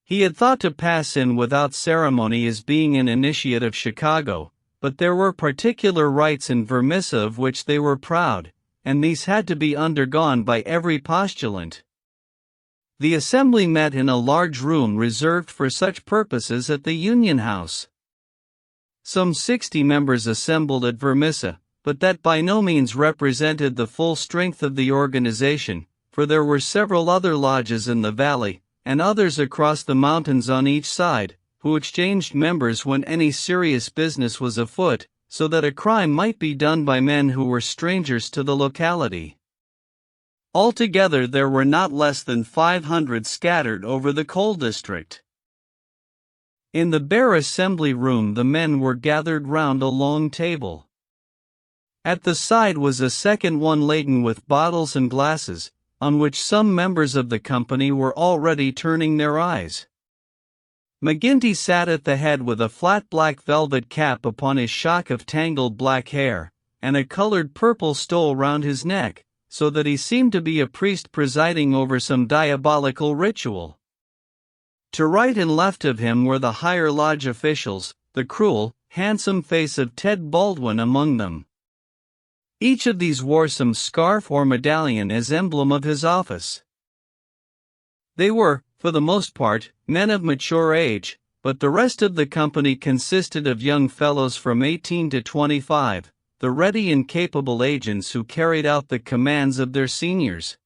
He had thought to pass in without ceremony as being an initiate of Chicago, but there were particular rites in Vermissa of which they were proud, and these had to be undergone by every postulant. The assembly met in a large room reserved for such purposes at the Union House. Some 60 members assembled at Vermissa, but that by no means represented the full strength of the organization, for there were several other lodges in the valley, and others across the mountains on each side, who exchanged members when any serious business was afoot, so that a crime might be done by men who were strangers to the locality. Altogether there were not less than 500 scattered over the coal district. In the bare assembly room the men were gathered round a long table. At the side was a second one laden with bottles and glasses, on which some members of the company were already turning their eyes. McGinty sat at the head with a flat black velvet cap upon his shock of tangled black hair, and a colored purple stole round his neck, so that he seemed to be a priest presiding over some diabolical ritual. To right and left of him were the higher lodge officials, the cruel, handsome face of Ted Baldwin among them. Each of these wore some scarf or medallion as emblem of his office. They were, for the most part, men of mature age, but the rest of the company consisted of young fellows from 18 to 25, the ready and capable agents who carried out the commands of their seniors.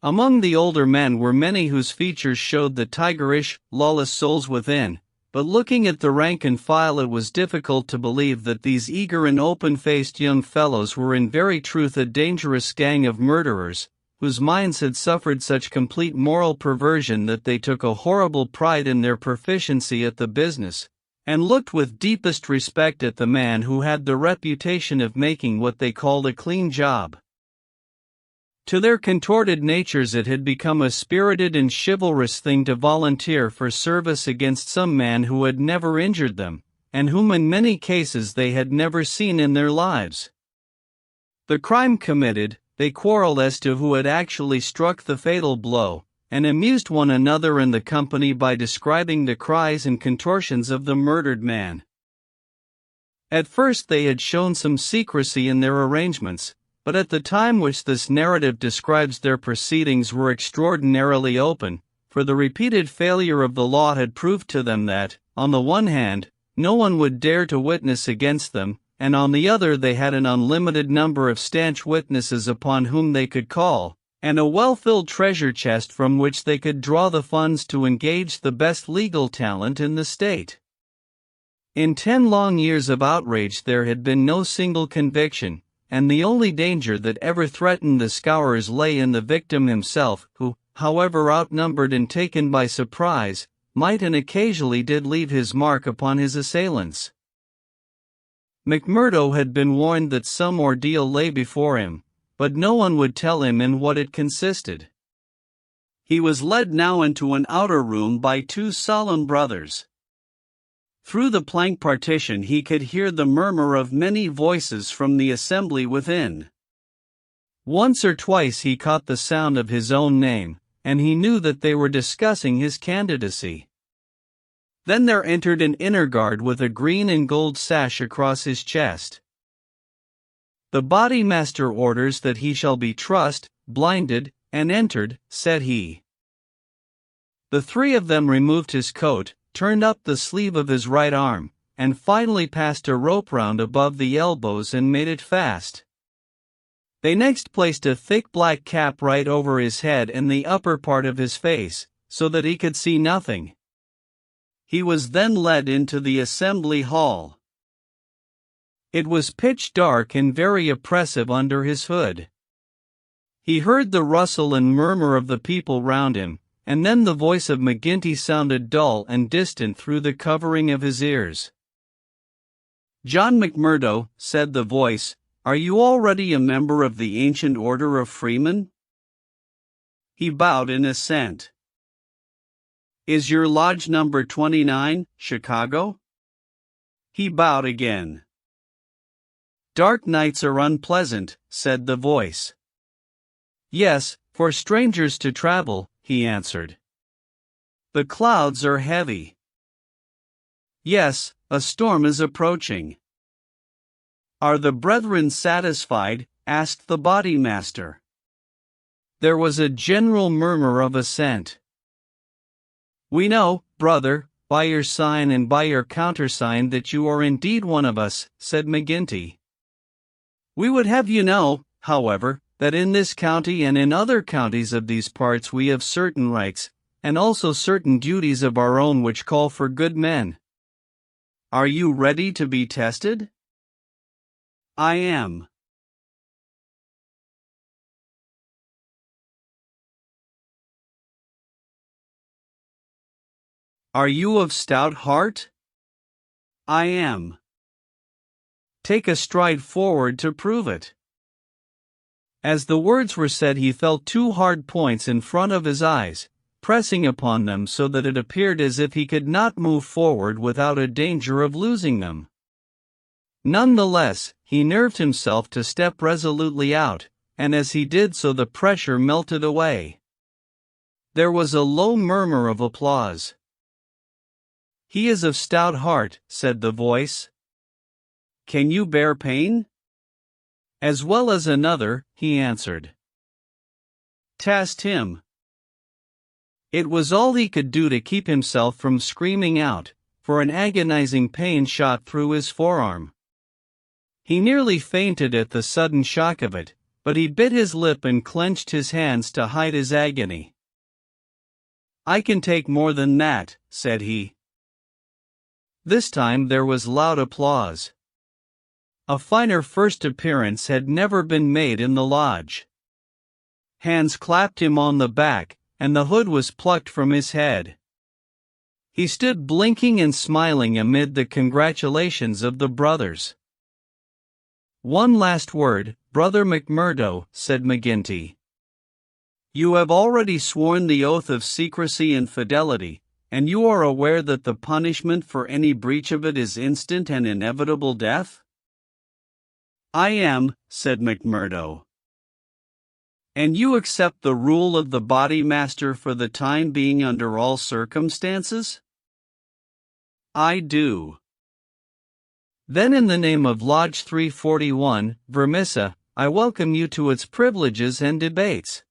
Among the older men were many whose features showed the tigerish, lawless souls within, but looking at the rank and file it was difficult to believe that these eager and open-faced young fellows were in very truth a dangerous gang of murderers, whose minds had suffered such complete moral perversion that they took a horrible pride in their proficiency at the business, and looked with deepest respect at the man who had the reputation of making what they called a clean job. To their contorted natures it had become a spirited and chivalrous thing to volunteer for service against some man who had never injured them, and whom in many cases they had never seen in their lives. The crime committed, they quarreled as to who had actually struck the fatal blow, and amused one another in the company by describing the cries and contortions of the murdered man. At first they had shown some secrecy in their arrangements, but at the time which this narrative describes their proceedings were extraordinarily open, for the repeated failure of the law had proved to them that, on the one hand, no one would dare to witness against them, and on the other they had an unlimited number of stanch witnesses upon whom they could call, and a well-filled treasure chest from which they could draw the funds to engage the best legal talent in the state. In 10 long years of outrage there had been no single conviction, and the only danger that ever threatened the Scourers lay in the victim himself, who, however outnumbered and taken by surprise, might and occasionally did leave his mark upon his assailants. McMurdo had been warned that some ordeal lay before him, but no one would tell him in what it consisted. He was led now into an outer room by 2 solemn brothers. Through the plank partition he could hear the murmur of many voices from the assembly within. Once or twice he caught the sound of his own name, and he knew that they were discussing his candidacy. Then there entered an inner guard with a green and gold sash across his chest. "The bodymaster orders that he shall be trussed, blinded, and entered," said he. The 3 of them removed his coat, turned up the sleeve of his right arm, and finally passed a rope round above the elbows and made it fast. They next placed a thick black cap right over his head and the upper part of his face, so that he could see nothing. He was then led into the assembly hall. It was pitch dark and very oppressive under his hood. He heard the rustle and murmur of the people round him, and then the voice of McGinty sounded dull and distant through the covering of his ears. "John McMurdo," said the voice, "are you already a member of the ancient order of freemen?" He bowed in assent. "Is your lodge number 29, Chicago?" He bowed again. "Dark nights are unpleasant," said the voice. "Yes, for strangers to travel," he answered. "The clouds are heavy." "Yes, a storm is approaching." "Are the brethren satisfied?" asked the bodymaster. There was a general murmur of assent. "We know, brother, by your sign and by your countersign that you are indeed one of us," said McGinty. "We would have you know, however, that in this county and in other counties of these parts we have certain rights, and also certain duties of our own which call for good men. Are you ready to be tested?" "I am." "Are you of stout heart?" "I am." "Take a stride forward to prove it." As the words were said, he felt two hard points in front of his eyes, pressing upon them so that it appeared as if he could not move forward without a danger of losing them. None the less, he nerved himself to step resolutely out, and as he did so the pressure melted away. There was a low murmur of applause. "He is of stout heart," said the voice. "Can you bear pain?" "As well as another," he answered. "Test him." It was all he could do to keep himself from screaming out, for an agonizing pain shot through his forearm. He nearly fainted at the sudden shock of it, but he bit his lip and clenched his hands to hide his agony. "I can take more than that," said he. This time there was loud applause. A finer first appearance had never been made in the lodge. Hands clapped him on the back, and the hood was plucked from his head. He stood blinking and smiling amid the congratulations of the brothers. "One last word, Brother McMurdo," said McGinty. "You have already sworn the oath of secrecy and fidelity, and you are aware that the punishment for any breach of it is instant and inevitable death?" "I am," said McMurdo. "And you accept the rule of the bodymaster for the time being under all circumstances?" "I do." "Then in the name of Lodge 341, Vermissa, I welcome you to its privileges and debates.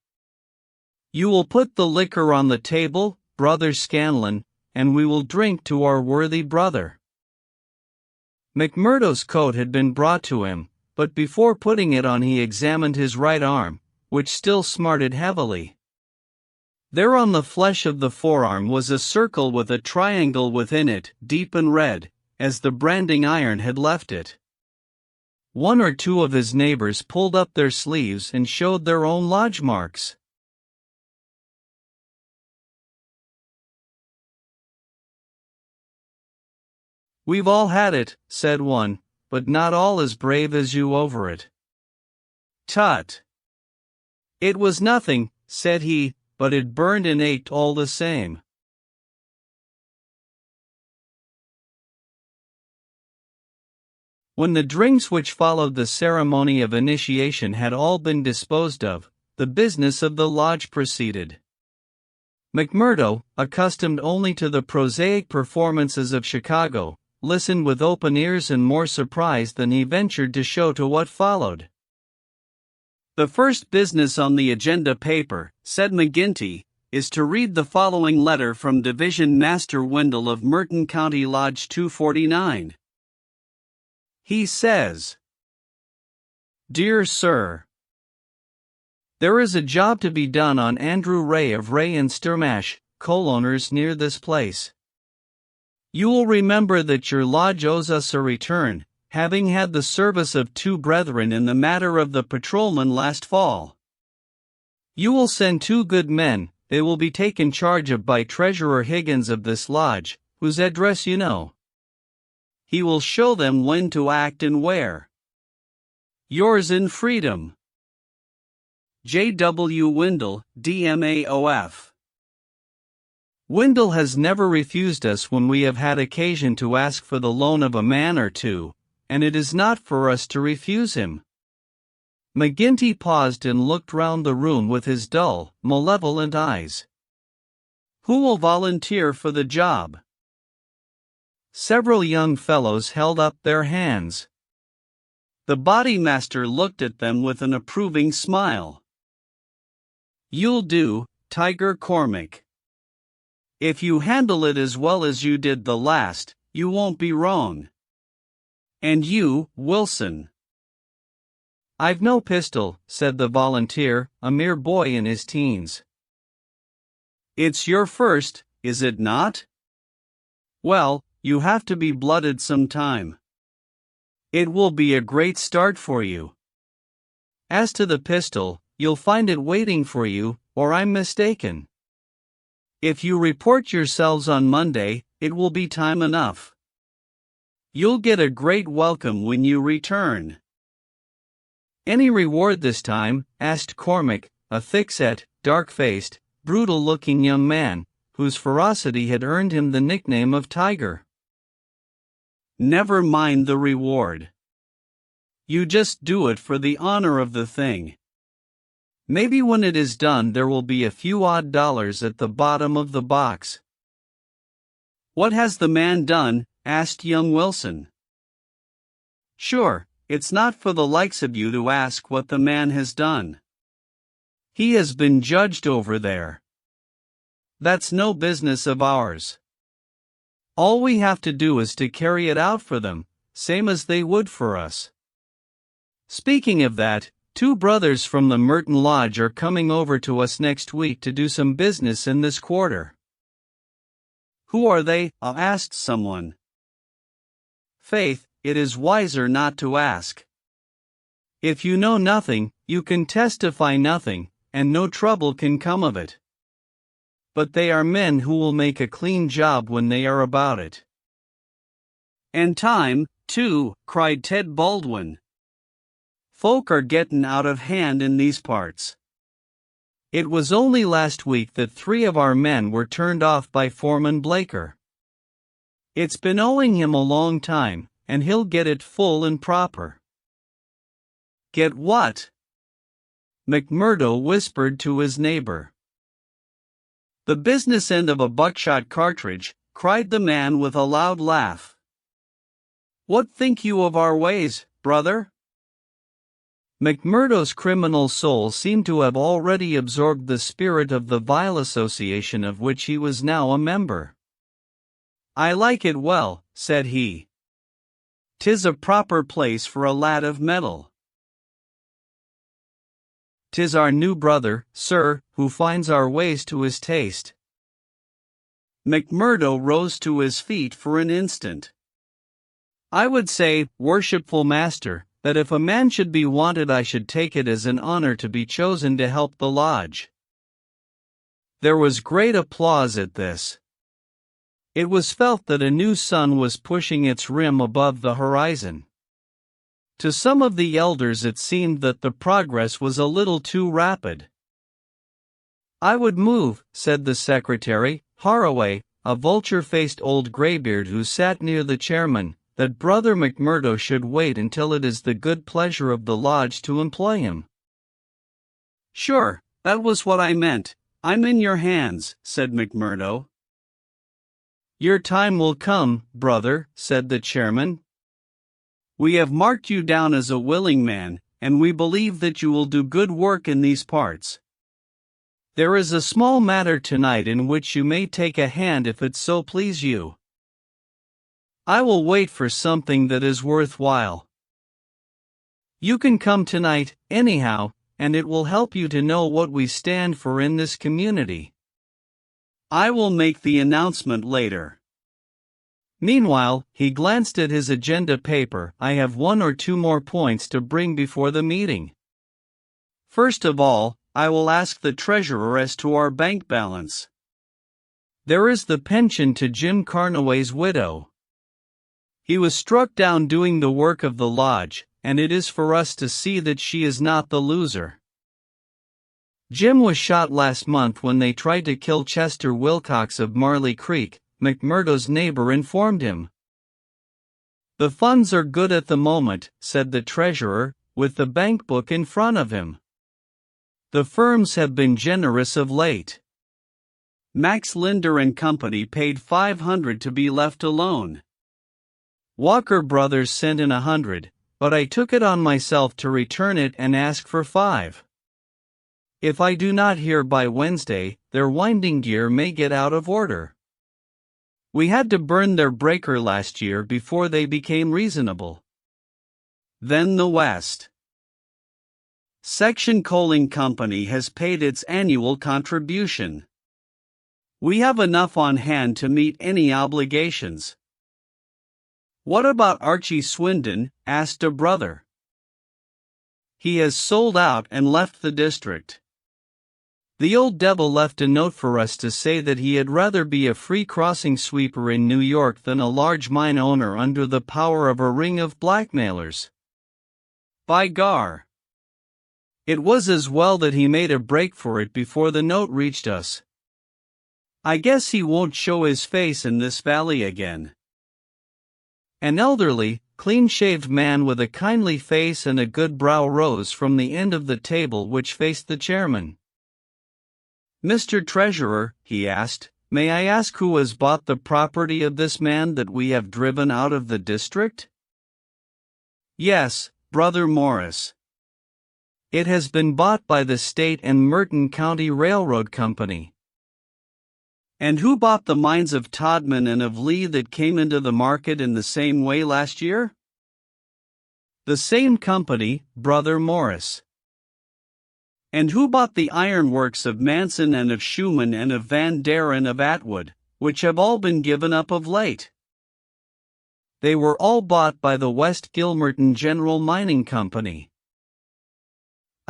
You will put the liquor on the table, Brother Scanlon, and we will drink to our worthy brother." McMurdo's coat had been brought to him, but before putting it on he examined his right arm, which still smarted heavily. There on the flesh of the forearm was a circle with a triangle within it, deep and red, as the branding iron had left it. One or two of his neighbors pulled up their sleeves and showed their own lodge marks. "We've all had it," said one, "but not all as brave as you over it." "Tut! It was nothing," said he, "but it burned and ached all the same." When the drinks which followed the ceremony of initiation had all been disposed of, the business of the lodge proceeded. McMurdo, accustomed only to the prosaic performances of Chicago, listened with open ears and more surprised than he ventured to show to what followed. "The first business on the agenda paper," said McGinty, is to read the following letter from Division Master Wendell of Merton County Lodge 249. He says, Dear Sir, there is a job to be done on Andrew Ray of Ray and Sturmash, coal-owners near this place. You will remember that your lodge owes us a return, having had the service of 2 brethren in the matter of the patrolman last fall. You will send 2 good men. They will be taken charge of by Treasurer Higgins of this lodge, whose address you know. He will show them when to act and where. Yours in freedom, J. W. Wendell, DMAOF. Wendell has never refused us when we have had occasion to ask for the loan of a man or 2, and it is not for us to refuse him. McGinty paused and looked round the room with his dull, malevolent eyes. Who will volunteer for the job? Several young fellows held up their hands. The bodymaster looked at them with an approving smile. You'll do, Tiger Cormac. If you handle it as well as you did the last, you won't be wrong. And you, Wilson. I've no pistol, said the volunteer, a mere boy in his teens. It's your first, is it not? Well, you have to be blooded sometime. It will be a great start for you. As to the pistol, you'll find it waiting for you, or I'm mistaken. If you report yourselves on Monday, it will be time enough. You'll get a great welcome when you return. Any reward this time? Asked Cormac, a thick-set, dark-faced, brutal-looking young man, whose ferocity had earned him the nickname of Tiger. Never mind the reward. You just do it for the honor of the thing. Maybe when it is done there will be a few odd dollars at the bottom of the box. What has the man done? Asked young Wilson. Sure. It's not for the likes of you to ask what the man has done. He has been judged over there. That's no business of ours. All we have to do is to carry it out for them, same as they would for us. Speaking of that, 2 brothers from the Merton Lodge are coming over to us next week to do some business in this quarter. Who are they? Asked someone. Faith, it is wiser not to ask. If you know nothing, you can testify nothing, and no trouble can come of it. But they are men who will make a clean job when they are about it. And time, too, cried Ted Baldwin. Folk are gettin' out of hand in these parts. It was only last week that 3 of our men were turned off by Foreman Blaker. It's been owing him a long time, and he'll get it full and proper. Get what? McMurdo whispered to his neighbor. The business end of a buckshot cartridge, cried the man with a loud laugh. What think you of our ways, brother? McMurdo's criminal soul seemed to have already absorbed the spirit of the vile association of which he was now a member. I like it well, said he. 'Tis a proper place for a lad of mettle. 'Tis our new brother, sir, who finds our ways to his taste. McMurdo rose to his feet for an instant. I would say, worshipful master, that if a man should be wanted I should take it as an honor to be chosen to help the lodge. There was great applause at this. It was felt that a new sun was pushing its rim above the horizon. To some of the elders it seemed that the progress was a little too rapid. I would move, said the secretary, Haraway, a vulture-faced old graybeard who sat near the chairman, that Brother McMurdo should wait until it is the good pleasure of the lodge to employ him. Sure, that was what I meant. I'm in your hands, said McMurdo. Your time will come, brother, said the chairman. We have marked you down as a willing man, and we believe that you will do good work in these parts. There is a small matter tonight in which you may take a hand if it so please you. I will wait for something that is worthwhile. You can come tonight, anyhow, and it will help you to know what we stand for in this community. I will make the announcement later. Meanwhile, he glanced at his agenda paper. I have 1 or 2 more points to bring before the meeting. First of all, I will ask the treasurer as to our bank balance. There is the pension to Jim Carnaway's widow. He was struck down doing the work of the lodge, and it is for us to see that she is not the loser. Jim was shot last month when they tried to kill Chester Wilcox of Marley Creek, McMurdo's neighbor informed him. The funds are good at the moment, said the treasurer, with the bank book in front of him. The firms have been generous of late. Max Linder and Company paid $500 to be left alone. Walker Brothers sent in $100, but I took it on myself to return it and ask for $5. If I do not hear by Wednesday, their winding gear may get out of order. We had to burn their breaker last year before they became reasonable. Then the West. Section Coaling Company has paid its annual contribution. We have enough on hand to meet any obligations. What about Archie Swindon? Asked a brother. He has sold out and left the district. The old devil left a note for us to say that he had rather be a free crossing sweeper in New York than a large mine owner under the power of a ring of blackmailers. By gar! It was as well that he made a break for it before the note reached us. I guess he won't show his face in this valley again. An elderly, clean-shaved man with a kindly face and a good brow rose from the end of the table which faced the chairman. Mr. Treasurer, he asked, may I ask who has bought the property of this man that we have driven out of the district? Yes, Brother Morris. It has been bought by the State and Merton County Railroad Company. And who bought the mines of Todman and of Lee that came into the market in the same way last year? The same company, Brother Morris. And who bought the ironworks of Manson and of Schumann and of Van Daren of Atwood, which have all been given up of late? They were all bought by the West Gilmerton General Mining Company.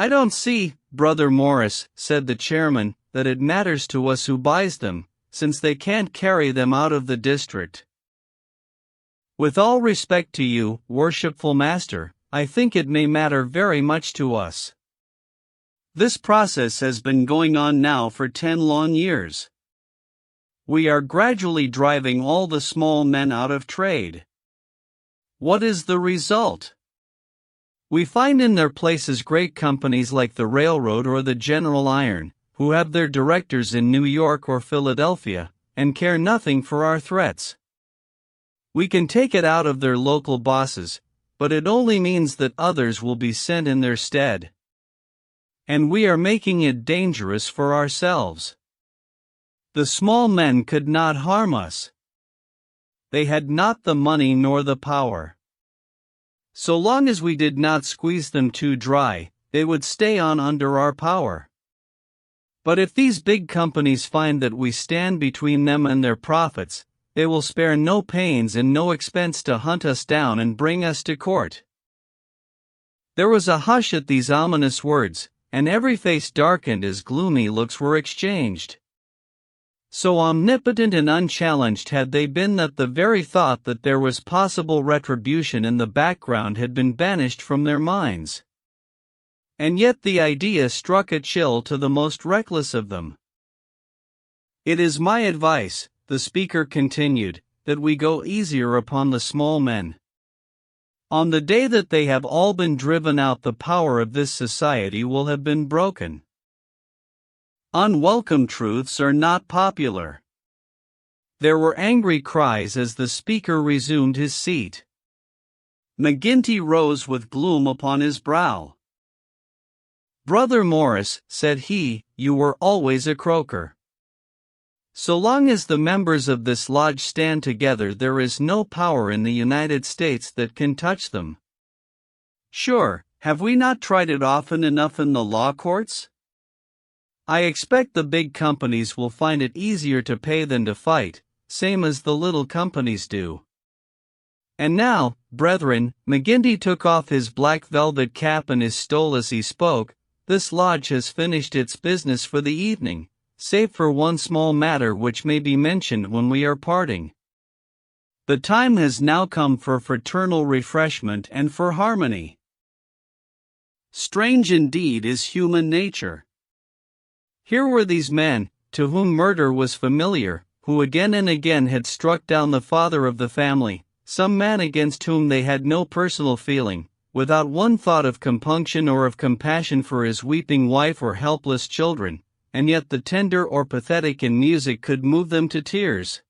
I don't see, Brother Morris, said the chairman, that it matters to us who buys them, since they can't carry them out of the district. With all respect to you, worshipful master, I think it may matter very much to us. This process has been going on now for 10 long years. We are gradually driving all the small men out of trade. What is the result? We find in their places great companies like the Railroad or the General Iron, who have their directors in New York or Philadelphia, and care nothing for our threats. We can take it out of their local bosses, but it only means that others will be sent in their stead. And we are making it dangerous for ourselves. The small men could not harm us. They had not the money nor the power. So long as we did not squeeze them too dry, they would stay on under our power. But if these big companies find that we stand between them and their profits, they will spare no pains and no expense to hunt us down and bring us to court. There was a hush at these ominous words, and every face darkened as gloomy looks were exchanged. So omnipotent and unchallenged had they been that the very thought that there was possible retribution in the background had been banished from their minds. And yet the idea struck a chill to the most reckless of them. It is my advice, the speaker continued, that we go easier upon the small men. On the day that they have all been driven out, the power of this society will have been broken. Unwelcome truths are not popular. There were angry cries as the speaker resumed his seat. McGinty rose with gloom upon his brow. "Brother Morris," said he, "you were always a croaker. So long as the members of this lodge stand together, there is no power in the United States that can touch them. Sure, have we not tried it often enough in the law courts? I expect the big companies will find it easier to pay than to fight, same as the little companies do. And now, brethren," McGinty took off his black velvet cap and his stole as he spoke, "this lodge has finished its business for the evening, save for one small matter which may be mentioned when we are parting. The time has now come for fraternal refreshment and for harmony." Strange indeed is human nature. Here were these men, to whom murder was familiar, who again and again had struck down the father of the family, some man against whom they had no personal feeling, without one thought of compunction or of compassion for his weeping wife or helpless children, and yet the tender or pathetic in music could move them to tears.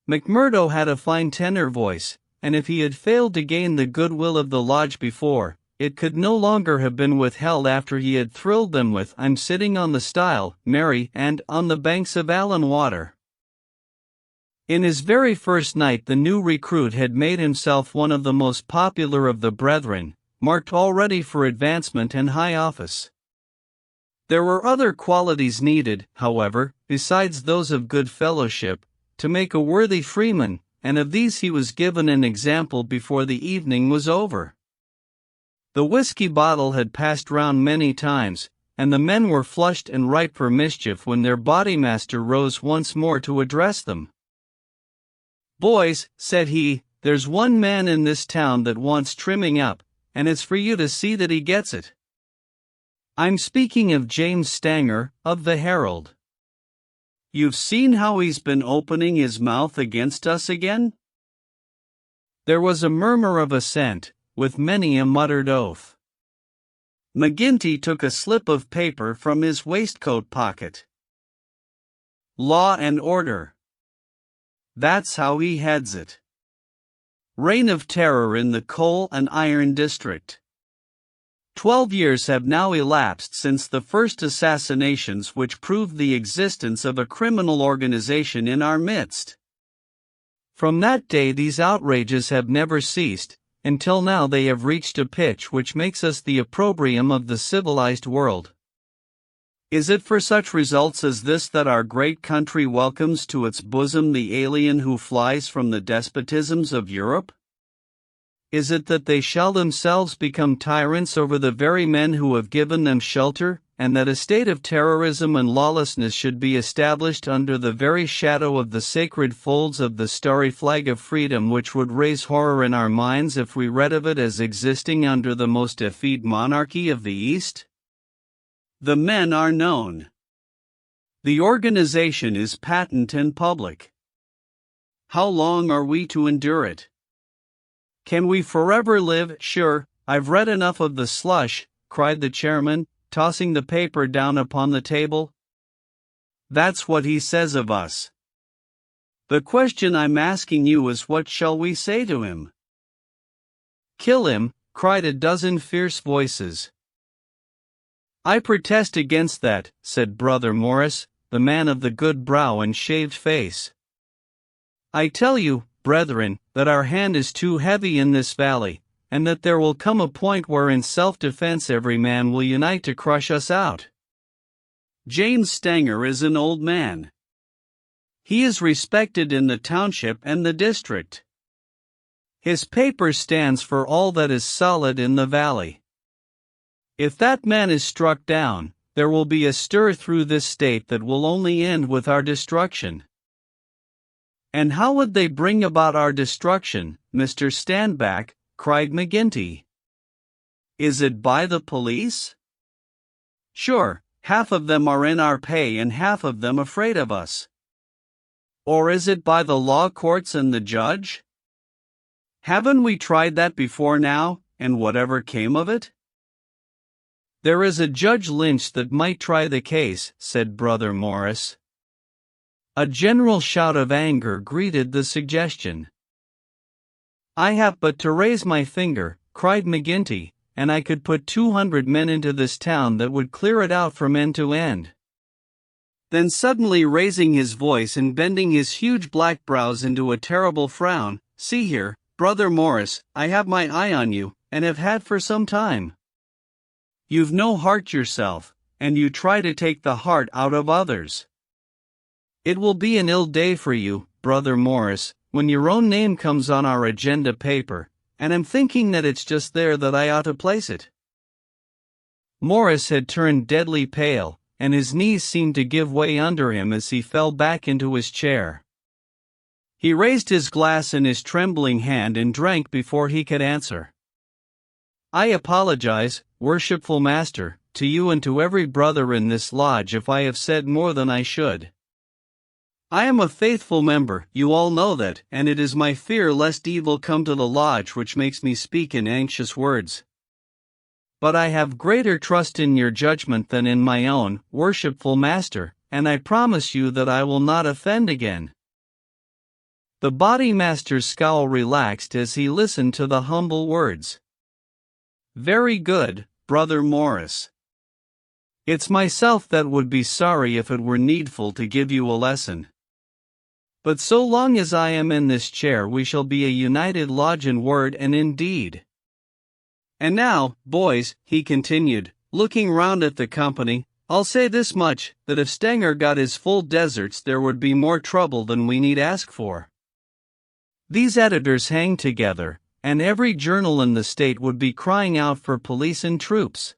McMurdo had a fine tenor voice, and if he had failed to gain the goodwill of the lodge before, it could no longer have been withheld after he had thrilled them with "I'm Sitting on the Stile," "Mary," and "On the Banks of Allan Water." In his very first night the new recruit had made himself one of the most popular of the brethren, marked already for advancement and high office. There were other qualities needed, however, besides those of good fellowship, to make a worthy freeman, and of these he was given an example before the evening was over. The whiskey bottle had passed round many times, and the men were flushed and ripe for mischief when their bodymaster rose once more to address them. "Boys," said he, "there's one man in this town that wants trimming up, and it's for you to see that he gets it. I'm speaking of James Stanger, of the Herald. You've seen how he's been opening his mouth against us again?" There was a murmur of assent, with many a muttered oath. McGinty took a slip of paper from his waistcoat pocket. "Law and order. That's how he heads it. Reign of terror in the coal and iron district. 12 years have now elapsed since the first assassinations which proved the existence of a criminal organization in our midst. From that day these outrages have never ceased, until now they have reached a pitch which makes us the opprobrium of the civilized world. Is it for such results as this that our great country welcomes to its bosom the alien who flies from the despotisms of Europe? Is it that they shall themselves become tyrants over the very men who have given them shelter, and that a state of terrorism and lawlessness should be established under the very shadow of the sacred folds of the starry flag of freedom, which would raise horror in our minds if we read of it as existing under the most effete monarchy of the East? The men are known. The organization is patent and public. How long are we to endure it? Can we forever live? Sure, I've read enough of the slush," cried the chairman, tossing the paper down upon the table. "That's what he says of us. The question I'm asking you is, what shall we say to him?" "Kill him," cried a dozen fierce voices. "I protest against that," said Brother Morris, the man of the good brow and shaved face. "I tell you, brethren, that our hand is too heavy in this valley, and that there will come a point where in self-defense every man will unite to crush us out. James Stanger is an old man. He is respected in the township and the district. His paper stands for all that is solid in the valley. If that man is struck down, there will be a stir through this state that will only end with our destruction." "And how would they bring about our destruction, Mr. Standback?" cried McGinty. "Is it by the police? Sure, half of them are in our pay and half of them afraid of us. Or is it by the law courts and the judge? Haven't we tried that before now, and whatever came of it?" "There is a Judge Lynch that might try the case," said Brother Morris. A general shout of anger greeted the suggestion. "I have but to raise my finger," cried McGinty, and I could put 200 men into this town that would clear it out from end to end." Then suddenly raising his voice and bending his huge black brows into a terrible frown, "See here, Brother Morris, I have my eye on you, and have had for some time. You've no heart yourself, and you try to take the heart out of others. It will be an ill day for you, Brother Morris, when your own name comes on our agenda paper, and I'm thinking that it's just there that I ought to place it." Morris had turned deadly pale, and his knees seemed to give way under him as he fell back into his chair. He raised his glass in his trembling hand and drank before he could answer. "I apologize, worshipful master, to you and to every brother in this lodge if I have said more than I should. I am a faithful member, you all know that, and it is my fear lest evil come to the lodge which makes me speak in anxious words. But I have greater trust in your judgment than in my own, worshipful master, and I promise you that I will not offend again." The bodymaster's scowl relaxed as he listened to the humble words. "Very good, Brother Morris. It's myself that would be sorry if it were needful to give you a lesson. But so long as I am in this chair we shall be a united lodge in word and in deed. And now, boys," he continued, looking round at the company, "I'll say this much, that if Stenger got his full deserts there would be more trouble than we need ask for. These editors hang together, and every journal in the state would be crying out for police and troops.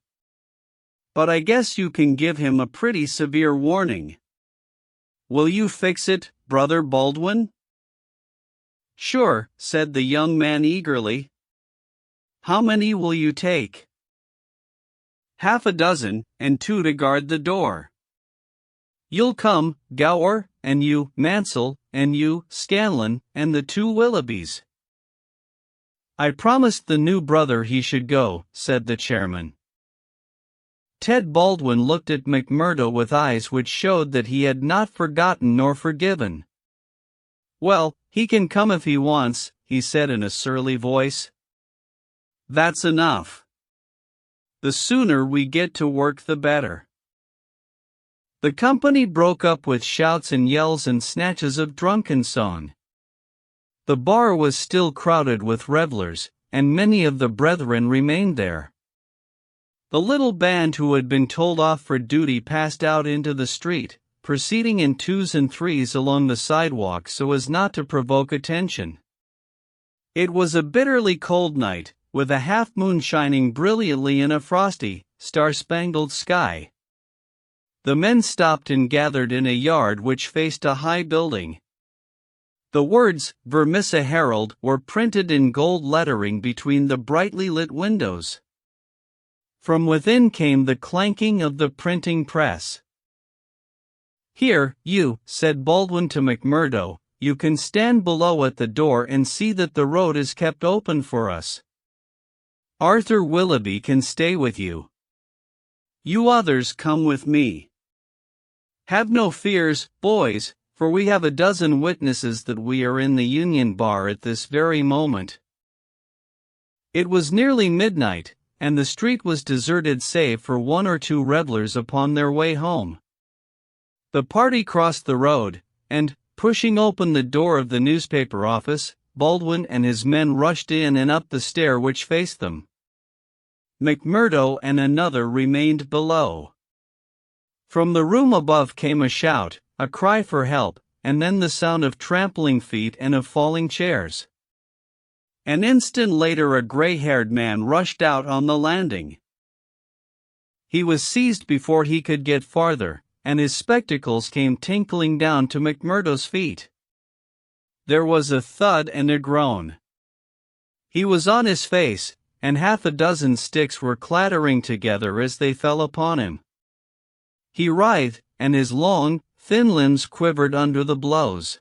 But I guess you can give him a pretty severe warning. Will you fix it, Brother Baldwin?" "Sure," said the young man eagerly. "How many will you take?" "Half a dozen, and 2 to guard the door. You'll come, Gower, and you, Mansell, and you, Scanlon, and the 2 Willoughbys." "I promised the new brother he should go," said the chairman. Ted Baldwin looked at McMurdo with eyes which showed that he had not forgotten nor forgiven. "Well, he can come if he wants," he said in a surly voice. "That's enough. The sooner we get to work the better." The company broke up with shouts and yells and snatches of drunken song. The bar was still crowded with revelers, and many of the brethren remained there. The little band who had been told off for duty passed out into the street, proceeding in 2s and 3s along the sidewalk so as not to provoke attention. It was a bitterly cold night, with a half-moon shining brilliantly in a frosty, star-spangled sky. The men stopped and gathered in a yard which faced a high building. The words, "Vermissa Herald," were printed in gold lettering between the brightly lit windows. From within came the clanking of the printing press. "Here, you," said Baldwin to McMurdo, "you can stand below at the door and see that the road is kept open for us. Arthur Willoughby can stay with you. You others come with me. Have no fears, boys, for we have a dozen witnesses that we are in the Union Bar at this very moment." It was nearly midnight, and the street was deserted save for 1 or 2 revelers upon their way home. The party crossed the road, and, pushing open the door of the newspaper office, Baldwin and his men rushed in and up the stair which faced them. McMurdo and another remained below. From the room above came a shout, a cry for help, and then the sound of trampling feet and of falling chairs. An instant later a gray-haired man rushed out on the landing. He was seized before he could get farther, and his spectacles came tinkling down to McMurdo's feet. There was a thud and a groan. He was on his face, and half a dozen sticks were clattering together as they fell upon him. He writhed, and his long, thin limbs quivered under the blows.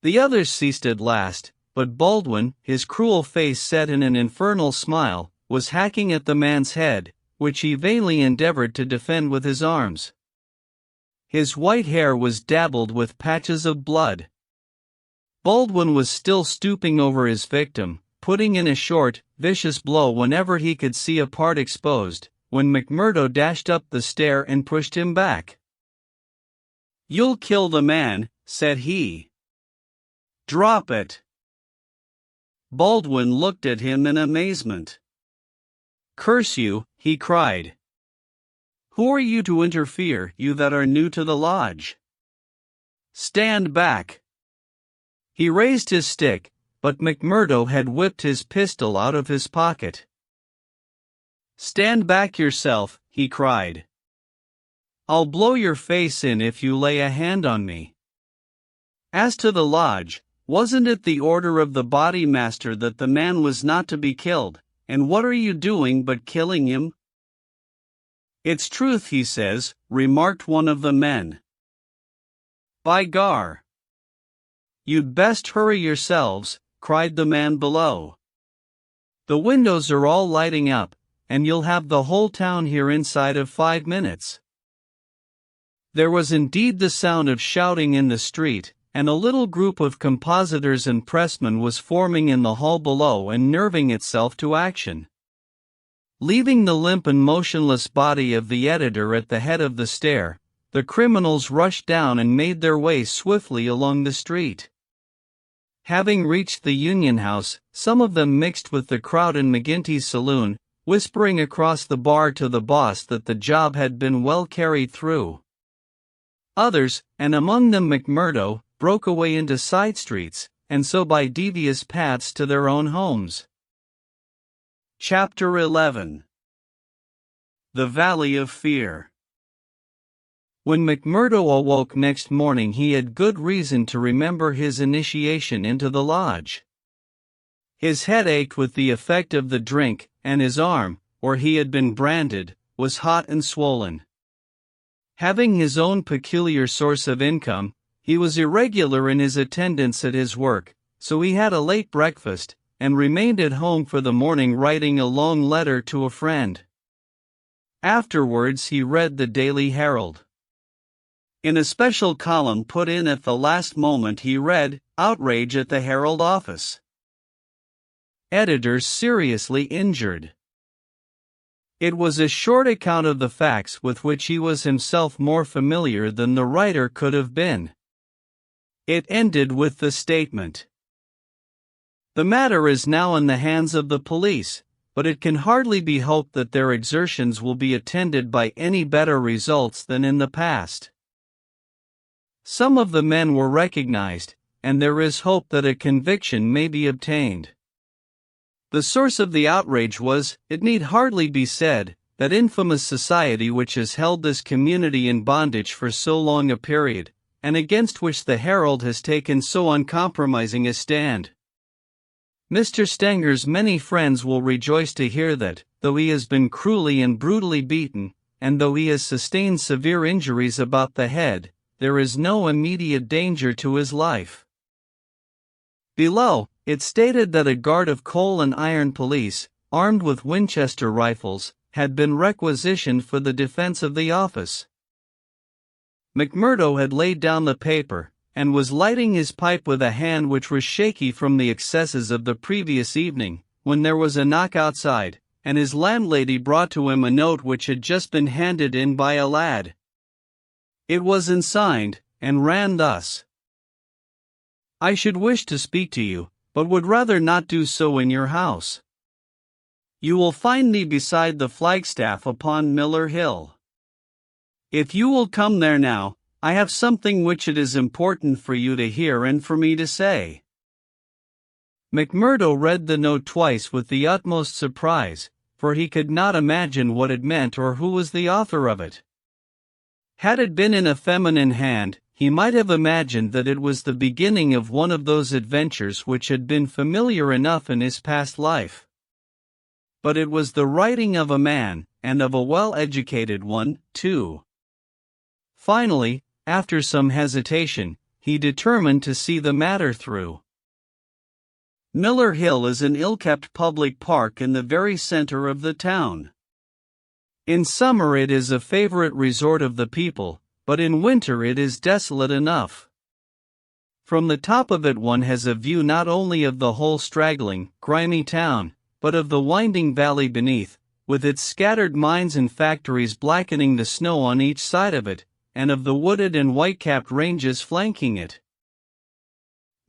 The others ceased at last, but Baldwin, his cruel face set in an infernal smile, was hacking at the man's head, which he vainly endeavored to defend with his arms. His white hair was dabbled with patches of blood. Baldwin was still stooping over his victim, putting in a short, vicious blow whenever he could see a part exposed, when McMurdo dashed up the stair and pushed him back. "You'll kill the man," said he. "Drop it." Baldwin looked at him in amazement. "Curse you," he cried. "Who are you to interfere, you that are new to the lodge? Stand back." He raised his stick, but McMurdo had whipped his pistol out of his pocket. "Stand back yourself," he cried. "I'll blow your face in if you lay a hand on me. As to the lodge, wasn't it the order of the body master that the man was not to be killed, and what are you doing but killing him?" "It's truth he says," remarked one of the men. "By gar! You'd best hurry yourselves," cried the man below. "The windows are all lighting up, and you'll have the whole town here inside of 5 minutes." There was indeed the sound of shouting in the street, and a little group of compositors and pressmen was forming in the hall below and nerving itself to action. Leaving the limp and motionless body of the editor at the head of the stair, the criminals rushed down and made their way swiftly along the street. Having reached the Union House, some of them mixed with the crowd in McGinty's saloon, whispering across the bar to the boss that the job had been well carried through. Others, and among them McMurdo, broke away into side streets, and so by devious paths to their own homes. Chapter 11. The Valley of Fear. When McMurdo awoke next morning, he had good reason to remember his initiation into the lodge. His head ached with the effect of the drink, and his arm, where he had been branded, was hot and swollen. Having his own peculiar source of income, he was irregular in his attendance at his work, so he had a late breakfast, and remained at home for the morning writing a long letter to a friend. Afterwards he read the Daily Herald. In a special column put in at the last moment he read, "Outrage at the Herald office. Editors seriously injured." It was a short account of the facts with which he was himself more familiar than the writer could have been. It ended with the statement, "The matter is now in the hands of the police, but it can hardly be hoped that their exertions will be attended by any better results than in the past. Some of the men were recognized, and there is hope that a conviction may be obtained." The source of the outrage was, it need hardly be said, that infamous society which has held this community in bondage for so long a period, and against which the Herald has taken so uncompromising a stand. Mr. Stanger's many friends will rejoice to hear that, though he has been cruelly and brutally beaten, and though he has sustained severe injuries about the head, there is no immediate danger to his life. Below, it stated that a guard of coal and iron police, armed with Winchester rifles, had been requisitioned for the defense of the office. McMurdo had laid down the paper, and was lighting his pipe with a hand which was shaky from the excesses of the previous evening, when there was a knock outside, and his landlady brought to him a note which had just been handed in by a lad. It was unsigned, and ran thus: "I should wish to speak to you, but would rather not do so in your house. You will find me beside the flagstaff upon Miller Hill. If you will come there now, I have something which it is important for you to hear and for me to say." McMurdo read the note twice with the utmost surprise, for he could not imagine what it meant or who was the author of it. Had it been in a feminine hand, he might have imagined that it was the beginning of one of those adventures which had been familiar enough in his past life. But it was the writing of a man, and of a well-educated one, too. Finally, after some hesitation, he determined to see the matter through. Miller Hill is an ill-kept public park in the very center of the town. In summer it is a favorite resort of the people, but in winter it is desolate enough. From the top of it one has a view not only of the whole straggling, grimy town, but of the winding valley beneath, with its scattered mines and factories blackening the snow on each side of it, and of the wooded and white-capped ranges flanking it.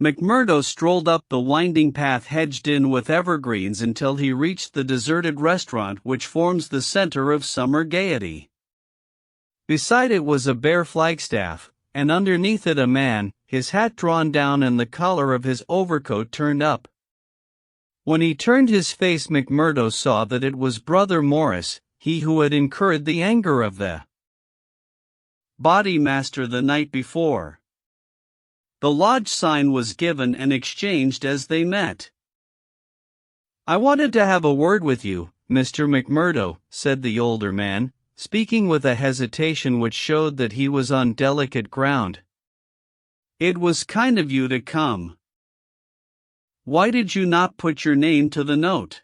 McMurdo strolled up the winding path hedged in with evergreens until he reached the deserted restaurant which forms the center of summer gaiety. Beside it was a bare flagstaff, and underneath it a man, his hat drawn down and the collar of his overcoat turned up. When he turned his face, McMurdo saw that it was Brother Morris, he who had incurred the anger of the bodymaster the night before. The lodge sign was given and exchanged as they met. "I wanted to have a word with you, Mr. McMurdo," said the older man, speaking with a hesitation which showed that he was on delicate ground. "It was kind of you to come. Why did you not put your name to the note?"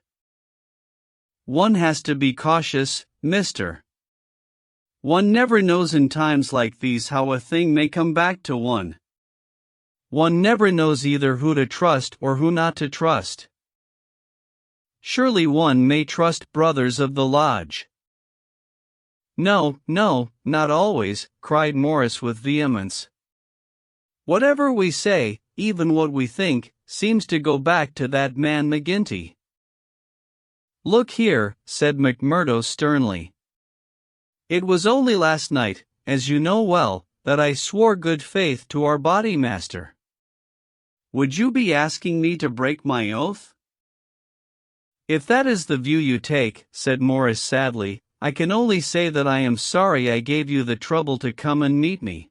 "One has to be cautious, mister. One never knows in times like these how a thing may come back to one. One never knows either who to trust or who not to trust. Surely one may trust brothers of the lodge." "No, no, not always," cried Morris with vehemence. "Whatever we say, even what we think, seems to go back to that man McGinty." "Look here," said McMurdo sternly. "It was only last night, as you know well, that I swore good faith to our bodymaster." "Would you be asking me to break my oath?" "If that is the view you take," said Morris sadly, "I can only say that I am sorry I gave you the trouble to come and meet me.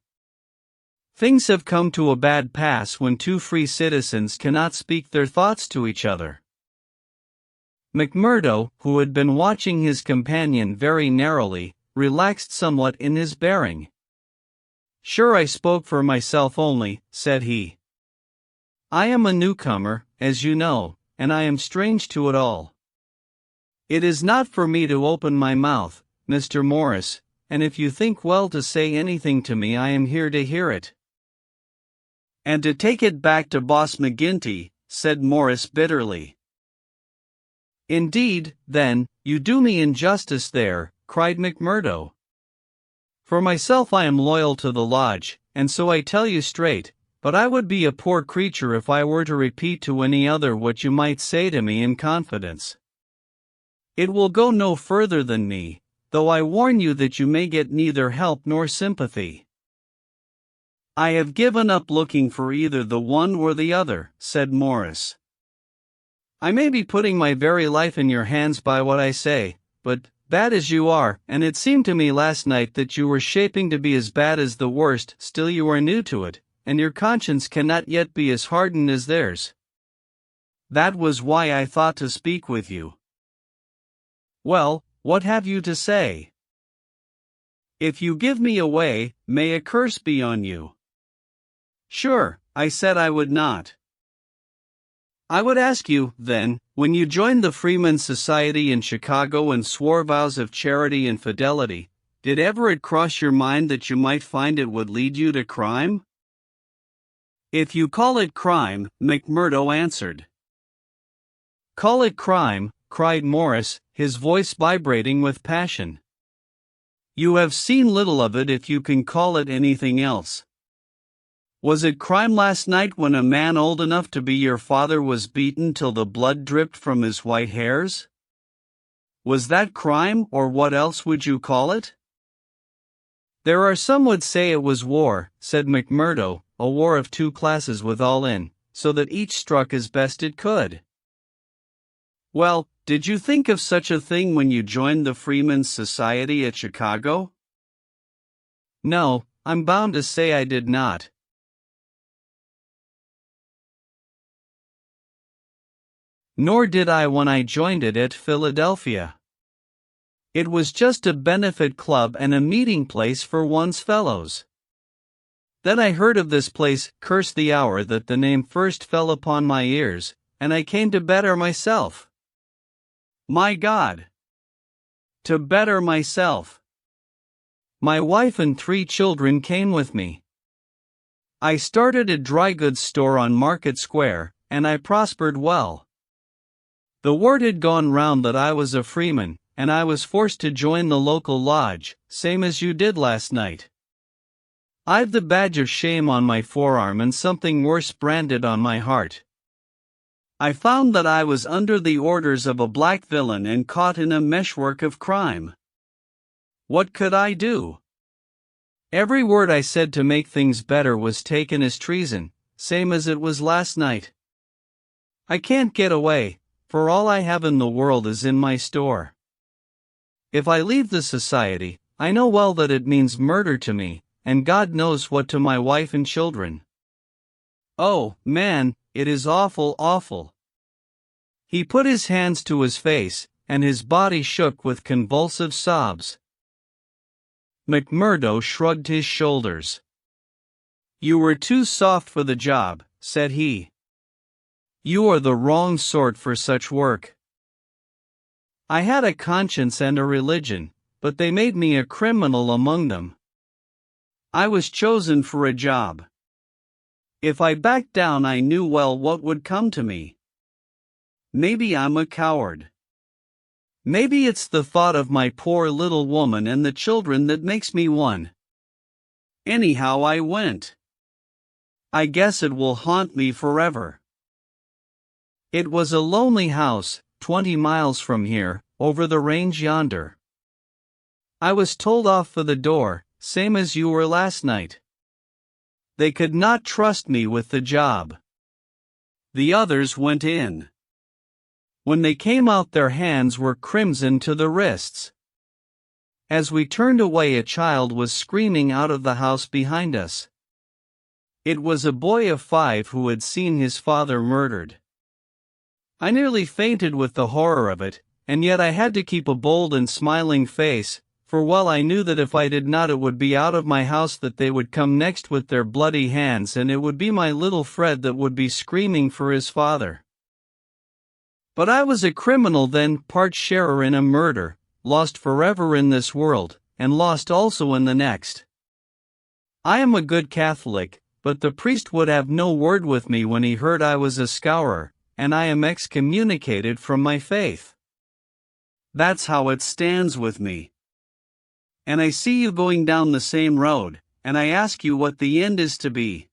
Things have come to a bad pass when two free citizens cannot speak their thoughts to each other." McMurdo, who had been watching his companion very narrowly, relaxed somewhat in his bearing. "Sure, I spoke for myself only," said he. "I am a newcomer, as you know, and I am strange to it all. It is not for me to open my mouth, Mr. Morris, and if you think well to say anything to me, I am here to hear it." "And to take it back to Boss McGinty," said Morris bitterly. "Indeed, then, you do me injustice there," cried McMurdo. "For myself I am loyal to the lodge, and so I tell you straight, but I would be a poor creature if I were to repeat to any other what you might say to me in confidence. It will go no further than me, though I warn you that you may get neither help nor sympathy." "I have given up looking for either the one or the other," said Morris. "I may be putting my very life in your hands by what I say, but, bad as you are, and it seemed to me last night that you were shaping to be as bad as the worst, still you are new to it, and your conscience cannot yet be as hardened as theirs. That was why I thought to speak with you." "Well, what have you to say?" "If you give me away, may a curse be on you." "Sure, I said I would not." "I would ask you, then, when you joined the Freemen's Society in Chicago and swore vows of charity and fidelity, did ever it cross your mind that you might find it would lead you to crime?" "If you call it crime," McMurdo answered. "Call it crime," cried Morris, his voice vibrating with passion. "You have seen little of it if you can call it anything else. Was it crime last night when a man old enough to be your father was beaten till the blood dripped from his white hairs? Was that crime, or what else would you call it?" "There are some would say it was war," said McMurdo, "a war of two classes with all in, so that each struck as best it could." "Well, did you think of such a thing when you joined the Freemen's Society at Chicago?" "No, I'm bound to say I did not." "Nor did I when I joined it at Philadelphia. It was just a benefit club and a meeting place for one's fellows. Then I heard of this place, curse the hour that the name first fell upon my ears, and I came to better myself." "My God! To better myself." "My wife and 3 children came with me. I started a dry goods store on Market Square, and I prospered well. The word had gone round that I was a freeman, and I was forced to join the local lodge, same as you did last night. I've the badge of shame on my forearm and something worse branded on my heart. I found that I was under the orders of a black villain and caught in a meshwork of crime. What could I do? Every word I said to make things better was taken as treason, same as it was last night. I can't get away, for all I have in the world is in my store. If I leave the society, I know well that it means murder to me, and God knows what to my wife and children. Oh, man, it is awful, awful. He put his hands to his face, and his body shook with convulsive sobs. McMurdo shrugged his shoulders. You were too soft for the job, said he. You are the wrong sort for such work. I had a conscience and a religion, but they made me a criminal among them. I was chosen for a job. If I backed down, I knew well what would come to me. Maybe I'm a coward. Maybe it's the thought of my poor little woman and the children that makes me one. Anyhow, I went. I guess it will haunt me forever. It was a lonely house, 20 miles from here, over the range yonder. I was told off for the door, same as you were last night. They could not trust me with the job. The others went in. When they came out, their hands were crimson to the wrists. As we turned away, a child was screaming out of the house behind us. It was a boy of 5 who had seen his father murdered. I nearly fainted with the horror of it, and yet I had to keep a bold and smiling face, for well I knew that if I did not, it would be out of my house that they would come next with their bloody hands, and it would be my little Fred that would be screaming for his father. But I was a criminal then, part sharer in a murder, lost forever in this world, and lost also in the next. I am a good Catholic, but the priest would have no word with me when he heard I was a scourer, and I am excommunicated from my faith. That's how it stands with me. And I see you going down the same road, and I ask you what the end is to be.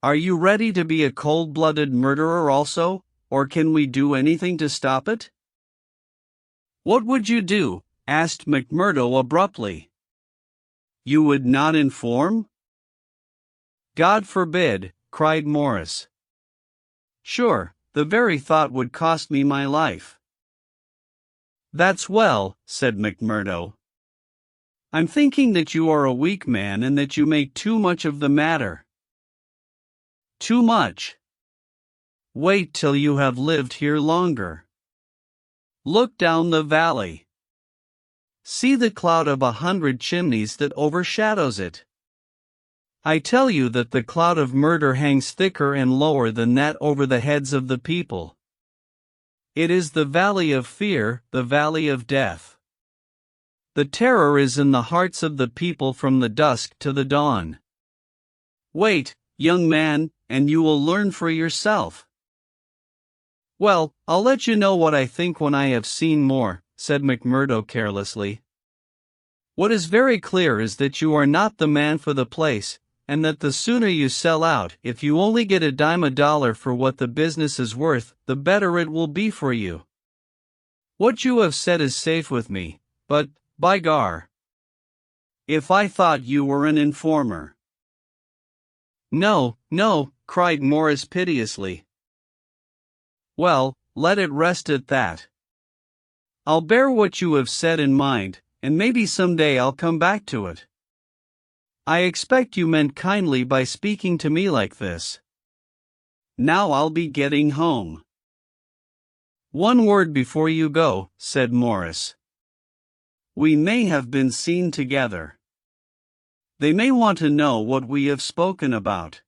Are you ready to be a cold-blooded murderer also, or can we do anything to stop it? What would you do? Asked McMurdo abruptly. You would not inform? God forbid, cried Morris. Sure, the very thought would cost me my life. That's well, said McMurdo. I'm thinking that you are a weak man and that you make too much of the matter. Too much? Wait till you have lived here longer. Look down the valley. See the cloud of 100 chimneys that overshadows it. I tell you that the cloud of murder hangs thicker and lower than that over the heads of the people. It is the valley of fear, the valley of death. The terror is in the hearts of the people from the dusk to the dawn. Wait, young man, and you will learn for yourself. Well, I'll let you know what I think when I have seen more, said McMurdo carelessly. What is very clear is that you are not the man for the place, and that the sooner you sell out, if you only get a dime a dollar for what the business is worth, the better it will be for you. What you have said is safe with me, but, by gar, if I thought you were an informer. No, no, cried Morris piteously. Well, let it rest at that. I'll bear what you have said in mind, and maybe someday I'll come back to it. I expect you meant kindly by speaking to me like this. Now I'll be getting home. One word before you go, said Morris. We may have been seen together. They may want to know what we have spoken about.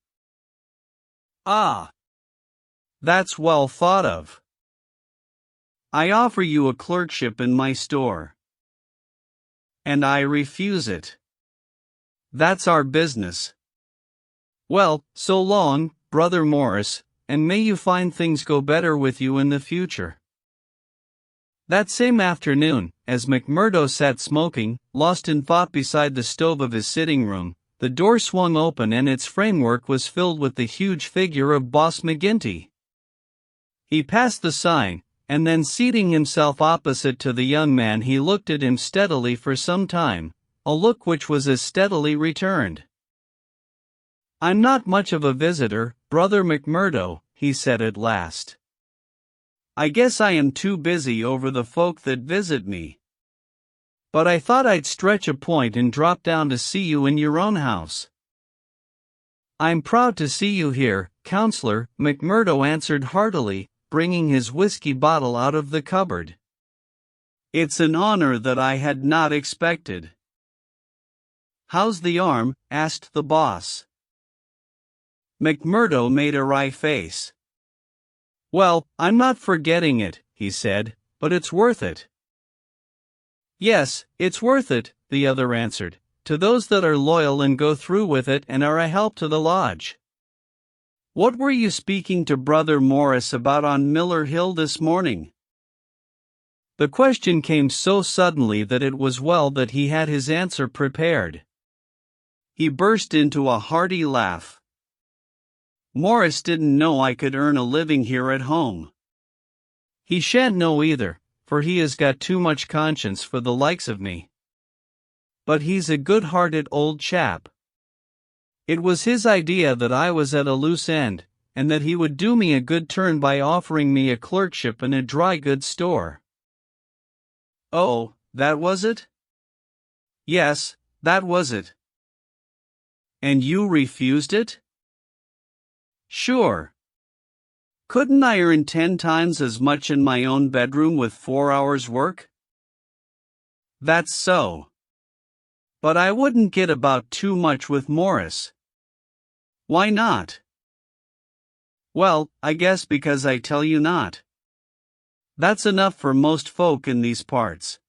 Ah! That's well thought of. I offer you a clerkship in my store. And I refuse it. That's our business. Well, so long, Brother Morris, and may you find things go better with you in the future. That same afternoon, as McMurdo sat smoking, lost in thought beside the stove of his sitting room, the door swung open and its framework was filled with the huge figure of Boss McGinty. He passed the sign, and then seating himself opposite to the young man, he looked at him steadily for some time, a look which was as steadily returned. "I'm not much of a visitor, Brother McMurdo," he said at last. "I guess I am too busy over the folk that visit me. But I thought I'd stretch a point and drop down to see you in your own house." "I'm proud to see you here, Counselor," McMurdo answered heartily, bringing his whiskey bottle out of the cupboard. "It's an honor that I had not expected." "How's the arm?" asked the boss. McMurdo made a wry face. "Well, I'm not forgetting it," he said, "but it's worth it." "Yes, it's worth it," the other answered, "to those that are loyal and go through with it and are a help to the lodge." "What were you speaking to Brother Morris about on Miller Hill this morning?" The question came so suddenly that it was well that he had his answer prepared. He burst into a hearty laugh. "Morris didn't know I could earn a living here at home." "He shan't know either, for he has got too much conscience for the likes of me. But he's a good-hearted old chap. It was his idea that I was at a loose end, and that he would do me a good turn by offering me a clerkship in a dry goods store." "Oh, that was it?" "Yes, that was it." "And you refused it?" "Sure. Couldn't I earn 10 times as much in my own bedroom with 4 hours' work?" "That's so. But I wouldn't get about too much with Morris." "Why not?" "Well, I guess because I tell you not. That's enough for most folk in these parts."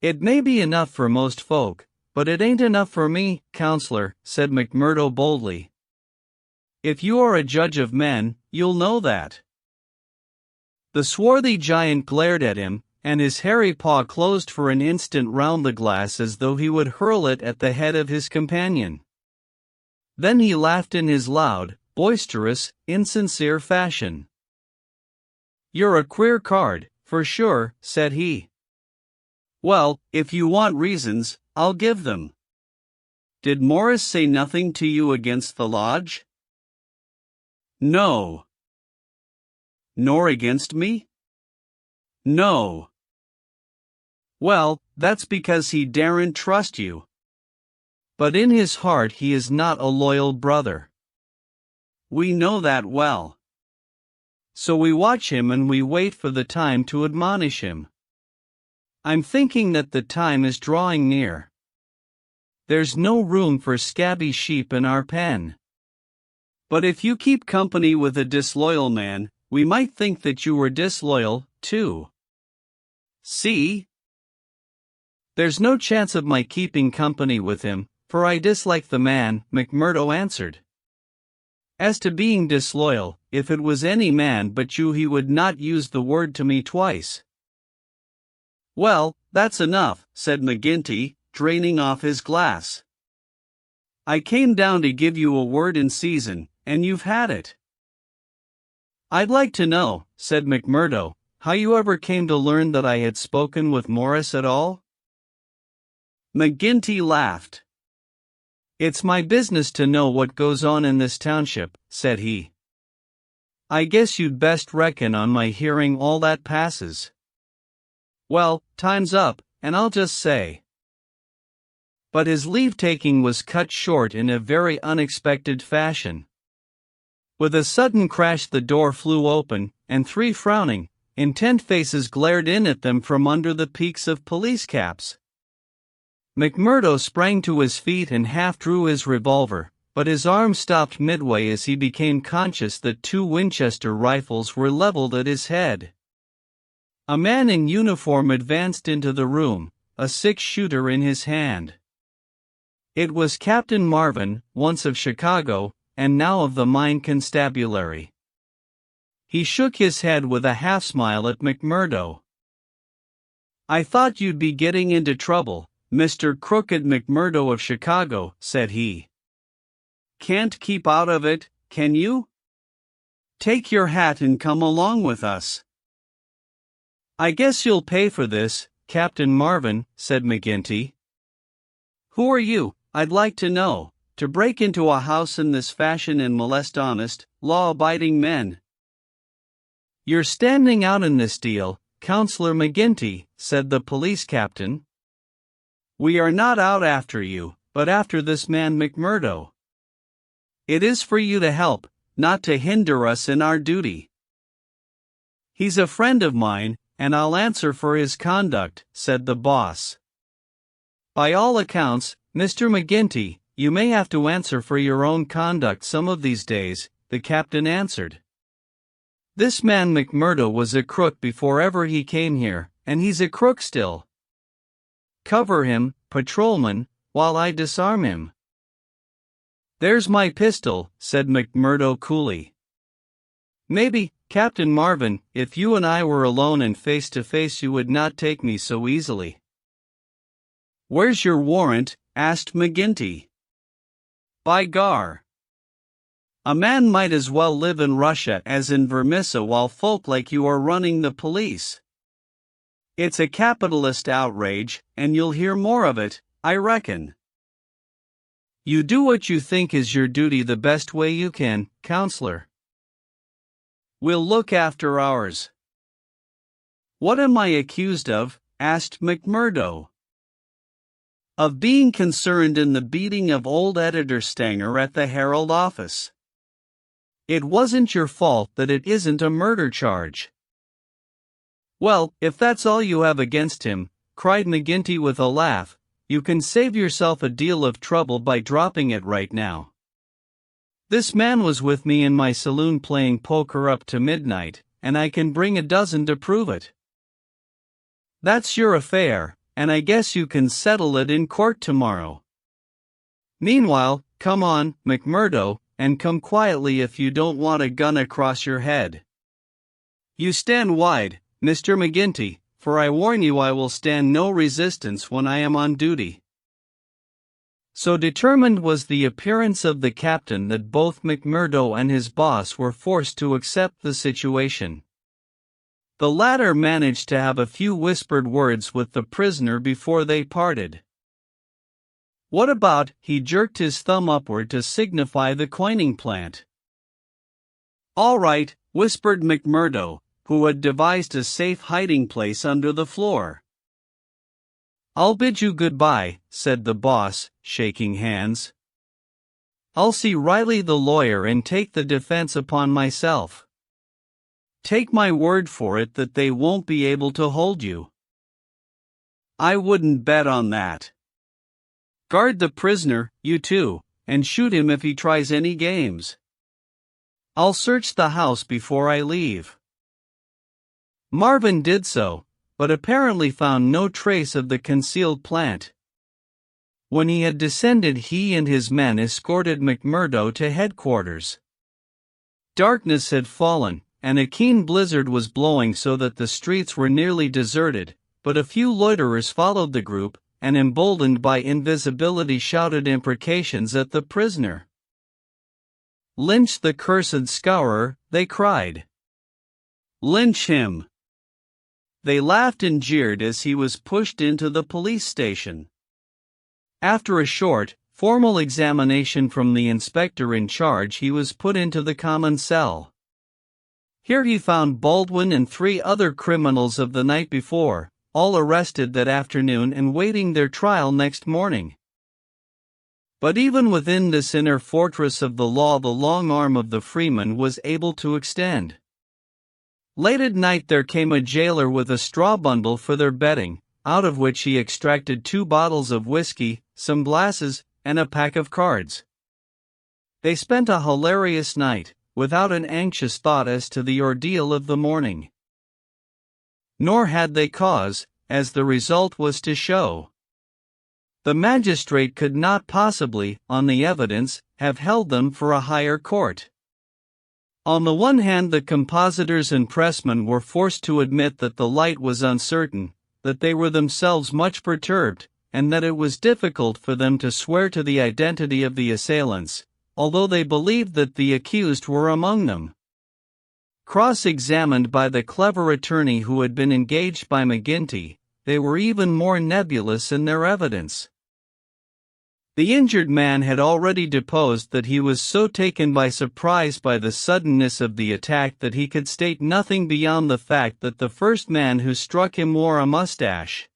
"It may be enough for most folk, but it ain't enough for me, Counselor," said McMurdo boldly. "If you are a judge of men, you'll know that." The swarthy giant glared at him, and his hairy paw closed for an instant round the glass as though he would hurl it at the head of his companion. Then he laughed in his loud, boisterous, insincere fashion. "You're a queer card, for sure," said he. "Well, if you want reasons, I'll give them. Did Morris say nothing to you against the lodge?" "No." "Nor against me?" "No." "Well, that's because he daren't trust you. But in his heart he is not a loyal brother. We know that well. So we watch him and we wait for the time to admonish him. I'm thinking that the time is drawing near. There's no room for scabby sheep in our pen. But if you keep company with a disloyal man, we might think that you were disloyal, too. See? There's no chance of my keeping company with him, for I dislike the man," McMurdo answered. "As to being disloyal, if it was any man but you he would not use the word to me twice." "Well, that's enough," said McGinty, draining off his glass. "I came down to give you a word in season, and you've had it." "I'd like to know," said McMurdo, "how you ever came to learn that I had spoken with Morris at all?" McGinty laughed. "It's my business to know what goes on in this township," said he. "I guess you'd best reckon on my hearing all that passes. Well, time's up, and I'll just say." But his leave-taking was cut short in a very unexpected fashion. With a sudden crash the door flew open, and 3 frowning, intent faces glared in at them from under the peaks of police caps. McMurdo sprang to his feet and half drew his revolver, but his arm stopped midway as he became conscious that 2 Winchester rifles were leveled at his head. A man in uniform advanced into the room, a 6-shooter in his hand. It was Captain Marvin, once of Chicago, and now of the Mine Constabulary. He shook his head with a half-smile at McMurdo. "I thought you'd be getting into trouble, Mr. Crooked McMurdo of Chicago," said he. "Can't keep out of it, can you? Take your hat and come along with us." "I guess you'll pay for this, Captain Marvin," said McGinty. "Who are you, I'd like to know, to break into a house in this fashion and molest honest, law-abiding men?" "You're standing out in this deal, Counselor McGinty," said the police captain. "We are not out after you, but after this man McMurdo. It is for you to help, not to hinder us in our duty." "He's a friend of mine, and I'll answer for his conduct," said the boss. "By all accounts, Mr. McGinty, you may have to answer for your own conduct some of these days," the captain answered. "This man McMurdo was a crook before ever he came here, and he's a crook still. Cover him, patrolman, while I disarm him." "There's my pistol," said McMurdo coolly. "Maybe, Captain Marvin, if you and I were alone and face to face you would not take me so easily." "Where's your warrant?" asked McGinty. "By gar! A man might as well live in Russia as in Vermissa while folk like you are running the police. It's a capitalist outrage, and you'll hear more of it, I reckon." "You do what you think is your duty the best way you can, Counselor." "We'll look after ours." "What am I accused of?" asked McMurdo. "Of being concerned in the beating of old Editor Stanger at the Herald office. It wasn't your fault that it isn't a murder charge." "Well, if that's all you have against him," cried McGinty with a laugh, "you can save yourself a deal of trouble by dropping it right now. This man was with me in my saloon playing poker up to midnight, and I can bring a dozen to prove it." "That's your affair, and I guess you can settle it in court tomorrow. Meanwhile, come on, McMurdo, and come quietly if you don't want a gun across your head. You stand wide, Mr. McGinty, for I warn you I will stand no resistance when I am on duty." So determined was the appearance of the captain that both McMurdo and his boss were forced to accept the situation. The latter managed to have a few whispered words with the prisoner before they parted. "What about," he jerked his thumb upward to signify the coining plant. "All right," whispered McMurdo, who had devised a safe hiding place under the floor. "I'll bid you goodbye," said the boss, shaking hands. "I'll see Riley the lawyer and take the defense upon myself." "Take my word for it that they won't be able to hold you." "I wouldn't bet on that. Guard the prisoner, you two, and shoot him if he tries any games. I'll search the house before I leave." Marvin did so, but apparently found no trace of the concealed plant. When he had descended, he and his men escorted McMurdo to headquarters. Darkness had fallen, and a keen blizzard was blowing so that the streets were nearly deserted, but a few loiterers followed the group, and emboldened by invisibility shouted imprecations at the prisoner. "Lynch the cursed scourer," they cried. "Lynch him!" They laughed and jeered as he was pushed into the police station. After a short, formal examination from the inspector in charge, he was put into the common cell. Here he found Baldwin and 3 other criminals of the night before, all arrested that afternoon and waiting their trial next morning. But even within this inner fortress of the law, the long arm of the freeman was able to extend. Late at night there came a jailer with a straw bundle for their bedding, out of which he extracted 2 bottles of whiskey, some glasses, and a pack of cards. They spent a hilarious night, without an anxious thought as to the ordeal of the morning. Nor had they cause, as the result was to show. The magistrate could not possibly, on the evidence, have held them for a higher court. On the one hand, the compositors and pressmen were forced to admit that the light was uncertain, that they were themselves much perturbed, and that it was difficult for them to swear to the identity of the assailants, although they believed that the accused were among them. Cross-examined by the clever attorney who had been engaged by McGinty, they were even more nebulous in their evidence. The injured man had already deposed that he was so taken by surprise by the suddenness of the attack that he could state nothing beyond the fact that the first man who struck him wore a mustache.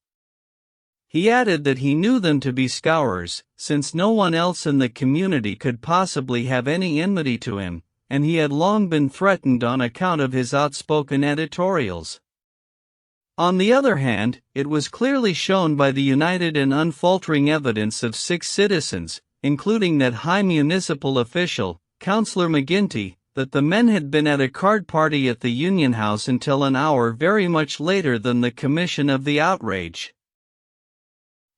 He added that he knew them to be scourers, since no one else in the community could possibly have any enmity to him, and he had long been threatened on account of his outspoken editorials. On the other hand, it was clearly shown by the united and unfaltering evidence of 6 citizens, including that high municipal official, Councillor McGinty, that the men had been at a card party at the Union House until an hour very much later than the commission of the outrage.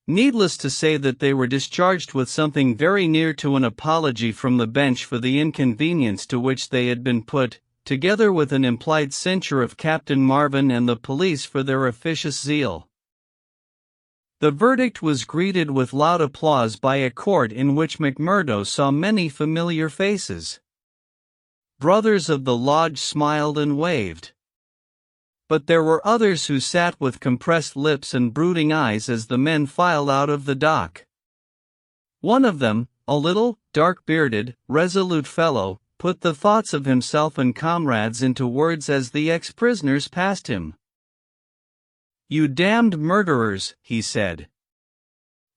Needless to say that they were discharged with something very near to an apology from the bench for the inconvenience to which they had been put, together with an implied censure of Captain Marvin and the police for their officious zeal. The verdict was greeted with loud applause by a court in which McMurdo saw many familiar faces. Brothers of the lodge smiled and waved. But there were others who sat with compressed lips and brooding eyes as the men filed out of the dock. One of them, a little, dark-bearded, resolute fellow, put the thoughts of himself and comrades into words as the ex-prisoners passed him. "You damned murderers," he said.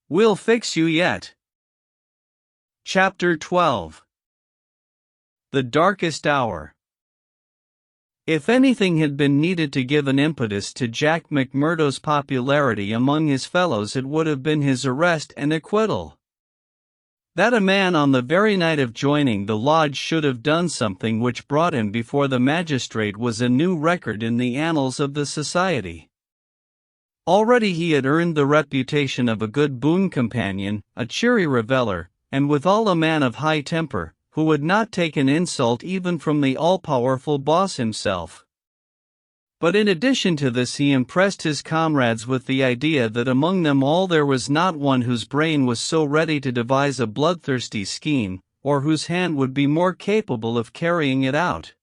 "We'll fix you yet." Chapter 12. The Darkest Hour. If anything had been needed to give an impetus to Jack McMurdo's popularity among his fellows, it would have been his arrest and acquittal. That a man on the very night of joining the lodge should have done something which brought him before the magistrate was a new record in the annals of the society. Already he had earned the reputation of a good boon companion, a cheery reveller, and withal a man of high temper, who would not take an insult even from the all-powerful boss himself. But in addition to this, he impressed his comrades with the idea that among them all there was not one whose brain was so ready to devise a bloodthirsty scheme, or whose hand would be more capable of carrying it out.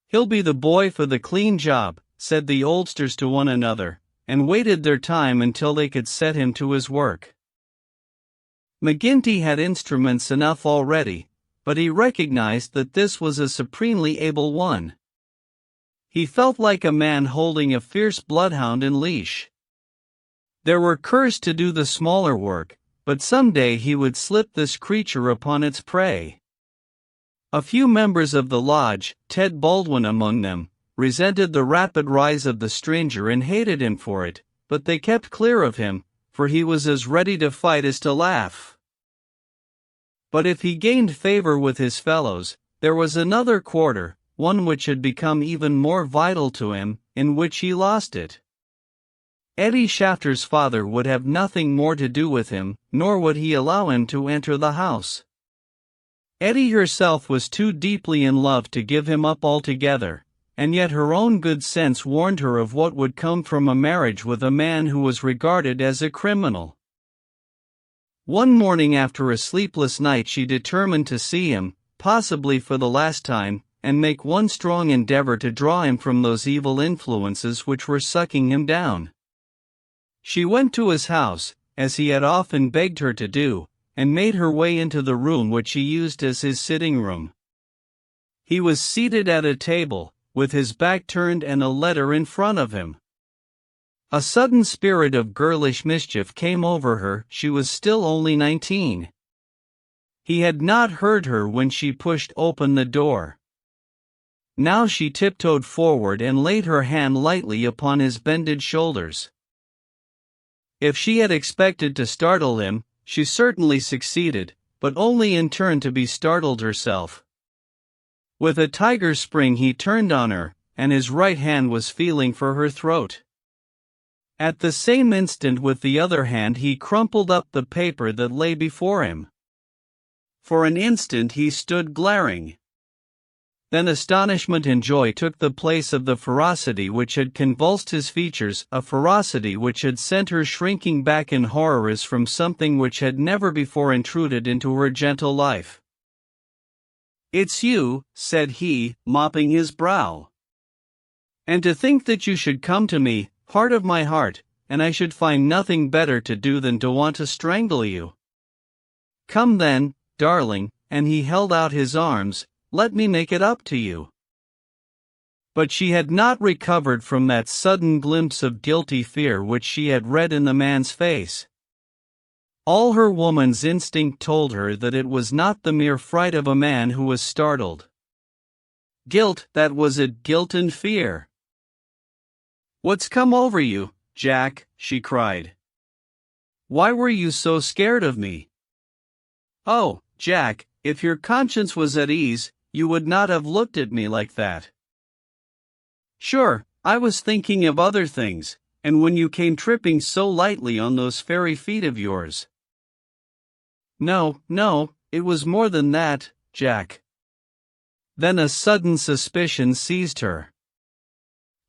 "He'll be the boy for the clean job," said the oldsters to one another, and waited their time until they could set him to his work. McGinty had instruments enough already, but he recognized that this was a supremely able one. He felt like a man holding a fierce bloodhound in leash. There were curs to do the smaller work, but someday he would slip this creature upon its prey. A few members of the lodge, Ted Baldwin among them, resented the rapid rise of the stranger and hated him for it, but they kept clear of him, for he was as ready to fight as to laugh. But if he gained favor with his fellows, there was another quarter, one which had become even more vital to him, in which he lost it. Eddie Shafter's father would have nothing more to do with him, nor would he allow him to enter the house. Eddie herself was too deeply in love to give him up altogether, and yet her own good sense warned her of what would come from a marriage with a man who was regarded as a criminal. One morning after a sleepless night she determined to see him, possibly for the last time, and make one strong endeavor to draw him from those evil influences which were sucking him down. She went to his house, as he had often begged her to do, and made her way into the room which he used as his sitting room. He was seated at a table, with his back turned and a letter in front of him. A sudden spirit of girlish mischief came over her. She was still only 19. He had not heard her when she pushed open the door. Now she tiptoed forward and laid her hand lightly upon his bended shoulders. If she had expected to startle him, she certainly succeeded, but only in turn to be startled herself. With a tiger spring he turned on her, and his right hand was feeling for her throat. At the same instant with the other hand he crumpled up the paper that lay before him. For an instant he stood glaring. Then astonishment and joy took the place of the ferocity which had convulsed his features, a ferocity which had sent her shrinking back in horror as from something which had never before intruded into her gentle life. "It's you," said he, mopping his brow. "And to think that you should come to me, heart of my heart, and I should find nothing better to do than to want to strangle you. Come then, darling," and he held out his arms, "let me make it up to you." But she had not recovered from that sudden glimpse of guilty fear which she had read in the man's face. All her woman's instinct told her that it was not the mere fright of a man who was startled. Guilt, that was it, guilt and fear. "What's come over you, Jack?" she cried. "Why were you so scared of me?" "Oh, Jack, if your conscience was at ease, you would not have looked at me like that." "Sure, I was thinking of other things, and when you came tripping so lightly on those fairy feet of yours." No, it was more than that, Jack." Then a sudden suspicion seized her.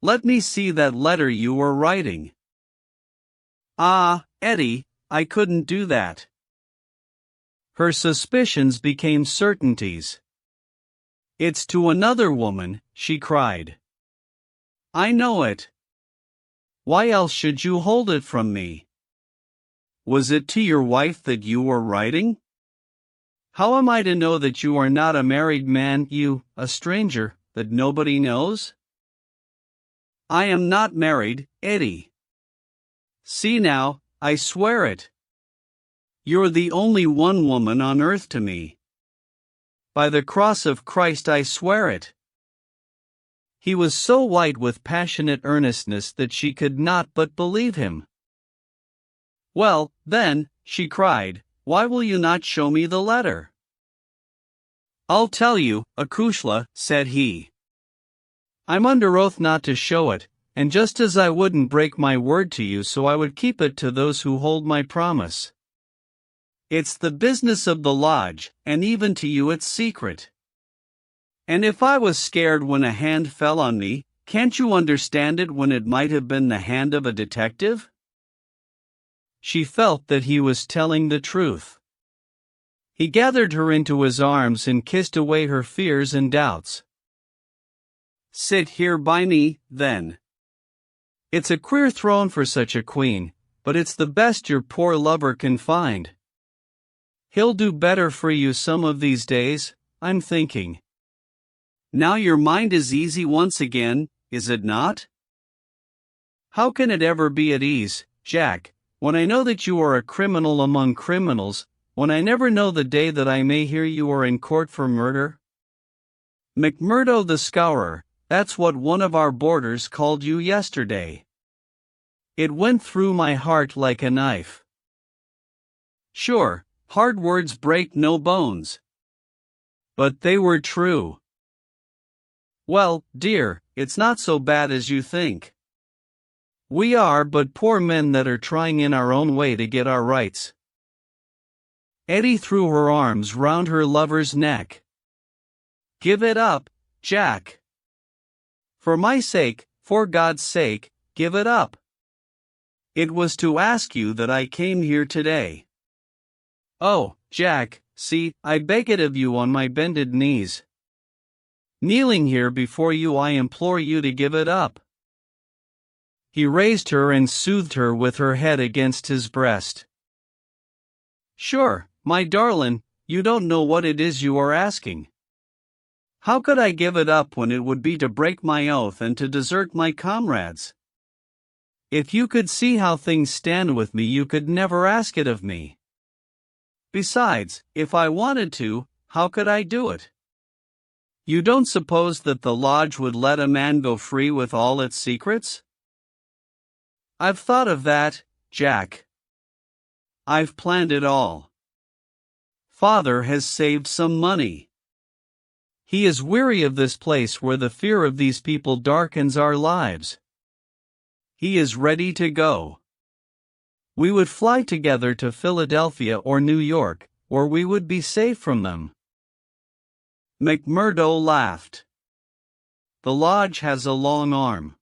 "Let me see that letter you were writing." "Ah, Eddie, I couldn't do that." Her suspicions became certainties. "It's to another woman," she cried. "I know it. Why else should you hold it from me?" "Was it to your wife that you were writing?" "How am I to know that you are not a married man, you, a stranger, that nobody knows?" "I am not married, Eddie. See now, I swear it. You're the only one woman on earth to me. By the cross of Christ I swear it." He was so white with passionate earnestness that she could not but believe him. "Well, then," she cried, "why will you not show me the letter?" "I'll tell you, Akushla," said he. "I'm under oath not to show it, and just as I wouldn't break my word to you, so I would keep it to those who hold my promise. It's the business of the lodge, and even to you it's secret. And if I was scared when a hand fell on me, can't you understand it when it might have been the hand of a detective?" She felt that he was telling the truth. He gathered her into his arms and kissed away her fears and doubts. "Sit here by me, then. It's a queer throne for such a queen, but it's the best your poor lover can find. He'll do better for you some of these days, I'm thinking. Now your mind is easy once again, is it not?" "How can it ever be at ease, Jack, when I know that you are a criminal among criminals, when I never know the day that I may hear you are in court for murder? McMurdo the Scourer, that's what one of our boarders called you yesterday. It went through my heart like a knife." Sure, hard words break no bones. But they were true. "Well, dear, it's not so bad as you think. We are but poor men that are trying in our own way to get our rights." Eddie threw her arms round her lover's neck. "Give it up, Jack. For my sake, for God's sake, give it up. It was to ask you that I came here today. Oh, Jack, see, I beg it of you on my bended knees. Kneeling here before you, I implore you to give it up." He raised her and soothed her with her head against his breast. "Sure, my darling, you don't know what it is you are asking. How could I give it up when it would be to break my oath and to desert my comrades? If you could see how things stand with me, you could never ask it of me. Besides, if I wanted to, how could I do it? You don't suppose that the lodge would let a man go free with all its secrets?" "I've thought of that, Jack. I've planned it all. Father has saved some money. He is weary of this place where the fear of these people darkens our lives. He is ready to go. We would fly together to Philadelphia or New York, or we would be safe from them." McMurdo laughed. The lodge has a long arm.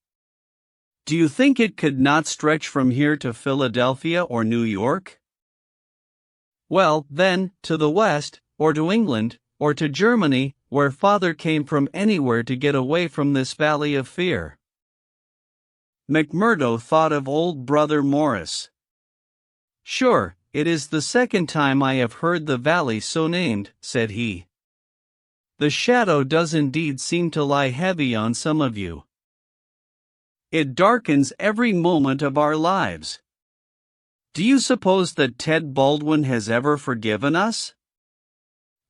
Do you think it could not stretch from here to Philadelphia or New York? Well, then, to the west, or to England, or to Germany, where father came from, anywhere to get away from this valley of fear. McMurdo thought of old brother Morris. Sure, it is the second time I have heard the valley so named, said he. The shadow does indeed seem to lie heavy on some of you. It darkens every moment of our lives. Do you suppose that Ted Baldwin has ever forgiven us?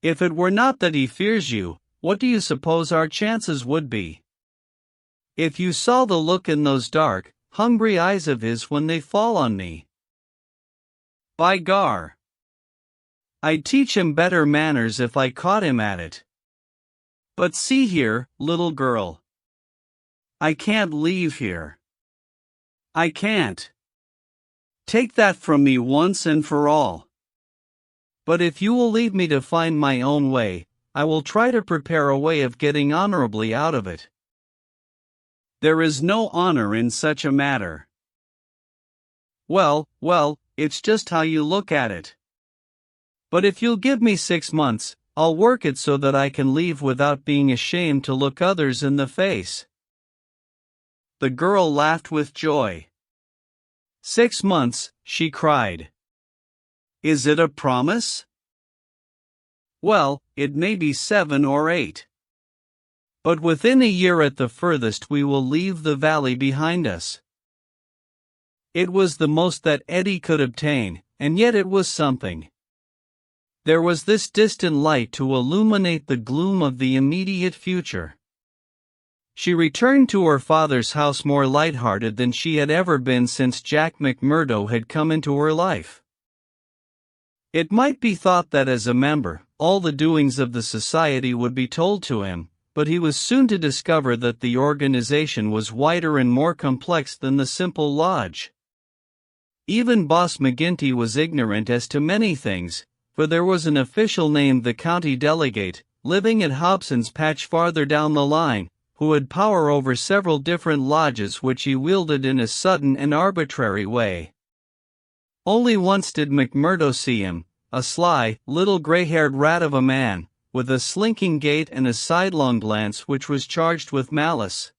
If it were not that he fears you, what do you suppose our chances would be? If you saw the look in those dark, hungry eyes of his when they fall on me. By gar! I'd teach him better manners if I caught him at it. But see here, little girl. I can't leave here. I can't. Take that from me once and for all. But if you will leave me to find my own way, I will try to prepare a way of getting honorably out of it. There is no honor in such a matter. Well, it's just how you look at it. But if you'll give me 6 months, I'll work it so that I can leave without being ashamed to look others in the face. The girl laughed with joy. 6 months, she cried. Is it a promise? Well, it may be 7 or 8. But within a year at the furthest we will leave the valley behind us. It was the most that Eddie could obtain, and yet it was something. There was this distant light to illuminate the gloom of the immediate future. She returned to her father's house more light-hearted than she had ever been since Jack McMurdo had come into her life. It might be thought that as a member, all the doings of the society would be told to him, but he was soon to discover that the organization was wider and more complex than the simple lodge. Even Boss McGinty was ignorant as to many things, for there was an official named the county delegate, living at Hobson's Patch farther down the line, who had power over several different lodges which he wielded in a sudden and arbitrary way. Only once did McMurdo see him, a sly, little gray-haired rat of a man, with a slinking gait and a sidelong glance which was charged with malice.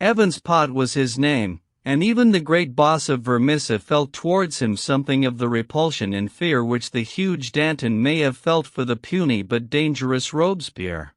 Evans Pott was his name, and even the great boss of Vermissa felt towards him something of the repulsion and fear which the huge Danton may have felt for the puny but dangerous Robespierre.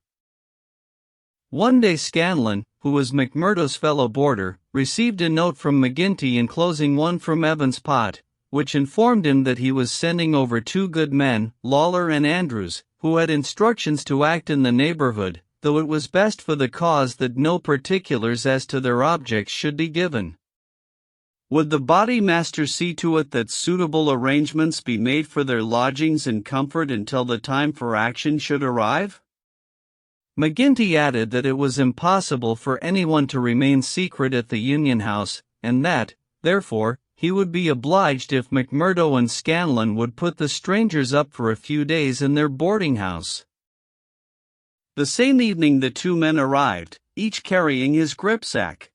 One day Scanlon, who was McMurdo's fellow boarder, received a note from McGinty enclosing one from Evans Pott, which informed him that he was sending over 2 good men, Lawler and Andrews, who had instructions to act in the neighborhood, though it was best for the cause that no particulars as to their objects should be given. Would the body master see to it that suitable arrangements be made for their lodgings and comfort until the time for action should arrive? McGinty added that it was impossible for anyone to remain secret at the Union House, and that, therefore, he would be obliged if McMurdo and Scanlon would put the strangers up for a few days in their boarding house. The same evening the 2 men arrived, each carrying his gripsack.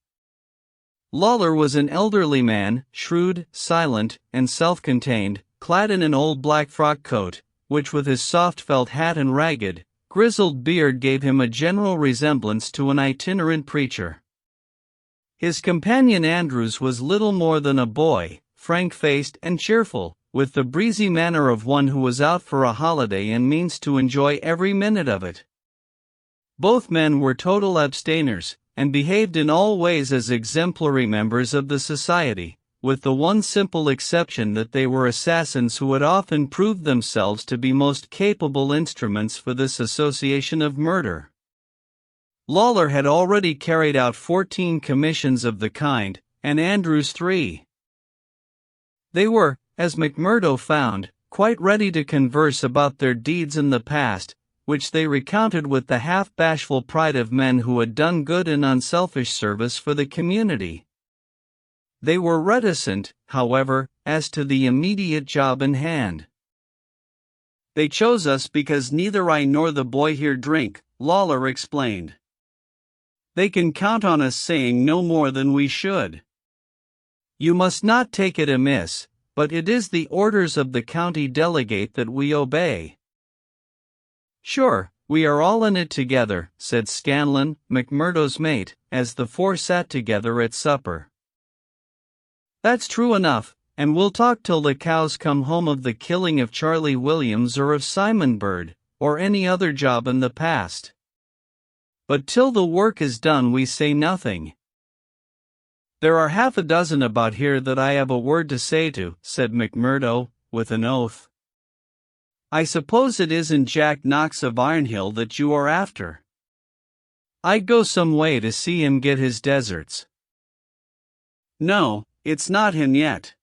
Lawler was an elderly man, shrewd, silent, and self-contained, clad in an old black frock coat, which with his soft felt hat and ragged, grizzled beard gave him a general resemblance to an itinerant preacher. His companion Andrews was little more than a boy, frank-faced and cheerful, with the breezy manner of one who was out for a holiday and means to enjoy every minute of it. Both men were total abstainers, and behaved in all ways as exemplary members of the society, with the one simple exception that they were assassins who had often proved themselves to be most capable instruments for this association of murder. Lawler had already carried out 14 commissions of the kind, and Andrews 3. They were, as McMurdo found, quite ready to converse about their deeds in the past, which they recounted with the half-bashful pride of men who had done good and unselfish service for the community. They were reticent, however, as to the immediate job in hand. "They chose us because neither I nor the boy here drink," Lawler explained. They can count on us saying no more than we should. You must not take it amiss, but it is the orders of the county delegate that we obey. Sure, we are all in it together, said Scanlon, McMurdo's mate, as the four sat together at supper. That's true enough, and we'll talk till the cows come home of the killing of Charlie Williams or of Simon Bird, or any other job in the past. But till the work is done we say nothing. There are half a dozen about here that I have a word to say to, said McMurdo, with an oath. I suppose it isn't Jack Knox of Ironhill that you are after. I'd go some way to see him get his deserts. No, it's not him yet.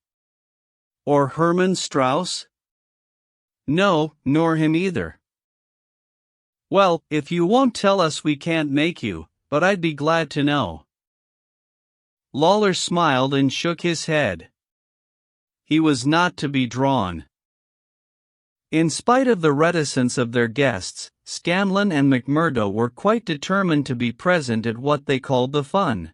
Or Herman Strauss? No, nor him either. Well, if you won't tell us we can't make you, but I'd be glad to know. Lawler smiled and shook his head. He was not to be drawn. In spite of the reticence of their guests, Scanlon and McMurdo were quite determined to be present at what they called the fun.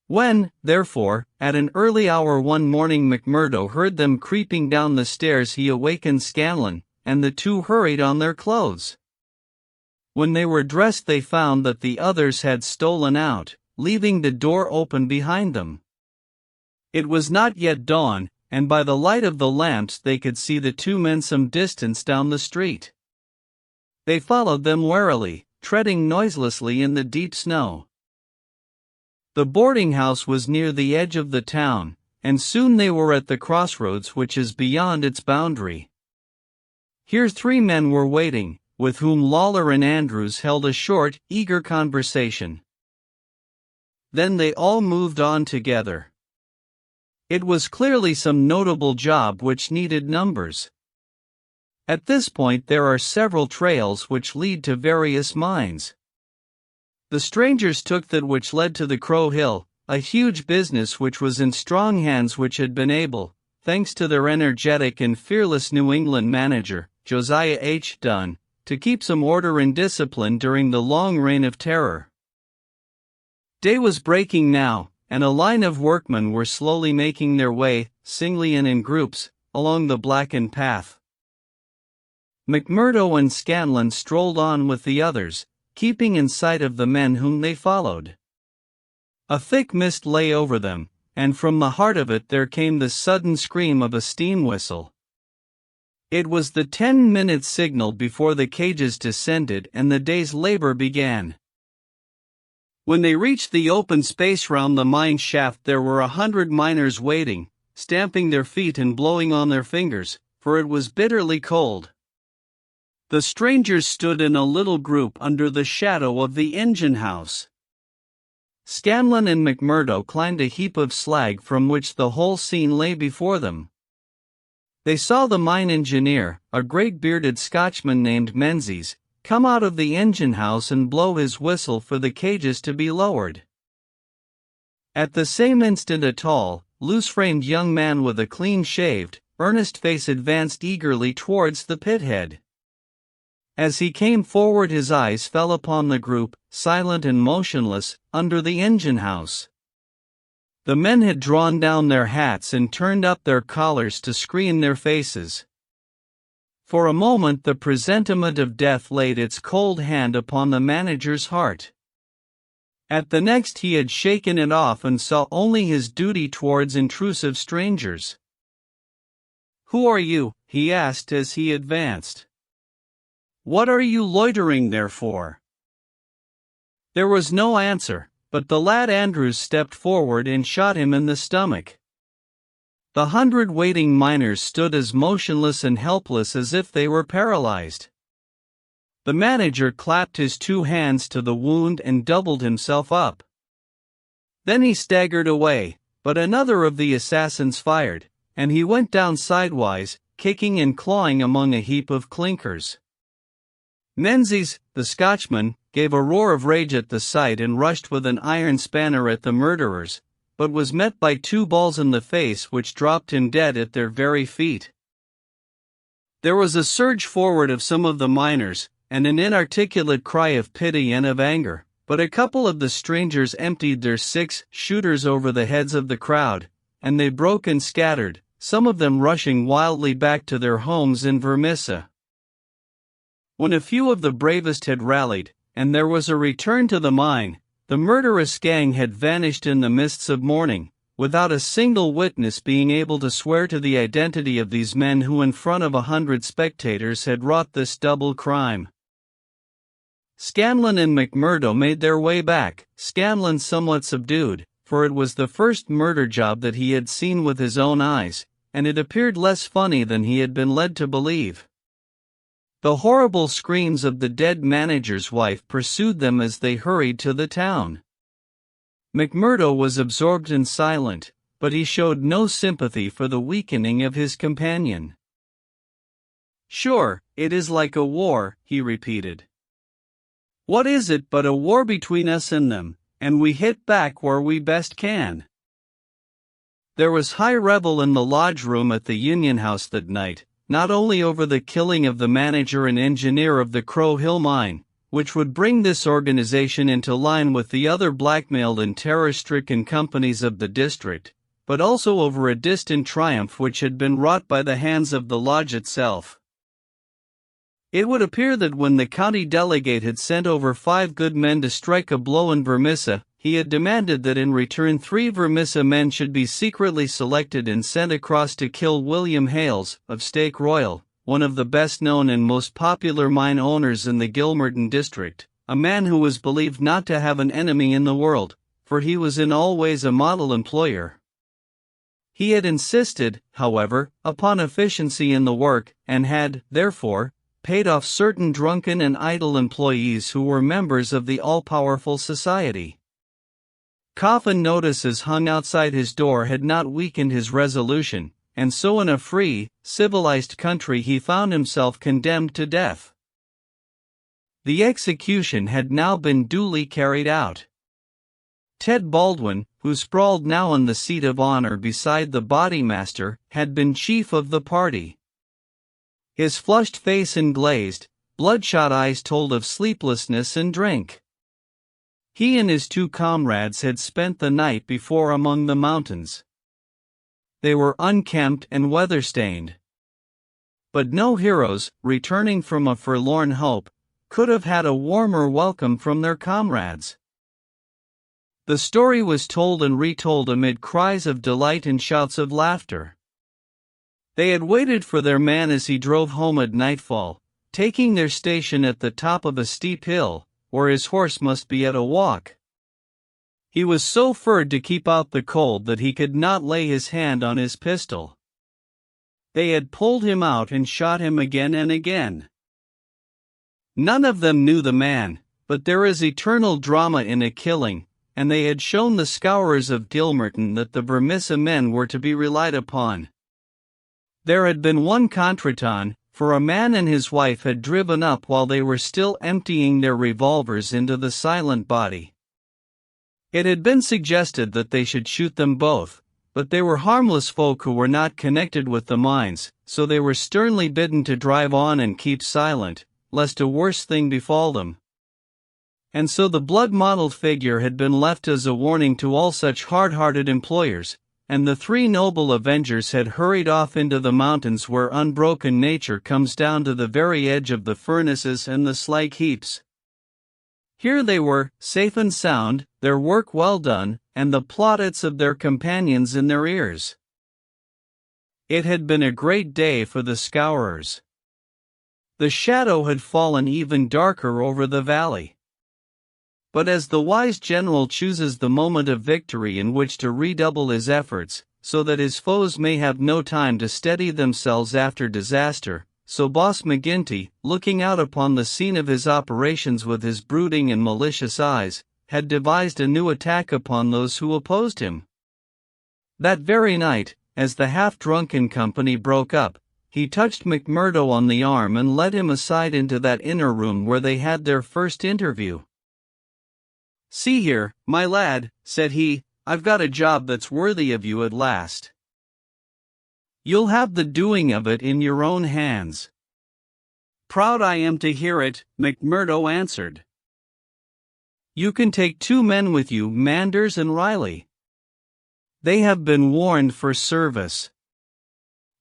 When, therefore, at an early hour one morning McMurdo heard them creeping down the stairs, he awakened Scanlon, and the two hurried on their clothes. When they were dressed they found that the others had stolen out, leaving the door open behind them. It was not yet dawn, and by the light of the lamps they could see the two men some distance down the street. They followed them warily, treading noiselessly in the deep snow. The boarding house was near the edge of the town, and soon they were at the crossroads which is beyond its boundary. Here three men were waiting, with whom Lawler and Andrews held a short, eager conversation. Then they all moved on together. It was clearly some notable job which needed numbers. At this point there are several trails which lead to various mines. The strangers took that which led to the Crow Hill, a huge business which was in strong hands, which had been able, thanks to their energetic and fearless New England manager, Josiah H. Dunn, to keep some order and discipline during the long reign of terror. Day was breaking now, and a line of workmen were slowly making their way, singly and in groups, along the blackened path. McMurdo and Scanlon strolled on with the others, keeping in sight of the men whom they followed. A thick mist lay over them, and from the heart of it there came the sudden scream of a steam whistle. It was the 10-minute signal before the cages descended and the day's labor began. When they reached the open space round the mine shaft there were 100 miners waiting, stamping their feet and blowing on their fingers, for it was bitterly cold. The strangers stood in a little group under the shadow of the engine house. Scanlon and McMurdo climbed a heap of slag from which the whole scene lay before them. They saw the mine engineer, a great bearded Scotchman named Menzies, come out of the engine house and blow his whistle for the cages to be lowered. At the same instant a tall, loose-framed young man with a clean-shaved, earnest face advanced eagerly towards the pithead. As he came forward his eyes fell upon the group, silent and motionless, under the engine house. The men had drawn down their hats and turned up their collars to screen their faces. For a moment the presentiment of death laid its cold hand upon the manager's heart. At the next he had shaken it off and saw only his duty towards intrusive strangers. "Who are you?" he asked as he advanced. "What are you loitering there for?" There was no answer, but the lad Andrews stepped forward and shot him in the stomach. The 100 waiting miners stood as motionless and helpless as if they were paralyzed. The manager clapped his two hands to the wound and doubled himself up. Then he staggered away, but another of the assassins fired, and he went down sidewise, kicking and clawing among a heap of clinkers. Menzies, the Scotchman, gave a roar of rage at the sight and rushed with an iron spanner at the murderers, but was met by 2 balls in the face which dropped him dead at their very feet. There was a surge forward of some of the miners, and an inarticulate cry of pity and of anger, But a couple of the strangers emptied their 6-shooters over the heads of the crowd, and they broke and scattered, some of them rushing wildly back to their homes in Vermissa. When a few of the bravest had rallied, and there was a return to the mine, the murderous gang had vanished in the mists of morning, without a single witness being able to swear to the identity of these men who in front of 100 spectators had wrought this double crime. Scanlon and McMurdo made their way back, Scanlon somewhat subdued, for it was the first murder job that he had seen with his own eyes, and it appeared less funny than he had been led to believe. The horrible screams of the dead manager's wife pursued them as they hurried to the town. McMurdo was absorbed and silent, but he showed no sympathy for the weakening of his companion. "Sure, it is like a war," he repeated. "What is it but a war between us and them, and we hit back where we best can." There was high revel in the lodge room at the Union House that night, not only over the killing of the manager and engineer of the Crow Hill mine, which would bring this organization into line with the other blackmailed and terror-stricken companies of the district, but also over a distant triumph which had been wrought by the hands of the lodge itself. It would appear that when the county delegate had sent over 5 good men to strike a blow in Vermissa, he had demanded that in return 3 Vermissa men should be secretly selected and sent across to kill William Hales, of Stake Royal, one of the best-known and most popular mine owners in the Gilmerton district, a man who was believed not to have an enemy in the world, for he was in all ways a model employer. He had insisted, however, upon efficiency in the work, and had, therefore, paid off certain drunken and idle employees who were members of the all-powerful society. Coffin notices hung outside his door had not weakened his resolution, and so in a free, civilized country he found himself condemned to death. The execution had now been duly carried out. Ted Baldwin, who sprawled now on the seat of honor beside the bodymaster, had been chief of the party. His flushed face and glazed, bloodshot eyes told of sleeplessness and drink. He and his 2 comrades had spent the night before among the mountains. They were unkempt and weather-stained. But no heroes, returning from a forlorn hope, could have had a warmer welcome from their comrades. The story was told and retold amid cries of delight and shouts of laughter. They had waited for their man as he drove home at nightfall, taking their station at the top of a steep hill, where his horse must be at a walk. He was so furred to keep out the cold that he could not lay his hand on his pistol. They had pulled him out and shot him again and again. None of them knew the man, but there is eternal drama in a killing, and they had shown the scourers of Gilmerton that the Vermissa men were to be relied upon. There had been one contretemps, for a man and his wife had driven up while they were still emptying their revolvers into the silent body. It had been suggested that they should shoot them both, but they were harmless folk who were not connected with the mines, so they were sternly bidden to drive on and keep silent, lest a worse thing befall them. And so the blood-mottled figure had been left as a warning to all such hard-hearted employers, and the 3 noble avengers had hurried off into the mountains where unbroken nature comes down to the very edge of the furnaces and the slag heaps. Here they were, safe and sound, their work well done, and the plaudits of their companions in their ears. It had been a great day for the scourers. The shadow had fallen even darker over the valley. But as the wise general chooses the moment of victory in which to redouble his efforts, so that his foes may have no time to steady themselves after disaster, so Boss McGinty, looking out upon the scene of his operations with his brooding and malicious eyes, had devised a new attack upon those who opposed him. That very night, as the half-drunken company broke up, he touched McMurdo on the arm and led him aside into that inner room where they had their first interview. "See here, my lad," said he, "I've got a job that's worthy of you at last. You'll have the doing of it in your own hands." "Proud I am to hear it," McMurdo answered. You can take 2 men with you, Manders and Riley. They have been warned for service.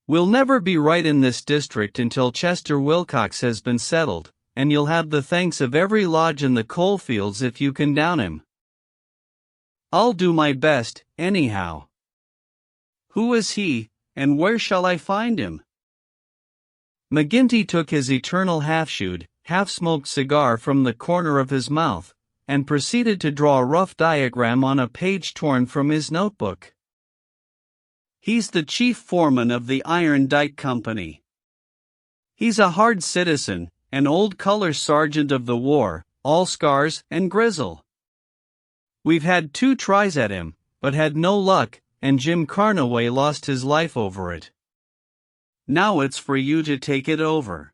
We'll never be right in this district until Chester Wilcox has been settled, and you'll have the thanks of every lodge in the coalfields if you can down him. I'll do my best, anyhow. Who is he, and where shall I find him? McGinty took his eternal half-chewed, half-smoked cigar from the corner of his mouth, and proceeded to draw a rough diagram on a page torn from his notebook. He's the chief foreman of the Iron Dike Company. He's a hard citizen, an old color sergeant of the war, all scars and grizzle. We've had 2 tries at him, but had no luck, and Jim Carnaway lost his life over it. Now it's for you to take it over.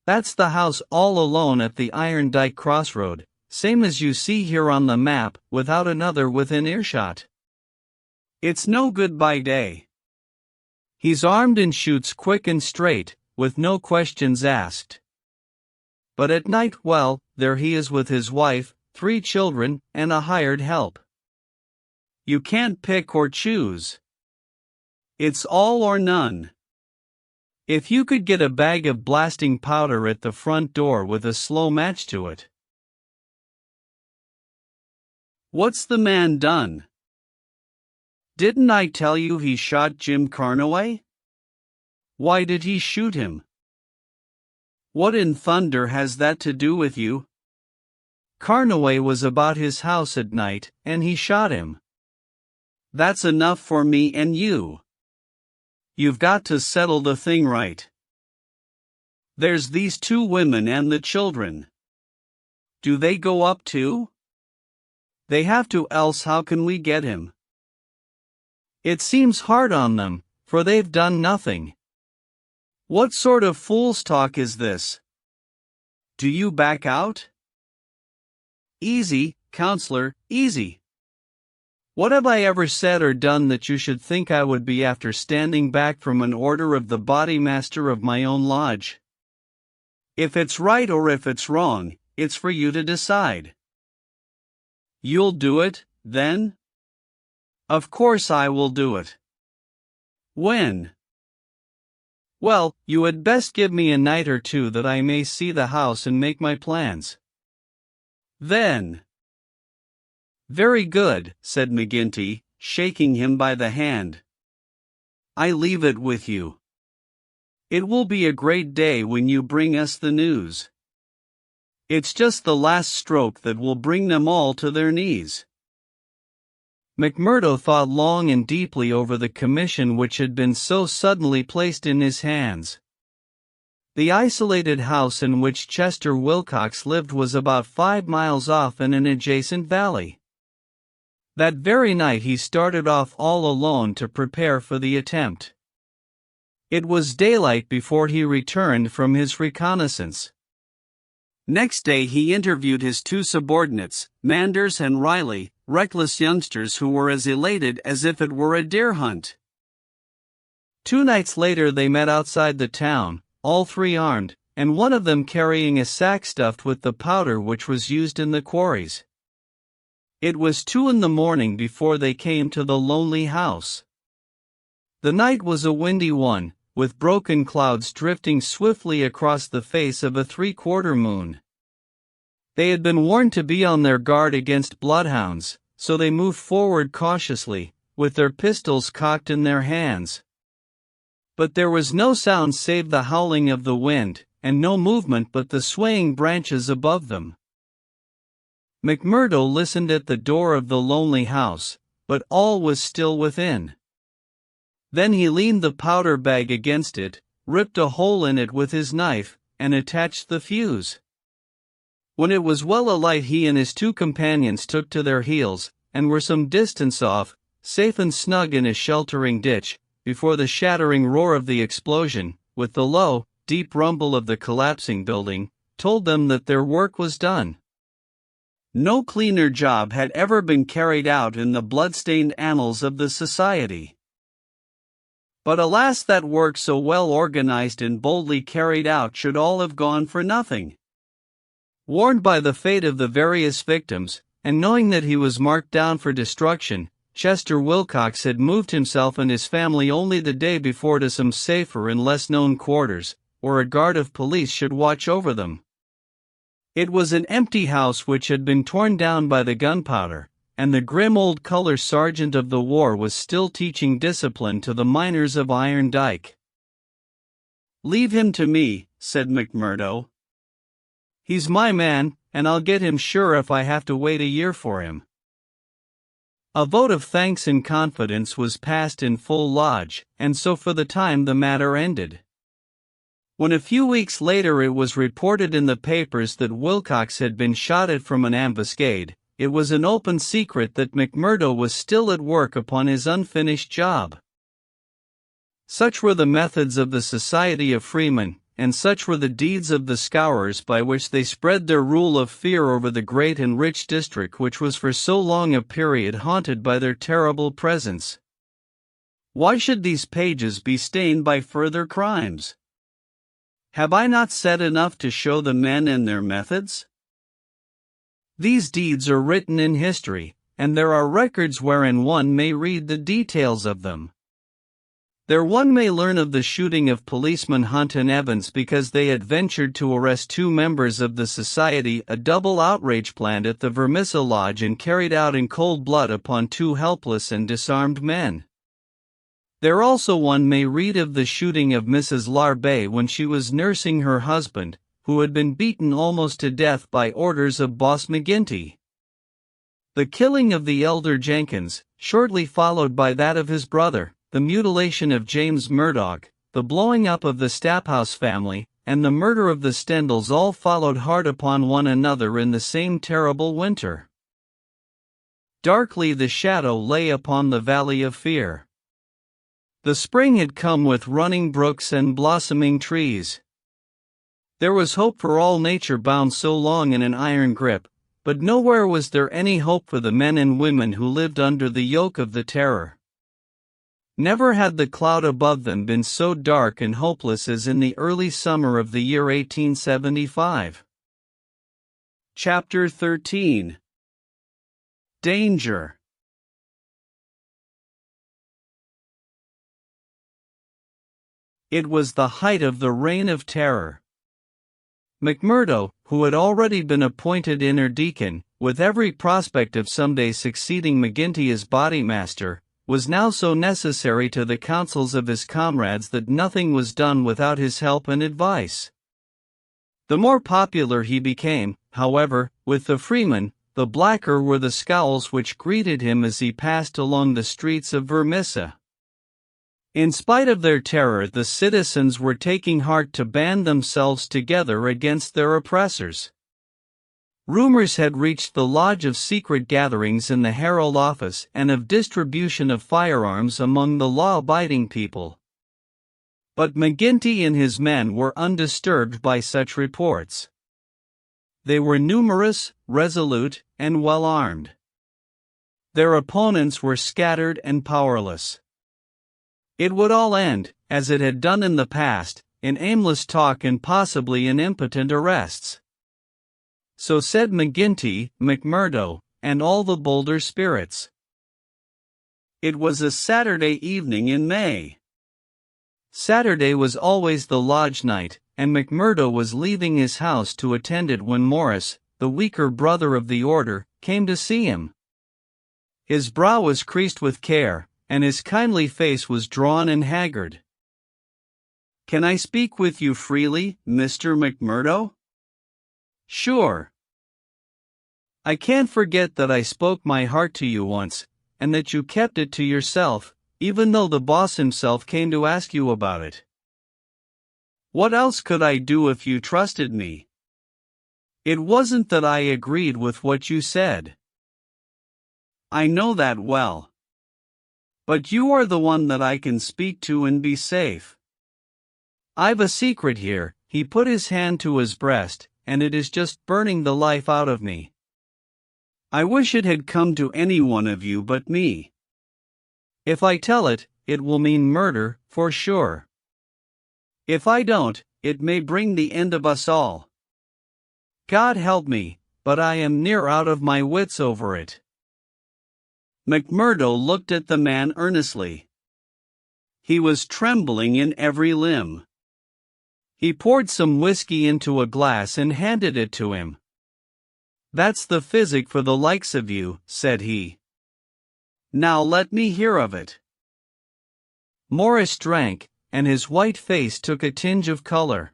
That's the house all alone at the Iron Dike Crossroad, same as you see here on the map, without another within earshot. It's no goodbye day. He's armed and shoots quick and straight, with no questions asked. But at night, well, there he is with his wife, 3 children, and a hired help. You can't pick or choose. It's all or none. If you could get a bag of blasting powder at the front door with a slow match to it. What's the man done? Didn't I tell you he shot Jim Carnaway? Why did he shoot him? What in thunder has that to do with you? Carnaway was about his house at night, and he shot him. That's enough for me and you. You've got to settle the thing right. There's these 2 women and the children. Do they go up too? They have to, else how can we get him? It seems hard on them, for they've done nothing. What sort of fool's talk is this? Do you back out? Easy, counselor, easy. What have I ever said or done that you should think I would be after standing back from an order of the bodymaster of my own lodge? If it's right or if it's wrong, it's for you to decide. You'll do it, then? Of course I will do it. When? Well, you had best give me a night or 2 that I may see the house and make my plans. Then. Very good, said McGinty, shaking him by the hand. I leave it with you. It will be a great day when you bring us the news. It's just the last stroke that will bring them all to their knees. McMurdo thought long and deeply over the commission which had been so suddenly placed in his hands. The isolated house in which Chester Wilcox lived was about 5 miles off in an adjacent valley. That very night he started off all alone to prepare for the attempt. It was daylight before he returned from his reconnaissance. Next day he interviewed his 2 subordinates, Manders and Riley, reckless youngsters who were as elated as if it were a deer hunt. 2 nights later they met outside the town, all 3 armed, and one of them carrying a sack stuffed with the powder which was used in the quarries. It was 2 in the morning before they came to the lonely house. The night was a windy one, with broken clouds drifting swiftly across the face of a 3/4 moon. They had been warned to be on their guard against bloodhounds, so they moved forward cautiously, with their pistols cocked in their hands. But there was no sound save the howling of the wind, and no movement but the swaying branches above them. McMurdo listened at the door of the lonely house, but all was still within. Then he leaned the powder bag against it, ripped a hole in it with his knife, and attached the fuse. When it was well alight he and his 2 companions took to their heels, and were some distance off, safe and snug in a sheltering ditch, before the shattering roar of the explosion, with the low, deep rumble of the collapsing building, told them that their work was done. No cleaner job had ever been carried out in the blood-stained annals of the society. But alas, that work so well organized and boldly carried out should all have gone for nothing. Warned by the fate of the various victims, and knowing that he was marked down for destruction, Chester Wilcox had moved himself and his family only the day before to some safer and less-known quarters, where a guard of police should watch over them. It was an empty house which had been torn down by the gunpowder, and the grim old color sergeant of the war was still teaching discipline to the miners of Iron Dike. "Leave him to me," said McMurdo. "He's my man, and I'll get him sure if I have to wait a year for him." A vote of thanks and confidence was passed in full lodge, and so for the time the matter ended. When a few weeks later it was reported in the papers that Wilcox had been shot at from an ambuscade, it was an open secret that McMurdo was still at work upon his unfinished job. Such were the methods of the Society of Freemen, and such were the deeds of the Scourers by which they spread their rule of fear over the great and rich district which was for so long a period haunted by their terrible presence. Why should these pages be stained by further crimes? Have I not said enough to show the men and their methods? These deeds are written in history, and there are records wherein one may read the details of them. There one may learn of the shooting of policemen Hunt and Evans because they had ventured to arrest two members of the society, a double outrage planned at the Vermissa Lodge and carried out in cold blood upon two helpless and disarmed men. There also one may read of the shooting of Mrs. Larbe when she was nursing her husband, who had been beaten almost to death by orders of Boss McGinty. The killing of the elder Jenkins, shortly followed by that of his brother, the mutilation of James Murdoch, the blowing up of the Staphouse family, and the murder of the Stendals all followed hard upon one another in the same terrible winter. Darkly the shadow lay upon the valley of fear. The spring had come with running brooks and blossoming trees. There was hope for all nature bound so long in an iron grip, but nowhere was there any hope for the men and women who lived under the yoke of the terror. Never had the cloud above them been so dark and hopeless as in the early summer of the year 1875. Chapter 13. Danger. It was the height of the Reign of Terror. McMurdo, who had already been appointed inner deacon, with every prospect of someday succeeding McGinty as bodymaster, was now so necessary to the counsels of his comrades that nothing was done without his help and advice. The more popular he became, however, with the freemen, the blacker were the scowls which greeted him as he passed along the streets of Vermissa. In spite of their terror, the citizens were taking heart to band themselves together against their oppressors. Rumors had reached the lodge of secret gatherings in the Herald office and of distribution of firearms among the law-abiding people. But McGinty and his men were undisturbed by such reports. They were numerous, resolute, and well-armed. Their opponents were scattered and powerless. It would all end, as it had done in the past, in aimless talk and possibly in impotent arrests. So said McGinty, McMurdo, and all the bolder spirits. It was a Saturday evening in May. Saturday was always the lodge night, and McMurdo was leaving his house to attend it when Morris, the weaker brother of the order, came to see him. His brow was creased with care, and his kindly face was drawn and haggard. "Can I speak with you freely, Mr. McMurdo?" "Sure. I can't forget that I spoke my heart to you once, and that you kept it to yourself, even though the boss himself came to ask you about it. What else could I do if you trusted me? It wasn't that I agreed with what you said. I know that well. But you are the one that I can speak to and be safe. I've a secret here." He put his hand to his breast, "and it is just burning the life out of me. I wish it had come to any one of you but me. If I tell it, it will mean murder, for sure. If I don't, it may bring the end of us all. God help me, but I am near out of my wits over it." McMurdo looked at the man earnestly. He was trembling in every limb. He poured some whiskey into a glass and handed it to him. "That's the physic for the likes of you," said he. "Now let me hear of it." Morris drank, and his white face took a tinge of color.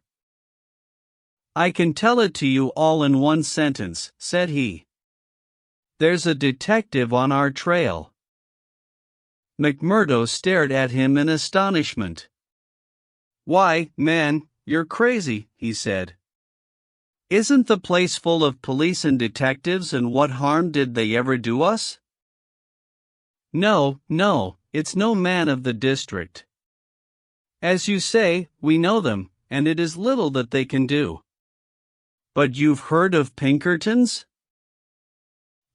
"I can tell it to you all in one sentence," said he. "There's a detective on our trail." McMurdo stared at him in astonishment. "Why, man, you're crazy," he said. "Isn't the place full of police and detectives, and what harm did they ever do us?" No, it's no man of the district. As you say, we know them, and it is little that they can do." "But you've heard of Pinkertons?"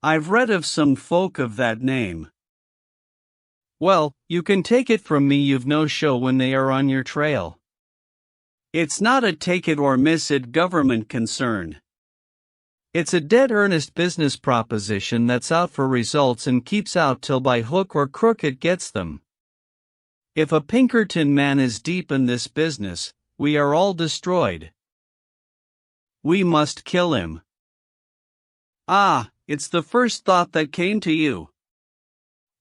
"I've read of some folk of that name." "Well, you can take it from me you've no show when they are on your trail." "It's not a take it or miss it government concern. It's a dead earnest business proposition that's out for results and keeps out till by hook or crook it gets them. If a Pinkerton man is deep in this business, we are all destroyed. We must kill him." "Ah, it's the first thought that came to you.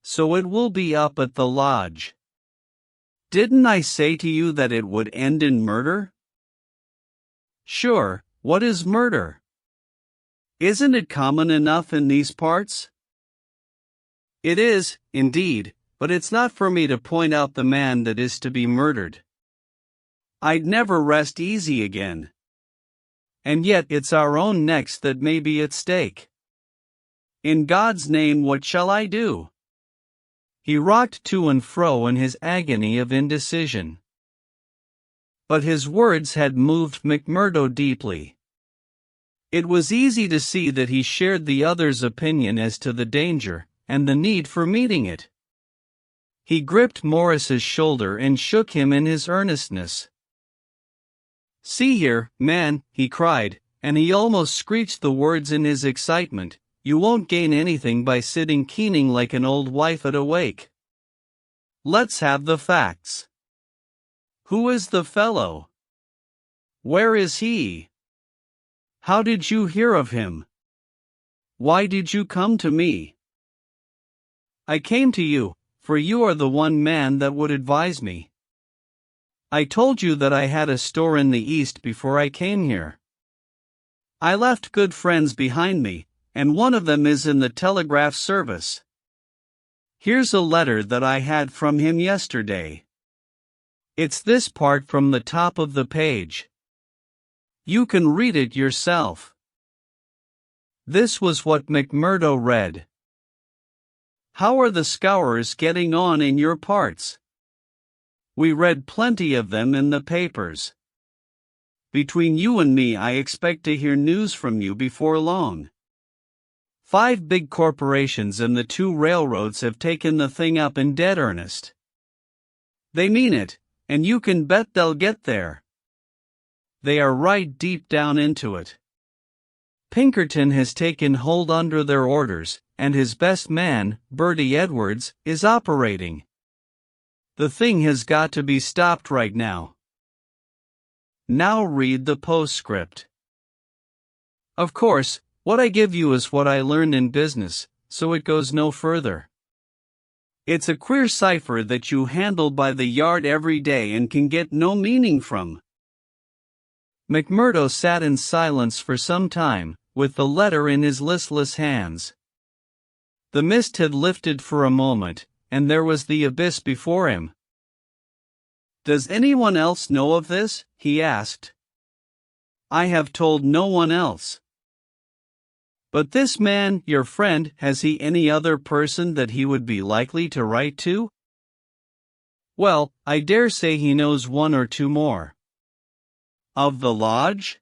So it will be up at the lodge." "Didn't I say to you that it would end in murder?" "Sure, what is murder? Isn't it common enough in these parts?" "It is, indeed, but it's not for me to point out the man that is to be murdered. I'd never rest easy again." "And yet it's our own necks that may be at stake." "In God's name, what shall I do?" He rocked to and fro in his agony of indecision. But his words had moved McMurdo deeply. It was easy to see that he shared the other's opinion as to the danger, and the need for meeting it. He gripped Morris's shoulder and shook him in his earnestness. "See here, man," he cried, and he almost screeched the words in his excitement, "you won't gain anything by sitting keening like an old wife at a wake. Let's have the facts. Who is the fellow? Where is he? How did you hear of him? Why did you come to me?" "I came to you, for you are the one man that would advise me. I told you that I had a store in the East before I came here. I left good friends behind me, and one of them is in the telegraph service. Here's a letter that I had from him yesterday. It's this part from the top of the page. You can read it yourself." This was what McMurdo read. "How are the Scourers getting on in your parts? We read plenty of them in the papers. Between you and me, I expect to hear news from you before long. 5 big corporations and the 2 railroads have taken the thing up in dead earnest. They mean it, and you can bet they'll get there. They are right deep down into it. Pinkerton has taken hold under their orders, and his best man, Bertie Edwards, is operating. The thing has got to be stopped right now. Now read the postscript. Of course, what I give you is what I learned in business, so it goes no further. It's a queer cipher that you handle by the yard every day and can get no meaning from." McMurdo sat in silence for some time, with the letter in his listless hands. The mist had lifted for a moment, and there was the abyss before him. "Does anyone else know of this?" he asked. "I have told no one else." "But this man, your friend, has he any other person that he would be likely to write to?" "Well, I dare say he knows 1 or 2 more." "Of the lodge?"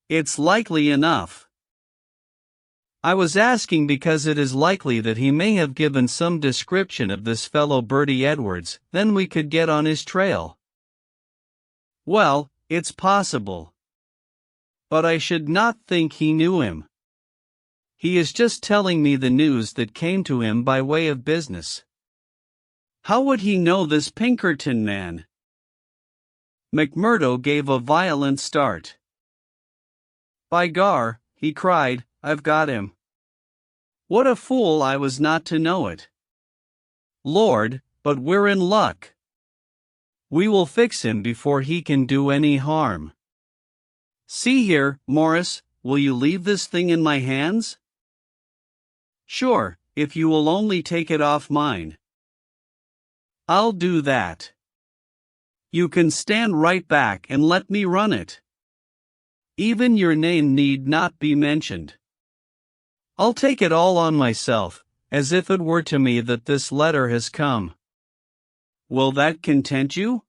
"It's likely enough. I was asking because it is likely that he may have given some description of this fellow Bertie Edwards, then we could get on his trail." "Well, it's possible. But I should not think he knew him. He is just telling me the news that came to him by way of business. How would he know this Pinkerton man? McMurdo gave a violent start. By gar, he cried, I've got him. What a fool I was not to know it. Lord, but we're in luck. We will fix him before he can do any harm. See here, Morris, will you leave this thing in my hands? Sure, if you will only take it off mine. I'll do that. You can stand right back and let me run it. Even your name need not be mentioned. I'll take it all on myself, as if it were to me that this letter has come. Will that content you?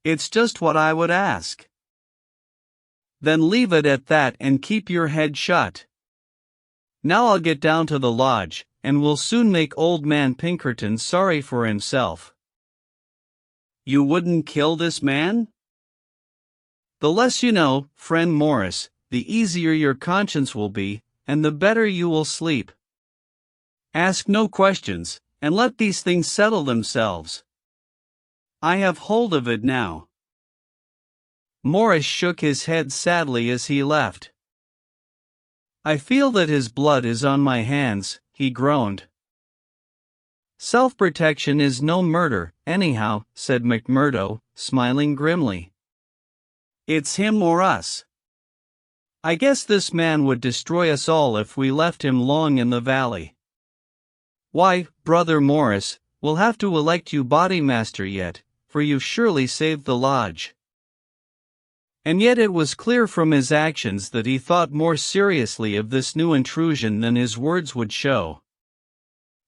It's just what I would ask. Then leave it at that and keep your head shut. Now I'll get down to the lodge, and we'll soon make old man Pinkerton sorry for himself. You wouldn't kill this man? The less you know, friend Morris, the easier your conscience will be, and the better you will sleep. Ask no questions, and let these things settle themselves. I have hold of it now. Morris shook his head sadly as he left. I feel that his blood is on my hands, he groaned. Self-protection is no murder, anyhow, said McMurdo, smiling grimly. It's him or us. I guess this man would destroy us all if we left him long in the valley. Why, Brother Morris, we'll have to elect you bodymaster yet, for you surely saved the lodge. And yet it was clear from his actions that he thought more seriously of this new intrusion than his words would show.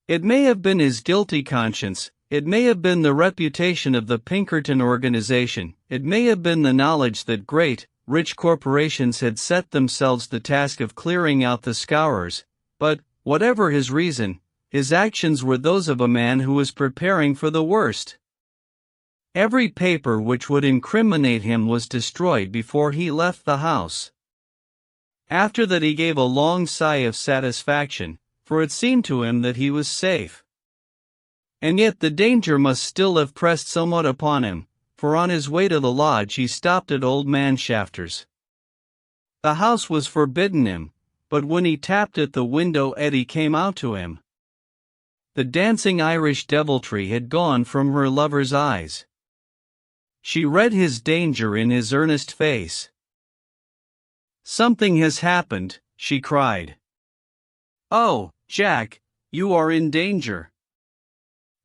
It may have been his guilty conscience, it may have been the reputation of the Pinkerton organization, it may have been the knowledge that great, rich corporations had set themselves the task of clearing out the scourers, but, whatever his reason, his actions were those of a man who was preparing for the worst. Every paper which would incriminate him was destroyed before he left the house. After that he gave a long sigh of satisfaction, for it seemed to him that he was safe. And yet the danger must still have pressed somewhat upon him, for on his way to the lodge he stopped at old man Shafter's. The house was forbidden him, but when he tapped at the window Eddie came out to him. The dancing Irish deviltry had gone from her lover's eyes. She read his danger in his earnest face. Something has happened, she cried. Oh, Jack, you are in danger.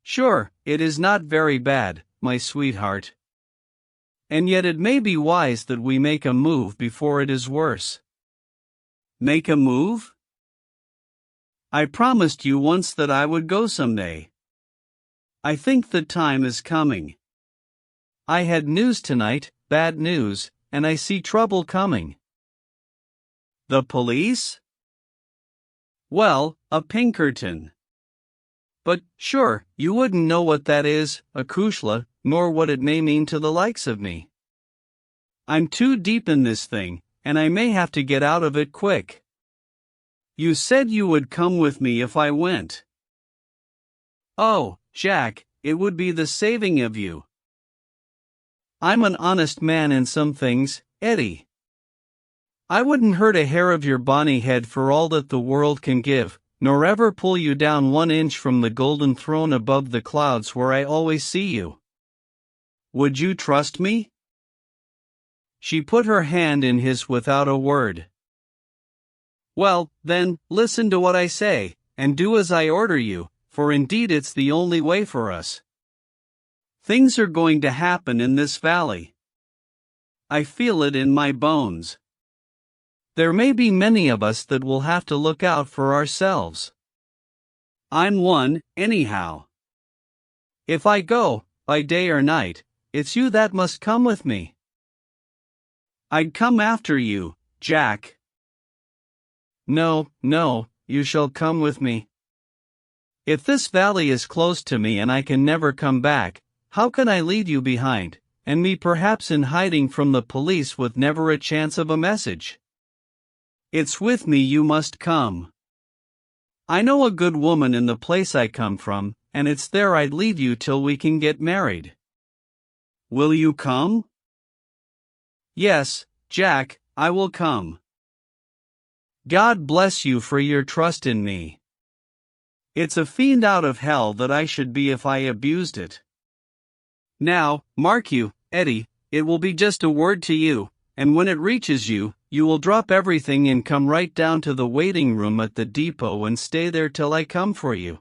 Sure, it is not very bad, my sweetheart. And yet it may be wise that we make a move before it is worse. Make a move? I promised you once that I would go someday. I think the time is coming. I had news tonight, bad news, and I see trouble coming. The police? Well, a Pinkerton. But, sure, you wouldn't know what that is, acushla, nor what it may mean to the likes of me. I'm too deep in this thing, and I may have to get out of it quick. You said you would come with me if I went. Oh, Jack, it would be the saving of you. I'm an honest man in some things, Eddie. I wouldn't hurt a hair of your bonny head for all that the world can give, nor ever pull you down 1 inch from the golden throne above the clouds where I always see you. Would you trust me? She put her hand in his without a word. Well, then, listen to what I say, and do as I order you, for indeed it's the only way for us. Things are going to happen in this valley. I feel it in my bones. There may be many of us that will have to look out for ourselves. I'm one, anyhow. If I go, by day or night, it's you that must come with me. I'd come after you, Jack. No, no, you shall come with me. If this valley is close to me and I can never come back, how can I leave you behind, and me perhaps in hiding from the police with never a chance of a message. It's with me you must come. I know a good woman in the place I come from, and it's there I'd leave you till we can get married. Will you come? Yes, Jack, I will come. God bless you for your trust in me. It's a fiend out of hell that I should be if I abused it. Now, mark you, Eddie, it will be just a word to you, and when it reaches you, you will drop everything and come right down to the waiting room at the depot and stay there till I come for you.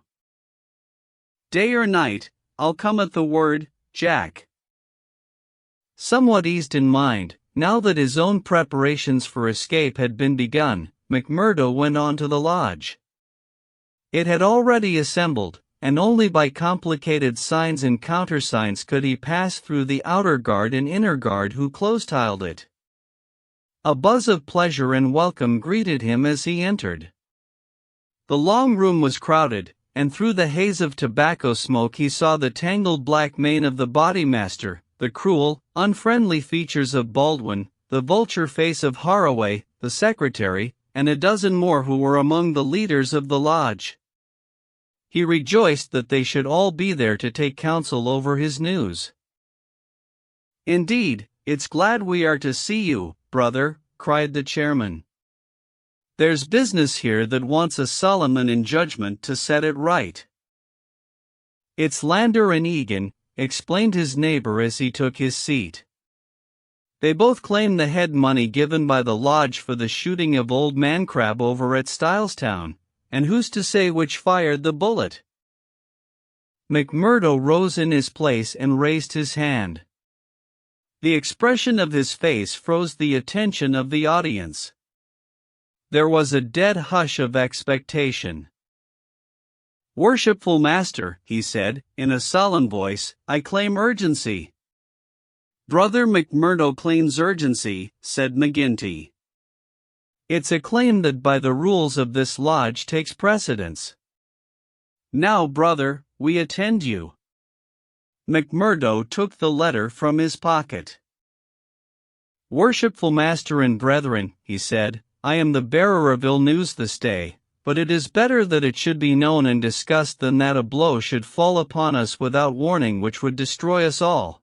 Day or night, I'll come at the word, Jack. Somewhat eased in mind, now that his own preparations for escape had been begun, McMurdo went on to the lodge. It had already assembled, and only by complicated signs and countersigns could he pass through the outer guard and inner guard who close-tiled it. A buzz of pleasure and welcome greeted him as he entered. The long room was crowded, and through the haze of tobacco smoke he saw the tangled black mane of the bodymaster, the cruel, unfriendly features of Baldwin, the vulture face of Haraway, the secretary, and a dozen more who were among the leaders of the lodge. He rejoiced that they should all be there to take counsel over his news. "Indeed, it's glad we are to see you, brother," cried the chairman. "There's business here that wants a Solomon in judgment to set it right." "It's Lander and Egan," explained his neighbor as he took his seat. "They both claim the head money given by the lodge for the shooting of old man Crab over at Stylestown, and who's to say which fired the bullet?" McMurdo rose in his place and raised his hand. The expression of his face froze the attention of the audience. There was a dead hush of expectation. "Worshipful master," he said, in a solemn voice, "I claim urgency." "Brother McMurdo claims urgency," said McGinty. "It's a claim that by the rules of this lodge takes precedence." "Now, brother, we attend you." McMurdo took the letter from his pocket. "Worshipful master and brethren," he said, "I am the bearer of ill news this day, but it is better that it should be known and discussed than that a blow should fall upon us without warning which would destroy us all.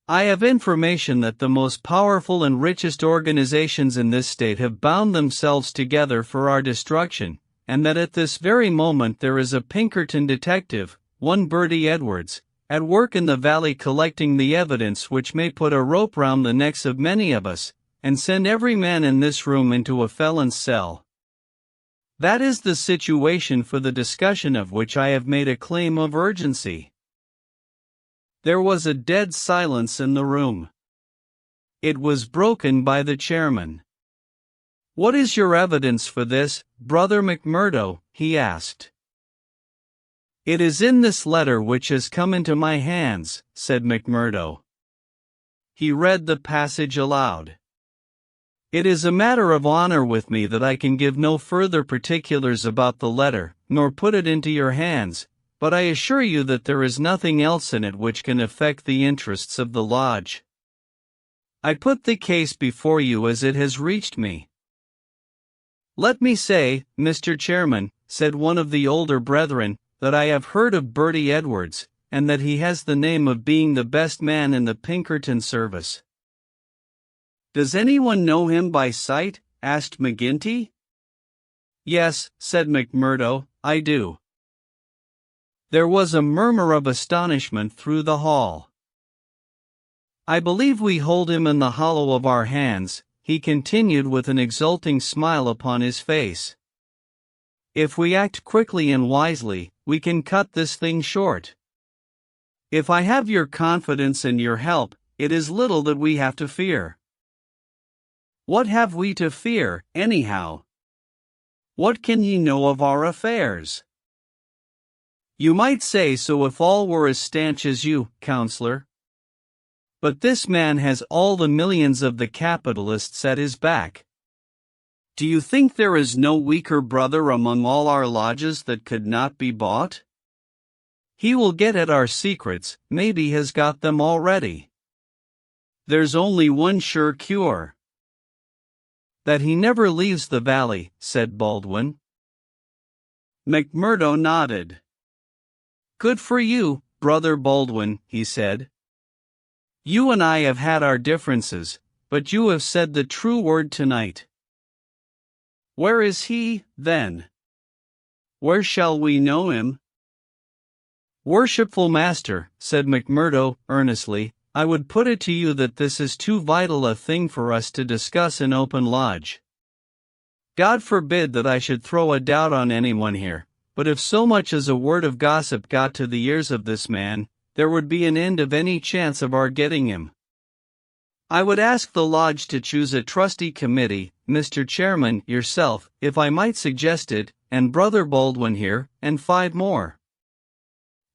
I have information that the most powerful and richest organizations in this state have bound themselves together for our destruction, and that at this very moment there is a Pinkerton detective, one Bertie Edwards, at work in the valley collecting the evidence which may put a rope round the necks of many of us, and send every man in this room into a felon's cell. That is the situation for the discussion of which I have made a claim of urgency." There was a dead silence in the room. It was broken by the chairman. "What is your evidence for this, Brother McMurdo?" he asked. "It is in this letter which has come into my hands," said McMurdo. He read the passage aloud. "It is a matter of honor with me that I can give no further particulars about the letter, nor put it into your hands, but I assure you that there is nothing else in it which can affect the interests of the lodge. I put the case before you as it has reached me." "Let me say, Mr. Chairman," said one of the older brethren, "that I have heard of Bertie Edwards, and that he has the name of being the best man in the Pinkerton service." "Does anyone know him by sight?" asked McGinty. "Yes," said McMurdo, "I do." There was a murmur of astonishment through the hall. "I believe we hold him in the hollow of our hands," he continued with an exulting smile upon his face. "If we act quickly and wisely, we can cut this thing short. If I have your confidence and your help, it is little that we have to fear." "What have we to fear, anyhow? What can ye know of our affairs?" "You might say so if all were as stanch as you, counselor. But this man has all the millions of the capitalists at his back. Do you think there is no weaker brother among all our lodges that could not be bought? He will get at our secrets, maybe has got them already. There's only one sure cure. That he never leaves the valley, said Baldwin. McMurdo nodded. Good for you, Brother Baldwin, he said. You and I have had our differences, but you have said the true word tonight. Where is he, then? Where shall we know him? Worshipful Master, said McMurdo earnestly, I would put it to you that this is too vital a thing for us to discuss in open lodge. God forbid that I should throw a doubt on anyone here, but if so much as a word of gossip got to the ears of this man, there would be an end of any chance of our getting him. I would ask the lodge to choose a trustee committee, Mr. Chairman, yourself, if I might suggest it, and Brother Baldwin here, and 5 more.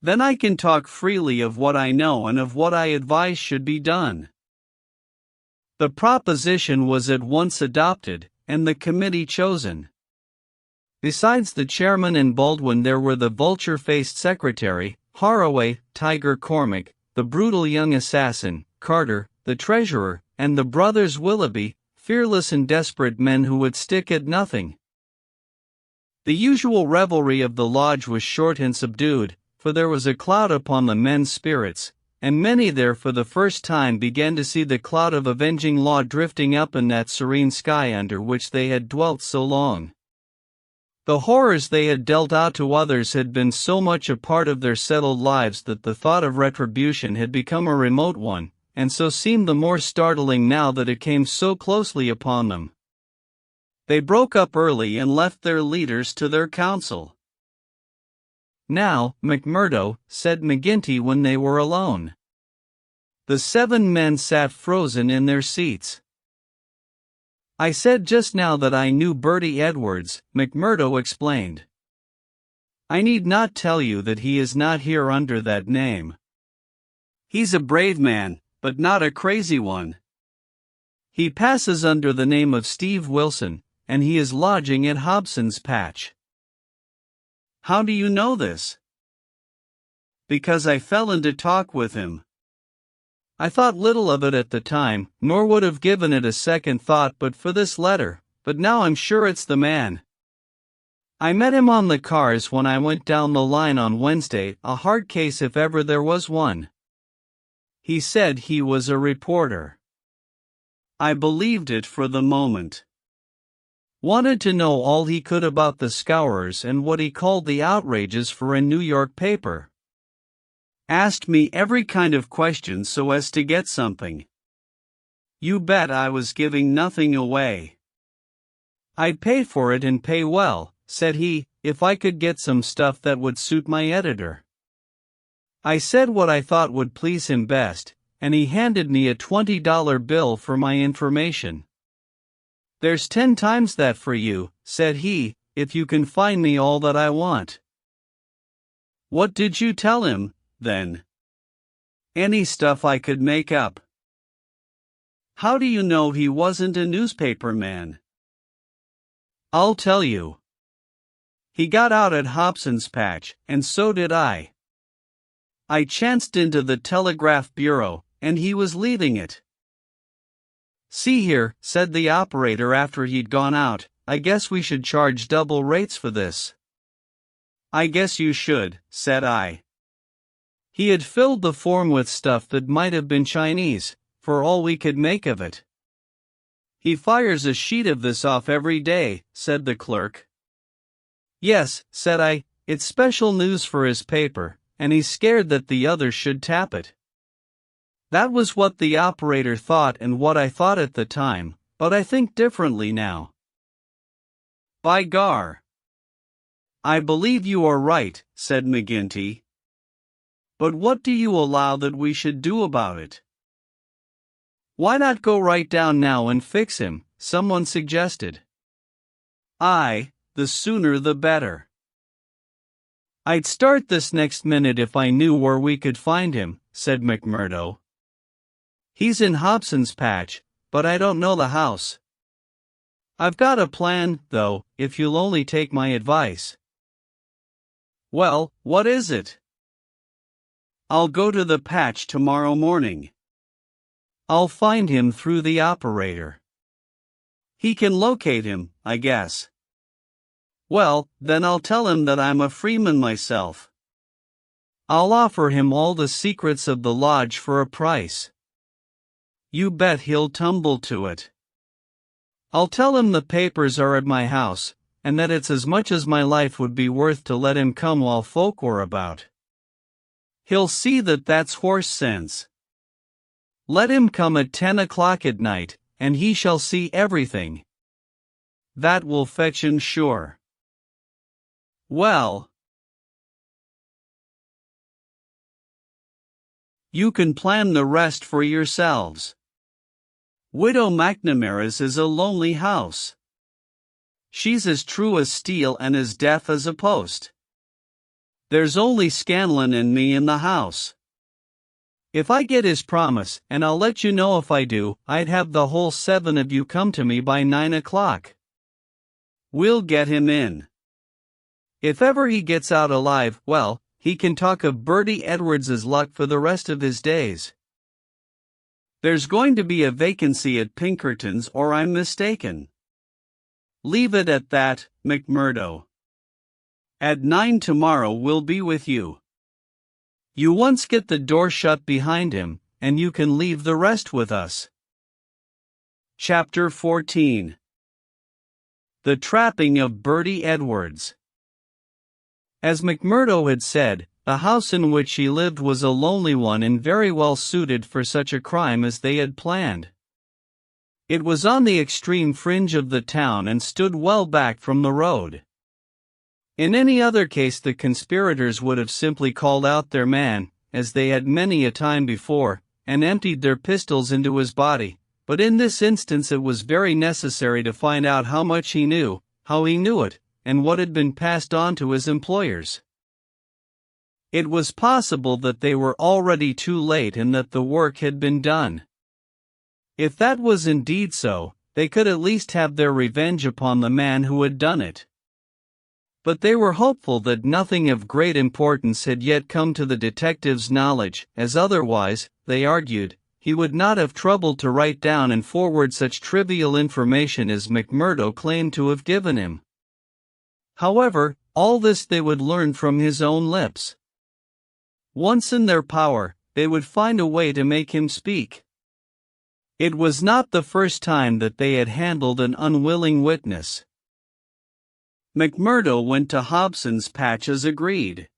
Then I can talk freely of what I know and of what I advise should be done. The proposition was at once adopted, and the committee chosen. Besides the chairman and Baldwin, there were the vulture-faced secretary, Haraway, Tiger Cormac, the brutal young assassin, Carter, the treasurer, and the brothers Willoughby, fearless and desperate men who would stick at nothing. The usual revelry of the lodge was short and subdued, for there was a cloud upon the men's spirits, and many there for the first time began to see the cloud of avenging law drifting up in that serene sky under which they had dwelt so long. The horrors they had dealt out to others had been so much a part of their settled lives that the thought of retribution had become a remote one, and so seemed the more startling now that it came so closely upon them. They broke up early and left their leaders to their counsel. Now, McMurdo, said McGinty when they were alone. The 7 men sat frozen in their seats. I said just now that I knew Bertie Edwards, McMurdo explained. I need not tell you that he is not here under that name. He's a brave man, but not a crazy one. He passes under the name of Steve Wilson, and he is lodging at Hobson's Patch. How do you know this? Because I fell into talk with him. I thought little of it at the time, nor would have given it a second thought but for this letter, but now I'm sure it's the man. I met him on the cars when I went down the line on Wednesday, a hard case if ever there was one. He said he was a reporter. I believed it for the moment. Wanted to know all he could about the Scourers and what he called the outrages for a New York paper. Asked me every kind of question so as to get something. You bet I was giving nothing away. I'd pay for it and pay well, said he, if I could get some stuff that would suit my editor. I said what I thought would please him best, and he handed me a $20 bill for my information. There's 10 times that for you, said he, if you can find me all that I want. What did you tell him, then? Any stuff I could make up. How do you know he wasn't a newspaper man? I'll tell you. He got out at Hobson's Patch, and so did I. I chanced into the telegraph bureau, and he was leaving it. See here, said the operator after he'd gone out, I guess we should charge double rates for this. I guess you should, said I. He had filled the form with stuff that might have been Chinese, for all we could make of it. He fires a sheet of this off every day, said the clerk. Yes, said I, it's special news for his paper, and he's scared that the others should tap it. That was what the operator thought and what I thought at the time, but I think differently now. By gar! I believe you are right, said McGinty. But what do you allow that we should do about it? Why not go right down now and fix him, someone suggested. Aye, the sooner the better. I'd start this next minute if I knew where we could find him, said McMurdo. He's in Hobson's Patch, but I don't know the house. I've got a plan, though, if you'll only take my advice. Well, what is it? I'll go to the patch tomorrow morning. I'll find him through the operator. He can locate him, I guess. Well, then I'll tell him that I'm a freeman myself. I'll offer him all the secrets of the lodge for a price. You bet he'll tumble to it. I'll tell him the papers are at my house, and that it's as much as my life would be worth to let him come while folk were about. He'll see that that's horse sense. Let him come at 10 o'clock at night, and he shall see everything. That will fetch him sure. Well, you can plan the rest for yourselves. Widow McNamara's is a lonely house. She's as true as steel and as deaf as a post. There's only Scanlon and me in the house. If I get his promise, and I'll let you know if I do, I'd have the whole 7 of you come to me by 9 o'clock. We'll get him in. If ever he gets out alive, well, he can talk of Bertie Edwards's luck for the rest of his days. There's going to be a vacancy at Pinkerton's, or I'm mistaken. Leave it at that, McMurdo. At 9 tomorrow we'll be with you. You once get the door shut behind him, and you can leave the rest with us. Chapter 14. The Trapping of Bertie Edwards. As McMurdo had said, the house in which he lived was a lonely one and very well suited for such a crime as they had planned. It was on the extreme fringe of the town and stood well back from the road. In any other case the conspirators would have simply called out their man, as they had many a time before, and emptied their pistols into his body, but in this instance it was very necessary to find out how much he knew, how he knew it, and what had been passed on to his employers. It was possible that they were already too late and that the work had been done. If that was indeed so, they could at least have their revenge upon the man who had done it. But they were hopeful that nothing of great importance had yet come to the detective's knowledge, as otherwise, they argued, he would not have troubled to write down and forward such trivial information as McMurdo claimed to have given him. However, all this they would learn from his own lips. Once in their power, they would find a way to make him speak. It was not the first time that they had handled an unwilling witness. McMurdo went to Hobson's Patch as agreed.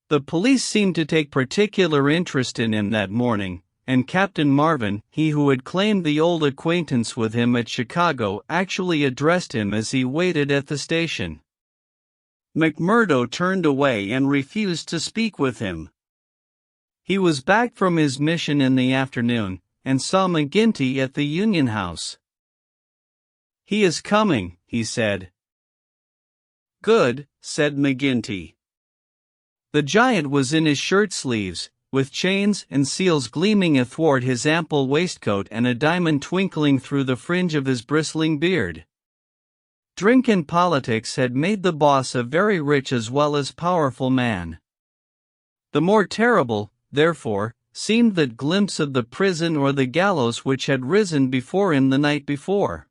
The police seemed to take particular interest in him that morning, and Captain Marvin, he who had claimed the old acquaintance with him at Chicago, actually addressed him as he waited at the station. McMurdo turned away and refused to speak with him. He was back from his mission in the afternoon, and saw McGinty at the Union House. "He is coming," he said. "Good," said McGinty. The giant was in his shirt sleeves, with chains and seals gleaming athwart his ample waistcoat and a diamond twinkling through the fringe of his bristling beard. Drink and politics had made the boss a very rich as well as powerful man. The more terrible, therefore, seemed that glimpse of the prison or the gallows which had risen before him the night before.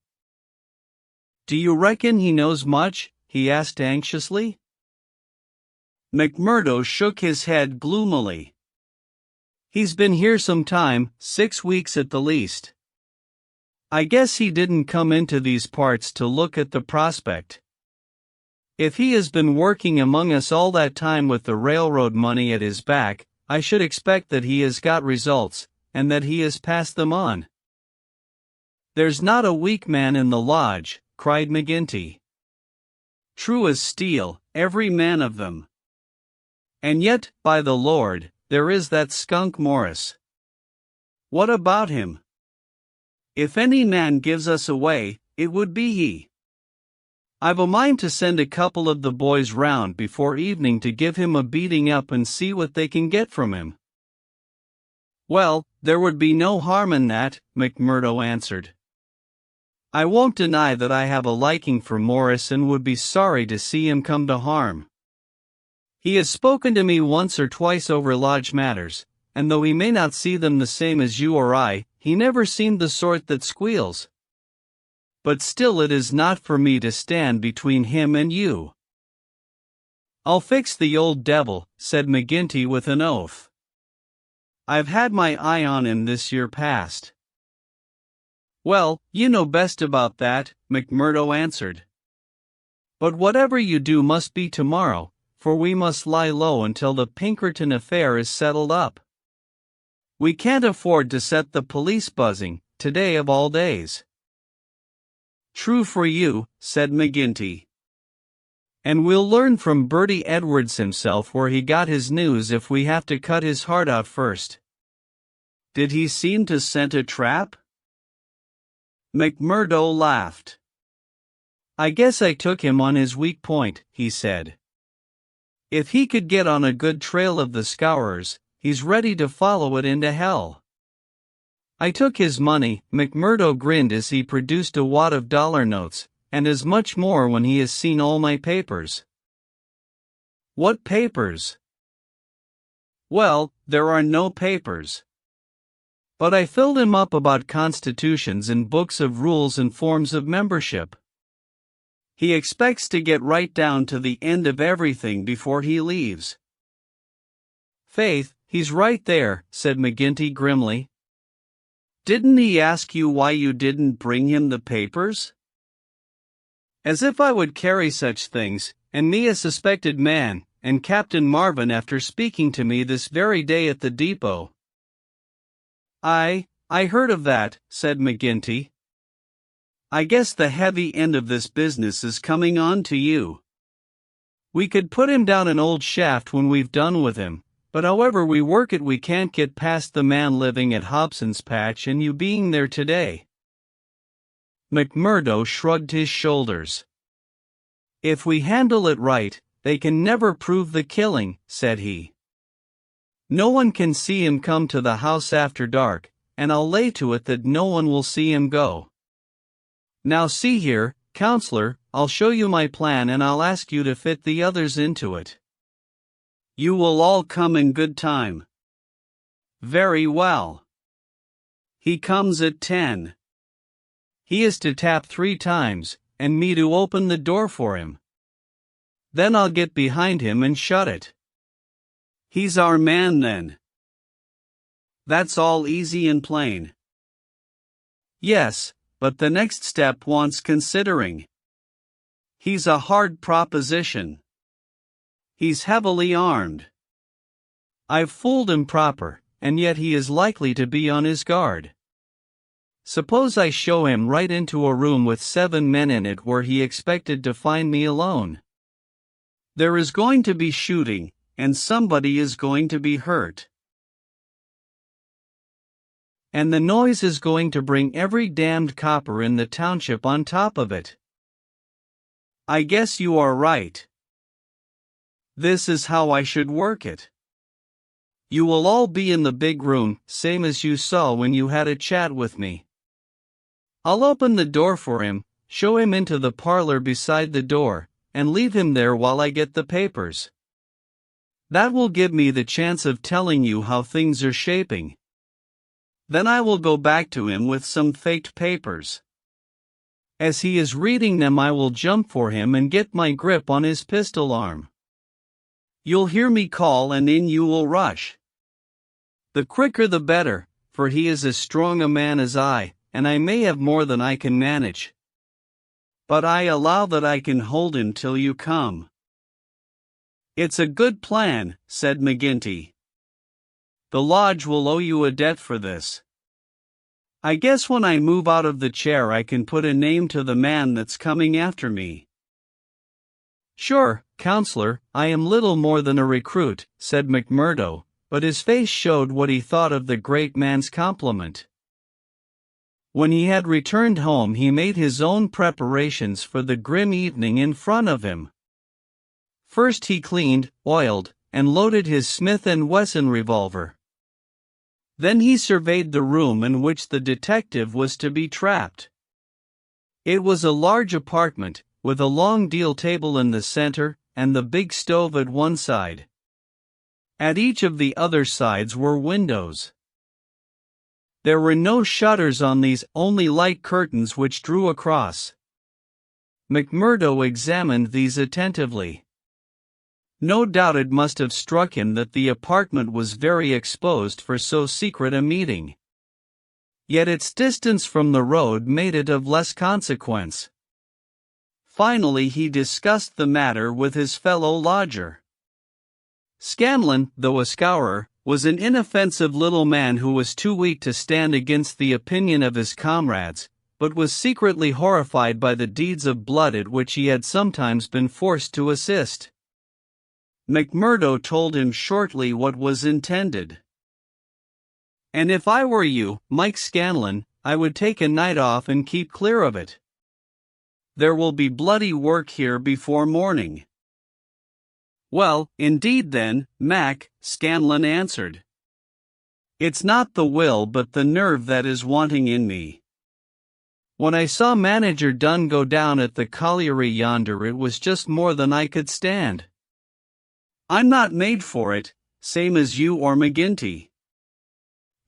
"Do you reckon he knows much?" he asked anxiously. McMurdo shook his head gloomily. "He's been here some time, 6 weeks at the least. I guess he didn't come into these parts to look at the prospect. If he has been working among us all that time with the railroad money at his back, I should expect that he has got results, and that he has passed them on." "There's not a weak man in the lodge," cried McGinty. "True as steel, every man of them. And yet, by the Lord, there is that skunk Morris. What about him? If any man gives us away, it would be he. I've a mind to send a couple of the boys round before evening to give him a beating up and see what they can get from him." "Well, there would be no harm in that," McMurdo answered. "I won't deny that I have a liking for Morris and would be sorry to see him come to harm. He has spoken to me once or twice over lodge matters, and though he may not see them the same as you or I, he never seemed the sort that squeals. But still it is not for me to stand between him and you. I'll fix the old devil, said McGinty with an oath. I've had my eye on him this year past. Well, you know best about that, McMurdo answered. But whatever you do must be tomorrow, for we must lie low until the Pinkerton affair is settled up. We can't afford to set the police buzzing, today of all days. True for you, said McGinty. And we'll learn from Bertie Edwards himself where he got his news if we have to cut his heart out first. Did he seem to scent a trap? McMurdo laughed. I guess I took him on his weak point, he said. If he could get on a good trail of the Scourers, he's ready to follow it into hell. I took his money, McMurdo grinned as he produced a wad of dollar notes, and as much more when he has seen all my papers. What papers? Well, there are no papers. But I filled him up about constitutions and books of rules and forms of membership. He expects to get right down to the end of everything before he leaves. Faith, he's right there, said McGinty grimly. Didn't he ask you why you didn't bring him the papers? As if I would carry such things, and me a suspected man, and Captain Marvin after speaking to me this very day at the depot. I heard of that, said McGinty. I guess the heavy end of this business is coming on to you. We could put him down an old shaft when we've done with him, but however we work it we can't get past the man living at Hobson's Patch and you being there today. McMurdo shrugged his shoulders. If we handle it right, they can never prove the killing, said he. No one can see him come to the house after dark, and I'll lay to it that no one will see him go. Now see here, counselor, I'll show you my plan and I'll ask you to fit the others into it. You will all come in good time. Very well. He comes at 10. He is to tap 3 times, and me to open the door for him. Then I'll get behind him and shut it. He's our man then. That's all easy and plain. Yes, but the next step wants considering. He's a hard proposition. He's heavily armed. I've fooled him proper, and yet he is likely to be on his guard. Suppose I show him right into a room with 7 men in it where he expected to find me alone. There is going to be shooting, and somebody is going to be hurt. And the noise is going to bring every damned copper in the township on top of it. I guess you are right. This is how I should work it. You will all be in the big room, same as you saw when you had a chat with me. I'll open the door for him, show him into the parlor beside the door, and leave him there while I get the papers. That will give me the chance of telling you how things are shaping. Then I will go back to him with some faked papers. As he is reading them I will jump for him and get my grip on his pistol arm. You'll hear me call and in you will rush. The quicker the better, for he is as strong a man as I, and I may have more than I can manage. But I allow that I can hold him till you come. It's a good plan, said McGinty. The lodge will owe you a debt for this. I guess when I move out of the chair I can put a name to the man that's coming after me. Sure, counselor, I am little more than a recruit, said McMurdo, but his face showed what he thought of the great man's compliment. When he had returned home he made his own preparations for the grim evening in front of him. First he cleaned, oiled, and loaded his Smith & Wesson revolver. Then he surveyed the room in which the detective was to be trapped. It was a large apartment, with a long deal table in the center, and the big stove at one side. At each of the other sides were windows. There were no shutters on these, only light curtains which drew across. McMurdo examined these attentively. No doubt it must have struck him that the apartment was very exposed for so secret a meeting. Yet its distance from the road made it of less consequence. Finally he discussed the matter with his fellow lodger. Scanlon, though a scourer, was an inoffensive little man who was too weak to stand against the opinion of his comrades, but was secretly horrified by the deeds of blood at which he had sometimes been forced to assist. McMurdo told him shortly what was intended. "And if I were you, Mike Scanlon, I would take a night off and keep clear of it. There will be bloody work here before morning." "Well, indeed then, Mac," Scanlon answered. "It's not the will but the nerve that is wanting in me. When I saw Manager Dunn go down at the colliery yonder, it was just more than I could stand. I'm not made for it, same as you or McGinty.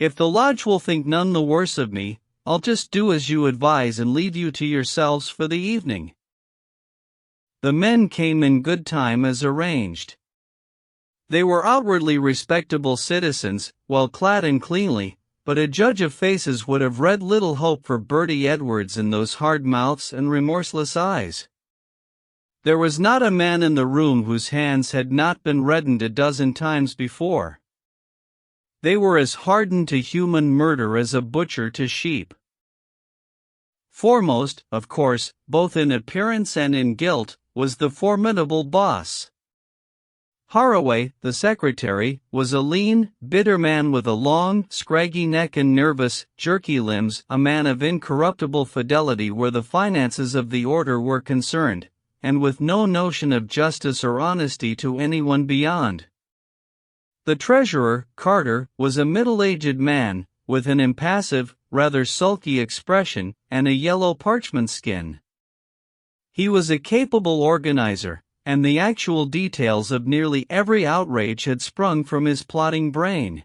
If the lodge will think none the worse of me, I'll just do as you advise and leave you to yourselves for the evening." The men came in good time as arranged. They were outwardly respectable citizens, well clad and cleanly, but a judge of faces would have read little hope for Bertie Edwards in those hard mouths and remorseless eyes. There was not a man in the room whose hands had not been reddened a dozen times before. They were as hardened to human murder as a butcher to sheep. Foremost, of course, both in appearance and in guilt, was the formidable boss. Haraway, the secretary, was a lean, bitter man with a long, scraggy neck and nervous, jerky limbs, a man of incorruptible fidelity where the finances of the order were concerned, and with no notion of justice or honesty to anyone beyond. The treasurer, Carter, was a middle-aged man, with an impassive, rather sulky expression, and a yellow parchment skin. He was a capable organizer, and the actual details of nearly every outrage had sprung from his plotting brain.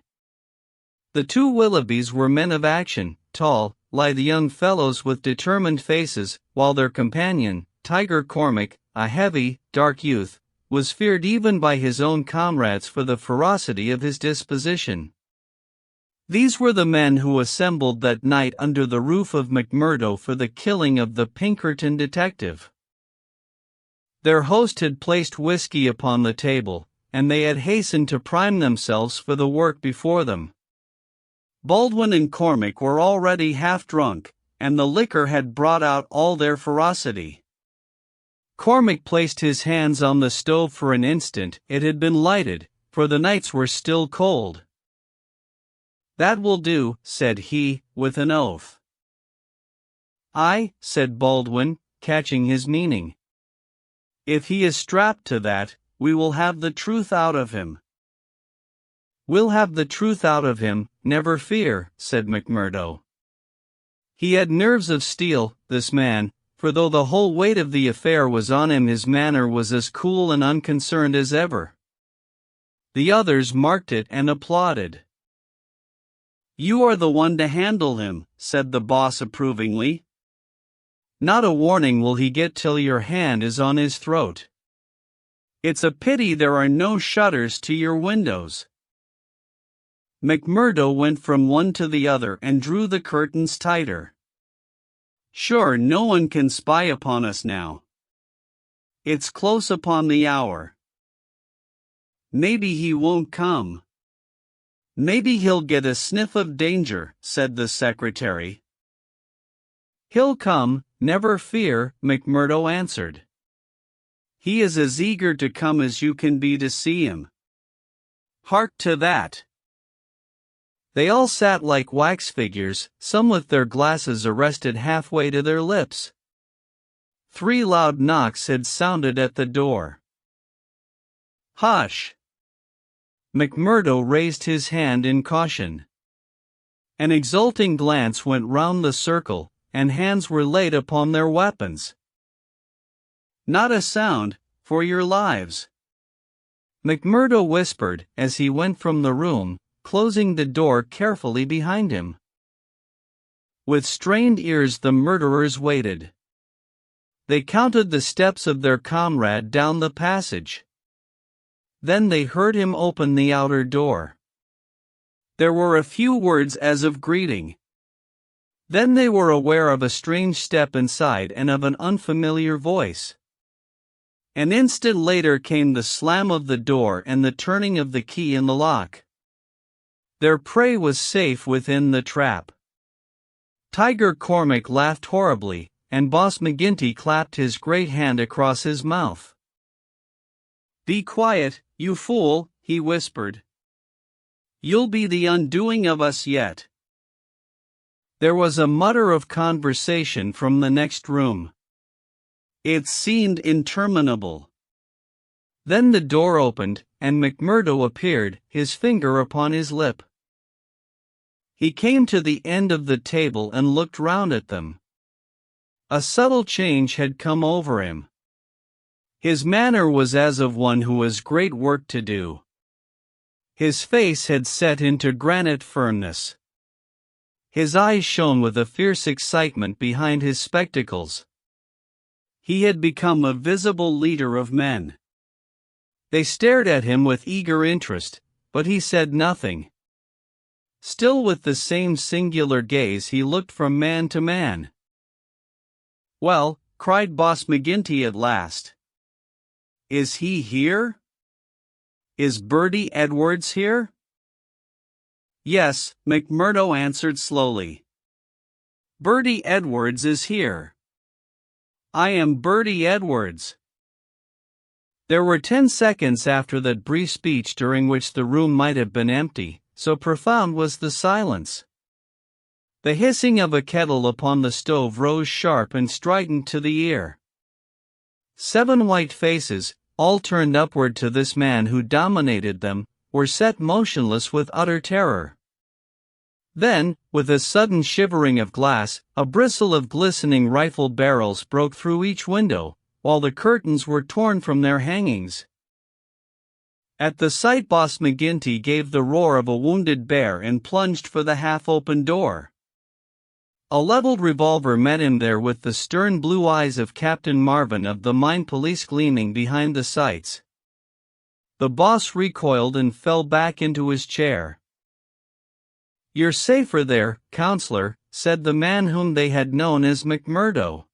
The two Willoughbys were men of action, tall, lithe young fellows with determined faces, while their companion, Tiger Cormac, a heavy, dark youth, was feared even by his own comrades for the ferocity of his disposition. These were the men who assembled that night under the roof of McMurdo for the killing of the Pinkerton detective. Their host had placed whiskey upon the table, and they had hastened to prime themselves for the work before them. Baldwin and Cormac were already half drunk, and the liquor had brought out all their ferocity. Cormac placed his hands on the stove for an instant. It had been lighted, for the nights were still cold. "That will do," said he, with an oath. "Aye," said Baldwin, catching his meaning. "If he is strapped to that, we will have the truth out of him." "We'll have the truth out of him, never fear," said McMurdo. He had nerves of steel, this man, for though the whole weight of the affair was on him, his manner was as cool and unconcerned as ever. The others marked it and applauded. "You are the one to handle him," said the boss approvingly. "Not a warning will he get till your hand is on his throat. It's a pity there are no shutters to your windows." McMurdo went from one to the other and drew the curtains tighter. "Sure, no one can spy upon us now. It's close upon the hour. Maybe he won't come. Maybe he'll get a sniff of danger," said the secretary. "He'll come, never fear," McMurdo answered. "He is as eager to come as you can be to see him." "Hark to that!" They all sat like wax figures, some with their glasses arrested halfway to their lips. 3 loud knocks had sounded at the door. "Hush!" McMurdo raised his hand in caution. An exulting glance went round the circle, and hands were laid upon their weapons. "Not a sound, for your lives," McMurdo whispered as he went from the room, closing the door carefully behind him. With strained ears the murderers waited. They counted the steps of their comrade down the passage. Then they heard him open the outer door. There were a few words as of greeting. Then they were aware of a strange step inside and of an unfamiliar voice. An instant later came the slam of the door and the turning of the key in the lock. Their prey was safe within the trap. Tiger Cormac laughed horribly, and Boss McGinty clapped his great hand across his mouth. "Be quiet, you fool," he whispered. "You'll be the undoing of us yet." There was a mutter of conversation from the next room. It seemed interminable. Then the door opened, and McMurdo appeared, his finger upon his lip. He came to the end of the table and looked round at them. A subtle change had come over him. His manner was as of one who has great work to do. His face had set into granite firmness. His eyes shone with a fierce excitement behind his spectacles. He had become a visible leader of men. They stared at him with eager interest, but he said nothing. Still with the same singular gaze he looked from man to man. "Well," cried Boss McGinty at last. "Is he here? Is Bertie Edwards here?" "Yes," McMurdo answered slowly. "Bertie Edwards is here. I am Bertie Edwards." There were 10 seconds after that brief speech during which the room might have been empty, so profound was the silence. The hissing of a kettle upon the stove rose sharp and strident to the ear. 7 white faces, all turned upward to this man who dominated them, were set motionless with utter terror. Then, with a sudden shivering of glass, a bristle of glistening rifle barrels broke through each window, while the curtains were torn from their hangings. At the sight Boss McGinty gave the roar of a wounded bear and plunged for the half-open door. A leveled revolver met him there with the stern blue eyes of Captain Marvin of the Mine Police gleaming behind the sights. The boss recoiled and fell back into his chair. "You're safer there, counselor," said the man whom they had known as McMurdo.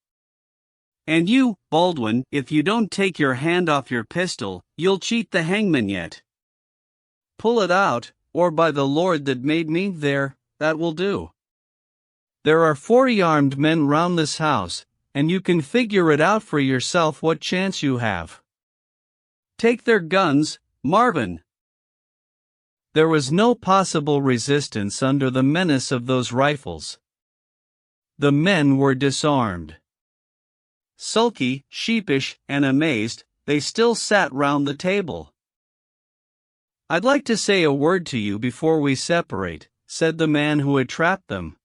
"And you, Baldwin, if you don't take your hand off your pistol, you'll cheat the hangman yet. Pull it out, or by the Lord that made me, there, that will do. There are 40 armed men round this house, and you can figure it out for yourself what chance you have. Take their guns, Marvin." There was no possible resistance under the menace of those rifles. The men were disarmed. Sulky, sheepish, and amazed, they still sat round the table. "I'd like to say a word to you before we separate," said the man who had trapped them.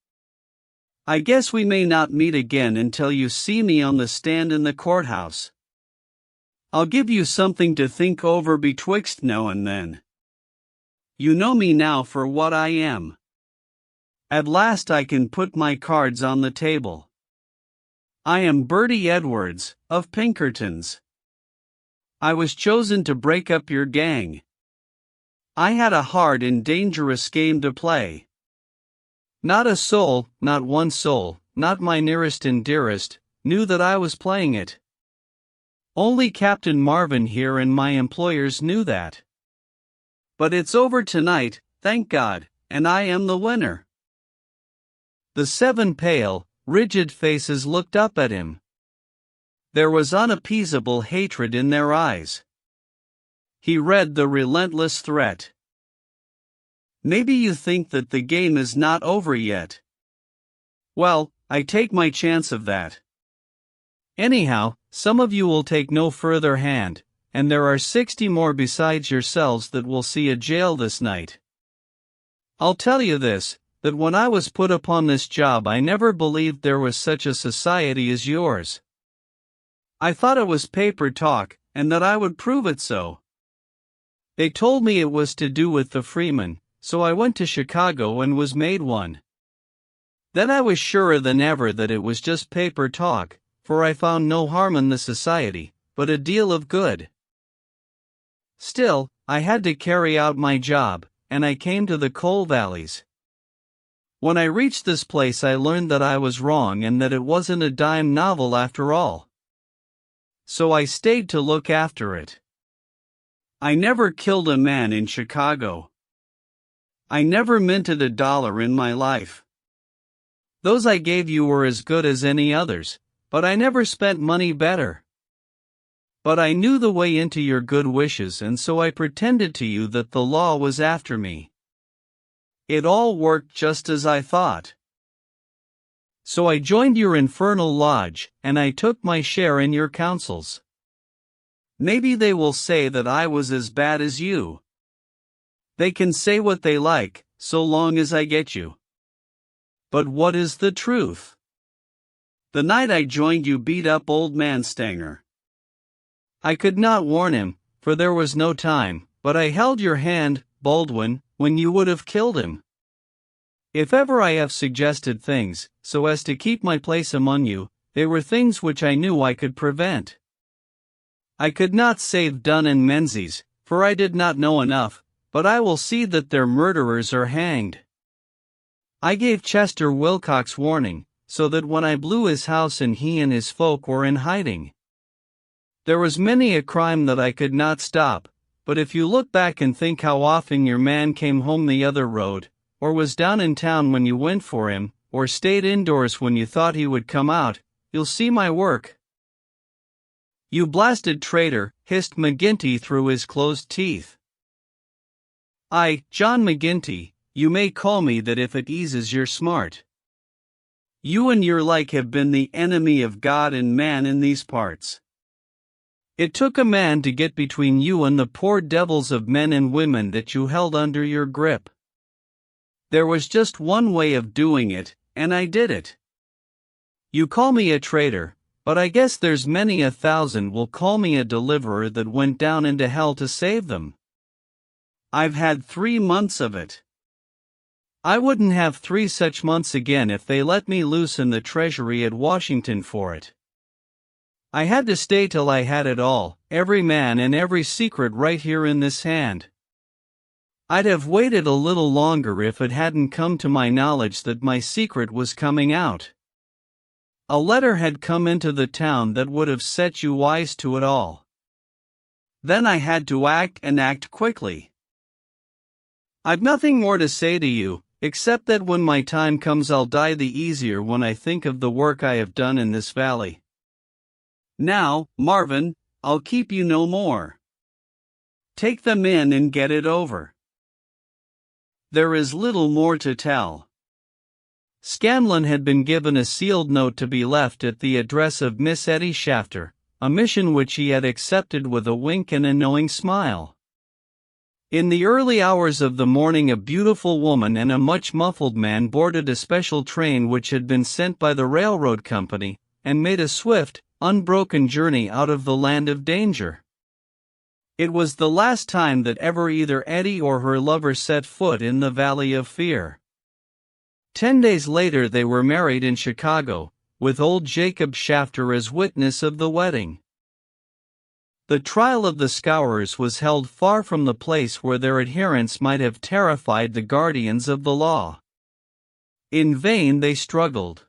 "I guess we may not meet again until you see me on the stand in the courthouse. I'll give you something to think over betwixt now and then. You know me now for what I am. At last I can put my cards on the table. I am Bertie Edwards, of Pinkerton's. I was chosen to break up your gang. I had a hard and dangerous game to play. Not a soul, not one soul, not my nearest and dearest, knew that I was playing it. Only Captain Marvin here and my employers knew that. But it's over tonight, thank God, and I am the winner." The 7 pale, rigid faces looked up at him. There was unappeasable hatred in their eyes. He read the relentless threat. "Maybe you think that the game is not over yet. Well, I take my chance of that. Anyhow, some of you will take no further hand, and there are 60 more besides yourselves that will see a jail this night. I'll tell you this, that when I was put upon this job I never believed there was such a society as yours. I thought it was paper talk, and that I would prove it so. They told me it was to do with the freemen, so I went to Chicago and was made one. Then I was surer than ever that it was just paper talk, for I found no harm in the society, but a deal of good. Still, I had to carry out my job, and I came to the coal valleys. When I reached this place I learned that I was wrong and that it wasn't a dime novel after all. So I stayed to look after it. I never killed a man in Chicago. I never minted $1 in my life. Those I gave you were as good as any others, but I never spent money better. But I knew the way into your good wishes, and so I pretended to you that the law was after me. It all worked just as I thought. So I joined your infernal lodge, and I took my share in your councils. Maybe they will say that I was as bad as you. They can say what they like, so long as I get you. But what is the truth? The night I joined you beat up old man Stanger. I could not warn him, for there was no time, but I held your hand, Baldwin, when you would have killed him. If ever I have suggested things, so as to keep my place among you, they were things which I knew I could prevent. I could not save Dunn and Menzies, for I did not know enough, but I will see that their murderers are hanged. I gave Chester Wilcox warning, so that when I blew his house and he and his folk were in hiding. There was many a crime that I could not stop, but if you look back and think how often your man came home the other road, or was down in town when you went for him, or stayed indoors when you thought he would come out, you'll see my work. You blasted traitor, hissed McGinty through his closed teeth. I, John McGinty, you may call me that if it eases your smart. You and your like have been the enemy of God and man in these parts. It took a man to get between you and the poor devils of men and women that you held under your grip. There was just one way of doing it, and I did it. You call me a traitor, but I guess there's many 1,000 will call me a deliverer that went down into hell to save them. I've had 3 months of it. I wouldn't have 3 such months again if they let me loose in the treasury at Washington for it. I had to stay till I had it all, every man and every secret right here in this hand. I'd have waited a little longer if it hadn't come to my knowledge that my secret was coming out. A letter had come into the town that would have set you wise to it all. Then I had to act and act quickly. I've nothing more to say to you, except that when my time comes I'll die the easier when I think of the work I have done in this valley. Now, Marvin, I'll keep you no more. Take them in and get it over. There is little more to tell. Scanlon had been given a sealed note to be left at the address of Miss Etty Shafter, a mission which he had accepted with a wink and a knowing smile. In the early hours of the morning a beautiful woman and a much muffled man boarded a special train which had been sent by the railroad company, and made a swift, unbroken journey out of the land of danger. It was the last time that ever either Etty or her lover set foot in the Valley of Fear. 10 days later they were married in Chicago, with old Jacob Shafter as witness of the wedding. The trial of the Scourers was held far from the place where their adherents might have terrified the guardians of the law. In vain they struggled.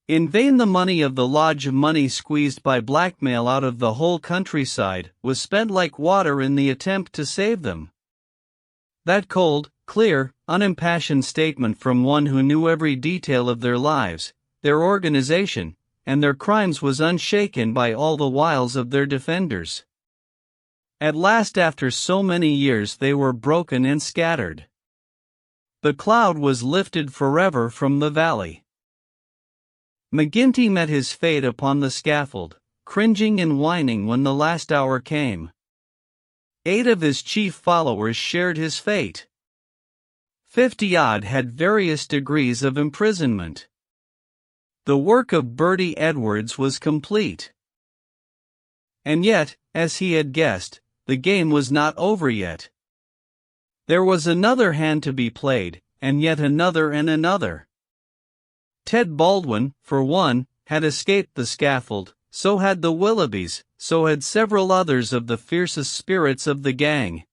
In vain the money of the lodge, money squeezed by blackmail out of the whole countryside, was spent like water in the attempt to save them. That cold, clear, unimpassioned statement from one who knew every detail of their lives, their organization, and their crimes was unshaken by all the wiles of their defenders. At last, after so many years, they were broken and scattered. The cloud was lifted forever from the valley. McGinty met his fate upon the scaffold, cringing and whining when the last hour came. 8 of his chief followers shared his fate. 50-odd had various degrees of imprisonment. The work of Bertie Edwards was complete. And yet, as he had guessed, the game was not over yet. There was another hand to be played, and yet another and another. Ted Baldwin, for one, had escaped the scaffold, so had the Willoughbys, so had several others of the fiercest spirits of the gang.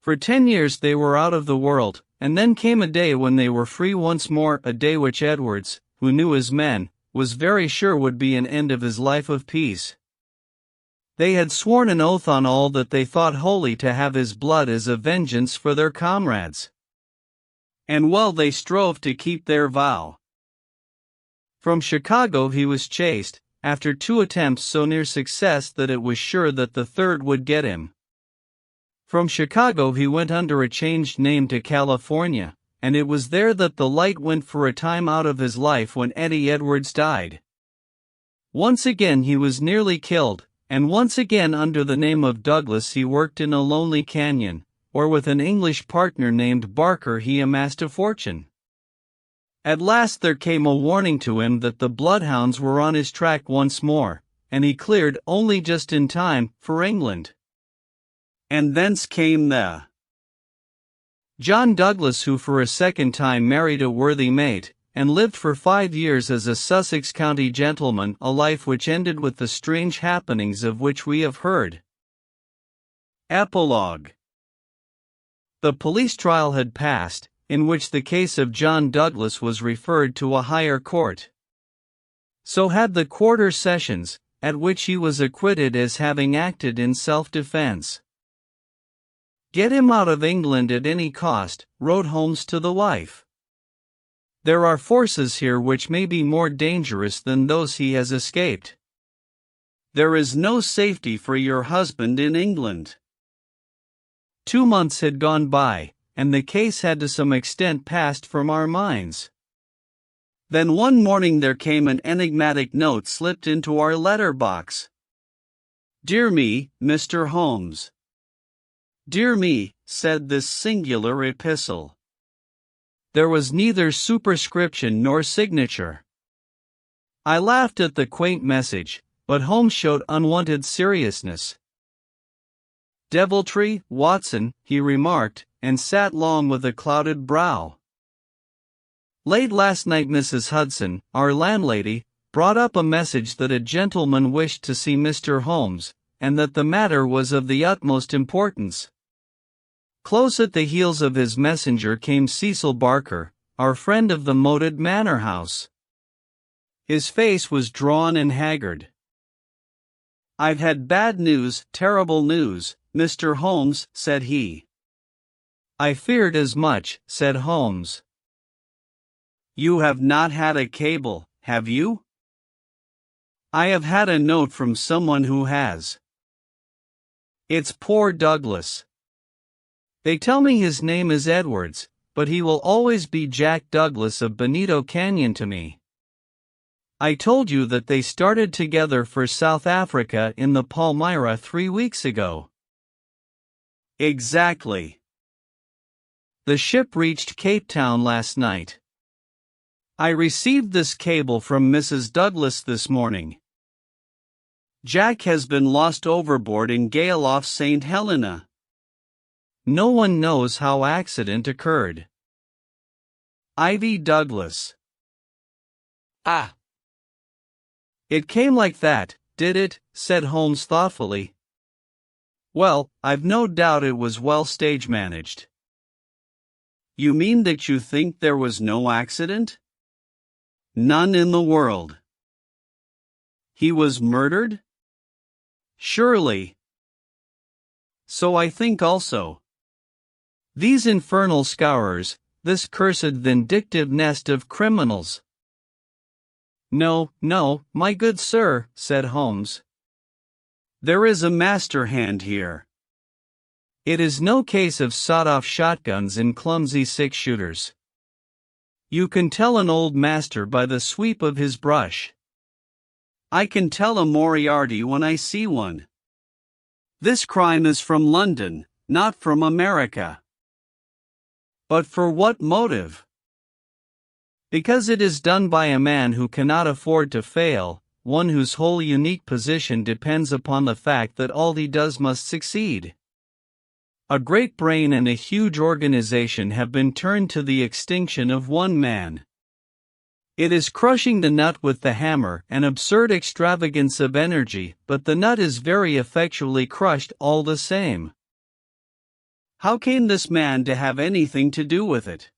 For 10 years they were out of the world, and then came a day when they were free once more, a day which Edwards, who knew his men, was very sure would be an end of his life of peace. They had sworn an oath on all that they thought holy to have his blood as a vengeance for their comrades. And well they strove to keep their vow. From Chicago he was chased, after 2 attempts so near success that it was sure that the third would get him. From Chicago he went under a changed name to California, and it was there that the light went for a time out of his life when Eddie Edwards died. Once again he was nearly killed, and once again under the name of Douglas he worked in a lonely canyon, or with an English partner named Barker he amassed a fortune. At last there came a warning to him that the bloodhounds were on his track once more, and he cleared only just in time for England. And thence came the John Douglas, who for a second time married a worthy mate, and lived for 5 years as a Sussex County gentleman, a life which ended with the strange happenings of which we have heard. Epilogue. The police trial had passed, in which the case of John Douglas was referred to a higher court. So had the quarter sessions, at which he was acquitted as having acted in self-defense. "Get him out of England at any cost," wrote Holmes to the wife. "There are forces here which may be more dangerous than those he has escaped. There is no safety for your husband in England." 2 months had gone by, and the case had to some extent passed from our minds. Then one morning there came an enigmatic note slipped into our letter box. "Dear me, Mr. Holmes." "Dear me," said this singular epistle. There was neither superscription nor signature. I laughed at the quaint message, but Holmes showed unwonted seriousness. "Deviltry, Watson," he remarked, and sat long with a clouded brow. Late last night Mrs. Hudson, our landlady, brought up a message that a gentleman wished to see Mr. Holmes, and that the matter was of the utmost importance. Close at the heels of his messenger came Cecil Barker, our friend of the moated manor house. His face was drawn and haggard. "I've had bad news, terrible news, Mr. Holmes," said he. "I feared as much," said Holmes. "You have not had a cable, have you?" "I have had a note from someone who has. It's poor Douglas. They tell me his name is Edwards, but he will always be Jack Douglas of Bonito Canyon to me. I told you that they started together for South Africa in the Palmyra 3 weeks ago." "Exactly. The ship reached Cape Town last night. I received this cable from Mrs. Douglas this morning. Jack has been lost overboard in gale off St. Helena. No one knows how accident occurred. Ivy Douglas." "Ah. It came like that, did it?" said Holmes thoughtfully. "Well, I've no doubt it was well stage managed." "You mean that you think there was no accident?" "None in the world." "He was murdered?" "Surely." "So I think also. These infernal scourers, this cursed vindictive nest of criminals." "No, no, my good sir," said Holmes. "There is a master hand here. It is no case of sawed-off shotguns and clumsy six-shooters. You can tell an old master by the sweep of his brush. I can tell a Moriarty when I see one. This crime is from London, not from America." "But for what motive?" "Because it is done by a man who cannot afford to fail, one whose whole unique position depends upon the fact that all he does must succeed. A great brain and a huge organization have been turned to the extinction of one man. It is crushing the nut with the hammer, an absurd extravagance of energy, but the nut is very effectually crushed all the same. How came this man to have anything to do with it?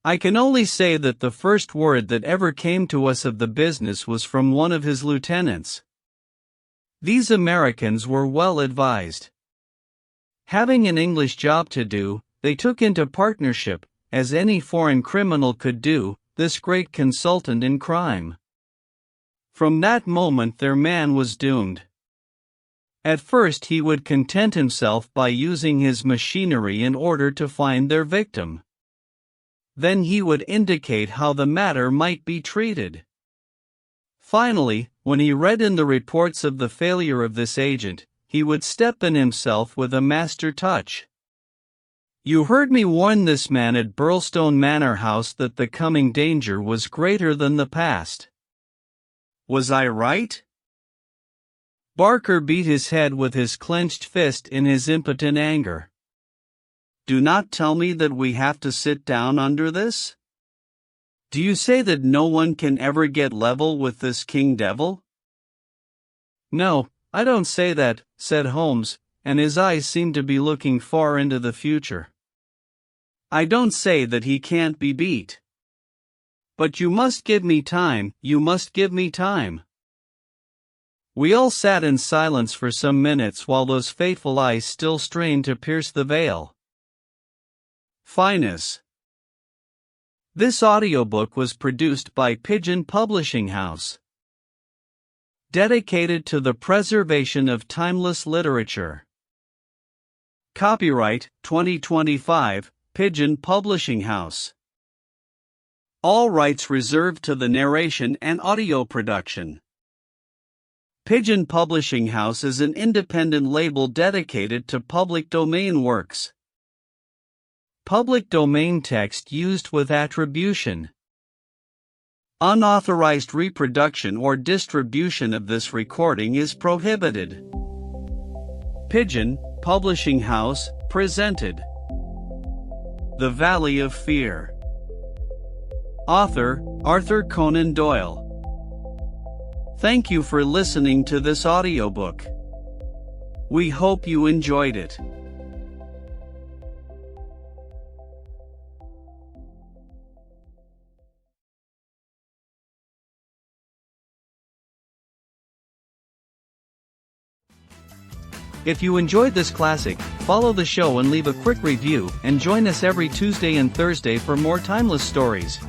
I can only say that the first word that ever came to us of the business was from one of his lieutenants. These Americans were well advised. Having an English job to do, they took into partnership, as any foreign criminal could do, this great consultant in crime. From that moment their man was doomed. At first he would content himself by using his machinery in order to find their victim. Then he would indicate how the matter might be treated. Finally, when he read in the reports of the failure of this agent, he would step in himself with a master touch. You heard me warn this man at Burlstone Manor House that the coming danger was greater than the past. Was I right? Barker beat his head with his clenched fist in his impotent anger. Do not tell me that we have to sit down under this? Do you say that no one can ever get level with this king devil? No, I don't say that, said Holmes, and his eyes seemed to be looking far into the future. I don't say that he can't be beat. But you must give me time, you must give me time. We all sat in silence for some minutes while those fateful eyes still strained to pierce the veil. Finest. This audiobook was produced by Pigeon Publishing House. Dedicated to the preservation of timeless literature. Copyright 2025, Pigeon Publishing House. All rights reserved to the narration and audio production. Pigeon Publishing House is an independent label dedicated to public domain works. Public domain text used with attribution. Unauthorized reproduction or distribution of this recording is prohibited. Pigeon Publishing House presented The Valley of Fear. Author, Arthur Conan Doyle. Thank you for listening to this audiobook. We hope you enjoyed it. If you enjoyed this classic, follow the show and leave a quick review, and join us every Tuesday and Thursday for more timeless stories.